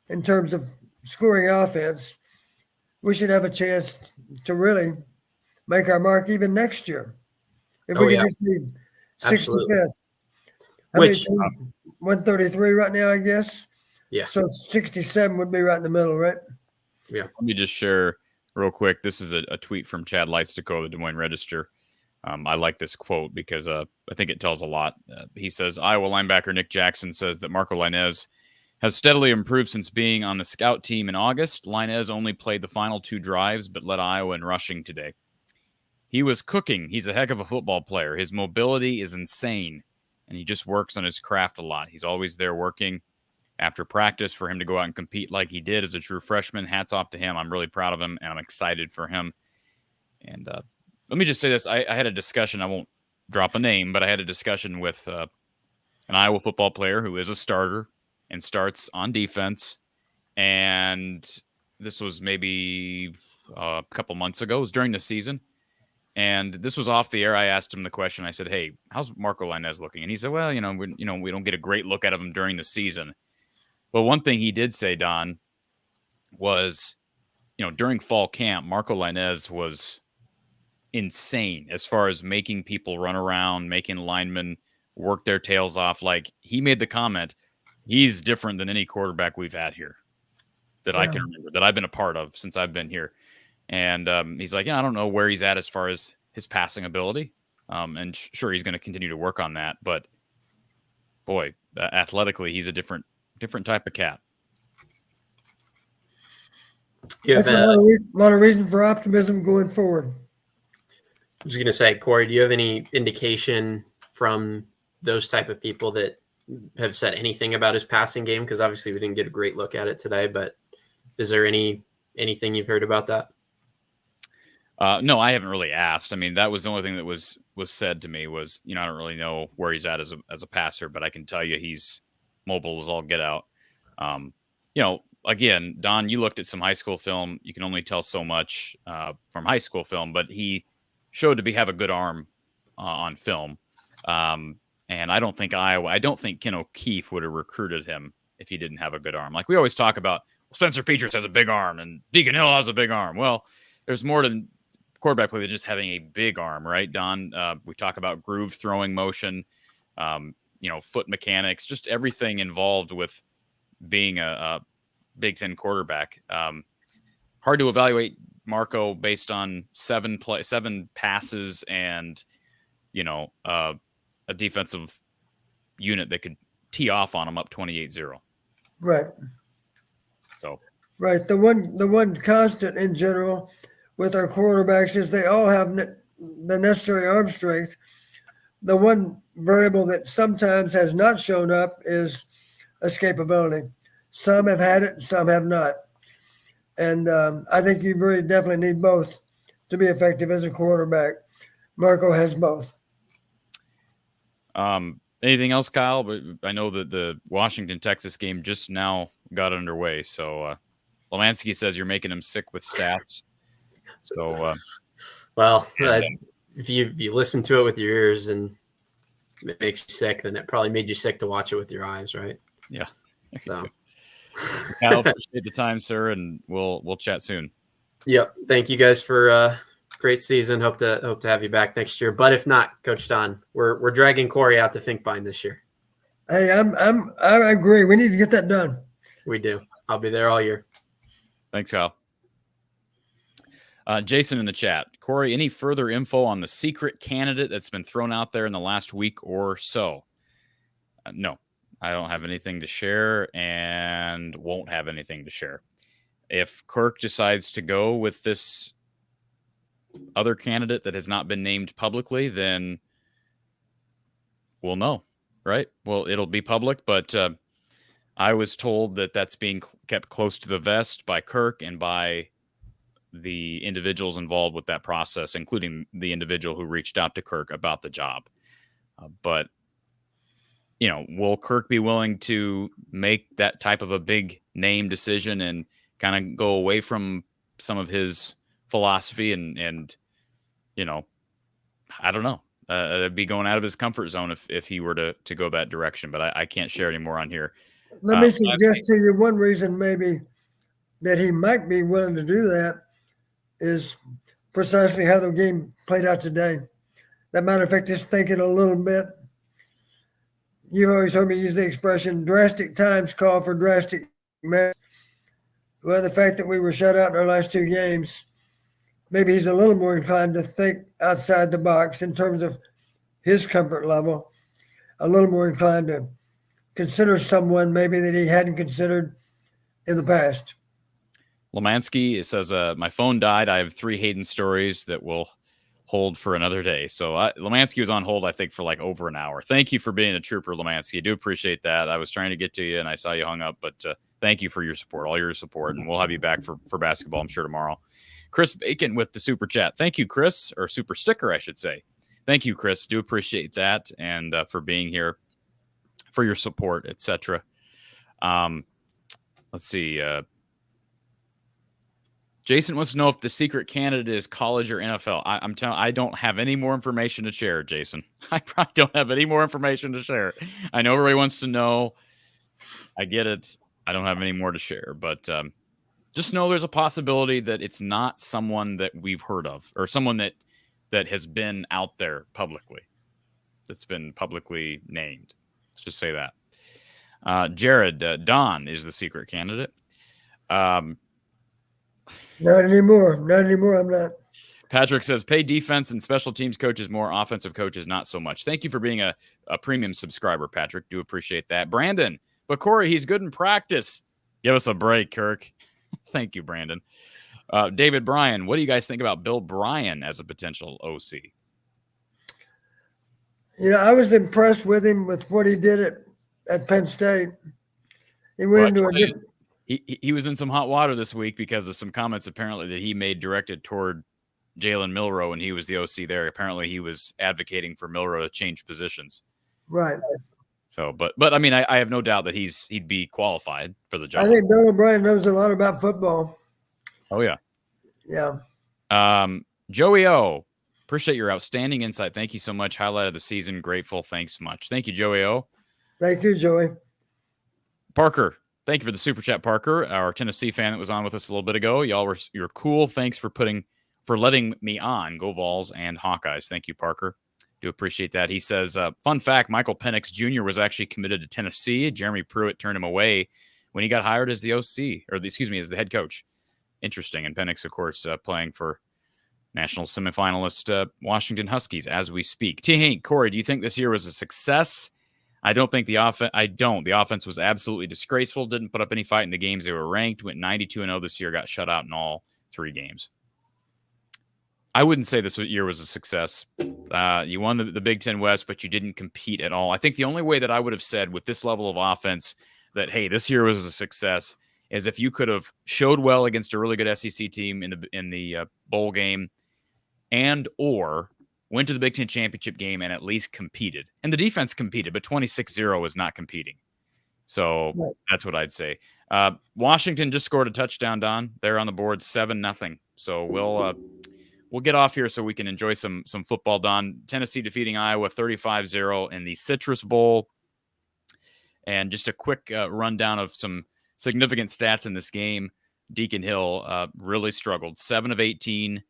B: in terms of scoring offense, we should have a chance to really make our mark even next year. If we could just be
Q: Absolutely.
B: 65th. How
Q: Which,
B: many teams? 133 right now, I guess.
Q: Yeah.
B: So 67 would be right in the middle, right?
Q: Yeah.
A: Let me just share real quick. This is a tweet from Chad Leitstico, the Des Moines Register. I like this quote because I think it tells a lot. He says, Iowa linebacker Nick Jackson says that Marco Lainez has steadily improved since being on the scout team in August. Lainez only played the final 2 drives, but led Iowa in rushing today. He was cooking. He's a heck of a football player. His mobility is insane, and he just works on his craft a lot. He's always there working after practice. For him to go out and compete like he did as a true freshman, hats off to him. I'm really proud of him, and I'm excited for him. And let me just say this. I had a discussion. I won't drop a name, but I had a discussion with an Iowa football player who is a starter and starts on defense. And this was maybe a couple months ago. It was during the season. And this was off the air. I asked him the question. I said, hey, how's Marco Lainez looking? And he said, well, we don't get a great look at him during the season. But one thing he did say, Don, was, during fall camp, Marco Lainez was insane as far as making people run around, making linemen work their tails off. Like, he made the comment, he's different than any quarterback we've had here that I can remember, that I've been a part of since I've been here. And he's like, I don't know where he's at as far as his passing ability. And sure, he's going to continue to work on that. But boy, athletically, he's a different type of cat.
B: Yeah, that's a lot of reason for optimism going forward.
Q: I was going to say, Corey, do you have any indication from those type of people that have said anything about his passing game? Because obviously we didn't get a great look at it today, but is there anything you've heard about that?
A: No, I haven't really asked. I mean, that was the only thing that was said to me was, I don't really know where he's at as a passer, but I can tell you he's mobile as all get out. Again, Don, you looked at some high school film. You can only tell so much from high school film, but he showed to have a good arm on film. And I don't think Ken O'Keefe would have recruited him if he didn't have a good arm. Like we always talk about, Spencer Petras has a big arm and Deacon Hill has a big arm. Well, there's more than quarterback play than just having a big arm, right, Don? We talk about groove throwing motion, foot mechanics, just everything involved with being a Big Ten quarterback. Hard to evaluate Marco based on 7 passes and, a defensive unit that could tee off on him up 28-0.
B: Right.
A: So.
B: Right. The one constant in general with our quarterbacks is they all have the necessary arm strength. The one variable that sometimes has not shown up is escapability. Some have had it, some have not. And I think you very definitely need both to be effective as a quarterback. Marco has both.
A: Anything else, Kyle? But I know that the Washington-Texas game just now got underway. So Lemansky says you're making him sick with stats. So,
Q: if you listen to it with your ears and it makes you sick, then it probably made you sick to watch it with your eyes, right?
A: Yeah.
Q: So,
A: Kyle, appreciate the time, sir, and we'll chat soon.
Q: Yep. Thank you guys for great season. Hope to have you back next year. But if not, Coach Don, we're dragging Corey out to Finkbine this year.
B: Hey, I agree. We need to get that done.
Q: We do. I'll be there all year.
A: Thanks, Kyle. Jason in the chat. Corey, any further info on the secret candidate that's been thrown out there in the last week or so? No, I don't have anything to share and won't have anything to share. If Kirk decides to go with this other candidate that has not been named publicly, then we'll know, right? Well, it'll be public, but I was told that that's being kept close to the vest by Kirk and by the individuals involved with that process, including the individual who reached out to Kirk about the job. But, will Kirk be willing to make that type of a big name decision and kind of go away from some of his philosophy and I don't know. It'd be going out of his comfort zone if he were to go that direction, but I can't share any more on here.
B: Let me suggest to you one reason maybe that he might be willing to do that is precisely how the game played out today. that might affect his thinking a little bit. You've always heard me use the expression drastic times call for drastic measures. Well, the fact that we were shut out in our last 2 games, maybe he's a little more inclined to think outside the box in terms of his comfort level, a little more inclined to consider someone maybe that he hadn't considered in the past.
A: Lemansky, it says, my phone died. I have 3 Hayden stories that will hold for another day. So Lemansky was on hold, I think, for like over an hour. Thank you for being a trooper, Lemansky. I do appreciate that. I was trying to get to you and I saw you hung up, but thank you for your support, all your support, and we'll have you back for basketball, I'm sure, tomorrow. Chris Bacon with the super chat. Thank you, Chris, or super sticker, I should say. Thank you, Chris. Do appreciate that, and for being here, for your support, etc. Let's see. Jason wants to know if the secret candidate is college or NFL. I'm telling, I don't have any more information to share, Jason. I probably don't have any more information to share. I know everybody wants to know. I get it. I don't have any more to share, but just know there's a possibility that it's not someone that we've heard of or someone that has been out there publicly, that's been publicly named. Let's just say that. Jared, Don is the secret candidate.
B: Not anymore. Not anymore. I'm not.
A: Patrick says, pay defense and special teams coaches more, offensive coaches not so much. Thank you for being a premium subscriber, Patrick. Do appreciate that. Brandon, but Corey, he's good in practice. Give us a break, Kirk. Thank you, Brandon. David Bryan, what do you guys think about Bill Bryan as a potential OC?
B: You know, I was impressed with him with what he did at Penn State. He went into a different.
A: He was in some hot water this week because of some comments apparently that he made directed toward Jalen Milroe when he was the OC there. Apparently he was advocating for Milroe to change positions.
B: Right.
A: So, but I mean, I have no doubt that he'd be qualified for the job.
B: I think Bill O'Brien knows a lot about football.
A: Oh yeah.
B: Yeah.
A: Joey O, appreciate your outstanding insight. Thank you so much. Highlight of the season. Grateful. Thanks much. Thank you, Joey O.
B: Thank you, Joey.
A: Parker, thank you for the super chat, Parker, our Tennessee fan that was on with us a little bit ago. You're cool. Thanks for letting me on. Go Vols and Hawkeyes. Thank you, Parker. Do appreciate that. He says, fun fact, Michael Penix Jr. was actually committed to Tennessee. Jeremy Pruitt turned him away when he got hired as the OC, or as the head coach. Interesting. And Penix, of course, playing for national semifinalist Washington Huskies as we speak. T. Hank, Corey, do you think this year was a success? I don't think the offense. The offense was absolutely disgraceful. Didn't put up any fight in the games they were ranked. Went 92-0 this year. Got shut out in all 3 games. I wouldn't say this year was a success. You won the Big Ten West, but you didn't compete at all. I think the only way that I would have said with this level of offense that, hey, this year was a success is if you could have showed well against a really good SEC team in the bowl game and or went to the Big Ten championship game and at least competed. And the defense competed, but 26-0 was not competing. So That's what I'd say. Washington just scored a touchdown, Don. They're on the board 7-0. So we'll get off here so we can enjoy some football, Don. Tennessee defeating Iowa 35-0 in the Citrus Bowl. And just a quick rundown of some significant stats in this game. Deacon Hill really struggled. 7 of 18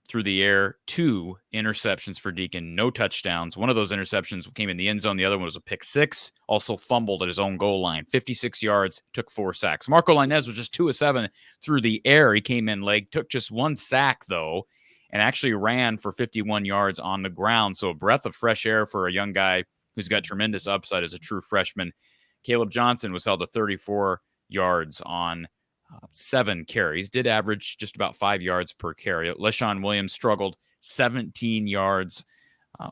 A: through the air, 2 interceptions for Deacon, no touchdowns. One of those interceptions came in the end zone. The other one was a pick 6, also fumbled at his own goal line. 56 yards, took 4 sacks. Marco Lainez was just 2 of 7 through the air. He came in late, took just 1 sack, though, and actually ran for 51 yards on the ground. So a breath of fresh air for a young guy who's got tremendous upside as a true freshman. Caleb Johnson was held to 34 yards on 7 carries, did average just about 5 yards per carry. LeSean Williams struggled 17 yards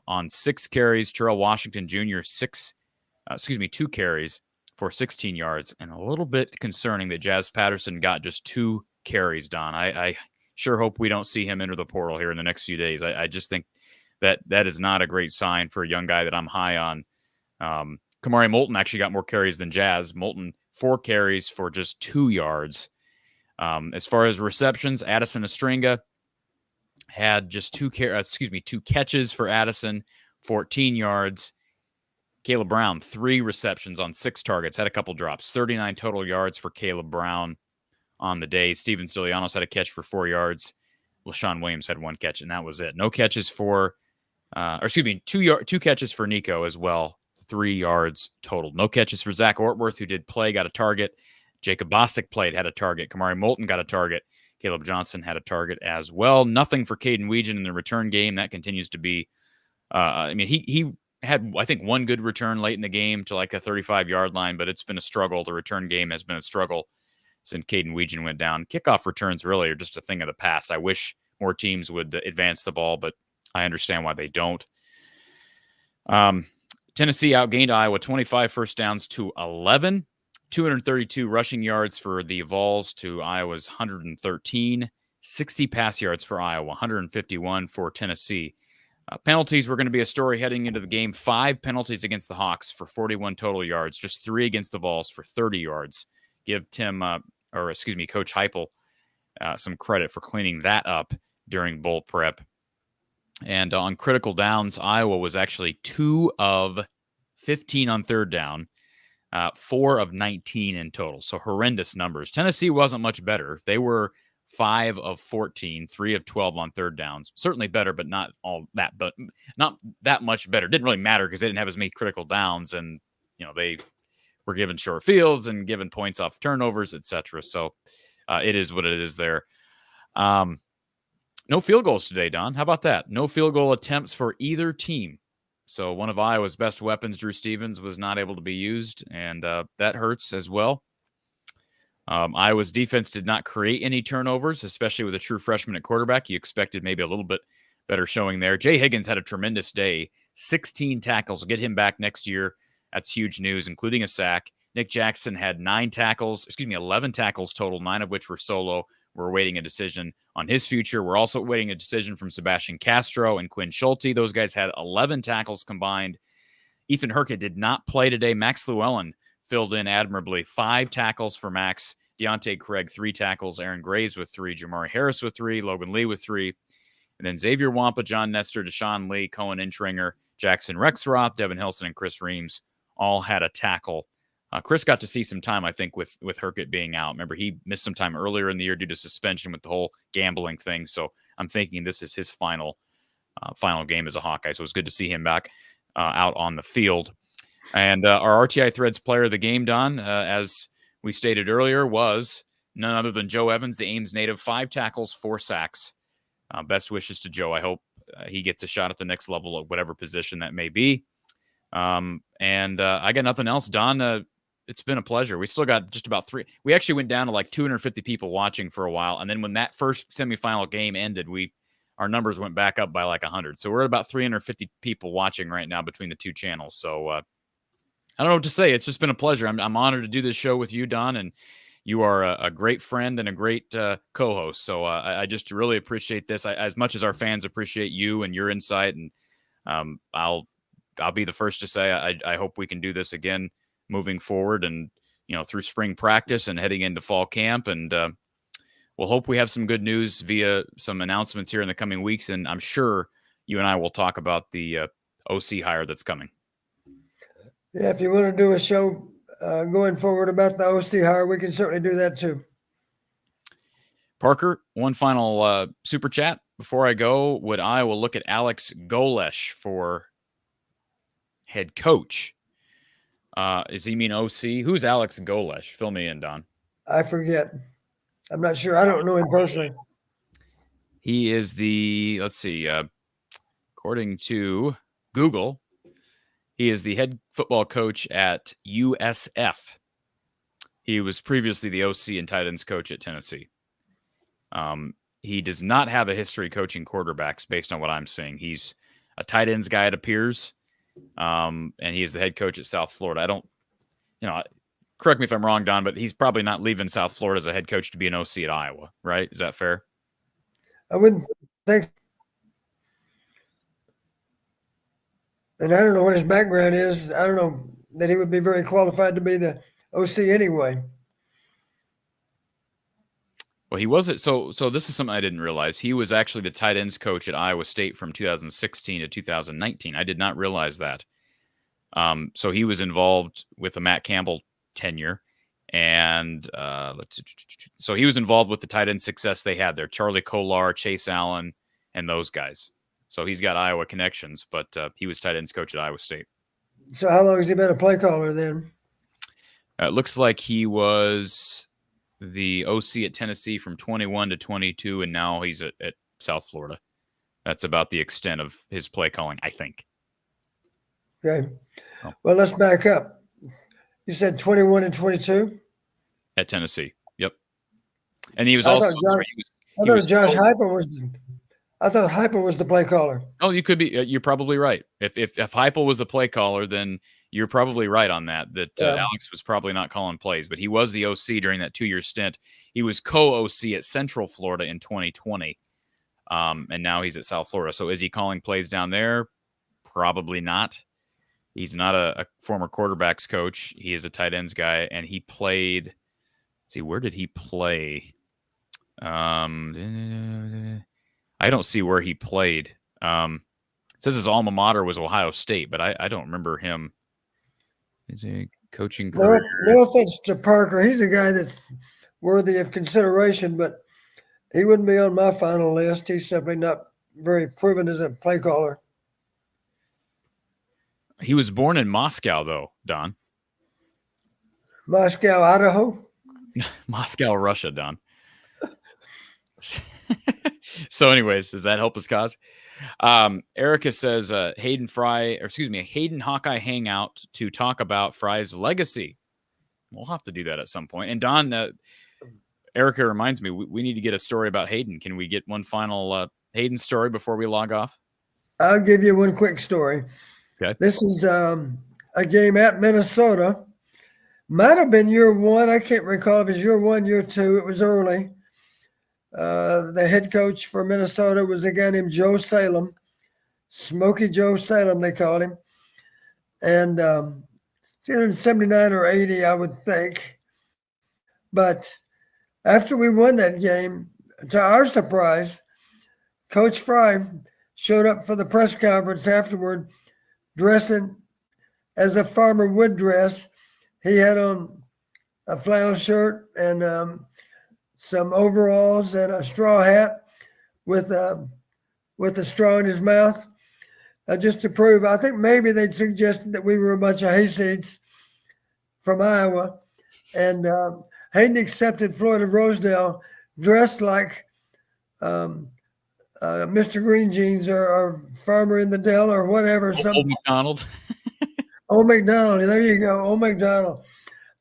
A: on 6 carries. Terrell Washington Jr. 2 carries for 16 yards, and a little bit concerning that Jazz Patterson got just 2 carries, Don. I sure hope we don't see him enter the portal here in the next few days. I just think that is not a great sign for a young guy that I'm high on. Kamari Moulton actually got more carries than Jazz. Moulton 4 carries for just 2 yards. As far as receptions, Addison Estringa had just 2 catches for Addison, 14 yards. Caleb Brown, 3 receptions on 6 targets, had a couple drops, 39 total yards for Caleb Brown on the day. Steven Stilianos had a catch for 4 yards. LaShawn Williams had 1 catch, and that was it. No catches for, two catches for Nico as well. 3 yards total. No catches for Zach Ortworth, who did play, got a target. Jacob Bostic played, had a target. Kamari Moulton got a target. Caleb Johnson had a target as well. Nothing for Caden Weegan in the return game. That continues to be, he had, I think, 1 good return late in the game to like a 35-yard line, but it's been a struggle. The return game has been a struggle since Caden Weegan went down. Kickoff returns really are just a thing of the past. I wish more teams would advance the ball, but I understand why they don't. Tennessee outgained Iowa 25 first downs to 11. 232 rushing yards for the Vols to Iowa's 113. 60 pass yards for Iowa, 151 for Tennessee. Penalties were going to be a story heading into the game. 5 penalties against the Hawks for 41 total yards, just 3 against the Vols for 30 yards. Give Coach Heupel some credit for cleaning that up during bowl prep. And on critical downs, Iowa was actually 2 of 15 on third down, 4 of 19 in total. So horrendous numbers. Tennessee wasn't much better. They were 5 of 14, 3 of 12 on third downs. Certainly better, but not that much better. Didn't really matter because they didn't have as many critical downs, and they were given short fields and given points off turnovers, etc. So it is what it is there. No field goals today, Don. How about that? No field goal attempts for either team. So one of Iowa's best weapons, Drew Stevens, was not able to be used, and that hurts as well. Iowa's defense did not create any turnovers, especially with a true freshman at quarterback. You expected maybe a little bit better showing there. Jay Higgins had a tremendous day. 16 tackles. Get him back next year. That's huge news, including a sack. Nick Jackson had 11 tackles total, 9 of which were solo. We're awaiting a decision on his future. We're also waiting a decision from Sebastian Castro and Quinn Schulte. Those guys had 11 tackles combined. Ethan Herkett did not play today. Max Llewellyn filled in admirably. 5 tackles for Max. Deontay Craig, 3 tackles. Aaron Graves with 3. Jamari Harris with 3. Logan Lee with 3. And then Xavier Wampa, John Nestor, Deshaun Lee, Cohen Intringer, Jackson Rexroth, Devin Hilson, and Chris Reams all had a tackle. Chris got to see some time, I think, with Herkett being out. Remember, he missed some time earlier in the year due to suspension with the whole gambling thing. So I'm thinking this is his final game as a Hawkeye. So it was good to see him back out on the field. And our RTI Threads player of the game, Don, as we stated earlier, was none other than Joe Evans, the Ames native. 5 tackles, 4 sacks. Best wishes to Joe. I hope he gets a shot at the next level of whatever position that may be. I got nothing else, Don. It's been a pleasure. We still got just about 3. We actually went down to like 250 people watching for a while. And then when that first semifinal game ended, our numbers went back up by like 100. So we're at about 350 people watching right now between the 2 channels. So I don't know what to say. It's just been a pleasure. I'm honored to do this show with you, Don, and you are a great friend and a great co-host. So I just really appreciate this. As much as our fans appreciate you and your insight, and I'll be the first to say I hope we can do this again moving forward, and through spring practice and heading into fall camp, and we'll hope we have some good news via some announcements here in the coming weeks. And I'm sure you and I will talk about the OC hire that's coming.
B: Yeah, if you want to do a show going forward about the OC hire, we can certainly do that too.
A: Parker, one final super chat before I go. Would Iowa look at Alex Golesh for head coach? Does he mean OC? Who's Alex Golesh? Fill me in, Don.
B: I forget. I'm not sure. I don't know him personally.
A: He is according to Google, he is the head football coach at USF. He was previously the OC and tight ends coach at Tennessee. He does not have a history coaching quarterbacks based on what I'm seeing. He's a tight ends guy, it appears. And he is the head coach at South Florida. I don't, correct me if I'm wrong, Don, but he's probably not leaving South Florida as a head coach to be an OC at Iowa, right? Is that fair?
B: I wouldn't think. And I don't know what his background is. I don't know that he would be very qualified to be the OC anyway.
A: Well, he wasn't. So this is something I didn't realize. He was actually the tight ends coach at Iowa State from 2016 to 2019. I did not realize that. So he was involved with the Matt Campbell tenure, And so he was involved with the tight end success they had there. Charlie Kolar, Chase Allen, and those guys. So he's got Iowa connections, but he was tight ends coach at Iowa State.
B: So how long has he been a play caller then?
A: It looks like he was the OC at Tennessee from 21 to 22, and now he's at South Florida. That's about the extent of his play calling, I think.
B: Okay. Well, let's back up. You said 21 and 22?
A: At Tennessee. Yep. And he was
B: I
A: also
B: thought Josh Heupel was the play caller.
A: Oh, you could be. You're probably right. If Heupel was the play caller, then you're probably right on that. Alex was probably not calling plays, but he was the OC during that 2-year stint. He was co-OC at Central Florida in 2020, and now he's at South Florida. So is he calling plays down there? Probably not. He's not a former quarterbacks coach. He is a tight ends guy, and he played. Let's see, where did he play? I don't see where he played. It says his alma mater was Ohio State, but I don't remember him. Is he coaching career?
B: No offense to Parker. He's a guy that's worthy of consideration, but he wouldn't be on my final list. He's simply not very proven as a play caller.
A: He was born in Moscow, though, Don.
B: Moscow, Idaho?
A: Moscow, Russia, Don. So anyways, does that help his cause? Erica says Hayden Hawkeye hangout to talk about Fry's legacy. We'll have to do that at some point. And Don, Erica reminds me, we need to get a story about Hayden. Can we get one final Hayden story before we log off?
B: I'll give you one quick story.
A: Okay.
B: This is a game at Minnesota. Might have been year one. I can't recall if it was year one, year two. It was early. The head coach for Minnesota was a guy named Joe Salem. Smoky Joe Salem, they called him. And it's either in 79 or 80, I would think. But after we won that game, to our surprise, Coach Fry showed up for the press conference afterward, dressing as a farmer would dress. He had on a flannel shirt and some overalls and a straw hat with a straw in his mouth, just to prove. I think maybe they'd suggested that we were a bunch of hayseeds from Iowa, and Hayden accepted Floyd of Rosedale dressed like Mr. Green Jeans or Farmer in the Dell or whatever.
A: Old McDonald.
B: Old McDonald. There you go. Old McDonald.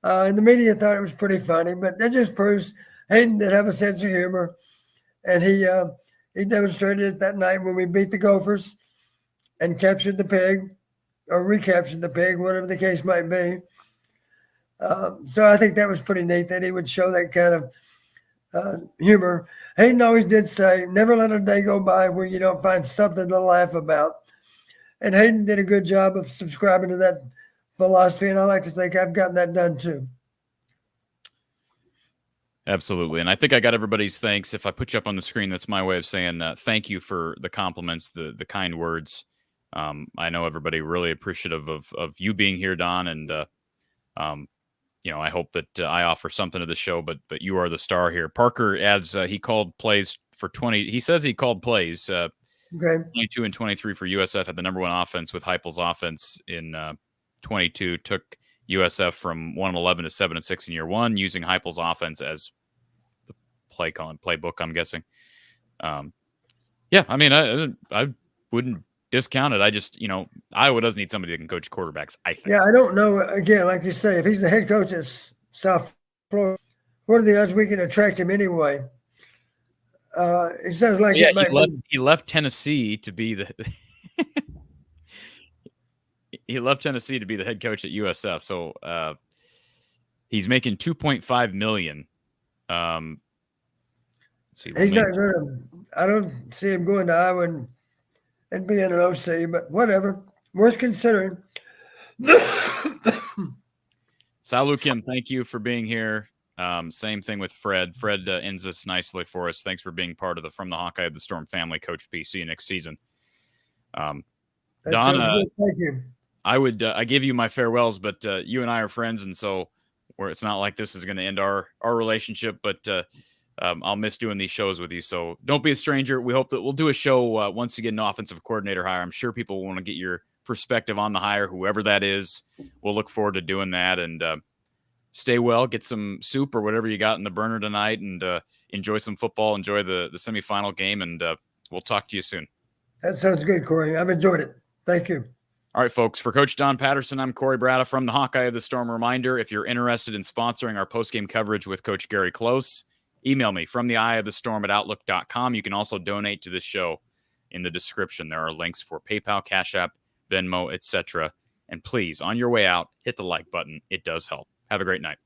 B: And the media thought it was pretty funny, but that just proves Hayden did have a sense of humor. And he demonstrated it that night when we beat the Gophers and captured the pig or recaptured the pig, whatever the case might be. So I think that was pretty neat that he would show that kind of humor. Hayden always did say, never let a day go by where you don't find something to laugh about. And Hayden did a good job of subscribing to that philosophy, and I like to think I've gotten that done too.
A: Absolutely. And I think I got everybody's thanks. If I put you up on the screen, that's my way of saying thank you for the compliments, the kind words. I know everybody really appreciative of you being here, Don, and I hope that I offer something to the show, but you are the star here. Parker adds he called plays for 20. He says he called plays 22 and 23 for USF, had the number one offense with Heupel's offense in 22, took USF from 1-11 to 7-6 in year one, using Heupel's offense as the playbook, I'm guessing. I mean, I wouldn't discount it. I just, Iowa does need somebody that can coach quarterbacks, I think.
B: Yeah, I don't know. Again, like you say, if he's the head coach at South Florida, what are the odds we can attract him anyway? It sounds like
A: he left Tennessee to be the he left Tennessee to be the head coach at USF. So he's making $2.5 million.
B: He's not going to. I don't see him going to Iowa and being an OC, but whatever. Worth considering.
A: Salu Kim, thank you for being here. Same thing with Fred. Fred ends this nicely for us. Thanks for being part of the From the Hawkeye of the Storm family, Coach P. See you next season. Don,
B: thank you.
A: I give you my farewells, but you and I are friends, and so where it's not like this is going to end our relationship, but I'll miss doing these shows with you. So don't be a stranger. We hope that we'll do a show once you get an offensive coordinator hire. I'm sure people want to get your perspective on the hire, whoever that is. We'll look forward to doing that, and stay well, get some soup or whatever you got in the burner tonight, and enjoy some football, enjoy the semifinal game, and we'll talk to you soon.
B: That sounds good, Corey. I've enjoyed it. Thank you.
A: All right, folks. For Coach Don Patterson, I'm Corey Bratta from the Hawkeye of the Storm. Reminder, if you're interested in sponsoring our postgame coverage with Coach Gary Close, email me from the eye of the storm at outlook.com. You can also donate to this show in the description. There are links for PayPal, Cash App, Venmo, etc. And please, on your way out, hit the like button. It does help. Have a great night.